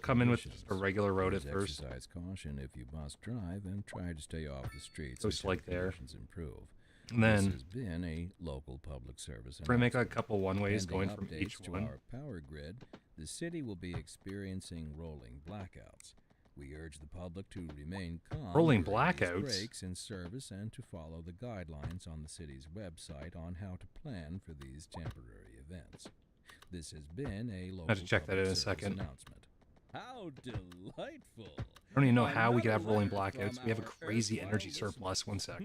Come in with just a regular road at first. Exercise caution if you must drive and try to stay off the streets Just like there. conditions improve. And then This has been a local public service. we're gonna make a announcement. couple one-ways Pending going from updates each to one. our power grid, the city will be experiencing rolling blackouts. We urge the public to remain calm Rolling during these blackouts? breaks in service and to follow the guidelines on the city's website on how to plan for these temporary events. This has been a local have to check that in a public service second. announcement. How delightful! I don't even know how we could have Another rolling letter blackouts. from We have a our crazy erstwhile energy listeners. surplus. One sec.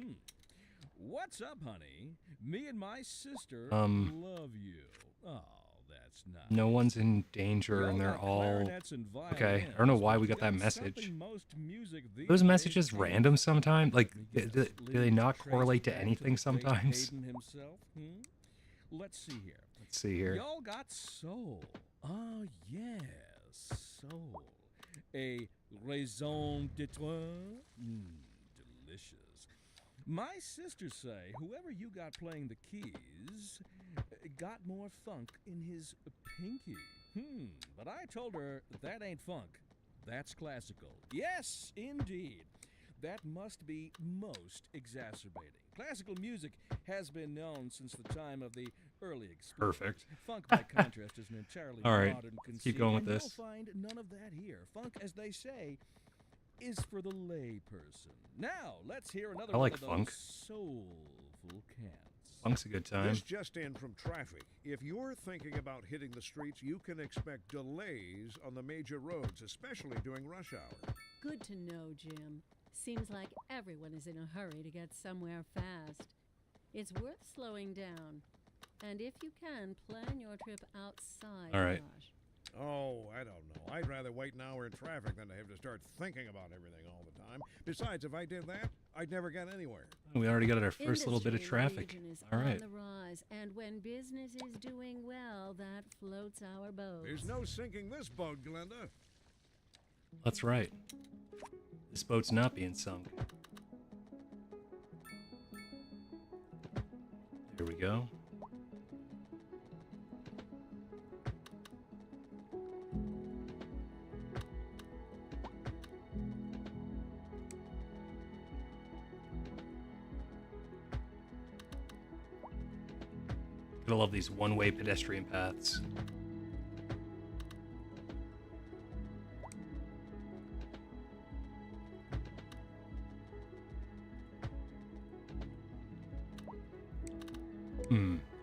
What's up, honey? Me and my sister Um, love you. Oh, that's nice. No one's in danger, and Y'all they're got all... clarinets and Okay, I don't know violins, why but we you got that got message. something most music these Those days messages can't. random sometimes? Like, We do just they not trace correlate to back anything the great sometimes? Hayden himself, Let's see here. Let's see here. Y'all got soul. Oh, yes, soul. A raison d'etre? Delicious. My sisters say whoever you got playing the keys got more funk in his pinky. But I told her that ain't funk. That's classical. Yes, indeed. That must be most exacerbating. Classical music has been known since the time of the early explorers. Perfect. Funk, by contrast, is an entirely All right, modern let's conceit, keep going with and this. you'll find none of that here. Funk, as they say, is for the lay person. Now, let's hear another I like one of funk. those soulful cats. Funk's a good time. This just in from traffic. If you're thinking about hitting the streets, you can expect delays on the major roads, especially during rush hour. Good to know, Jim. Seems like everyone is in a hurry to get somewhere fast. It's worth slowing down. And if you can, plan your trip outside All right. the rush. Oh, I don't know. I'd rather wait an hour in traffic than to have to start thinking about everything all the time. Besides, if I did that, I'd never get anywhere. We already got our first little bit of Industry traffic. region is All on right. the rise, and when business is doing well, that floats our boat. There's no sinking this boat, Glenda. That's right. This boat's not being sunk. Here we go. Gotta love these one-way pedestrian paths.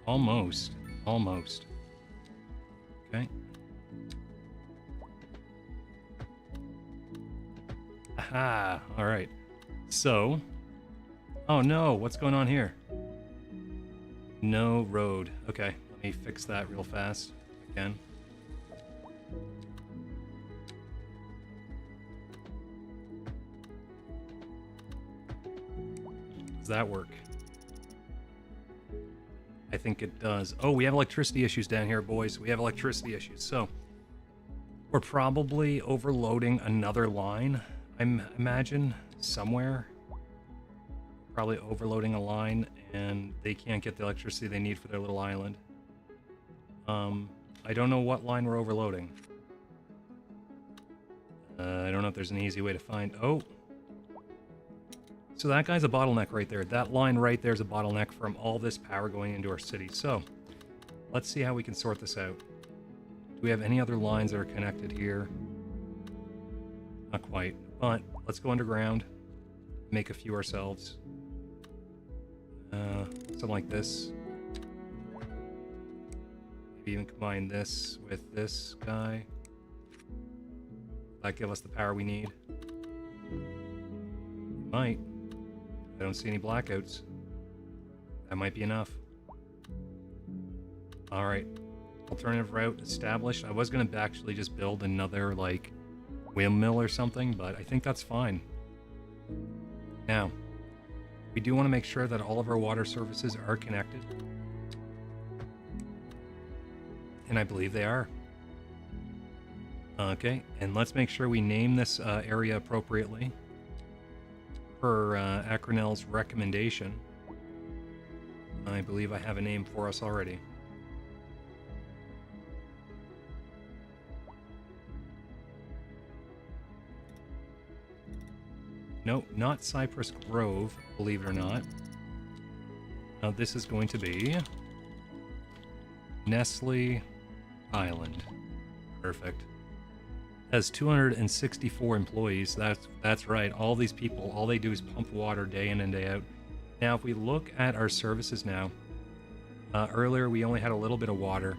Almost. Almost. Okay. Aha! Alright. So... Oh no, what's going on here? No road. Okay, let me fix that real fast. Again. Does that work? I think it does. Oh, we have electricity issues down here, boys. We have electricity issues. So, we're probably overloading another line, I imagine, somewhere. Probably overloading a line, and they can't get the electricity they need for their little island. I don't know what line we're overloading. I don't know if there's an easy way to find... Oh! So that guy's a bottleneck right there. That line right there is a bottleneck from all this power going into our city. So, let's see how we can sort this out. Do we have any other lines that are connected here? Not quite. But, let's go underground. Make a few ourselves. Something like this. Maybe even combine this with this guy. That give us the power we need. Might. I don't see any blackouts. That might be enough. Alright. Alternative route established. I was going to actually just build another, like, windmill or something, but I think that's fine. Now, we do want to make sure that all of our water services are connected. And I believe they are. Okay, and let's make sure we name this area appropriately. Per Acronel's recommendation. I believe I have a name for us already. No, not Cypress Grove, believe it or not. Now this is going to be Nestle Island. Perfect. Has 264 employees. That's right. All these people, all they do is pump water day in and day out. Now, if we look at our services now, earlier we only had a little bit of water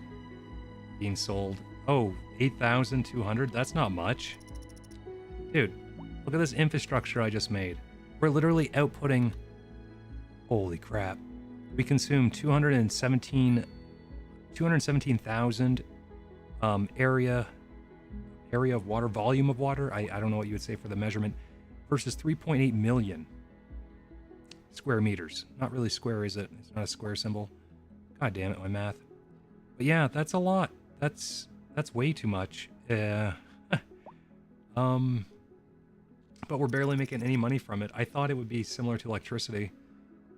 being sold. Oh, 8,200? That's not much. Dude, look at this infrastructure I just made. We're literally outputting... Holy crap. We consume 217,000 area of water, volume of water. I don't know what you would say for the measurement, versus 3.8 million square meters. Not really square, is it? It's not a square symbol. God damn it, my math. But yeah, that's a lot. That's way too much. But we're barely making any money from it. I thought it would be similar to electricity,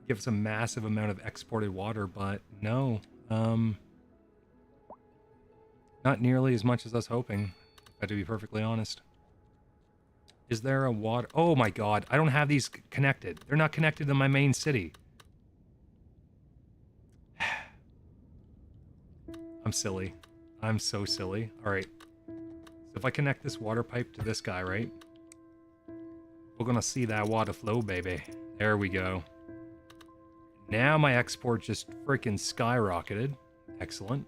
give us a massive amount of exported water, but no. Not nearly as much as I was hoping, to be perfectly honest. Is there a water... Oh my god, I don't have these connected. They're not connected to my main city. I'm silly. I'm so silly. Alright. So if I connect this water pipe to this guy, right? We're gonna see that water flow, baby. There we go. Now my export just freaking skyrocketed. Excellent.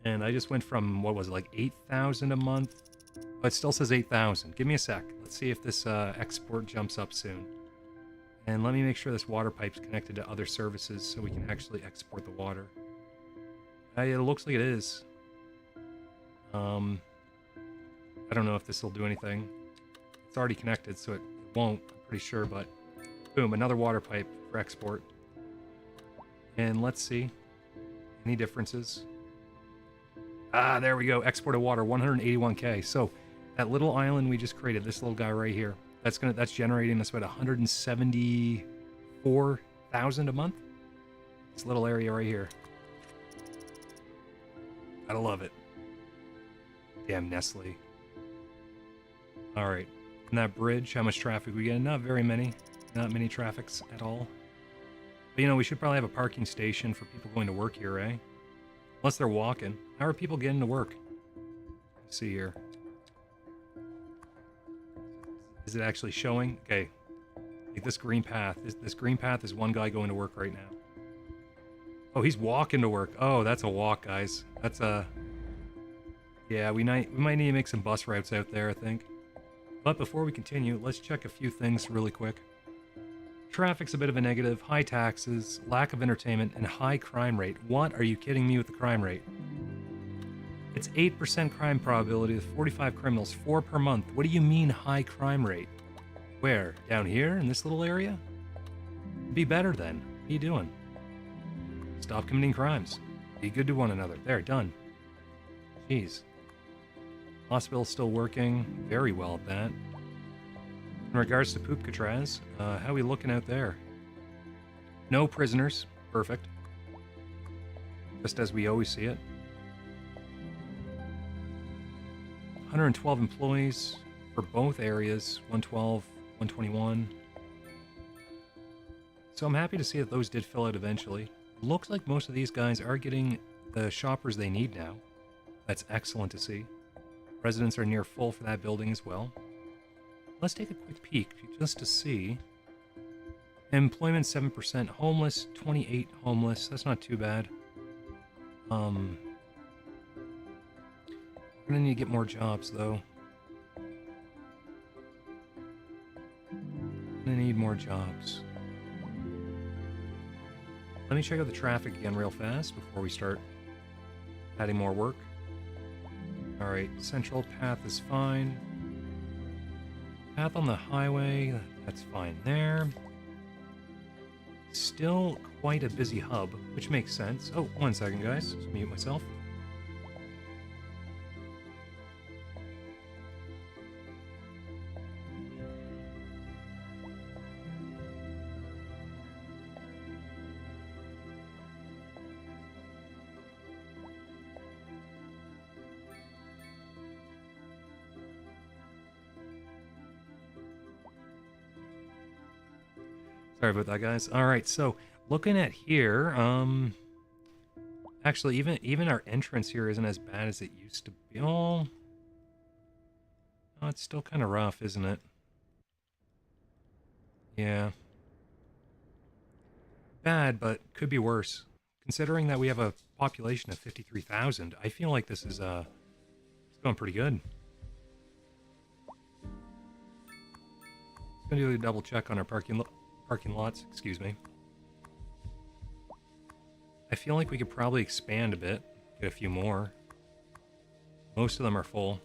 And I just went from, what was it, like 8,000 a month? Oh, it still says 8,000. Give me a sec. Let's see if this export jumps up soon. And let me make sure this water pipe's connected to other services so we can actually export the water. It looks like it is. I don't know if this will do anything. It's already connected, so it won't, I'm pretty sure, but boom, another water pipe for export. And let's see. Any differences? Ah, there we go. Exported water, 181k. So that little island we just created, this little guy right here, that's generating us about 174,000 a month. This little area right here. Gotta love it. Damn Nestle. All right. And that bridge, how much traffic we get? Not very many. Not many traffics at all. But you know, we should probably have a parking station for people going to work here, eh? Unless they're walking. How are people getting to work? Let's see here. Is it actually showing? Okay. Like this green path. This green path is one guy going to work right now. Oh, he's walking to work. Oh, that's a walk, guys. That's a... Yeah, we might need to make some bus routes out there, I think. But before we continue, let's check a few things really quick. Traffic's a bit of a negative, high taxes, lack of entertainment, and high crime rate. What? Are you kidding me with the crime rate? It's 8% crime probability with 45 criminals, 4 per month. What do you mean high crime rate? Where? Down here? In this little area? Be better then. What are you doing? Stop committing crimes. Be good to one another. There, done. Jeez. Hospital's still working. Very well at that. In regards to Poopcatraz, how are we looking out there? No prisoners. Perfect. Just as we always see it. 112 employees for both areas. 112, 121. So I'm happy to see that those did fill out eventually. Looks like most of these guys are getting the shoppers they need now. That's excellent to see. Residents are near full for that building as well. Let's take a quick peek just to see. Employment 7%, homeless 28 homeless. That's not too bad. We're gonna need to get more jobs though. Gonna need more jobs. Let me check out the traffic again real fast before we start adding more work. Alright, central path is fine. Path on the highway, that's fine there. Still quite a busy hub, which makes sense. Oh, 1 second, guys. Just mute myself. Sorry about that, guys. All right, so looking at here, actually, even our entrance here isn't as bad as it used to be. Oh, Oh, it's still kind of rough, isn't it? Yeah. Bad, but could be worse. Considering that we have a population of 53,000, I feel like this is it's going pretty good. Just gonna do a double check on our parking lots. Excuse me. I feel like we could probably expand a bit, get a few more. Most of them are full.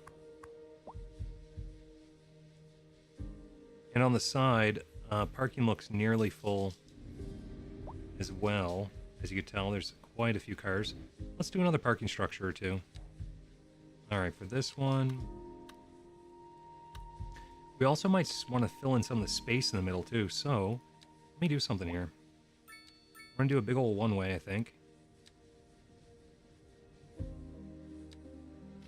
And on the side, parking looks nearly full as well. As you can tell, there's quite a few cars. Let's do another parking structure or two. Alright, for this one... We also might want to fill in some of the space in the middle too, so... Let me do something here. We're gonna do a big old one-way, I think.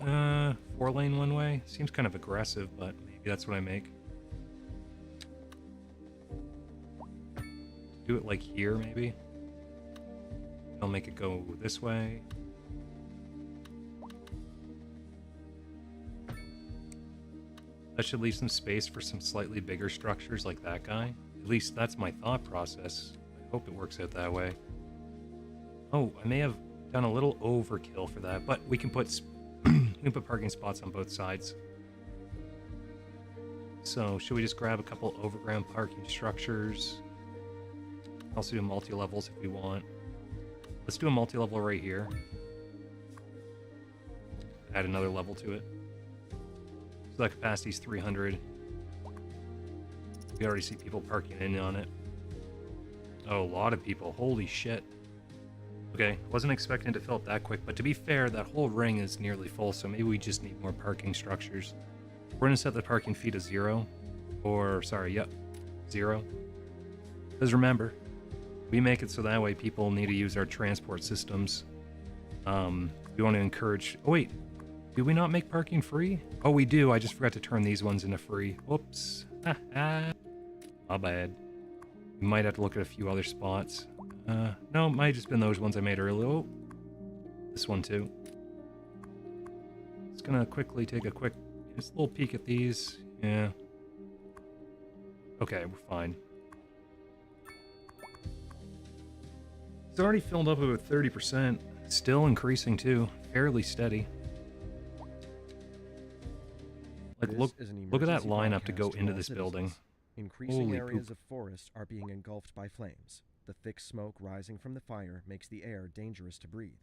4-lane one-way? Seems kind of aggressive, but maybe that's what I make. Do it like here, maybe. I'll make it go this way. That should leave some space for some slightly bigger structures like that guy. At least that's my thought process. I hope it works out that way. Oh, I may have done a little overkill for that, but we can put we can put parking spots on both sides. So, should we just grab a couple overground parking structures? Also do multi-levels if we want. Let's do a multi-level right here. Add another level to it. So that capacity is 300. We already see people parking in on it. Oh, a lot of people. Holy shit. Okay, wasn't expecting to fill up that quick, but to be fair, that whole ring is nearly full, so maybe we just need more parking structures. We're gonna set the parking fee to 0. Or, sorry, yep, 0. Because remember, we make it so that way people need to use our transport systems. We want to encourage... Oh, wait. Do we not make parking free? Oh, we do. I just forgot to turn these ones into free. Whoops. My bad. We might have to look at a few other spots. No, it might have just been those ones I made earlier. Oh, this one too. Just gonna quickly take just a little peek at these. Yeah. Okay, we're fine. It's already filled up about 30%. Still increasing too. Fairly steady. Like, look at that lineup to go into this building. Increasing Holy areas poop. of forest are being engulfed by flames. The thick smoke rising from the fire makes the air dangerous to breathe.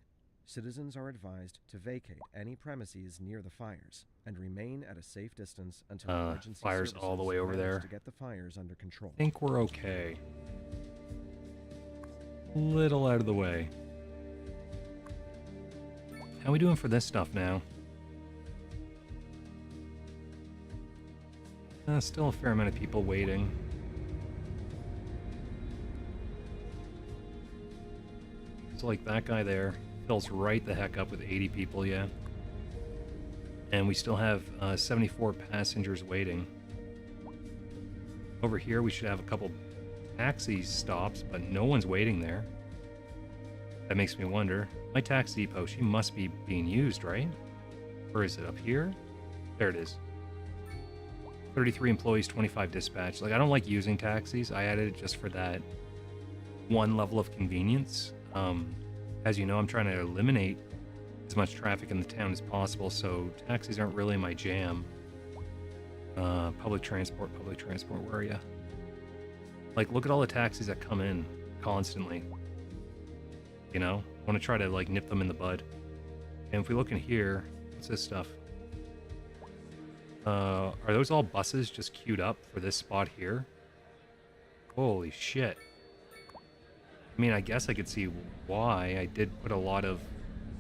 Citizens are advised to vacate any premises near the fires and remain at a safe distance until emergency fires services all the way over manage there. to get the fires under control. I think we're okay. Little out of the way. How we doing for this stuff now? Still a fair amount of people waiting. So like that guy there fills right the heck up with 80 people, yeah. And we still have 74 passengers waiting. Over here we should have a couple taxi stops, but no one's waiting there. That makes me wonder. My taxi depot, she must be being used, right? Or is it up here? There it is. 33 employees, 25 dispatch. Like, I don't like using taxis. I added it just for that one level of convenience. As you know, I'm trying to eliminate as much traffic in the town as possible, so taxis aren't really my jam. Public transport, where are ya? Like, look at all the taxis that come in constantly. You know? I want to try to, like, nip them in the bud. And if we look in here, what's this stuff? Are those all buses just queued up for this spot here? Holy shit. I mean, I guess I could see why. I did put a lot of...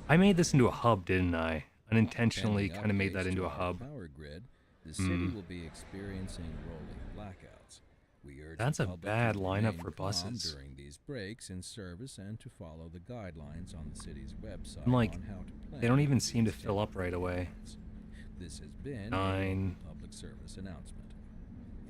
I made this into a hub, didn't I? Unintentionally kind of made that into a hub. Power grid, the city will be experiencing rolling blackouts. We urge That's the a public bad to lineup remain for calm buses. during these breaks in service and to follow the guidelines on the city's website And, like, on how to plan they don't even for seem to these fill up right away. events. This has been 9. a public service announcement.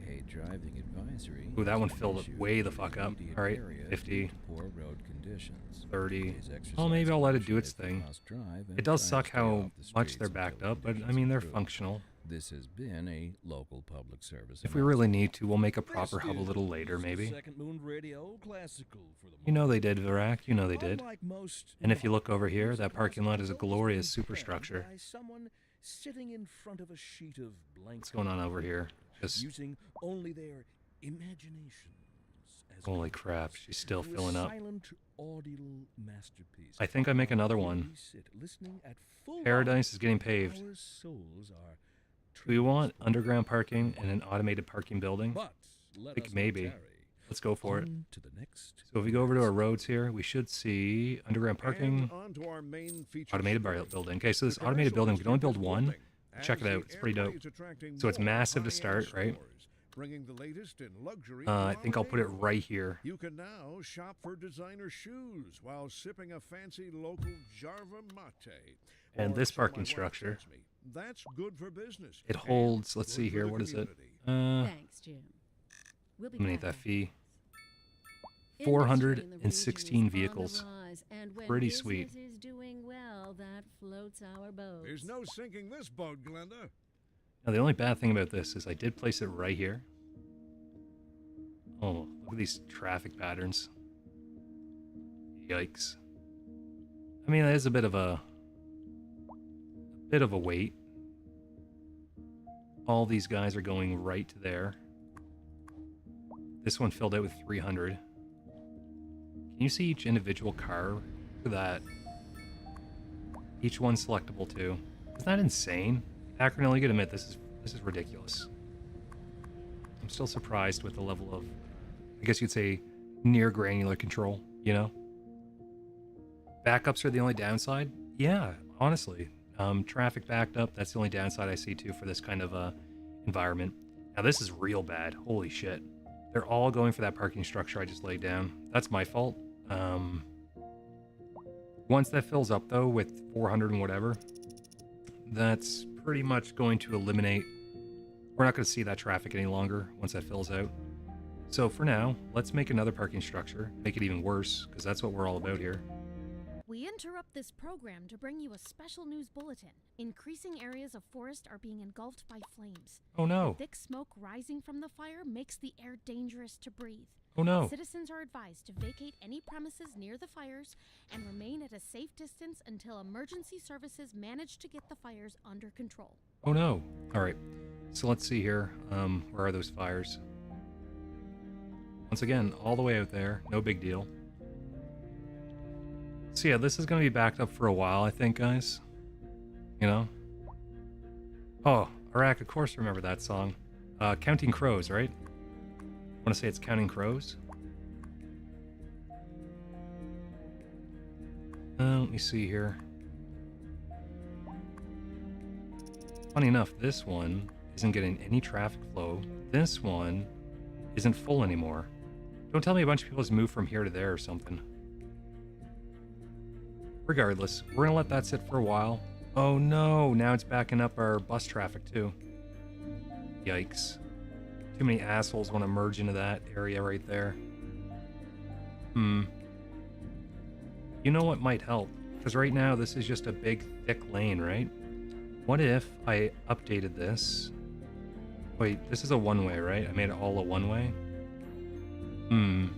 A driving advisory. Ooh, that has one been filled up issued way the for fuck up. immediate All right, area 50. due to poor road conditions. 30. Please exercise Well, maybe I'll let it do caution its if you thing. must drive and It does try suck to stay how off the much streets they're until backed the up, but I conditions mean, they're improve. functional. This has been a local public service. If we really need to, we'll make a This proper hub a little later, is maybe. Second Moon Radio classical for the You know moment. they did, Virak. You know they did. Unlike most And if you look over here, music that parking lot is a classical glorious is being superstructure. penned by someone sitting in front of a sheet of blank What's going on over here? Just using only their imaginations as holy compass crap, she's still to a filling up. silent audible masterpiece. I think I make another While one. we sit listening at full Paradise is getting volume, paved. our souls are Do we want transported. underground parking and an automated parking building? But let think us not maybe. tarry. Let's go for it. On to the next. So if we go over to our roads here, we should see underground parking, And on to our main feature automated story. building. Okay, so this The automated commercial building, we can only district build is one. booming Check as it the out, it's pretty area dope. is attracting So it's more massive to high-end start, right? stores, bringing the latest in luxury. I to think I'll put it our right here. You can now shop for designer shoes while sipping a fancy local Jarva mate. And Or this so parking my wife structure. tells me. That's good for business. It and holds, let's good see for here, the what is it? community. Thanks, Jim. We'll be Eliminate back that after fee. this. 416 Industry in the region is vehicles. on the rise, and when Pretty business sweet. is doing well, that floats our boats. There's no sinking this boat, Glenda. Now the only bad thing about this is I did place it right here. Oh, look at these traffic patterns. Yikes. I mean, that is a bit of a wait. All these guys are going right to there. This one filled out with 300. Can you see each individual car? Look at that. Each one selectable too. Isn't that insane? Akron, you gotta admit, this is ridiculous. I'm still surprised with the level of, I guess you'd say, near granular control, you know? Backups are the only downside? Yeah, honestly. Traffic backed up, that's the only downside I see too for this kind of environment. Now this is real bad. Holy shit. They're all going for that parking structure I just laid down. That's my fault. Once that fills up though with 400 and whatever, that's pretty much going to eliminate, we're not going to see that traffic any longer once that fills out. So for now, let's make another parking structure, make it even worse, because that's what we're all about here. We interrupt this program to bring you a special news bulletin. Increasing areas of forest are being engulfed by flames. Oh no. Thick smoke rising from the fire makes the air dangerous to breathe. Oh no. Citizens are advised to vacate any premises near the fires and remain at a safe distance until emergency services manage to get the fires under control. Oh no. Alright. So let's see here. Where are those fires? Once again, all the way out there. No big deal. So yeah, this is going to be backed up for a while, I think, guys. You know? Oh, Iraq, of course, remember that song. Counting Crows, right? I want to say it's Counting Crows. Let me see here. Funny enough, this one isn't getting any traffic flow. This one isn't full anymore. Don't tell me a bunch of people just moved from here to there or something. Regardless, we're gonna let that sit for a while. Oh no, now it's backing up our bus traffic too. Yikes. Too many assholes want to merge into that area right there. You know what might help? Because right now this is just a big thick lane, right? What if I updated this? Wait, this is a one-way, right? I made it all a one-way? Can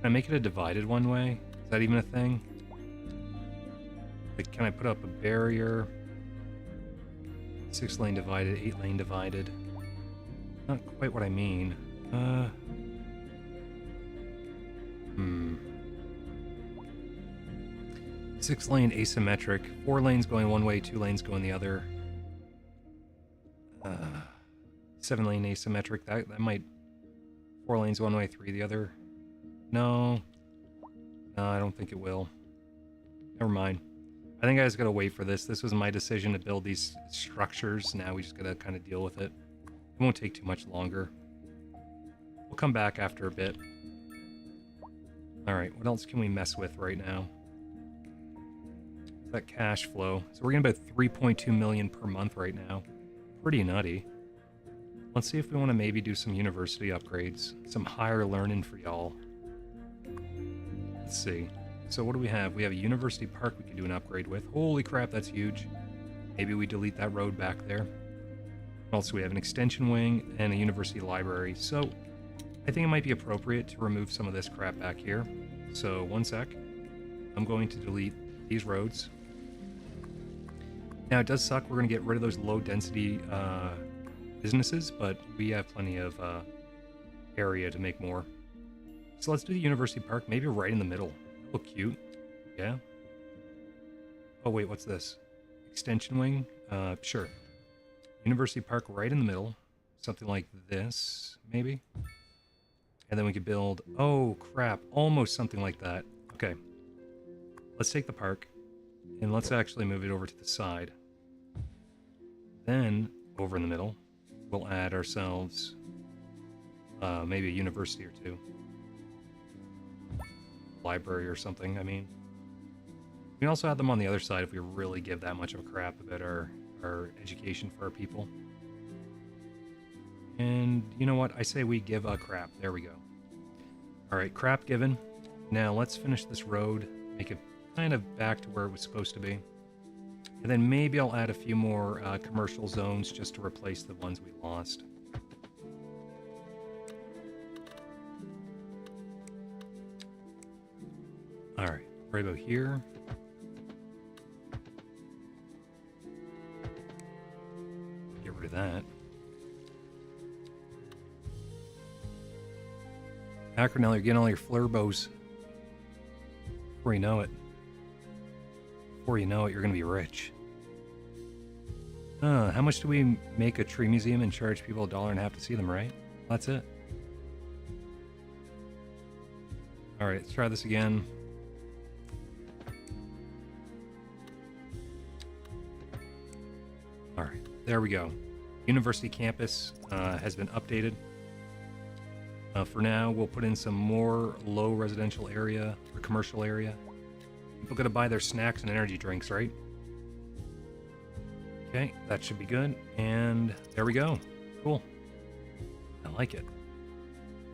I make it a divided one-way? Is that even a thing? Like, can I put up a barrier? 6-lane divided, 8-lane divided. Not quite what I mean. 6-lane asymmetric. 4 lanes going one way, 2 lanes going the other. 7-lane asymmetric. That might... 4 lanes one way, 3 the other. No. No, I don't think it will. Never mind. I think I just gotta wait for this. This was my decision to build these structures. Now we just gotta kind of deal with it. It won't take too much longer. We'll come back after a bit. Alright, what else can we mess with right now? That cash flow. So we're getting about 3.2 million per month right now. Pretty nutty. Let's see if we want to maybe do some university upgrades. Some higher learning for y'all. Let's see. So what do we have? We have a university park we can do an upgrade with. Holy crap, that's huge. Maybe we delete that road back there. Also, we have an extension wing and a university library. So I think it might be appropriate to remove some of this crap back here. So one sec. I'm going to delete these roads. Now, it does suck. We're going to get rid of those low-density businesses, but we have plenty of area to make more. So let's do the University Park, maybe right in the middle. That'll look cute. Yeah. Oh, wait, what's this? Extension wing? Sure. University Park right in the middle. Something like this, maybe? And then we could build... Oh, crap. Almost something like that. Okay. Let's take the park, and let's actually move it over to the side. Then, over in the middle, we'll add ourselves maybe a university or two. Library or something, I mean. We can also add them on the other side if we really give that much of a crap about our education for our people. And you know what? I say we give a crap. There we go. Alright, crap given. Now let's finish this road, make it kind of back to where it was supposed to be. And then maybe I'll add a few more commercial zones just to replace the ones we lost. Alright, right about here. Get rid of that. Acronell, you're getting all your flurbos. Before you know it. Before you know it, you're going to be rich. How much do we make a tree museum and charge people $1.50 to see them, right? That's it. Alright, let's try this again. Alright, there we go. University campus has been updated. For now, we'll put in some more low residential area or commercial area. People gotta buy their snacks and energy drinks, right? Okay, that should be good. And there we go. Cool. I like it.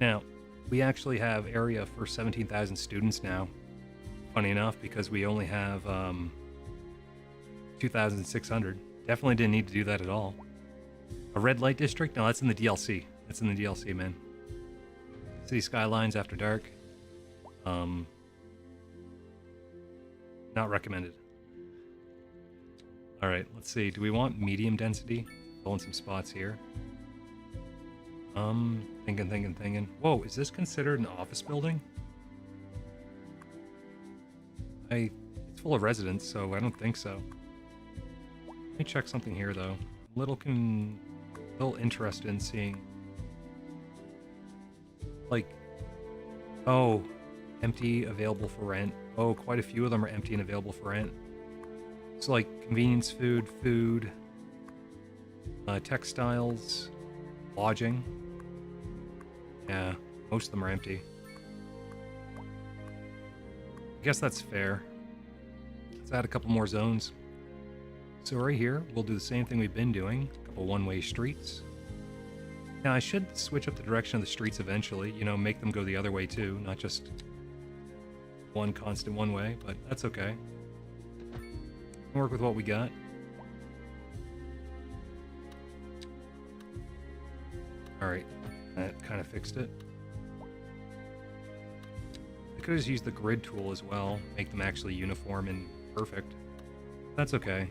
Now, we actually have area for 17,000 students now. Funny enough, because we only have 2,600. Definitely didn't need to do that at all. A red light district? No, that's in the DLC. That's in the DLC, man. City skylines after dark. Not recommended. Alright, let's see. Do we want medium density? Fill in some spots here. Thinking. Whoa, is this considered an office building? It's full of residents, so I don't think so. Let me check something here, though. A little interested in seeing... Like, oh, empty, available for rent. Oh, quite a few of them are empty and available for rent. So like convenience food, textiles, lodging. Yeah, most of them are empty. I guess that's fair. Let's add a couple more zones. So right here, we'll do the same thing we've been doing. A couple one-way streets. Now, I should switch up the direction of the streets eventually, you know, make them go the other way too, not just one constant one way, but that's okay. We'll work with what we got. Alright, that kind of fixed it. I could have just used the grid tool as well, make them actually uniform and perfect. That's okay.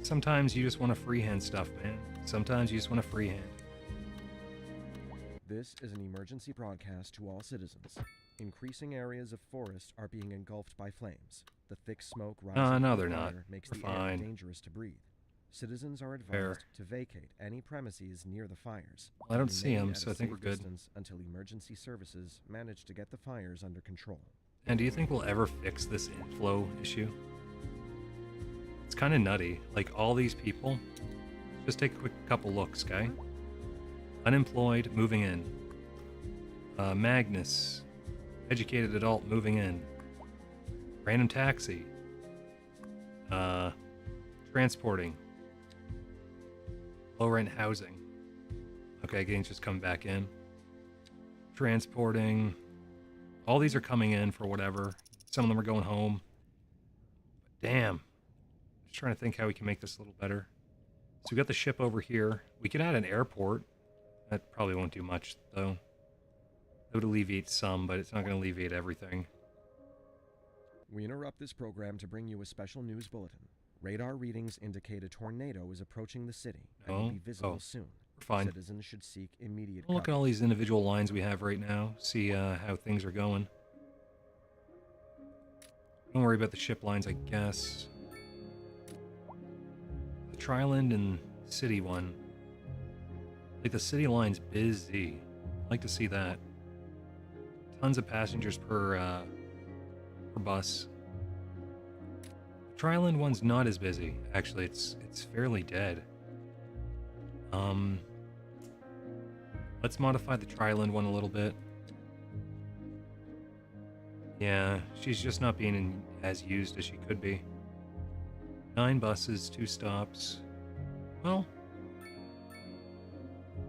Sometimes you just want to freehand stuff, man. Sometimes you just want to freehand. This is an emergency broadcast to all citizens. Increasing areas of forest are being engulfed by flames. The thick smoke rising no, from they're the not. fire makes We're the air fine. dangerous to breathe. Citizens are advised Fair. to vacate any premises near the fires. Well, I don't see Remain them, at so a I think safe we're good. distance until emergency services manage to get the fires under control. And do you think we'll ever fix this inflow issue? It's kind of nutty. Like, all these people... Just take a quick couple looks, okay? Unemployed, moving in. Magnus. Educated adult, moving in. Random taxi. Transporting. Low rent housing. Okay, getting just coming back in. Transporting. All these are coming in for whatever. Some of them are going home. But damn. Just trying to think how we can make this a little better. So we got the ship over here. We could add an airport. That probably won't do much, though. It would alleviate some, but it's not going to alleviate everything. We interrupt this program to bring you a special news bulletin. Radar readings indicate a tornado is approaching the city and will be visible soon. We're fine. Citizens should seek immediate We'll look at all these individual lines we have right now, see how things are going. Don't worry about the ship lines, I guess. The Triland and City one. Like, the City line's busy. I'd like to see that. Tons of passengers per bus. The Triland one's not as busy. Actually, it's fairly dead. Let's modify the Triland one a little bit. Yeah, she's just not being as used as she could be. 9 buses, 2 stops. Well,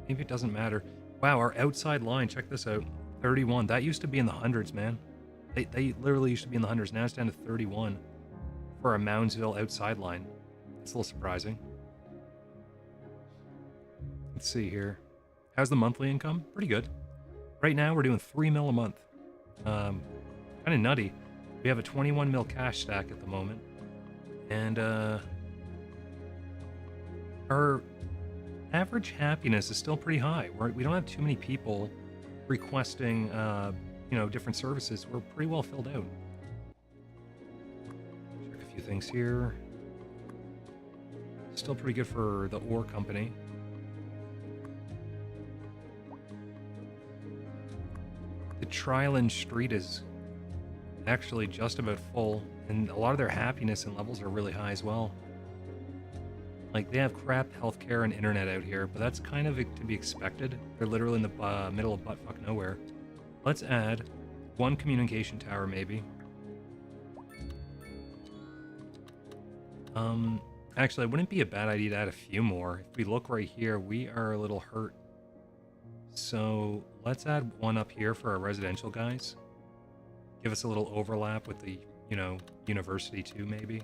maybe it doesn't matter. Wow, our outside line, check this out. 31. That used to be in the hundreds, man. They literally used to be in the hundreds. Now it's down to 31 for a Moundsville outside line. It's a little surprising. Let's see here. How's the monthly income? Pretty good. Right now we're doing 3 mil a month. Kind of nutty. We have a 21 mil cash stack at the moment. And our average happiness is still pretty high. We don't have too many people requesting, different services. We're pretty well filled out. Check a few things here. Still pretty good for the ore company. The Triland Street is actually just about full, and a lot of their happiness and levels are really high as well. Like, they have crap healthcare and internet out here, but that's kind of to be expected. They're literally in the middle of buttfuck nowhere. Let's add 1 communication tower, maybe. Actually, it wouldn't be a bad idea to add a few more. If we look right here, we are a little hurt. So let's add 1 up here for our residential guys. Give us a little overlap with the, university too, maybe.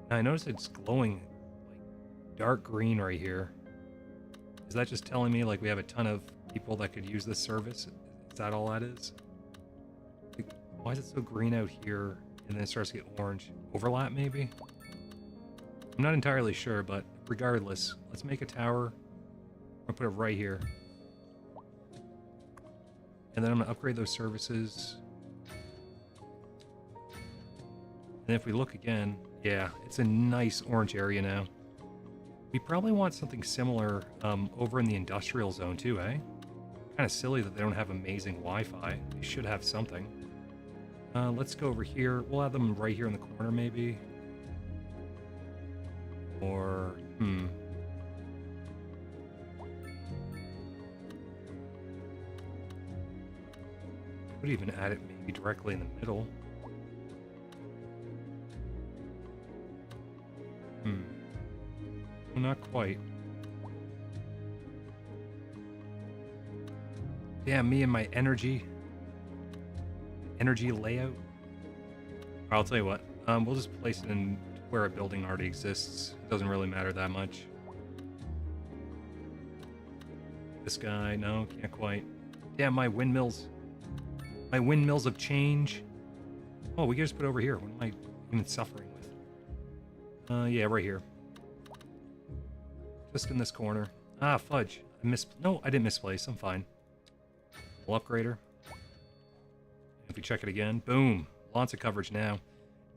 Now, I notice it's glowing like dark green right here. Is that just telling me like we have a ton of people that could use this service? Is that all that is? Like, why is it so green out here and then it starts to get orange? Overlap, maybe? I'm not entirely sure, but regardless, let's make a tower. I'm gonna put it right here. And then I'm gonna upgrade those services. And if we look again, yeah, it's a nice orange area now. We probably want something similar over in the industrial zone too, eh? Kind of silly that they don't have amazing Wi-Fi. They should have something. Let's go over here. We'll have them right here in the corner, maybe. Or, Could even add it maybe directly in the middle. Well, not quite. Yeah, me and my energy layout. I'll tell you what. We'll just place it in where a building already exists. It doesn't really matter that much. This guy, no, can't quite. Damn, my windmills. My windmills of change. Oh, we can just put it over here. What am I even suffering with? Yeah, right here. Just in this corner. Ah, fudge. No, I didn't misplace. I'm fine. We'll upgrade her. If we check it again, boom. Lots of coverage now.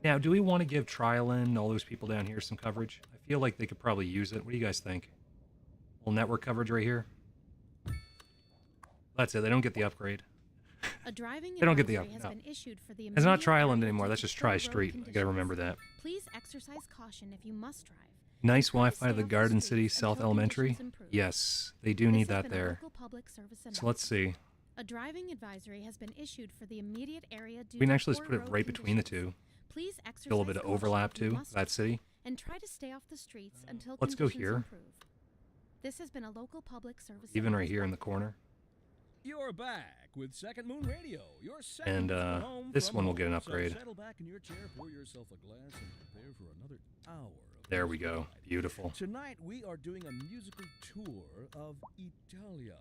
Now, do we want to give Triland, all those people down here, some coverage? I feel like they could probably use it. What do you guys think? A little network coverage right here. That's it. They don't get the upgrade. A driving They don't get the advisory has no. been issued for the It's not immediate Triland area anymore. due That's to just poor Tri road Street. I gotta conditions. remember that. Please exercise caution if you must drive. Nice Try to Wi-Fi to stay the off Garden streets City until South Elementary. conditions improve. Yes, they do This need has that been a there. local public service So let's see. A driving advisory has been issued for the immediate area due We can to actually poor just put it road right between the conditions. two. Please A exercise little bit of caution overlap if you too. must That drive, city. and try to stay off the streets until Let's go conditions here. improve. This has been a local public service Even right announcement. here in the corner. You're back with Second Moon Radio. Your second And home this from one will home. get an upgrade. So settle back in your chair, pour yourself a glass, and prepare for another hour. Of There we musical go. ride. Beautiful. Tonight we are doing a musical tour of Italia.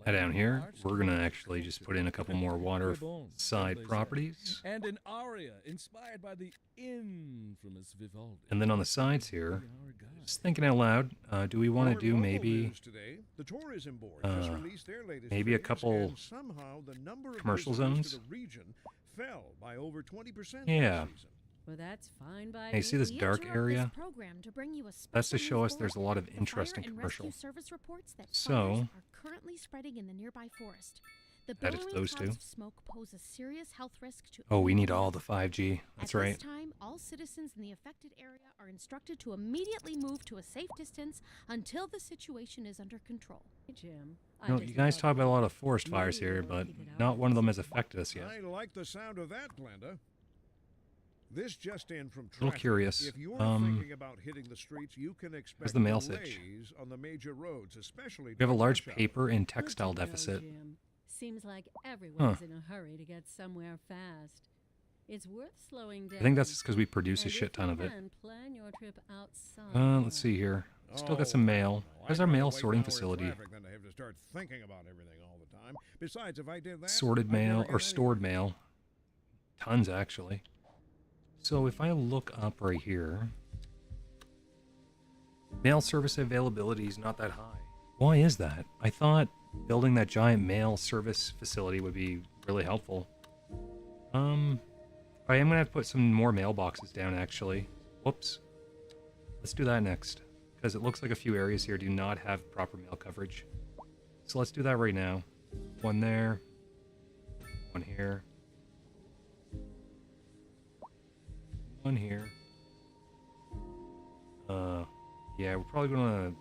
Head down here. We're gonna actually just put in a couple more water side properties. And an aria inspired by the infamous Vivaldi. And then on the sides here, Our guide. just thinking out loud, do we want to For do local maybe news today, the tourism board just released their latest maybe a figures, couple and somehow the number of commercial visitors zones? to the region fell by over 20% Yeah. this season. Well, that's fine by Hey, me. see this We dark interrupt area? This program to bring you a That's to special show news us there's a bulletin. lot of The interesting Fire and commercial. Rescue Service reports that So, fires are currently spreading in the nearby forest. The That is billowing those clouds two. of smoke pose a serious health risk to Oh, we anyone need all living. the 5G. That's At right. this time, all citizens in the affected area are instructed to immediately move to a safe distance until the situation is under control. Hey, Jim. You know, you guys talk about a lot of forest fires here, but not one of them has affected us yet. I like the sound of that, Glenda. This just in from traffic. Little curious. If you're thinking about hitting the streets, you can expect the mail sitch? delays on the major roads, especially We have a during large rush hour. paper and Good textile to know, deficit. Jim. Seems like everyone's Huh. in a hurry to get somewhere fast. It's worth slowing down. I think that's just because we produce a And shit if ton you of it. can, plan your trip outside Let's see here. Still got some Oh, mail. I'd There's our rather mail wait sorting an hour in facility. traffic than to have to start thinking about everything all the time. Besides, if I did that, Sorted I'd be mail working or stored anyway. mail. Tons, actually. So if I look up right here, mail service availability is not that high. Why is that? I thought building that giant mail service facility would be really helpful. I am gonna have to put some more mailboxes down, actually. Whoops. Let's do that next, because it looks like a few areas here do not have proper mail coverage. So let's do that right now. One there. One here. One here. Yeah, we're probably gonna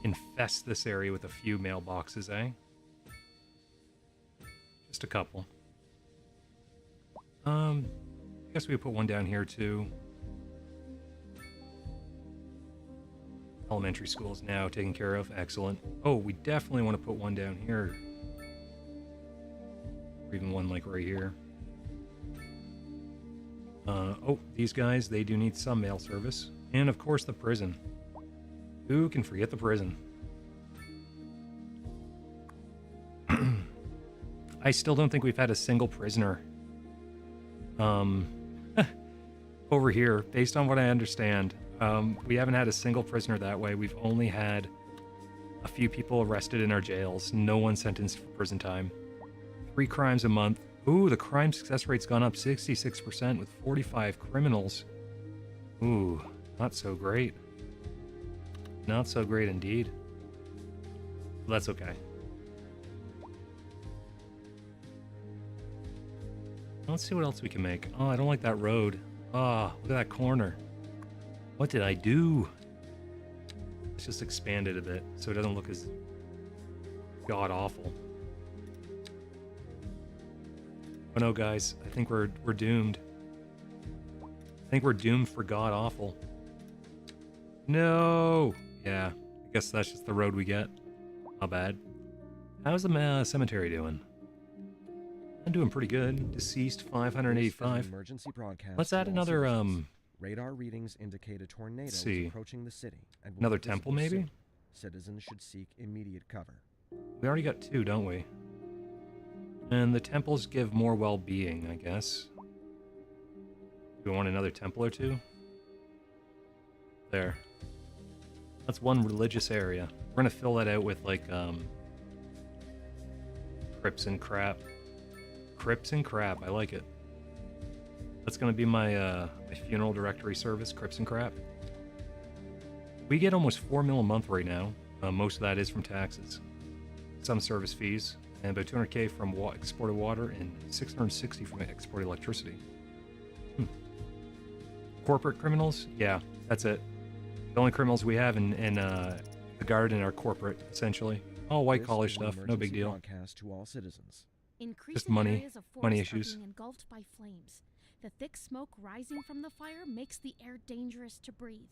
infest this area with a few mailboxes, eh? Just a couple. I guess we could put one down here too. Elementary school is now taken care of. Excellent. Oh, we definitely want to put one down here. Or even one like right here. Oh, these guys, they do need some mail service. And of course the prison. Who can forget the prison? I still don't think we've had a single prisoner over here, based on what I understand. We haven't had a single prisoner that way. We've only had a few people arrested in our jails. No one sentenced for prison time. 3 crimes a month. Ooh, the crime success rate's gone up 66% with 45 criminals. Ooh, not so great. Not so great indeed. That's okay. Let's see what else we can make. Oh, I don't like that road. Ah, look at that corner. What did I do? Let's just expand it a bit so it doesn't look as god-awful. Oh no, guys. I think we're doomed. I think we're doomed for god-awful. No! Yeah, I guess that's just the road we get. Not bad. How's the cemetery doing? I'm doing pretty good. Deceased This is 585. an emergency broadcast Let's to add all another, citizens. Radar readings indicate a tornado is see. approaching the city and will Another be temple, visible maybe? soon. Citizens should seek immediate cover. We already got 2, don't we? And the temples give more well-being, I guess. Do we want another temple or 2? There. That's one religious area. We're gonna fill that out with, like, crypts and crap. Crypts and crap, I like it. That's gonna be my, my funeral directory service, crypts and crap. We get almost 4 mil a month right now. Most of that is from taxes. Some service fees, and about 200K from exported water and 660 from exported electricity. Corporate criminals? Yeah, that's it. The only criminals we have in the garden are corporate, essentially. All white-collar This is an stuff, no big emergency deal. broadcast to all citizens. Increasing money- areas of money forest issues. are being engulfed by flames. The thick smoke rising from the fire makes the air dangerous to breathe.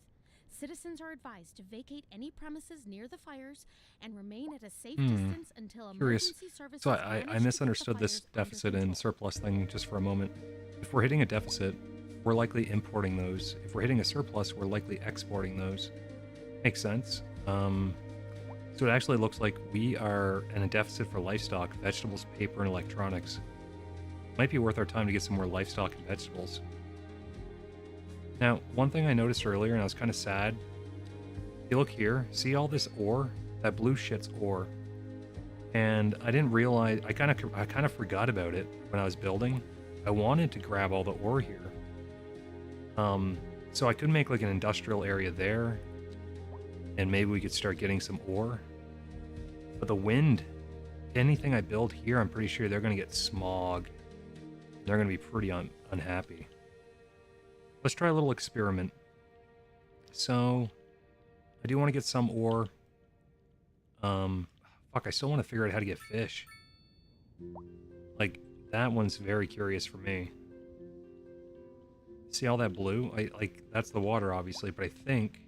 Citizens are advised to vacate any premises near the fires and remain at a safe distance until Curious. emergency services So I manage to get misunderstood the this fires under deficit and control. surplus thing just for a moment. If we're hitting a deficit, we're likely importing those. If we're hitting a surplus, we're likely exporting those. Makes sense. So it actually looks like we are in a deficit for livestock, vegetables, paper, and electronics. Might be worth our time to get some more livestock and vegetables. Now, one thing I noticed earlier, and I was kind of sad. If you look here, see all this ore? That blue shit's ore. And I didn't realize, I kind of forgot about it when I was building. I wanted to grab all the ore here. So I could make like an industrial area there, and maybe we could start getting some ore. But the wind, anything I build here, I'm pretty sure they're going to get smog. They're going to be pretty unhappy. Let's try a little experiment. So, I do want to get some ore. Fuck, I still want to figure out how to get fish. Like, that one's very curious for me. See all that blue? Like, that's the water, obviously, but I think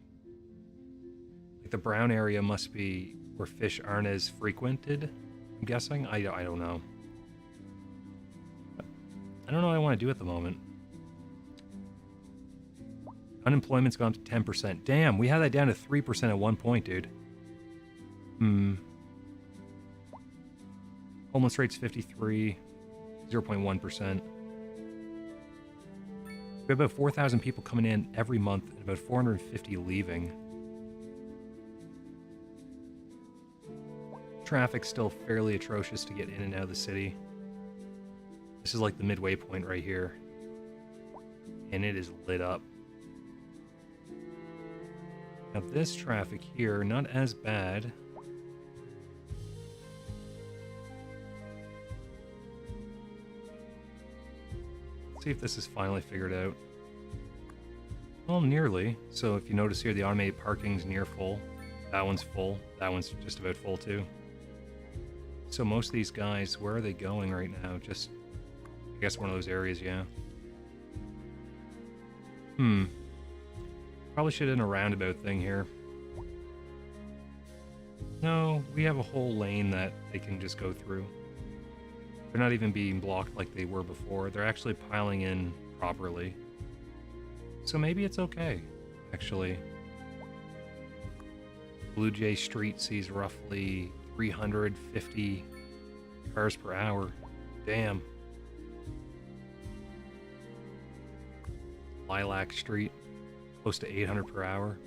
like the brown area must be where fish aren't as frequented, I'm guessing. I don't know. I don't know what I want to do at the moment. Unemployment's gone to 10%. Damn, we had that down to 3% at one point, dude. Homeless rate's 53, 0.1%. We have about 4,000 people coming in every month and about 450 leaving. Traffic's still fairly atrocious to get in and out of the city. This is like the midway point right here. And it is lit up. Now this traffic here, not as bad. Let's see if this is finally figured out. Well, nearly. So if you notice here, the automated parking's near full. That one's full. That one's just about full too. So most of these guys, where are they going right now? Just, I guess one of those areas, yeah. Probably should have done a roundabout thing here. No, we have a whole lane that they can just go through. They're not even being blocked like they were before. They're actually piling in properly. So maybe it's okay, actually. Blue Jay Street sees roughly 350 cars per hour. Damn. Lilac Street, close to 800 per hour.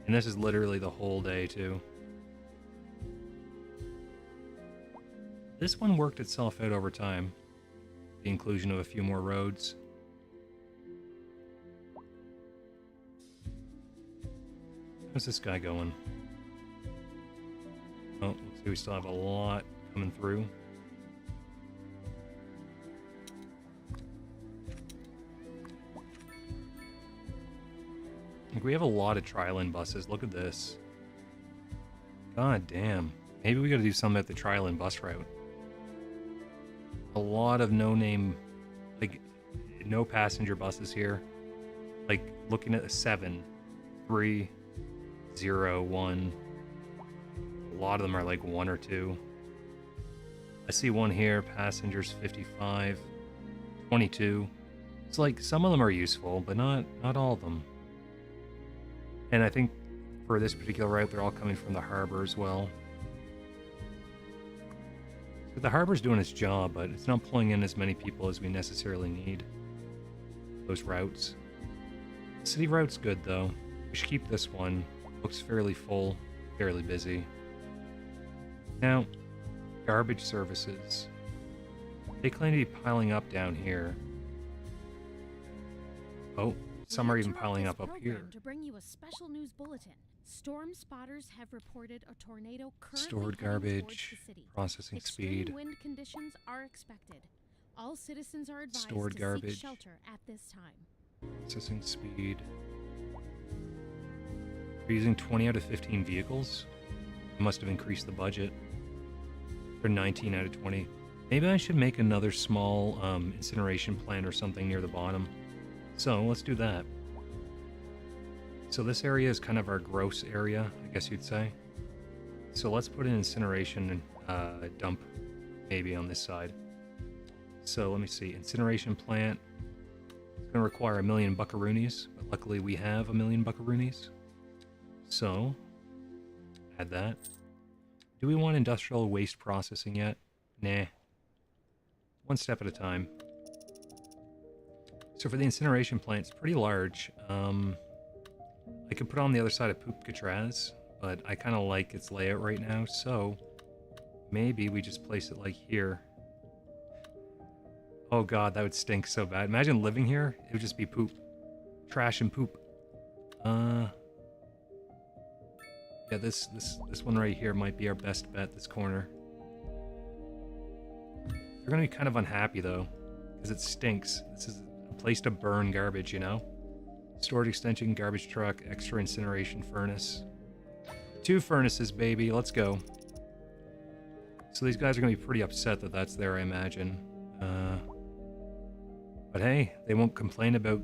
And this is literally the whole day, too. This one worked itself out over time. The inclusion of a few more roads. How's this guy going? Oh, let's see, we still have a lot coming through. Like, we have a lot of tri-lane buses. Look at this. God damn. Maybe we gotta do something at the tri-lane bus route. A lot of no-name, like, no passenger buses here. Like, looking at a 7, 3, 0, 1. A lot of them are like 1 or 2. I see one here, passengers 55, 22. It's like some of them are useful, but not all of them. And I think for this particular route, they're all coming from the harbor as well. So the harbor's doing its job, but it's not pulling in as many people as we necessarily need. Those routes. The city route's good though. We should keep this one. Looks fairly full, fairly busy. Now, garbage services. They claim to be piling up down here. Oh, some are even piling up here. To bring you a special news bulletin. Storm spotters have reported a tornado currently Stored heading towards garbage, the city. processing Extreme speed. wind conditions are expected. All citizens are advised Stored to garbage. seek shelter at this time. Processing speed. We're using 20 out of 15 vehicles. I must have increased the budget. For 19 out of 20. Maybe I should make another small incineration plant or something near the bottom. So let's do that. So this area is kind of our gross area, I guess you'd say. So let's put an incineration dump maybe on this side. So let me see. Incineration plant. It's going to require 1,000,000 buckaroonies, but luckily we have 1,000,000 buckaroonies. So add that. Do we want industrial waste processing yet? Nah. One step at a time. So for the incineration plant, it's pretty large. I could put it on the other side of Poopkatraz, but I kind of like its layout right now, so maybe we just place it like here. Oh god, that would stink so bad. Imagine living here. It would just be poop. Trash and poop. Yeah, this one right here might be our best bet, this corner. They're gonna be kind of unhappy though, because it stinks. This is a place to burn garbage, you know? Storage extension, garbage truck, extra incineration furnace. 2 furnaces, baby. Let's go. So these guys are going to be pretty upset that that's there, I imagine. But hey, they won't complain about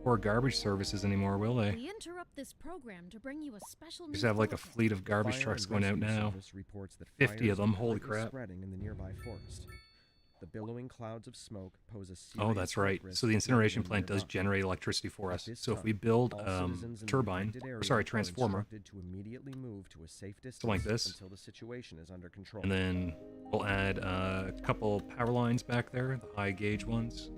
poor garbage services anymore, will they? We interrupt this program to bring you a special Just have like a fleet of garbage Fire trucks and going out Rescue now. Service reports that 50 of fires them, are holy currently crap. spreading in the nearby forest. The billowing clouds of smoke pose a serious Oh, that's right. risk So the to incineration everyone plant does nearby. generate electricity for At us. this So if time, we build all a citizens in the turbine, affected or area sorry, are transformer, instructed to immediately move to a safe distance like this. until the situation is under control. and then we'll add a couple power lines back there, the high gauge ones.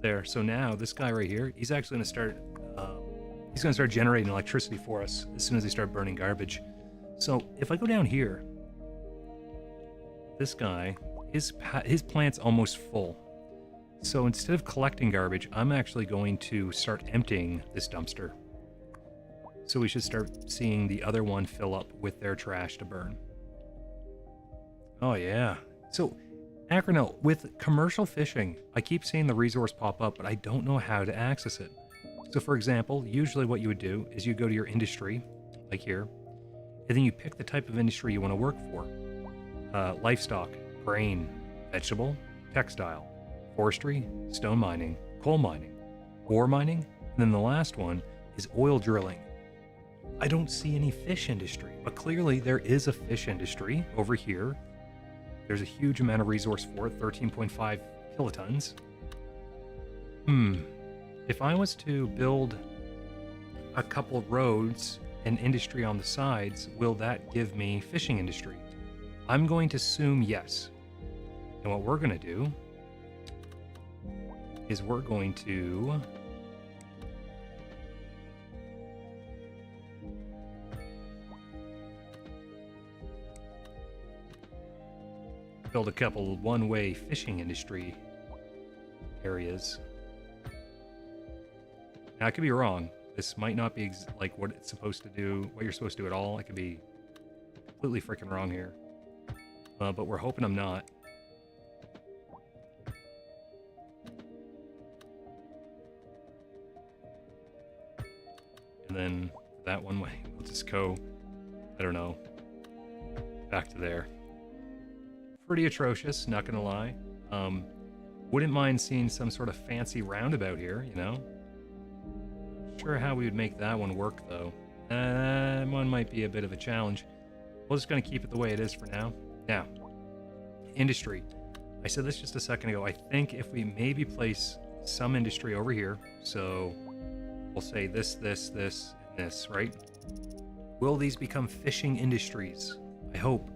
There. So now this guy right here, he's actually going to start. He's going to start generating electricity for us as soon as they start burning garbage. So if I go down here, this guy, his plant's almost full. So instead of collecting garbage, I'm actually going to start emptying this dumpster. So we should start seeing the other one fill up with their trash to burn. Oh yeah. So Acronel, with commercial fishing, I keep seeing the resource pop up, but I don't know how to access it. So for example, usually what you would do is you go to your industry, like here, and then you pick the type of industry you want to work for. Livestock, grain, vegetable, textile, forestry, stone mining, coal mining, ore mining, and then the last one is oil drilling. I don't see any fish industry, but clearly there is a fish industry over here. There's a huge amount of resource for it, 13.5 kilotons. If I was to build a couple of roads and industry on the sides, will that give me fishing industry? I'm going to assume yes. And what we're going to do is we're going to build a couple one-way fishing industry areas. Now, I could be wrong. This might not be like what it's supposed to do, what you're supposed to do at all. I could be completely freaking wrong here. But we're hoping I'm not. And then that one way, we'll just go, I don't know, back to there. Pretty atrocious, not gonna lie. Wouldn't mind seeing some sort of fancy roundabout here, you know? Not sure how we would make that one work, though. That one might be a bit of a challenge. We're just gonna keep it the way it is for now. Now, industry. I said this just a second ago. I think if we maybe place some industry over here, so we'll say this, this, this, and this, right? Will these become fishing industries? I hope.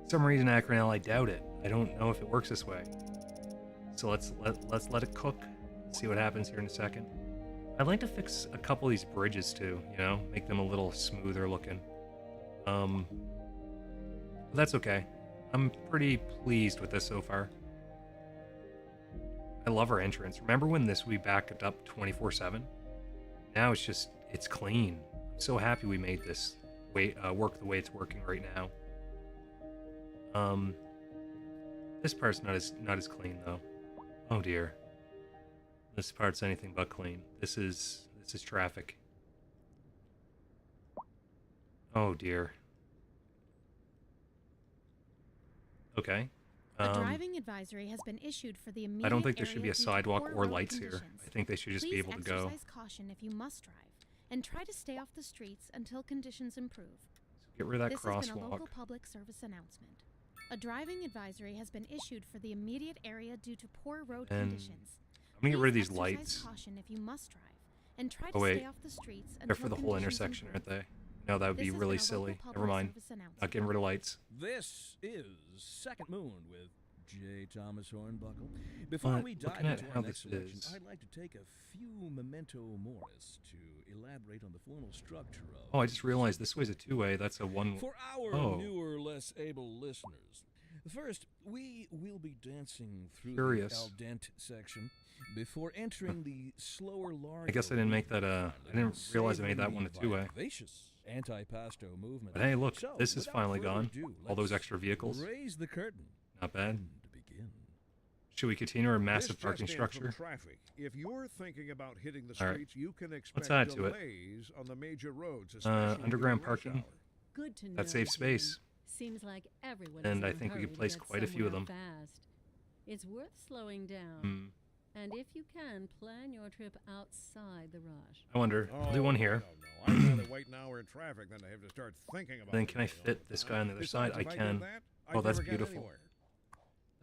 For some reason, Acronel, I doubt it. I don't know if it works this way. So let's let it cook. See what happens here in a second. I'd like to fix a couple of these bridges too, you know, make them a little smoother looking. But that's okay. I'm pretty pleased with this so far. I love our entrance. Remember when we backed it up 24/7? Now it's clean. I'm so happy we made this work the way it's working right now. This part's not as clean though. Oh dear. This part's anything but clean. This is traffic. Oh dear. Okay. A driving advisory has been issued for the immediate I don't think there should be area a due to sidewalk poor or road lights here. conditions. I think they should just be Please able to go. exercise caution if you must drive, and try to stay off the streets until conditions improve. Get rid of that This has been a crosswalk. local public service announcement. A driving advisory has been issued for the immediate area due to poor road And conditions. I'm gonna get rid of Please these exercise lights. caution if you must drive, and try to Oh wait, stay off the streets they're for until the whole conditions intersection, improve. aren't they? No, that would This be has really been a local silly. public Never mind. service announcement. Not getting rid of lights. This is Second Moon with J. Thomas Hornbuckle. Before But we dive looking at into how our next this selection, is- I'd like to take a few memento moris to elaborate on the formal structure of. Oh, I just realized this way's a two-way. That's a one. For our Oh. newer, less able listeners, first we will be dancing through Curious. the al dente section before entering the slower, larger. I guess I didn't make that. I didn't realize I made that one a two-way. Vivacious anti-pasto movement. But hey, look, So, this is without finally further gone. ado, All those let's extra vehicles. Raise the curtain Not bad. and begin. Should we continue our massive This parking just in from structure? Traffic. If you're thinking about hitting the All right. streets, you can expect add to it. delays on the major roads, especially underground during rush parking. hour. Good to know. That saves Jim. space. Seems like everyone And is I in a think we could hurry to place get quite a few of somewhere them. Fast. It's worth slowing down. Hmm. And if you can, plan your trip outside the rush. I wonder. I'll do one here. No. I'd rather wait an hour in traffic than to have to start thinking about Then it can I getting fit on this time. guy on the other Besides, side? if I do can. that, Oh, I'd that's never get beautiful. anywhere.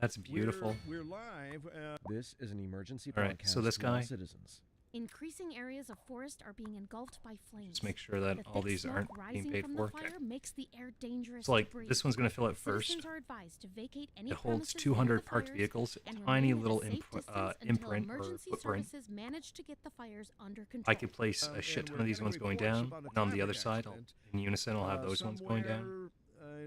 That's beautiful. We're live. This is an emergency All right, broadcast so this to all guy- citizens. Increasing areas of forest are being engulfed by flames. Just make sure that The all thick these smoke aren't being rising paid from for. the fire makes the air dangerous So like to breathe. this one's gonna fill it first. Citizens are advised to vacate any It holds premises near 200 the parked fires vehicles. and Tiny remain at a little safe distance until imprint or emergency footprint. services manage to get the fires under control. I could place a And shit ton we're of these getting ones going reports down, about a and on the other traffic side, accident, in unison, I'll have those ones going down. somewhere,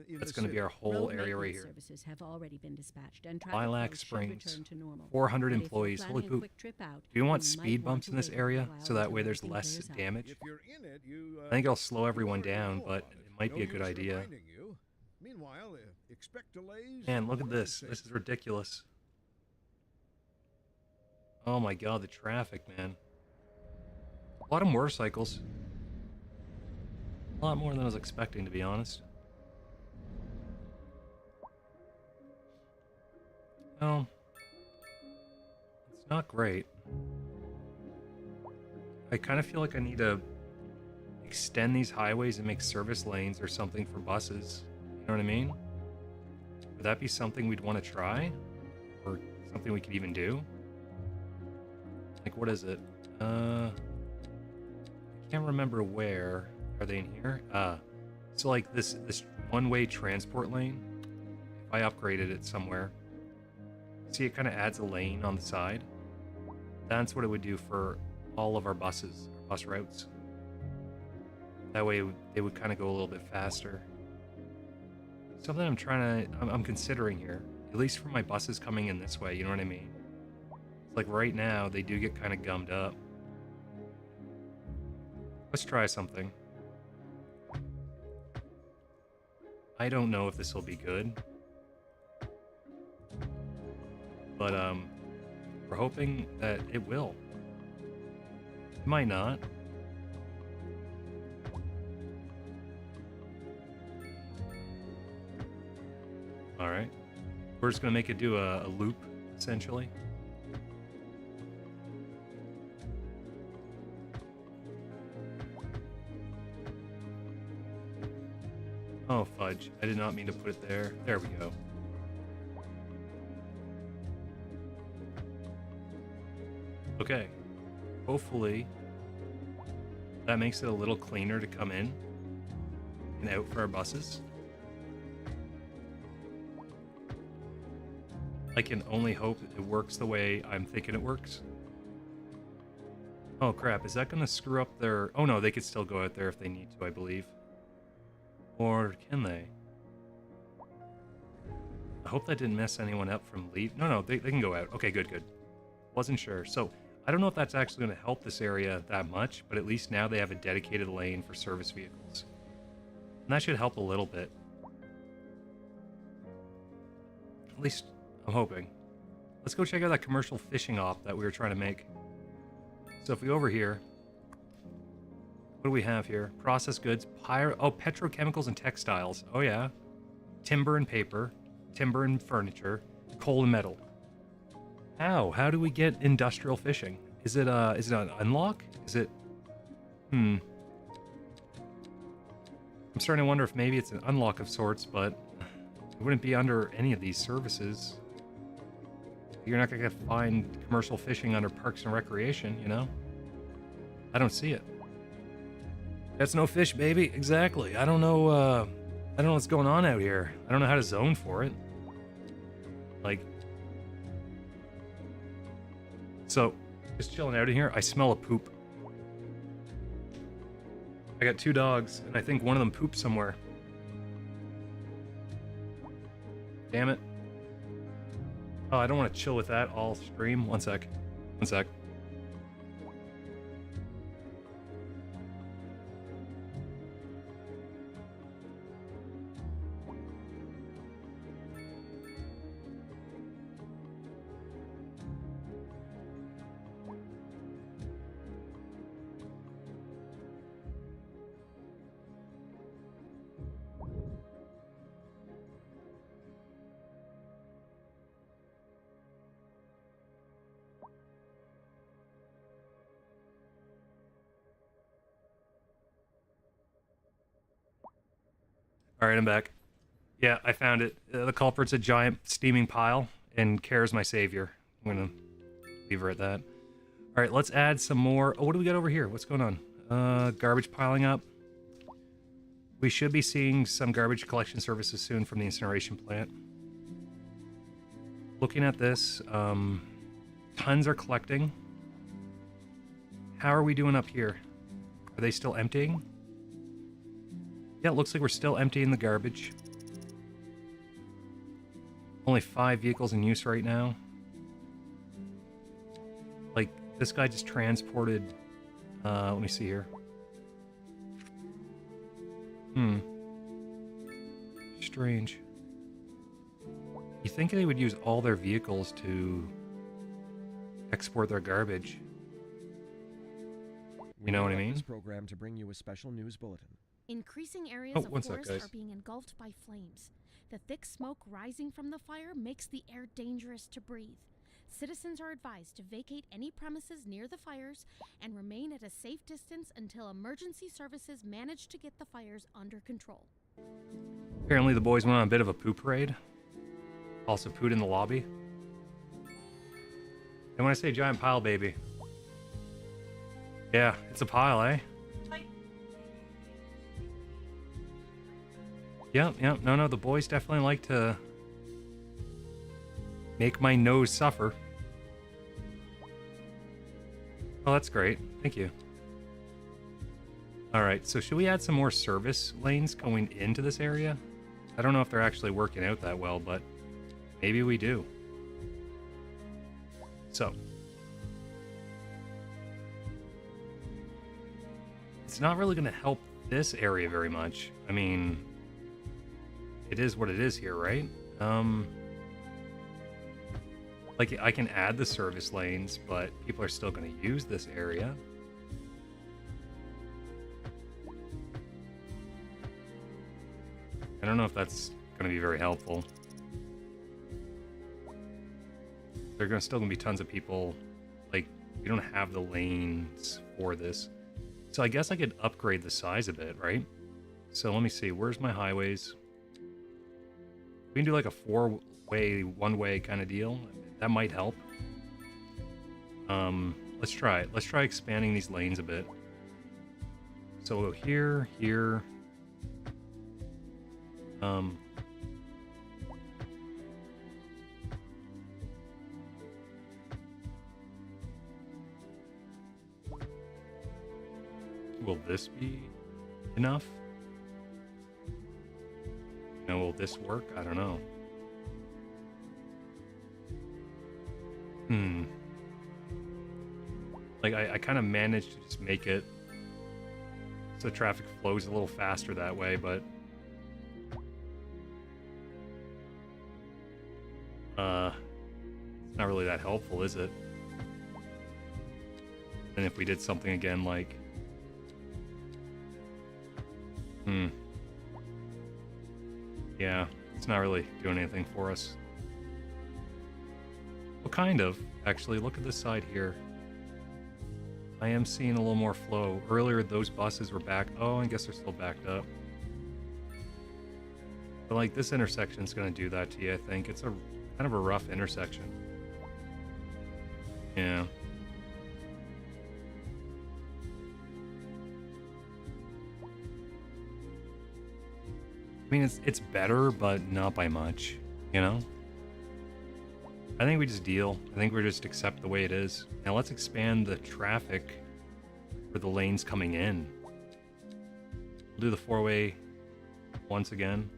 in That's the going to be city. our whole Road area right maintenance here. services have already been dispatched, and Lilac traffic flow should Springs, return to normal. 400 But if you're employees. Holy planning a poop. quick trip out, Do you want might speed want bumps to in this wait a area little while so that until way there's everything less clears out. damage? If you're in it, you, I think it'll slow you everyone already down, know but about it might be a No good use idea. reminding you. Meanwhile, expect delays Man, on look the at road this. This safety. is ridiculous. Oh my god, the traffic, man. A lot of motorcycles. A lot more than I was expecting, to be honest. Well, it's not great. I kind of feel like I need to extend these highways and make service lanes or something for buses. You know what I mean? Would that be something we'd want to try? Or something we could even do? Like, what is it? I can't remember where. Are they in here? So like this one-way transport lane, if I upgraded it somewhere, see it kind of adds a lane on the side. That's what it would do for all of our buses, our bus routes. That way they would kind of go a little bit faster. Something I'm considering here, at least for my buses coming in this way, you know what I mean? It's like right now, they do get kind of gummed up. Let's try something. I don't know if this will be good. But, we're hoping that it will. It might not. Alright. We're just gonna make it do a loop, essentially. Oh, fudge. I did not mean to put it there. There we go. Okay. Hopefully, that makes it a little cleaner to come in and out for our buses. I can only hope it works the way I'm thinking it works. Oh crap, is that going to screw up their... Oh no, they could still go out there if they need to, I believe. Or can they? I hope that didn't mess anyone up from leave. No, they can go out. Okay, good. Wasn't sure. So, I don't know if that's actually going to help this area that much, but at least now they have a dedicated lane for service vehicles. And that should help a little bit. At least, I'm hoping. Let's go check out that commercial fishing op that we were trying to make. So if we go over here, what do we have here? Processed goods, petrochemicals and textiles. Oh yeah. Timber and paper, timber and furniture, Coal and metal. How? How do we get industrial fishing? Is it an unlock? Is it... I'm starting to wonder if maybe it's an unlock of sorts, but it wouldn't be under any of these services. You're not going to find commercial fishing under Parks and Recreation, you know? I don't see it. That's no fish, baby. Exactly. I don't know what's going on out here. I don't know how to zone for it. Like... So, just chilling out in here, I smell a poop. I got 2 dogs, and I think one of them pooped somewhere. Damn it. Oh, I don't want to chill with that all stream. One sec. One sec. Alright, I'm back. Yeah, I found it. The culprit's a giant steaming pile, and Kara's my savior. I'm gonna leave her at that. Alright, let's add some more... Oh, what do we got over here? What's going on? Garbage piling up. We should be seeing some garbage collection services soon from the incineration plant. Looking at this, tons are collecting. How are we doing up here? Are they still emptying? Yeah, it looks like we're still emptying the garbage. Only 5 vehicles in use right now. Like, this guy just transported... let me see here. Strange. You think they would use all their vehicles to export their garbage? You know what I mean? This program to bring you a special news bulletin. Increasing areas Oh, of one sec, forest guys. are being engulfed by flames. The thick smoke rising from the fire makes the air dangerous to breathe. Citizens are advised to vacate any premises near the fires and remain at a safe distance until emergency services manage to get the fires under control. Apparently the boys went on a bit of a poop parade. Also pooed in the lobby. And when I say giant pile, baby. Yeah, it's a pile, eh? Yeah, no, the boys definitely like to make my nose suffer. Oh, that's great. Thank you. Alright, so should we add some more service lanes going into this area? I don't know if they're actually working out that well, but maybe we do. So. It's not really going to help this area very much. I mean... It is what it is here, right? Like, I can add the service lanes, but people are still going to use this area. I don't know if that's going to be very helpful. There are still going to be tons of people. Like, we don't have the lanes for this. So I guess I could upgrade the size a bit, right? So let me see. Where's my highways? We can do like a 4-way, 1-way kind of deal. That might help. Let's try it. Let's try expanding these lanes a bit. So we'll go here, here. Will this be enough? Now, will this work? I don't know. Like, I kind of managed to just make it so traffic flows a little faster that way, but... it's not really that helpful, is it? And if we did something again like... Yeah, it's not really doing anything for us. Well, kind of. Actually, look at this side here. I am seeing a little more flow. Earlier, those buses were back. Oh, I guess they're still backed up. But like this intersection is going to do that to you, I think. It's a kind of a rough intersection. Yeah. I mean, it's better, but not by much, you know? I think we just deal. I think we just accept the way it is. Now let's expand the traffic for the lanes coming in. We'll do the four-way once again.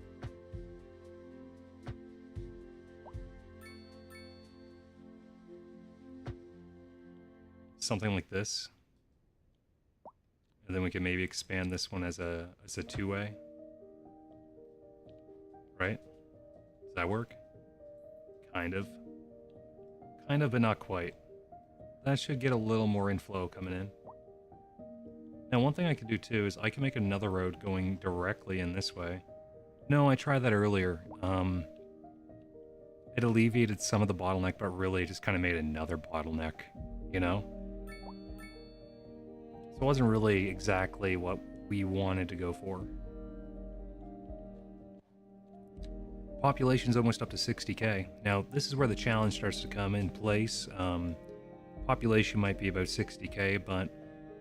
Something like this. And then we can maybe expand this one as a two-way. Right? Does that work? Kind of. Kind of, but not quite. That should get a little more inflow coming in. Now, one thing I could do too is I can make another road going directly in this way. No, I tried that earlier. It alleviated some of the bottleneck, but really just kind of made another bottleneck, you know? So it wasn't really exactly what we wanted to go for. Population's almost up to 60k. Now, this is where the challenge starts to come in place. Population might be about 60k, but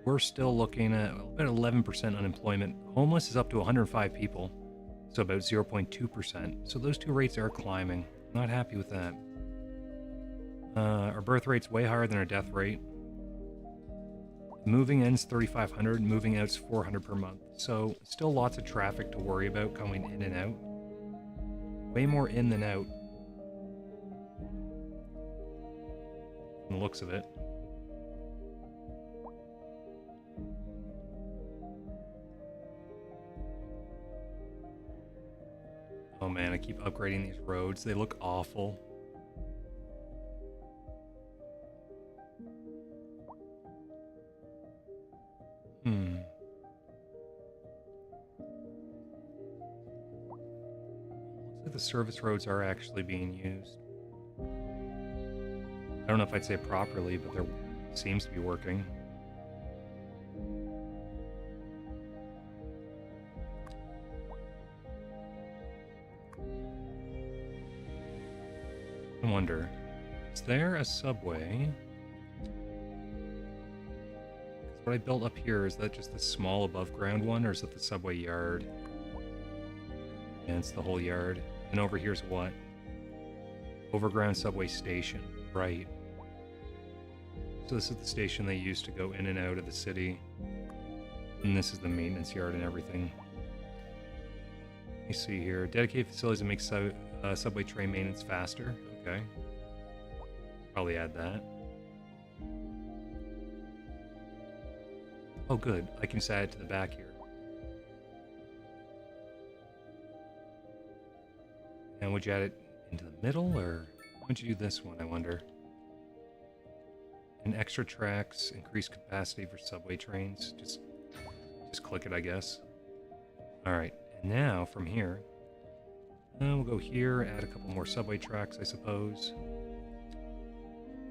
we're still looking at about 11% unemployment. Homeless is up to 105 people, so about 0.2%. So those two rates are climbing. Not happy with that. Our birth rate's way higher than our death rate. Moving in's 3,500, moving out's 400 per month. So still lots of traffic to worry about coming in and out. Way more in than out. From the looks of it. Oh man, I keep upgrading these roads. They look awful. Looks like the service roads are actually being used. I don't know if I'd say properly, but there seems to be working. I wonder, is there a subway? What I built up here, is that just the small above ground one, or is it the subway yard? Yeah, it's the whole yard. And over here's what? Overground subway station, right. So this is the station they use to go in and out of the city. And this is the maintenance yard and everything. Let me see here. Dedicated facilities that make subway train maintenance faster. Okay. Probably add that. Oh, good. I can just add it to the back here. And would you add it into the middle, or would you do this one, I wonder? And extra tracks, increased capacity for subway trains. Just click it, I guess. Alright, and now from here, we'll go here, add a couple more subway tracks, I suppose.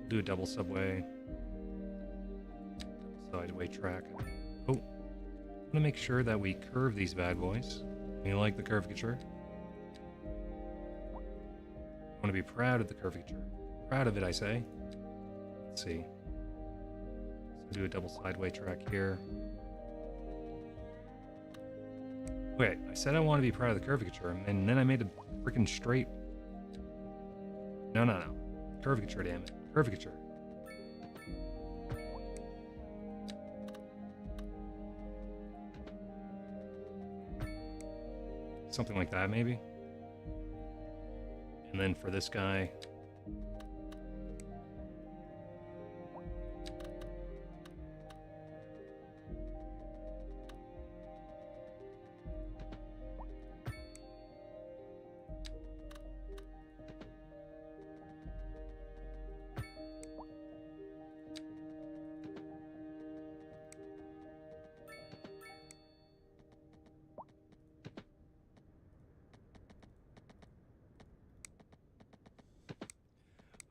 Do a double subway. Sideway track. Oh, I want to make sure that we curve these bad boys. You like the curvature? I want to be proud of the curvature. Proud of it, I say. Let's see. So do a double sideway track here. Wait, I said I want to be proud of the curvature, and then I made a freaking straight. No. Curvature, damn it. Curvature. Something like that, maybe. And then for this guy,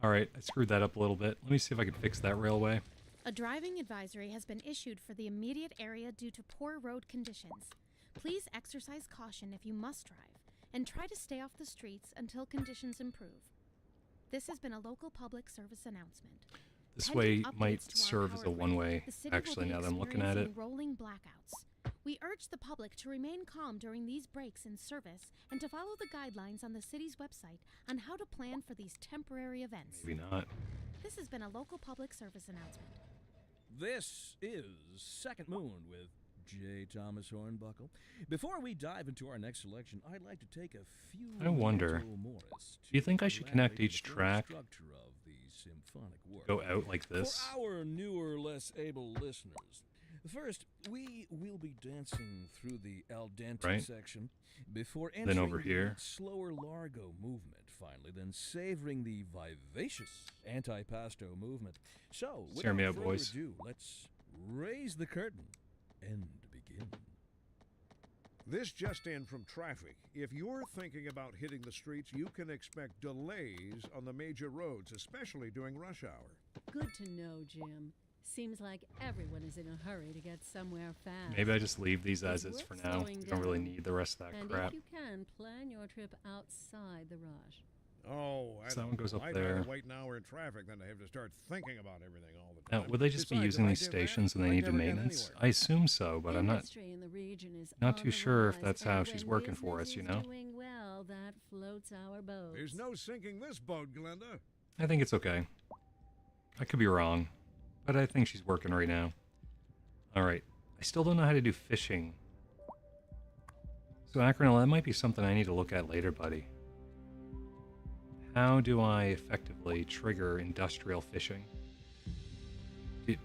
Alright, I screwed that up a little bit. Let me see if I can fix that railway. A driving advisory has been issued for the immediate area due to poor road conditions. Please exercise caution if you must drive, and try to stay off the streets until conditions improve. This has been a local public service announcement. This Pending way might updates to our serve as power a grid, one-way, the city will actually, be now that I'm looking at it. experiencing rolling blackouts. We urge the public to remain calm during these breaks in service and to follow the guidelines on the city's website on how to plan for these temporary events. Maybe not. This has been a local public service announcement. This is Second Moon with J. Thomas Hornbuckle. Before we dive into our next selection, I'd like to take a few I wonder, mental Morris do you think I should connect elaborate each the track, structure of the symphonic work. go out like this? For our newer, less able listeners, first, we will be dancing through the al dente Right. section before Then entering over here. the slower largo movement, finally, then savoring the vivacious antipasto movement. So, Scare me without out, further boys. ado, let's raise the curtain and begin. This just in from traffic. If you're thinking about hitting the streets, you can expect delays on the major roads, especially during rush hour. Good to know, Jim. Seems like everyone is in a hurry to get somewhere fast. Maybe I just leave these as It's is for worth now. slowing Don't really down. need the rest of that And crap. if you can, plan your trip outside the rush. Oh, I So that don't one goes know. up I'd there. rather wait an hour in traffic than to have to start thinking about everything all the Now, time. would they just be Besides, using if I these did that, stations when they I'd need to never get maintenance? anywhere. I assume so, but I'm not Industry in the region is not on too the sure if rise, that's and how she's when working for us, business you is know? doing well, that floats our boat. There's no sinking this boat, Glenda. I think it's okay. I could be wrong, but I think she's working right now. Alright. I still don't know how to do fishing. So, Acronel, that might be something I need to look at later, buddy. How do I effectively trigger industrial fishing?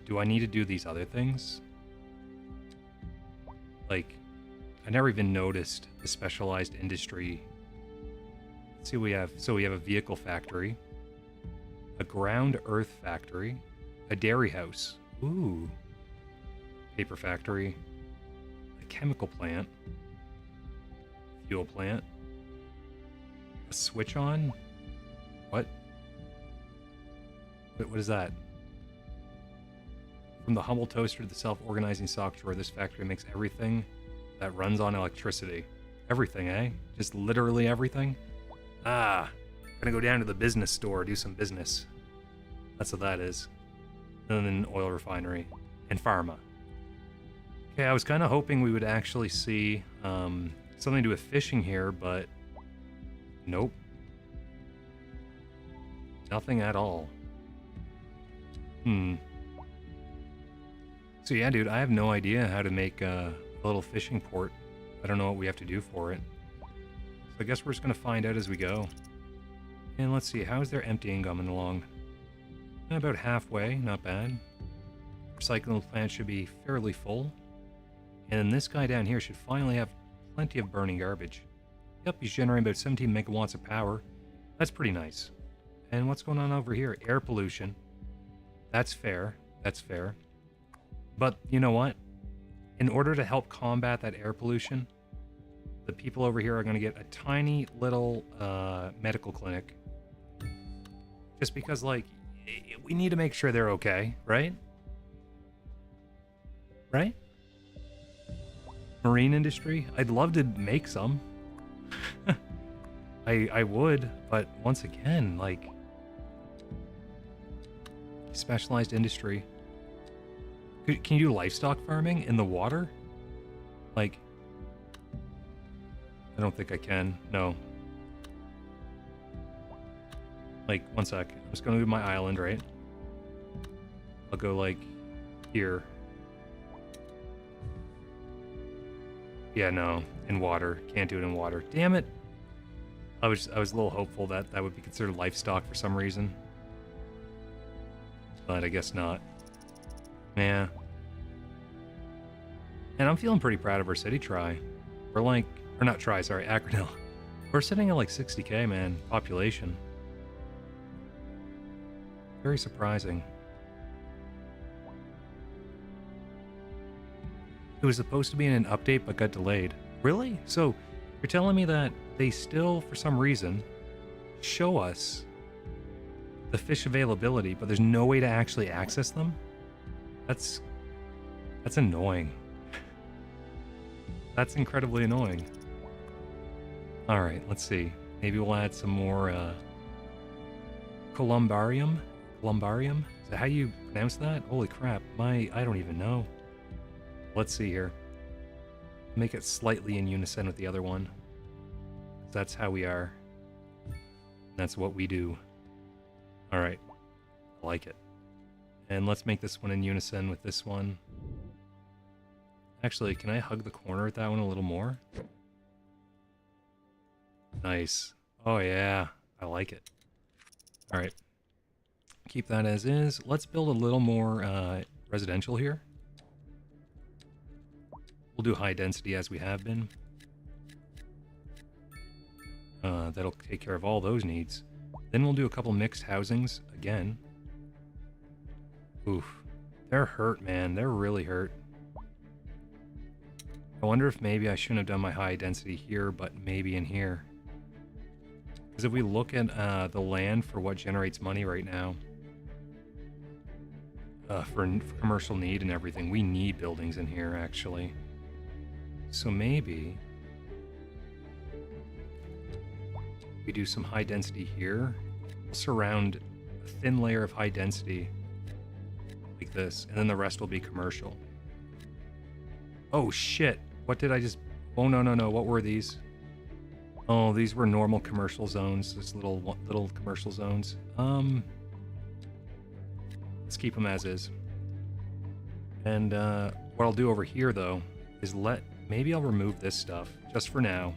Do I need to do these other things? Like, I never even noticed the specialized industry. Let's see what we have. So we have a vehicle factory, a ground earth factory, a dairy house. Ooh. Paper factory, a chemical plant, fuel plant, a switch on. What? What is that? From the humble toaster to the self-organizing sock drawer, this factory makes everything that runs on electricity. Everything, eh? Just literally everything? Ah, gonna go down to the business store, do some business. That's what that is. And then oil refinery and pharma. Okay, I was kind of hoping we would actually see something to do with fishing here, but nope. Nothing at all. So yeah, dude, I have no idea how to make a little fishing port. I don't know what we have to do for it. So I guess we're just gonna find out as we go. And let's see, how's their emptying coming along? About halfway, not bad. Recycling plant should be fairly full. And then this guy down here should finally have plenty of burning garbage. Yep, he's generating about 17 megawatts of power. That's pretty nice. And what's going on over here? Air pollution. That's fair. That's fair. But you know what? In order to help combat that air pollution, the people over here are going to get a tiny little medical clinic. Just because, like, we need to make sure they're okay, right? Right? Marine industry? I'd love to make some. I would, but once again, like, specialized industry. Can you do livestock farming in the water? Like, I don't think I can. No. Like, one sec. I'm just gonna do my island, right? I'll go, like, here. Yeah, no. In water. Can't do it in water. Damn it. I was a little hopeful that that would be considered livestock for some reason. But I guess not. Yeah. And I'm feeling pretty proud of our city try. We're like, or not try, sorry, Acronil. We're sitting at like 60k, man, population. Very surprising. It was supposed to be in an update but got delayed. Really? So you're telling me that they still, for some reason, show us the fish availability, but there's no way to actually access them? That's annoying. That's incredibly annoying. Alright, let's see. Maybe we'll add some more columbarium? Columbarium? Is that how you pronounce that? Holy crap, I don't even know. Let's see here. Make it slightly in unison with the other one. That's how we are. That's what we do. Alright. I like it. And let's make this one in unison with this one. Actually, can I hug the corner at that one a little more? Nice. Oh yeah, I like it. Alright. Keep that as is. Let's build a little more residential here. We'll do high density as we have been. That'll take care of all those needs. Then we'll do a couple mixed housings again. Oof. They're hurt, man. They're really hurt. I wonder if maybe I shouldn't have done my high density here, but maybe in here. Because if we look at the land for what generates money right now, for commercial need and everything, we need buildings in here, actually. So maybe we do some high density here. We'll surround a thin layer of high density like this, and then the rest will be commercial. Oh shit, what did I just... Oh no, what were these? Oh, these were normal commercial zones, just little commercial zones. Let's keep them as is. And what I'll do over here though is maybe I'll remove this stuff just for now.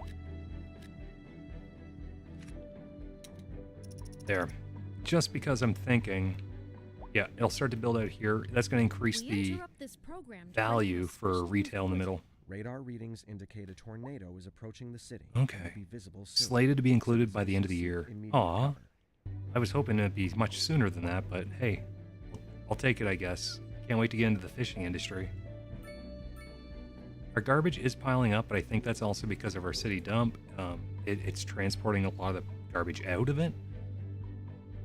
There. Just because I'm thinking, yeah, it'll start to build out here. That's going to increase the value for retail in the middle. Radar readings indicate a tornado is approaching the city. Okay. Will be visible soon. Slated to be included by the end of the year. Immediate Aw. cover. I was hoping it'd be much sooner than that, but hey, I'll take it, I guess. Can't wait to get into the fishing industry. Our garbage is piling up, but I think that's also because of our city dump. It's transporting a lot of the garbage out of it.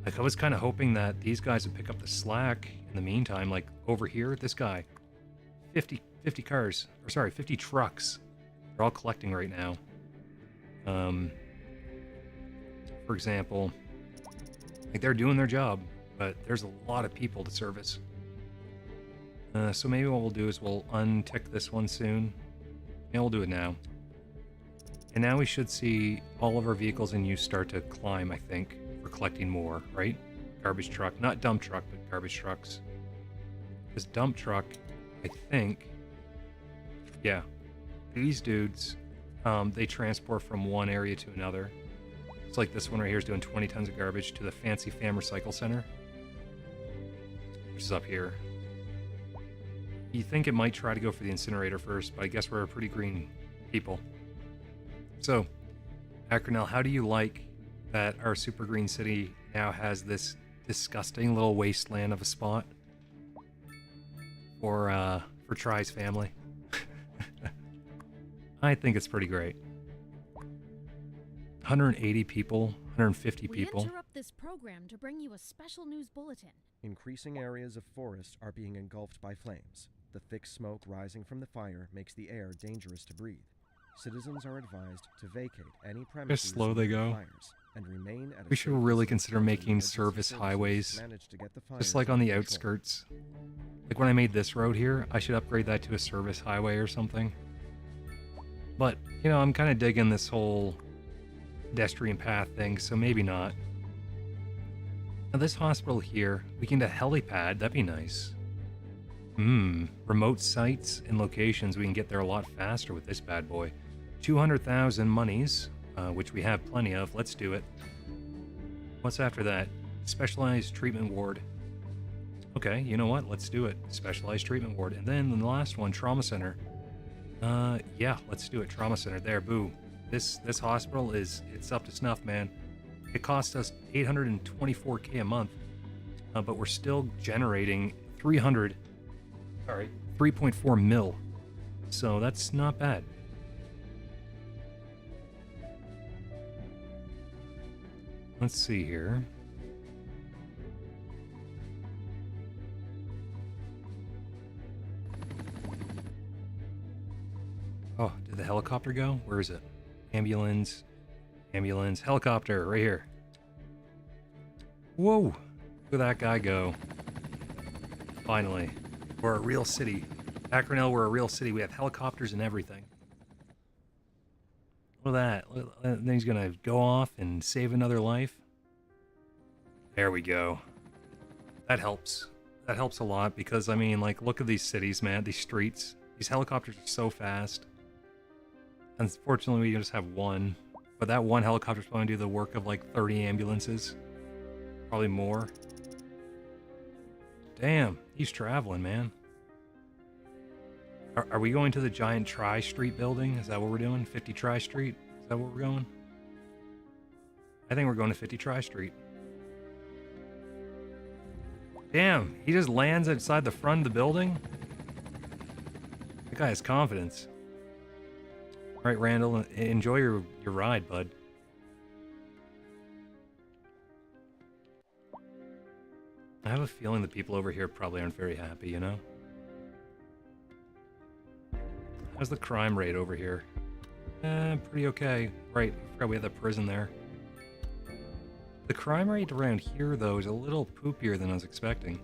Like, I was kind of hoping that these guys would pick up the slack in the meantime. Like, over here, this guy. 50 cars. Or sorry, 50 trucks. They're all collecting right now. For example, like, they're doing their job, but there's a lot of people to service. So maybe what we'll do is we'll untick this one soon. Yeah, we'll do it now. And now we should see all of our vehicles in use start to climb, I think. We're collecting more, right? Garbage truck, not dump truck, but garbage trucks. This dump truck, I think, yeah, these dudes, they transport from one area to another. It's like this one right here is doing 20 tons of garbage to the Fancy Fam Recycle Center, which is up here. You think it might try to go for the incinerator first, but I guess we're a pretty green people. So, Acronel, how do you like that our super green city now has this disgusting little wasteland of a spot for Try's family? I think it's pretty great. 180 people, 150 people. We interrupt this program to bring you a special news bulletin. Increasing areas of forest are being engulfed by flames. The thick smoke rising from the fire makes the air dangerous to breathe. Citizens are advised to vacate any premises slow they near go. fires and remain at a We should safe really distance consider until making emergency service services highways, manage to get the just fires like on the under control. outskirts. Like when I made this road here, I should upgrade that to a service highway or something. But, you know, I'm kind of digging this whole pedestrian path thing, so maybe not. Now this hospital here, we can get a helipad, that'd be nice. Remote sites and locations, we can get there a lot faster with this bad boy. 200,000 monies, which we have plenty of. Let's do it. What's after that? Specialized treatment ward. Okay, you know what? Let's do it. Specialized treatment ward. And then the last one, trauma center. Yeah, let's do it. Trauma center. There, boo. This hospital it's up to snuff, man. It cost us $824K a month, but we're still generating 3.4 mil. So that's not bad. Let's see here. Oh, did the helicopter go? Where is it? Ambulance. Ambulance. Helicopter, right here. Whoa! Look at that guy go. Finally. We're a real city. Acronell, we're a real city. We have helicopters and everything. Look at that. Then he's gonna go off and save another life. There we go. That helps. That helps a lot because, I mean, like, look at these cities, man. These streets. These helicopters are so fast. Unfortunately, we just have one. But that one helicopter's probably gonna do the work of, like, 30 ambulances. Probably more. Damn, he's traveling, man. Are we going to the giant Tri-Street building? Is that what we're doing? 50 Tri-Street? Is that where we're going? I think we're going to 50 Tri-Street. Damn, he just lands outside the front of the building? That guy has confidence. Alright, Randall, enjoy your ride, bud. I have a feeling the people over here probably aren't very happy, you know? How's the crime rate over here? Pretty okay. Right, I forgot we had the prison there. The crime rate around here, though, is a little poopier than I was expecting.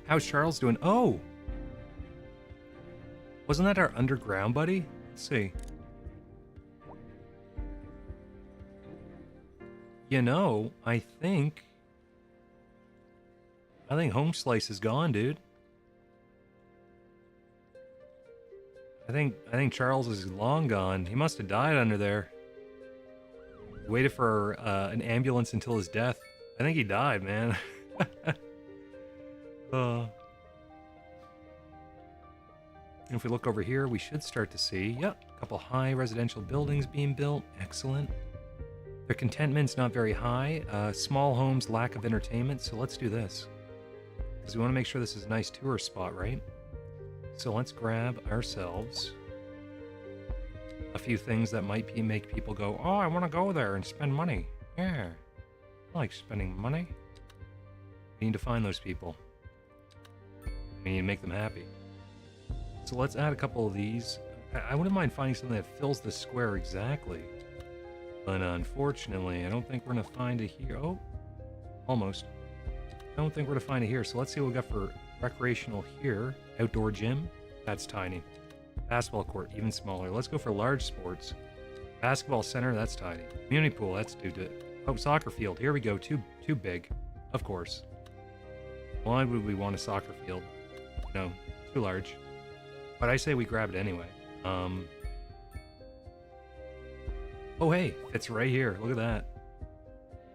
How's Charles doing? Oh! Wasn't that our underground buddy? Let's see. You know, I think Home Slice is gone, dude. I think Charles is long gone. He must have died under there. Waited for an ambulance until his death. I think he died, man. If we look over here, we should start to see, yep, a couple high residential buildings being built. Excellent. Their contentment's not very high. Small homes, lack of entertainment. So let's do this. Because we want to make sure this is a nice tourist spot, right? So let's grab ourselves a few things that might make people go, oh, I want to go there and spend money. Yeah, I like spending money. We need to find those people. We need to make them happy. So let's add a couple of these. I wouldn't mind finding something that fills the square exactly. But unfortunately, I don't think we're going to find it here. Oh, almost. I don't think we're going to find it here. So let's see what we got for recreational here. Outdoor gym. That's tiny. Basketball court, even smaller. Let's go for large sports. Basketball center, that's tiny. Community pool, that's too good. Oh, soccer field. Here we go. Too big. Of course. Why would we want a soccer field? No, too large. But I say we grab it anyway. Oh, hey, fits right here. Look at that.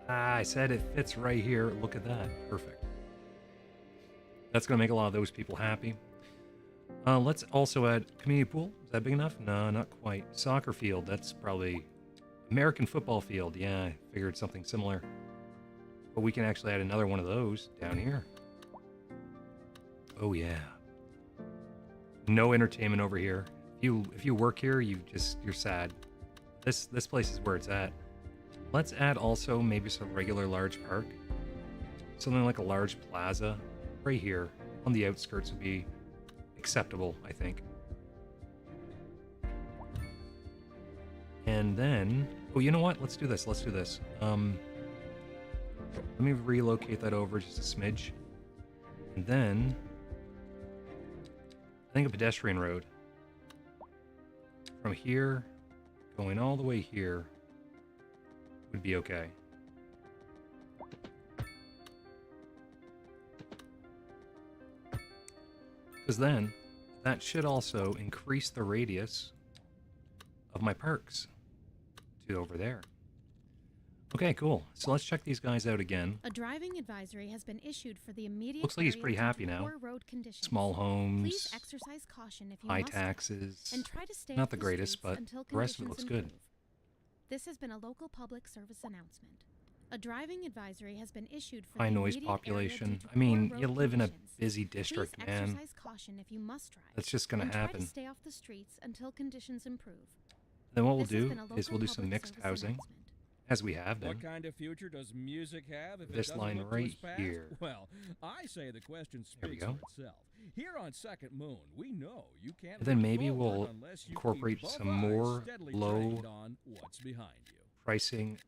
I said it fits right here. Look at that. Perfect. That's going to make a lot of those people happy. Let's also add community pool. Is that big enough? No, not quite. Soccer field. That's probably American football field. Yeah, I figured something similar. But we can actually add another one of those down here. Oh, yeah. No entertainment over here. If you work here, you're sad. This place is where it's at. Let's add also maybe some regular large park. Something like a large plaza right here on the outskirts would be acceptable, I think. And then, oh, you know what? Let's do this. Let me relocate that over just a smidge. And then I think a pedestrian road from here going all the way here would be okay. Because then that should also increase the radius of my parks to over there. Okay, cool. So let's check these guys out again. A driving advisory has been issued for the immediate Looks like he's area pretty due to happy now. poor road conditions. Small homes, Please exercise caution if you high must drive, taxes. and try to stay Not off the greatest, streets but until the rest of it conditions looks good. improve. This has been a local public service announcement. A driving advisory has been issued for High the noise immediate area population. due to I mean, poor you road live in a conditions. busy district, Please man. exercise caution if you must drive. That's just going and to try happen. to stay off the streets until conditions improve. Then what we'll This has do been a is we'll local do some public mixed service housing, announcement. as we have been. What kind of future does music have if This it doesn't line look to right its past? here. Well, I say the question There we speaks go. for itself. Here on Second Moon, we know you can't. And then move maybe forward we'll unless you incorporate keep some both eyes more steadily low trained on what's behind you. pricing.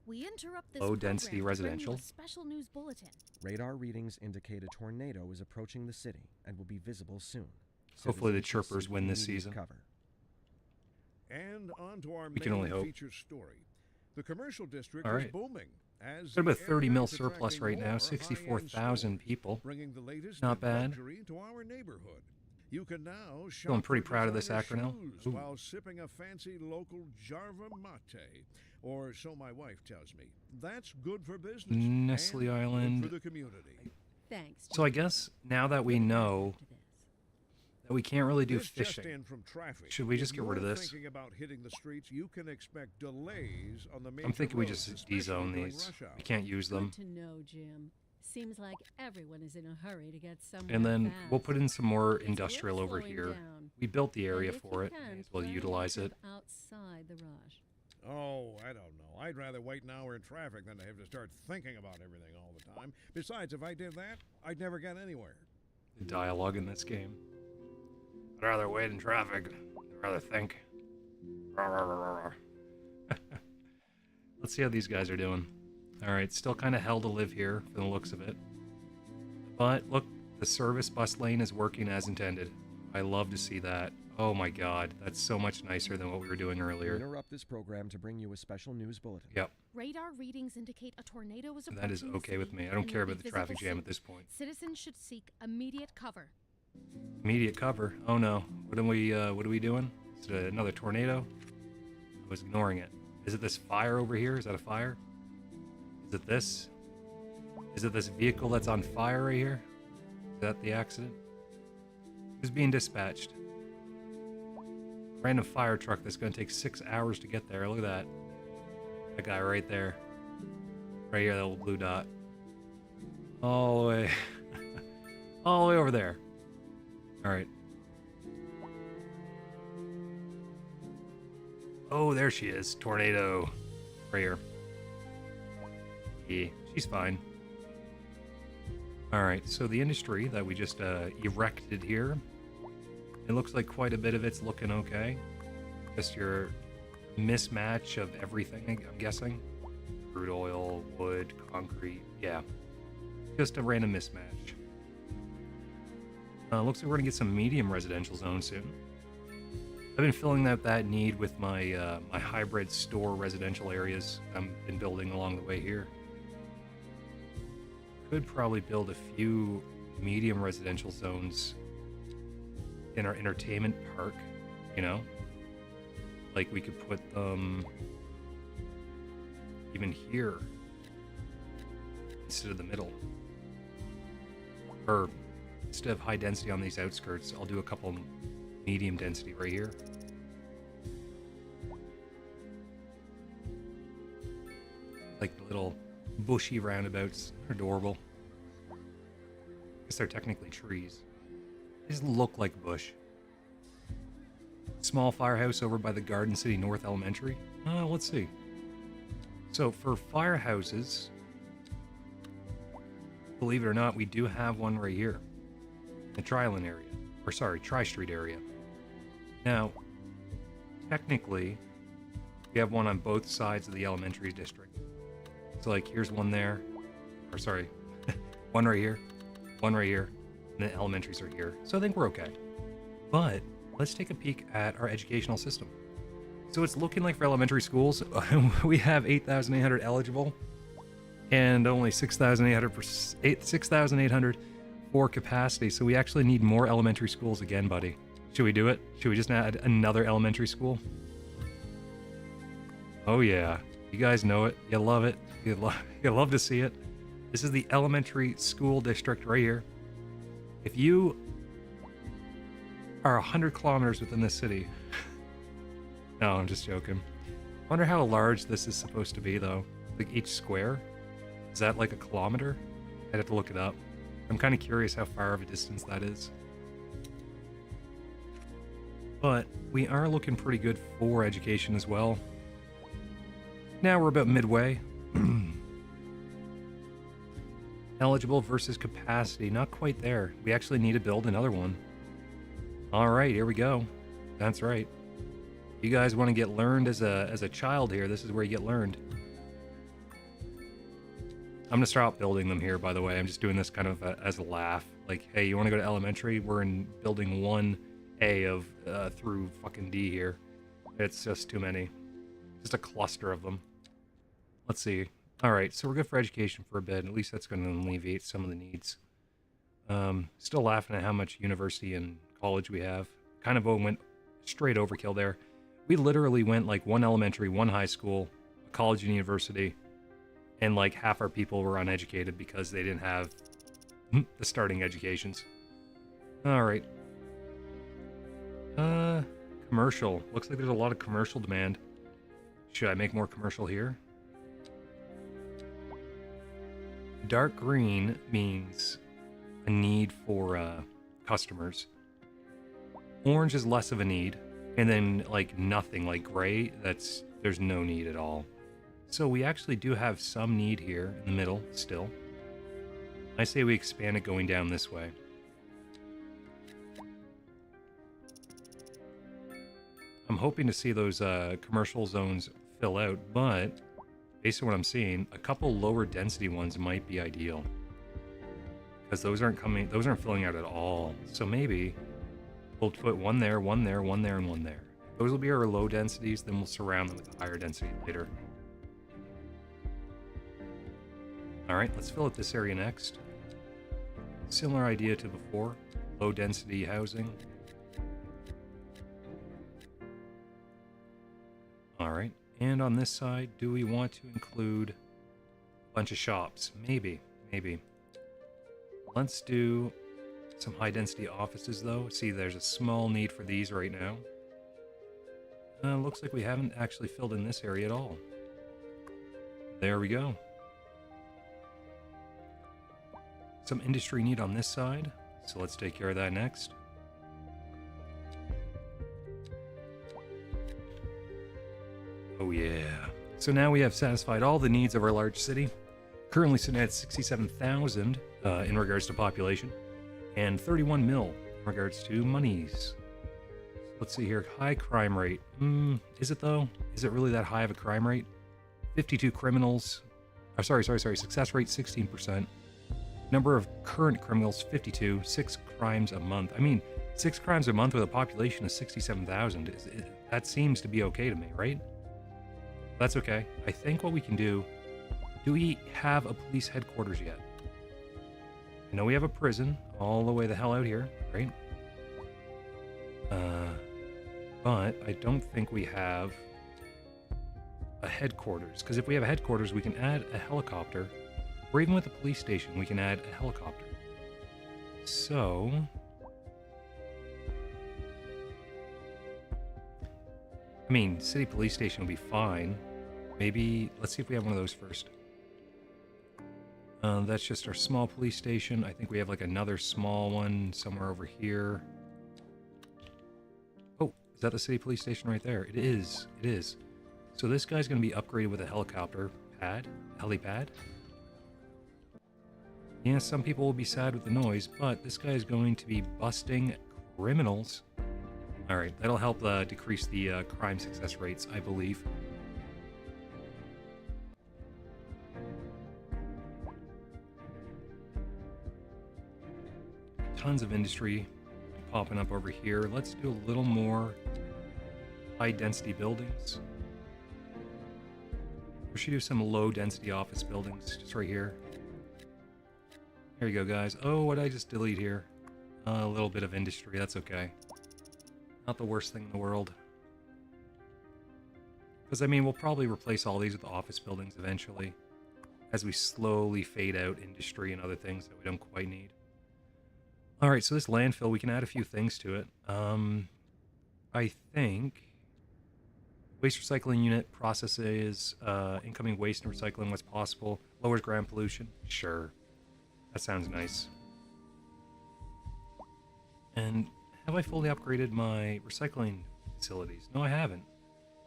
We interrupt this Low density program to bring you residential. a special news bulletin. Radar readings indicate a tornado is approaching the city and will be visible soon. Hopefully the Citizens should Chirpers seek win this immediate season. Cover. And on to our We can only main hope. featured story. The commercial district All is right. booming. As Got about the 30 area mil is surplus attracting right now, more 64,000 high-end people. stores, bringing the latest Not in bad. luxury to our neighborhood. You can now shop Feeling pretty for proud of this designer acronym. shoes Ooh. while sipping a fancy local Jarva mate, or so my wife tells me. That's good for business. Nestle and Island. good for the community. Thanks. So I Jim. guess now that we know To this. that we can't really do This just fishing, in from traffic. should we just If get rid of you're this? Thinking about hitting the streets, you can expect delays on the major I'm thinking we roads, just especially de-zone during these. rush hour. We can't use them. Good to know, Jim. Seems like everyone is in a hurry to get somewhere And then we'll fast. put in some more It's industrial worth over slowing here. down. We built the area And if for you it. can, May as well plan your utilize it. trip outside the rush. Oh, I don't know. I'd rather wait an hour in traffic than to have to start thinking about everything all the time. Besides, if I did that, I'd never get anywhere. The dialogue in this game. I'd rather wait in traffic. I'd rather think. Let's see how these guys are doing. Alright, still kind of hell to live here from the looks of it. But look, the service bus lane is working as intended. I love to see that. Oh my god, that's so much nicer than what we were doing We earlier. interrupt this program to bring you a special news bulletin. Yep, Radar readings indicate a tornado is approaching that is the okay with city me. I don't and care will about be the traffic visible jam soon. at this point. Citizens should seek immediate cover. Immediate cover. Oh no. What are we doing? Is it another tornado? I was ignoring it. Is it this fire over here? Is that a fire? Is it this? Is it this vehicle that's on fire right here? Is that the accident? Who's being dispatched? Random fire truck that's gonna take 6 hours to get there. Look at that. That guy right there. Right here, that little blue dot. All the way. All the way over there. Alright. Oh, there she is. Tornado. Right here. Yeah, she's fine. Alright, so the industry that we just erected here, it looks like quite a bit of it's looking okay. Just your mismatch of everything, I'm guessing. Crude oil, wood, concrete, yeah. Just a random mismatch. Looks like we're gonna get some medium residential zone soon. I've been filling out that need with my my hybrid store residential areas I've been building along the way here. Could probably build a few medium residential zones in our entertainment park, you know? Like we could put them even here instead of the middle. Or instead of high density on these outskirts, I'll do a couple medium density right here. Like the little bushy roundabouts are adorable. I guess they're technically trees. They just look like a bush. Small firehouse over by the Garden City North Elementary. Let's see. So for firehouses, believe it or not, we do have one right here. The Tri-Lane area. Or sorry, Tri-Street area. Now, technically, we have one on both sides of the elementary district. So like, here's one there. Or sorry, one right here. One right here. And the elementaries are here. So I think we're okay. But let's take a peek at our educational system. So it's looking like for elementary schools, we have 8,800 eligible and only 6,800 for capacity. So we actually need more elementary schools again, buddy. Should we do it? Should we just add another elementary school? Oh yeah, you guys know it. You love it. You love to see it. This is the elementary school district right here. If you are 100 kilometers within this city, no, I'm just joking. I wonder how large this is supposed to be though. Like each square? Is that like a kilometer? I'd have to look it up. I'm kind of curious how far of a distance that is. But we are looking pretty good for education as well. Now we're about midway. Eligible versus capacity. Not quite there. We actually need to build another one. All right, here we go. That's right. You guys want to get learned as a child here. This is where you get learned. I'm going to start building them here, by the way. I'm just doing this kind of as a laugh. Like, hey, you want to go to elementary? We're in building 1A of through fucking D here. It's just too many. Just a cluster of them. Let's see. All right, so we're good for education for a bit. At least that's going to alleviate some of the needs. Still laughing at how much university and college we have. Kind of went straight overkill there. We literally went like 1 elementary, 1 high school, a college and university, and like half our people were uneducated because they didn't have the starting educations. All right. Commercial. Looks like there's a lot of commercial demand. Should I make more commercial here? Dark green means a need for customers. Orange is less of a need. And then like nothing, like gray, there's no need at all. So we actually do have some need here in the middle still. I say we expand it going down this way. I'm hoping to see those commercial zones fill out, but based on what I'm seeing, a couple lower density ones might be ideal. Because those aren't filling out at all. So maybe we'll put one there, one there, one there, and one there. Those will be our low densities, then we'll surround them with a higher density later. Alright, let's fill out this area next. Similar idea to before. Low density housing. Alright, and on this side, do we want to include a bunch of shops? Maybe. Let's do some high density offices though. See, there's a small need for these right now. Looks like we haven't actually filled in this area at all. There we go. Some industry need on this side, so let's take care of that next. Oh yeah. So now we have satisfied all the needs of our large city. Currently sitting at 67,000 in regards to population, and 31 mil in regards to monies. Let's see here. High crime rate. Is it though? Is it really that high of a crime rate? 52 criminals. Oh, sorry. Success rate 16%. Number of current criminals 52. 6 crimes a month. I mean, 6 crimes a month with a population of 67,000. That seems to be okay to me, right? That's okay. I think what we can do we have a police headquarters yet? I know we have a prison all the way the hell out here, right? But I don't think we have a headquarters. Because if we have a headquarters, we can add a helicopter. Or even with the police station, we can add a helicopter. So... I mean, city police station will be fine. Maybe, let's see if we have one of those first. That's just our small police station. I think we have like another small one somewhere over here. Oh, is that the city police station right there? It is. So this guy's going to be upgraded with a helicopter pad, helipad. Yeah, some people will be sad with the noise, but this guy is going to be busting criminals. Alright, that'll help decrease the crime success rates, I believe. Tons of industry popping up over here. Let's do a little more high-density buildings. We should do some low-density office buildings just right here. There you go, guys. Oh, what did I just delete here? A little bit of industry. That's okay. Not the worst thing in the world. Because, I mean, we'll probably replace all these with office buildings eventually as we slowly fade out industry and other things that we don't quite need. Alright, so this landfill, we can add a few things to it. I think waste recycling unit processes incoming waste and recycling what's possible. Lowers ground pollution. Sure. That sounds nice. And have I fully upgraded my recycling facilities? No, I haven't.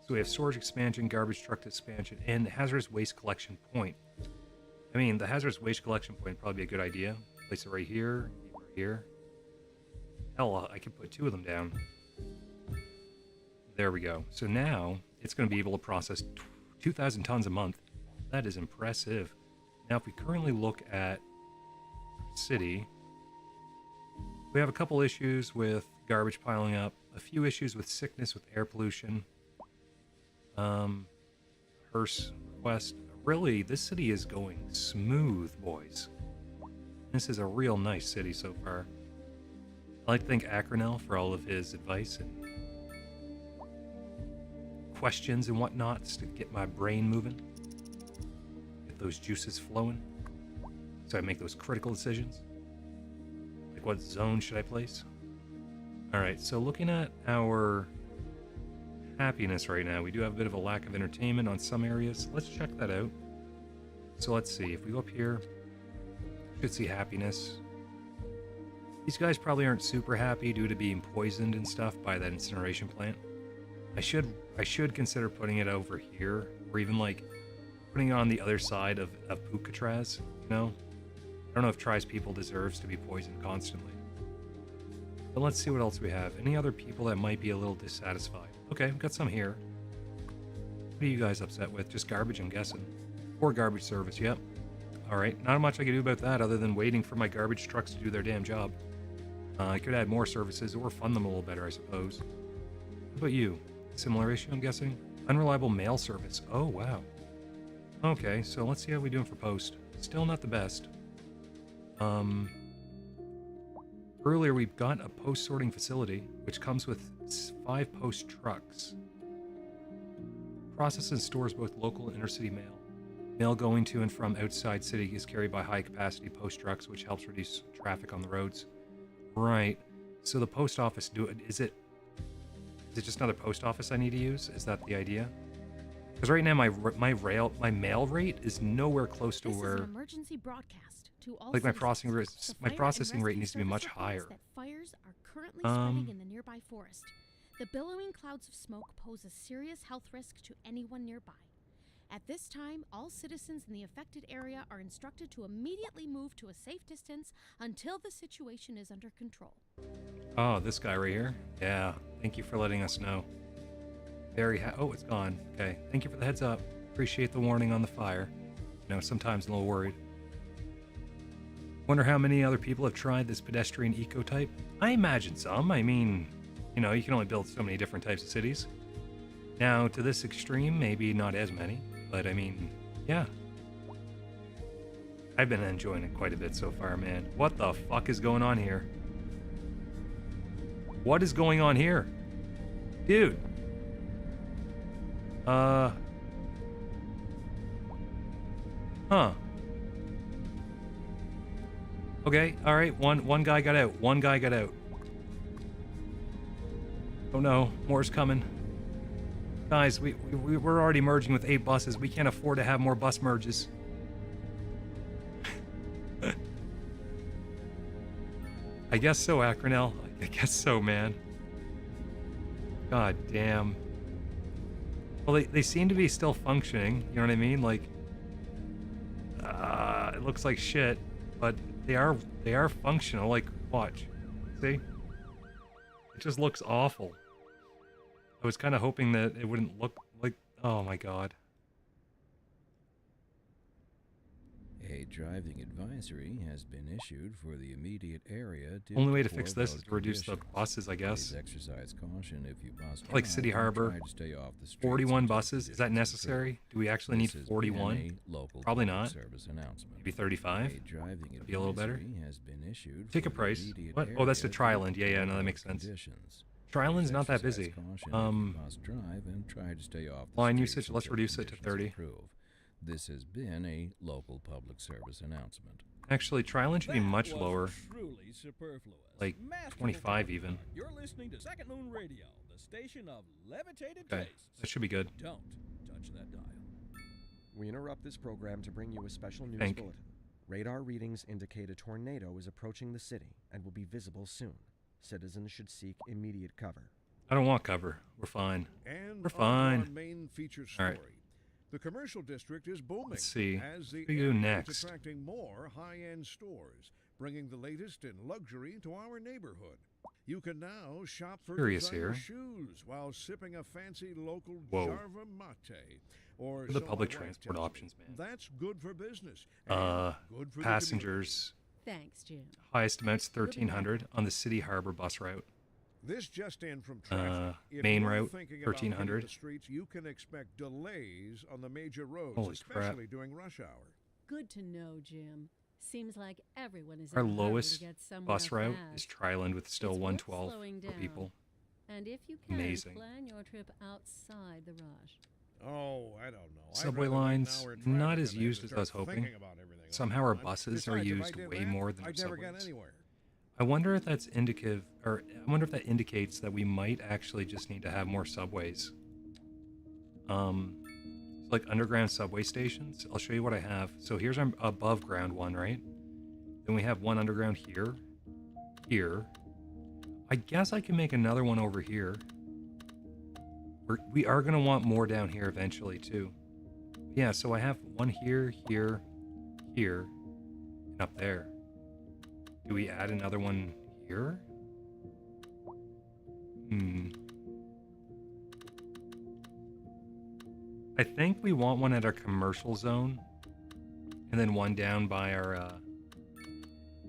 So we have storage expansion, garbage truck expansion, and hazardous waste collection point. I mean, the hazardous waste collection point would probably be a good idea. Place it right here, right here. Hell, I could put 2 of them down. There we go. So now it's going to be able to process 2,000 tons a month. That is impressive. Now, if we currently look at city, we have a couple issues with garbage piling up, a few issues with sickness with air pollution. Hearst request. Really, this city is going smooth, boys. This is a real nice city so far. I like to thank Acronel for all of his advice and questions and whatnots to get my brain moving, get those juices flowing, so I make those critical decisions. Like, what zone should I place? Alright, so looking at our happiness right now, we do have a bit of a lack of entertainment on some areas. Let's check that out. So let's see, if we go up here, we should see happiness. These guys probably aren't super happy due to being poisoned and stuff by that incineration plant. I should consider putting it over here, or even like putting it on the other side of Pucatraz, you know? I don't know if Tri's people deserves to be poisoned constantly. But let's see what else we have. Any other people that might be a little dissatisfied? Okay, we've got some here. What are you guys upset with? Just garbage, I'm guessing. Or garbage service, yep. Alright, not much I can do about that other than waiting for my garbage trucks to do their damn job. I could add more services or fund them a little better, I suppose. How about you? Similar issue, I'm guessing? Unreliable mail service. Oh, wow. Okay, so let's see how we're doing for post. Still not the best. Earlier we've got a post sorting facility, which comes with 5 post trucks. Processes and stores both local and intercity mail. Mail going to and from outside city is carried by high-capacity post trucks, which helps reduce traffic on the roads. Right. So the post office is it just another post office I need to use? Is that the idea? Because right now my mail rate is nowhere close to This where is an emergency broadcast to all like my citizens. processing rate needs to be much Service higher. reports that fires are currently spreading in the nearby forest. The billowing clouds of smoke pose a serious health risk to anyone nearby. At this time, all citizens in the affected area are instructed to immediately move to a safe distance until the situation is under control. Oh, this guy right here? Yeah, thank you for letting us know. Oh, it's gone. Okay, thank you for the heads up. Appreciate the warning on the fire. You know, sometimes I'm a little worried. Wonder how many other people have tried this pedestrian eco-type? I imagine some. I mean, you know, you can only build so many different types of cities. Now, to this extreme, maybe not as many, but I mean, yeah. I've been enjoying it quite a bit so far, man. What the fuck is going on here? What is going on here? Dude. Huh. Okay, alright, one guy got out. One guy got out. Oh no, more's coming. Guys, we're already merging with 8 buses. We can't afford to have more bus merges. I guess so, Acronel. I guess so, man. God damn. Well, they seem to be still functioning. You know what I mean? Like, it looks like shit, but they are functional. Like, watch. See? It just looks awful. I was kind of hoping that it wouldn't look like... Oh my god. A driving advisory has been issued for the immediate area. Only way to fix this is to reduce the buses, I guess. Please exercise caution if you must Like drive City and Harbor. try to stay off the streets 41 until buses? Is that conditions necessary? improve. Do we actually need This has 41? been a local Probably public not. Service announcement. Maybe 35? A driving Be a little better. advisory has been issued Ticket for the price. immediate What? Oh, that's the area Tri-Land. due Yeah, to yeah, no, that road makes sense. conditions. Tri-Land's Please not that exercise busy. caution if you must drive and try to stay off the Line streets usage, let's until reduce it to conditions 30. improve. This has been a local public service announcement. Actually, Tri-Land should be much That was lower. Truly superfluous. Like, Masterful 25 talk. even. You're listening to Second Moon Radio, the station of levitated Okay, tastes. that should be good. Don't touch that dial. We interrupt this program to bring you a special news Thank- bulletin. Radar readings indicate a tornado is approaching the city and will be visible soon. Citizens should seek immediate cover. I don't want cover. We're fine. And We're on to our fine. main feature All story. right. The commercial district is booming. Let's see. As the We go area next. is attracting more high-end stores, bringing the latest in luxury to our neighborhood. You can now shop for Curious designer here. shoes while sipping a fancy local Whoa. Jarva mate. Or The so public my wife transport tells me. options, man. That's good for business. And good for the Passengers. Thanks, Jim. Highest amounts 1,300 on the City Harbor bus route. This just in from traffic. If main you're route, thinking about hitting 1,300. the streets, you can expect delays on the major roads, Holy crap. especially during rush hour. Good to know, Jim. Seems like everyone is Our in a hurry lowest to get somewhere bus route fast. is Triland with still It's worth 112 slowing for down. people. And if you can, Amazing. plan your trip outside the rush. Oh, I don't know. I'd Subway rather wait an lines, hour in not traffic as than have used to as I was start hoping. thinking about everything all Somehow the our time. buses are Besides, if I used did way that, more than our I'd never get subways. anywhere. I wonder if that's indicative, or I wonder if that indicates that we might actually just need to have more subways. Like underground subway stations. I'll show you what I have. So here's our above ground one, right? Then we have one underground here, here. I guess I can make another one over here. We are going to want more down here eventually too. Yeah, so I have one here, here, here, and up there. Do we add another one here? I think we want one at our commercial zone, and then one down by our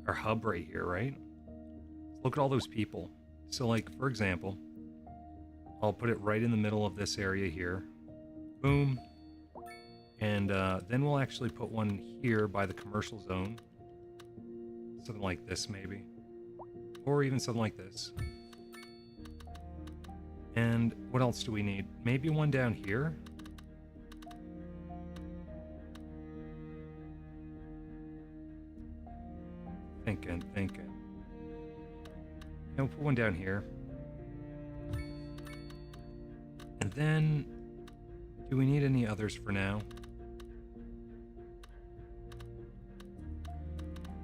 hub right here, right? Look at all those people. So, like, for example, I'll put it right in the middle of this area here. Boom. And then we'll actually put one here by the commercial zone. Something like this, maybe. Or even something like this. And what else do we need? Maybe one down here? Thinking. And we'll put one down here. And then, do we need any others for now?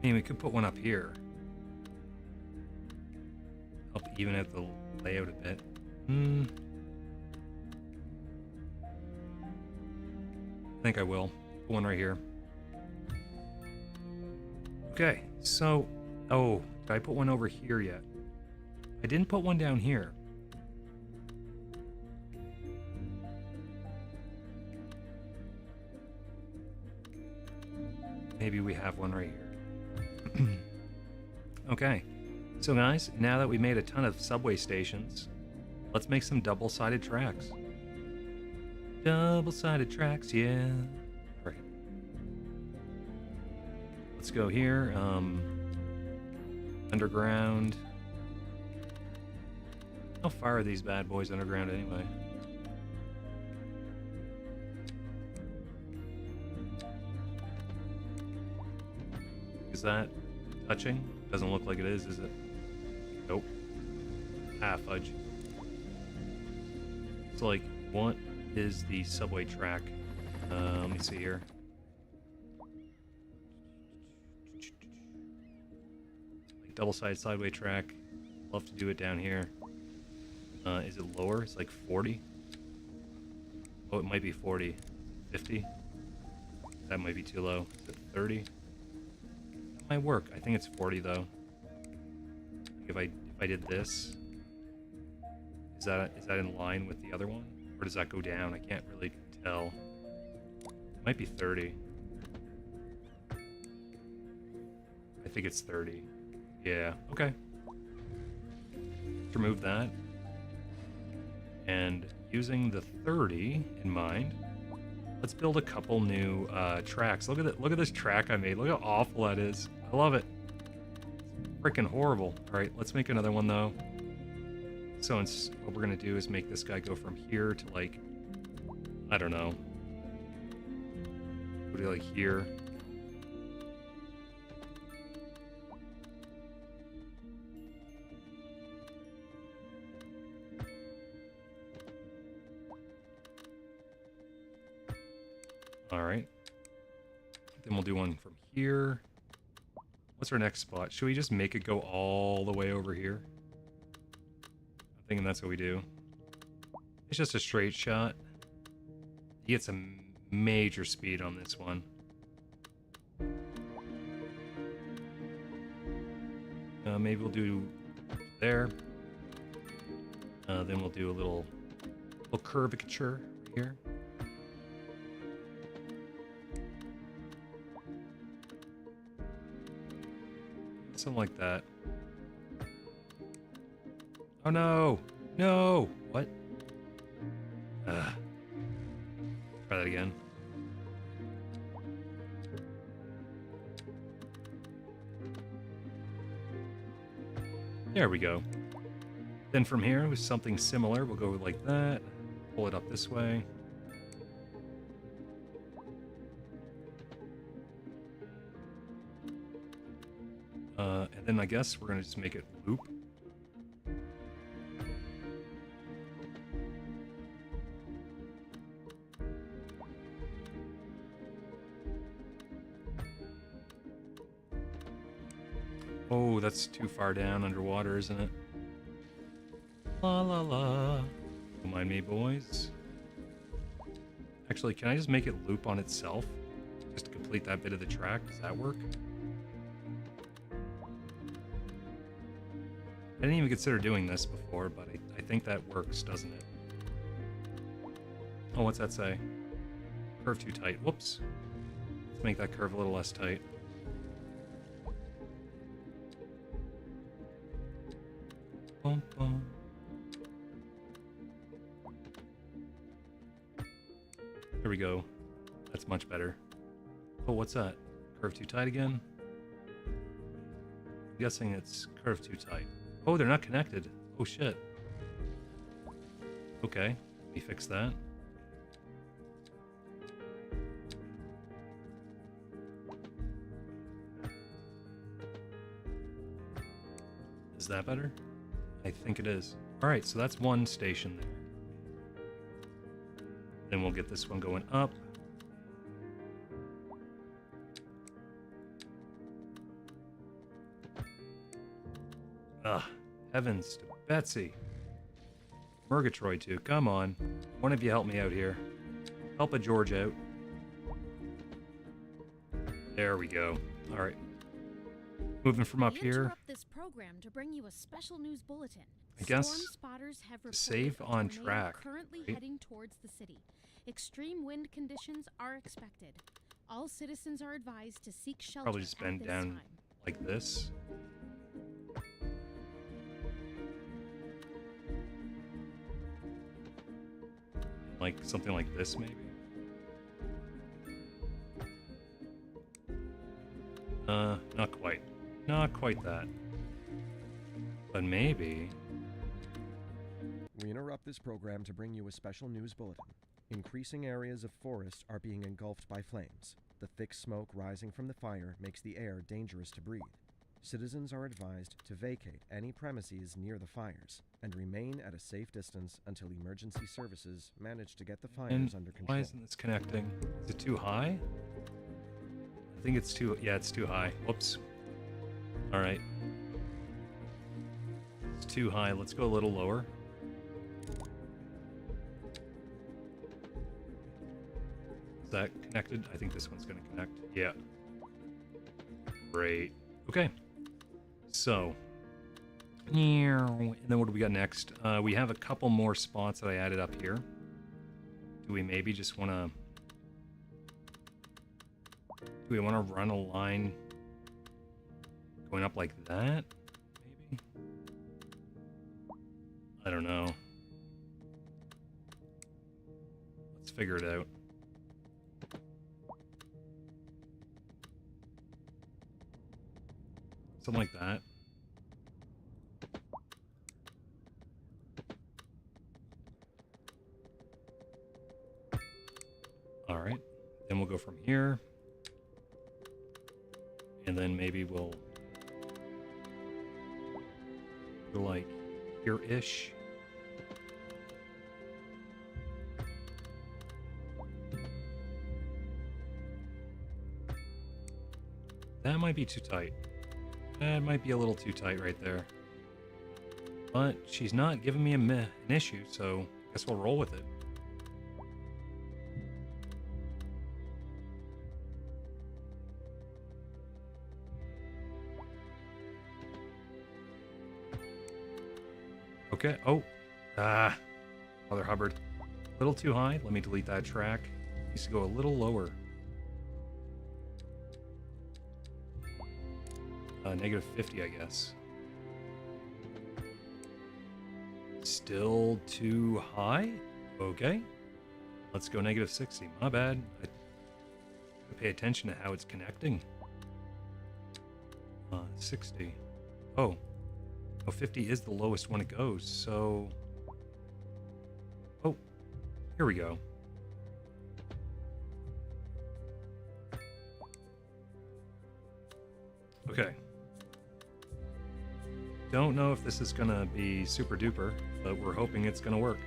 I mean, we could put one up here. Help even out the layout a bit. I think I will. Put one right here. Okay, so... Oh, did I put one over here yet? I didn't put one down here. Maybe we have one right here. Okay, so guys, now that we made a ton of subway stations, let's make some double-sided tracks. Double-sided tracks, yeah. Right. Let's go here. Underground. How far are these bad boys underground anyway? Is that touching? Doesn't look like it is it? Nope. Ah, fudge. So, like, what is the subway track? Let me see here. Like double-sided sideway track. Love to do it down here. Is it lower? It's like 40. Oh, it might be 40. 50. That might be too low. Is it 30? That might work. I think it's 40 though. If I did this, is that in line with the other one, or does that go down? I can't really tell. It might be 30. I think it's 30. Yeah. Okay. Let's remove that. And using the 30 in mind, let's build a couple new tracks. Look at this track I made. Look how awful that is. I love it. It's freaking horrible. All right, let's make another one though. So what we're gonna do is make this guy go from here to like, I don't know, go to like here. All right. Then we'll do one from here. What's our next spot? Should we just make it go all the way over here? I'm thinking that's what we do. It's just a straight shot. You get some major speed on this one. Maybe we'll do there. Then we'll do a little curvature here. Something like that. Oh no! No! What? Try that again. There we go. Then from here, with something similar, we'll go like that. Pull it up this way. And then I guess we're going to just make it loop. Oh, that's too far down underwater, isn't it? La la la. Don't mind me, boys. Actually, can I just make it loop on itself? Just to complete that bit of the track? Does that work? I didn't even consider doing this before, but I think that works, doesn't it? Oh, what's that say? Curve too tight. Whoops. Let's make that curve a little less tight. Bum, bum. There we go. That's much better. Oh, what's that? Curve too tight again? I'm guessing it's curve too tight. Oh, they're not connected. Oh, shit. Okay, let me fix that. Is that better? I think it is. Alright, so that's one station there. Then we'll get this one going up. Ugh, heavens to Betsy. Murgatroyd too, come on. One of you help me out here. Help a George out. There we go. Alright. Moving from up We here. interrupt this program to bring you a special news bulletin. I guess Storm spotters have reported save a on tornado track, currently right? heading towards the city. Extreme wind conditions are expected. All citizens are advised to seek shelter Probably just at bend this down time. like this. Like something like this, maybe. Not quite. Not quite that. But maybe. We interrupt this program to bring you a special news bulletin. Increasing areas of forest are being engulfed by flames. The thick smoke rising from the fire makes the air dangerous to breathe. Citizens are advised to vacate any premises near the fires and remain at a safe distance until emergency services manage to get the fires And under control. why isn't this connecting? Is it too high? I think it's too... Yeah, it's too high. Whoops. Alright. It's too high. Let's go a little lower. Is that connected? I think this one's going to connect. Yeah. Great. Okay. So. And then what do we got next? We have a couple more spots that I added up here. Do we maybe just want to... Do we want to run a line going up like that? Maybe? I don't know. Let's figure it out. Something like that. All right. Then we'll go from here. And then maybe we'll go like here-ish. That might be too tight. That might be a little too tight right there. But she's not giving me an issue, so I guess we'll roll with it. Okay. Oh. Ah. Mother Hubbard. A little too high. Let me delete that track. Needs to go a little lower. Negative 50, I guess. Still too high? Okay. Let's go negative 60. My bad. I pay attention to how it's connecting. 60. Oh. Oh, 50 is the lowest when it goes, so... Oh. Here we go. Okay. Don't know if this is gonna be super duper, but we're hoping it's gonna work.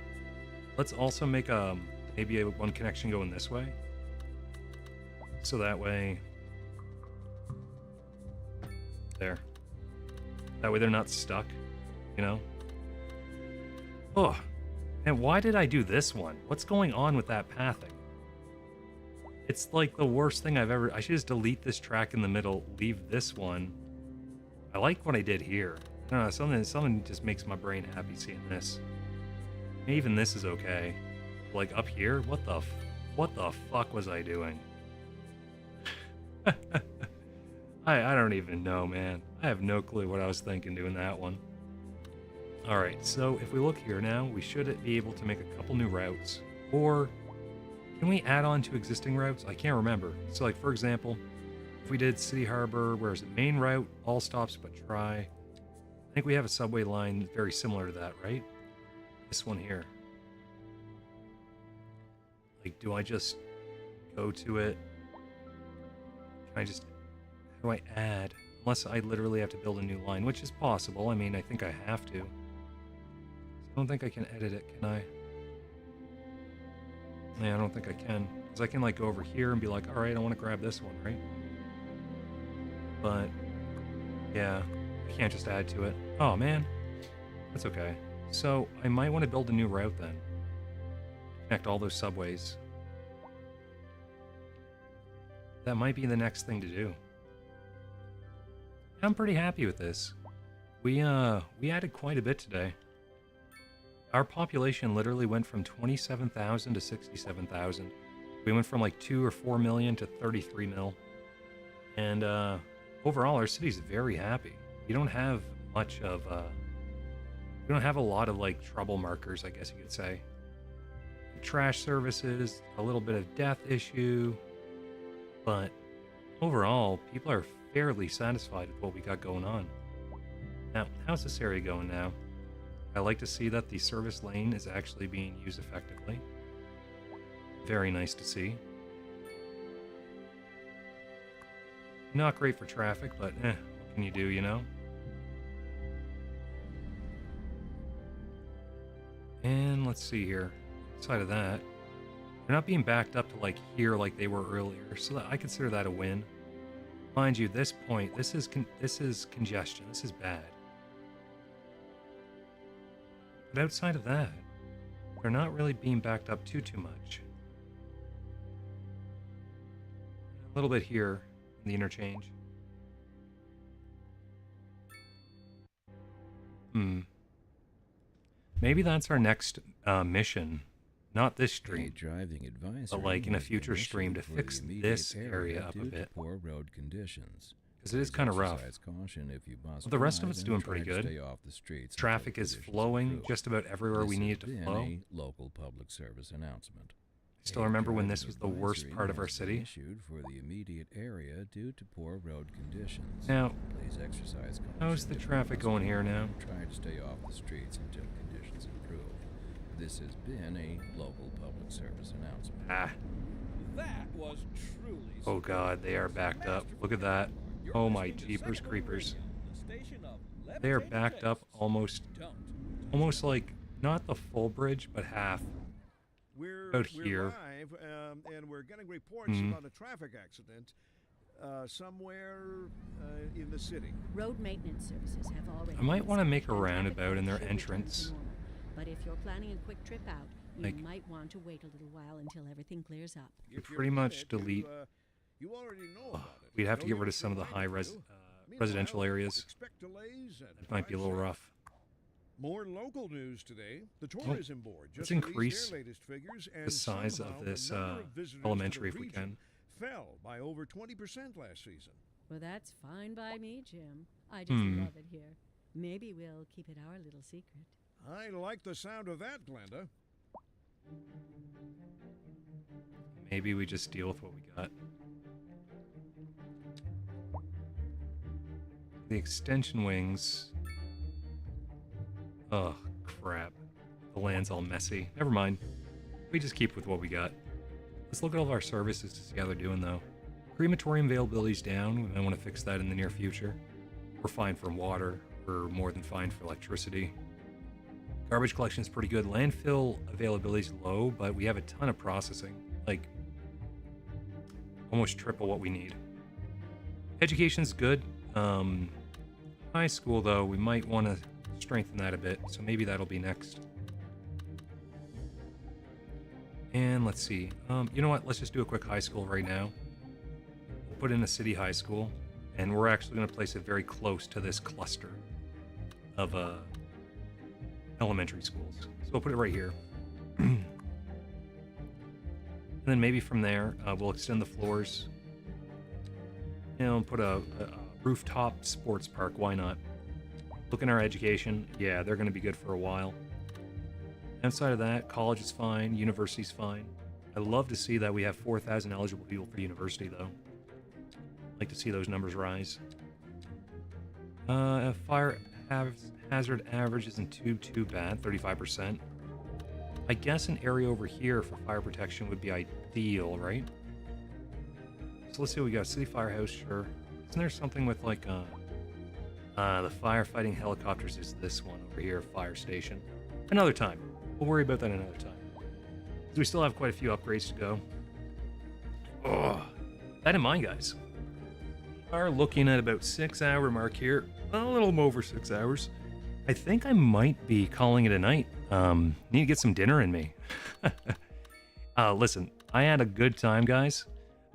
Let's also make maybe one connection going this way. So that way... There. That way they're not stuck, you know? Oh, and why did I do this one? What's going on with that pathing? It's like the worst thing I've ever... I should just delete this track in the middle, leave this one. I like what I did here. I don't know, something just makes my brain happy seeing this. Even this is okay. Like up here, what the fuck was I doing? I don't even know, man. I have no clue what I was thinking doing that one. Alright, so if we look here now, we should be able to make a couple new routes. Or can we add on to existing routes? I can't remember. So like, for example, if we did City Harbor, where is it? Main route, all stops but try. I think we have a subway line very similar to that, right? This one here. Like, do I just go to it? Can I just... How do I add? Unless I literally have to build a new line, which is possible. I mean, I think I have to. I don't think I can edit it, can I? Yeah, I don't think I can. Because I can, like, go over here and be like, alright, I want to grab this one, right? But, yeah, I can't just add to it. Oh, man. That's okay. So, I might want to build a new route then. Connect all those subways. That might be the next thing to do. I'm pretty happy with this. We added quite a bit today. Our population literally went from 27,000 to 67,000. We went from like 2 or 4 million to 33 mil. And overall, our city's very happy. We don't have much of... we don't have a lot of like trouble markers, I guess you could say. Trash services, a little bit of death issue. But overall, people are fairly satisfied with what we got going on. Now, how's this area going now? I like to see that the service lane is actually being used effectively. Very nice to see. Not great for traffic, but what can you do, you know? And let's see here. Outside of that, they're not being backed up to like here like they were earlier, so that I consider that a win. Mind you, this point, this is congestion. This is bad. But outside of that, they're not really being backed up too much. A little bit here in the interchange. Maybe that's our next mission. Not this stream, driving advisory, but like in a future stream to fix this area up a bit. Poor road conditions. Because it is kind of rough. Caution if you must Well, the rest of it's drive doing and pretty try to good. stay off the streets Traffic until is conditions flowing improve. just about everywhere we This need has it to been flow. a local public service announcement. I still remember when this was the worst part of our city. Issued for the immediate area due to poor road conditions. Now, Please exercise caution how's the if you traffic must going here drive now? and try to stay off the streets until conditions improve. This has been a local public service announcement. Ah. That was truly. Oh god, they are backed up. Look at that. Oh my jeepers creepers. They are backed up almost like, not the full bridge, but half. We're Out here. live, and we're getting reports about a traffic accident somewhere in the city. Road maintenance services have already. I might want to make a and traffic roundabout in their should return to entrance. normal. But if you're planning a quick trip out, you Like- might want to wait a little while until everything clears up. If you're Pretty in much it, delete... you already know about it. We'd have to No get rid of use some of the reminding high you. residential Meanwhile, areas. expect delays and It might be a little drive rough. More local news today. The tourism board just let's increase released their latest figures, and the size somehow of this the number of visitors to elementary the if we region can. fell by over 20% last season. Well, that's fine by me, Jim. I just love it here. Maybe we'll keep it our little secret. I like the sound of that, Glenda. Maybe we just deal with what we got. The extension wings. Oh, crap. The land's all messy. Never mind. We just keep with what we got. Let's look at all of our services to see how they're doing, though. Crematorium availability's down. We might want to fix that in the near future. We're fine for water. We're more than fine for electricity. Garbage collection's pretty good. Landfill availability's low, but we have a ton of processing. Like, almost triple what we need. Education's good. High school, though, we might want to strengthen that a bit, so maybe that'll be next. And let's see. You know what? Let's just do a quick high school right now. We'll put in a city high school, and we're actually going to place it very close to this cluster of elementary schools. So we'll put it right here. And then maybe from there, we'll extend the floors. You know, put a rooftop sports park. Why not? Look in our education. Yeah, they're going to be good for a while. Outside of that, college is fine. University's fine. I love to see that we have 4,000 eligible people for university, though. I'd like to see those numbers rise. Fire hazard average isn't too bad, 35%. I guess an area over here for fire protection would be ideal, right? So let's see what we got. City firehouse, sure. Isn't there something with like the firefighting helicopters is this one over here, fire station. Another time. We'll worry about that another time. Because we still have quite a few upgrades to go. Oh, that in mind, guys. We are looking at about 6-hour mark here. A little over 6 hours. I think I might be calling it a night. Need to get some dinner in me. Listen, I had a good time, guys.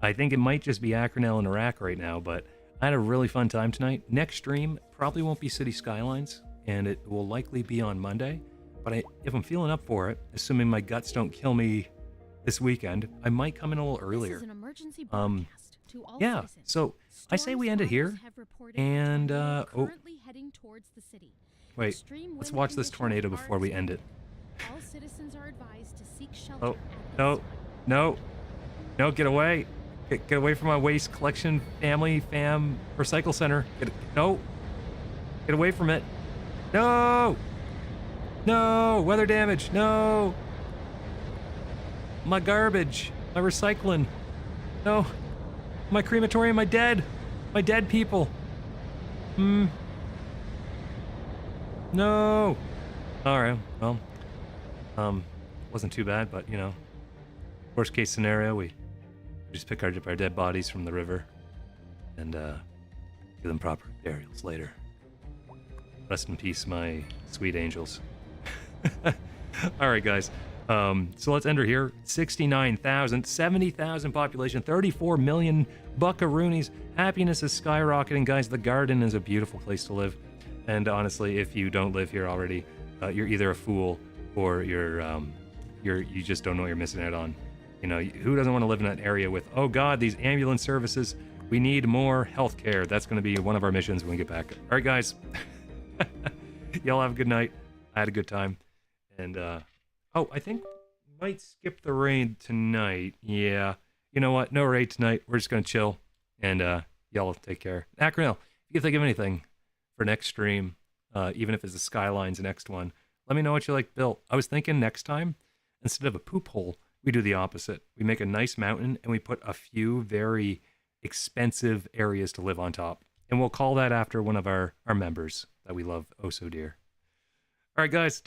I think it might just be Acronell and Iraq right now, but I had a really fun time tonight. Next stream probably won't be City Skylines, and it will likely be on Monday. But if I'm feeling up for it, assuming my guts don't kill me this weekend, I might come in a little earlier. This is an emergency broadcast to all yeah, citizens. so I say we end it here, and currently heading towards the city. Wait, Extreme let's wind watch this conditions tornado are before we end it. All citizens are advised to seek shelter. Oh, at this no, time. no, no, get away. Get away from my waste collection, family, fam, recycle center. No, get away from it. No, no, weather damage, no. My garbage, my recycling, no. My crematorium, my dead people. No. All right, well, wasn't too bad, but you know, worst case scenario, we just pick our dead bodies from the river and give them proper burials later. Rest in peace, my sweet angels. All right, guys. So let's end her here. 69,000, 70,000 population, 34 million buckaroonies. Happiness is skyrocketing, guys. The Garden is a beautiful place to live. And honestly, if you don't live here already, you're either a fool or you just don't know what you're missing out on. You know, who doesn't want to live in that area with, oh God, these ambulance services, we need more healthcare. That's going to be one of our missions when we get back. All right, guys. Y'all have a good night. I had a good time. And, oh, I think we might skip the raid tonight. Yeah. You know what? No raid tonight. We're just going to chill. And y'all take care. Acronell, if you think of anything for next stream, even if it's the Skylines next one, let me know what you like built. I was thinking next time, instead of a poop hole, we do the opposite. We make a nice mountain and we put a few very expensive areas to live on top. And we'll call that after one of our members that we love oh so dear. All right, guys.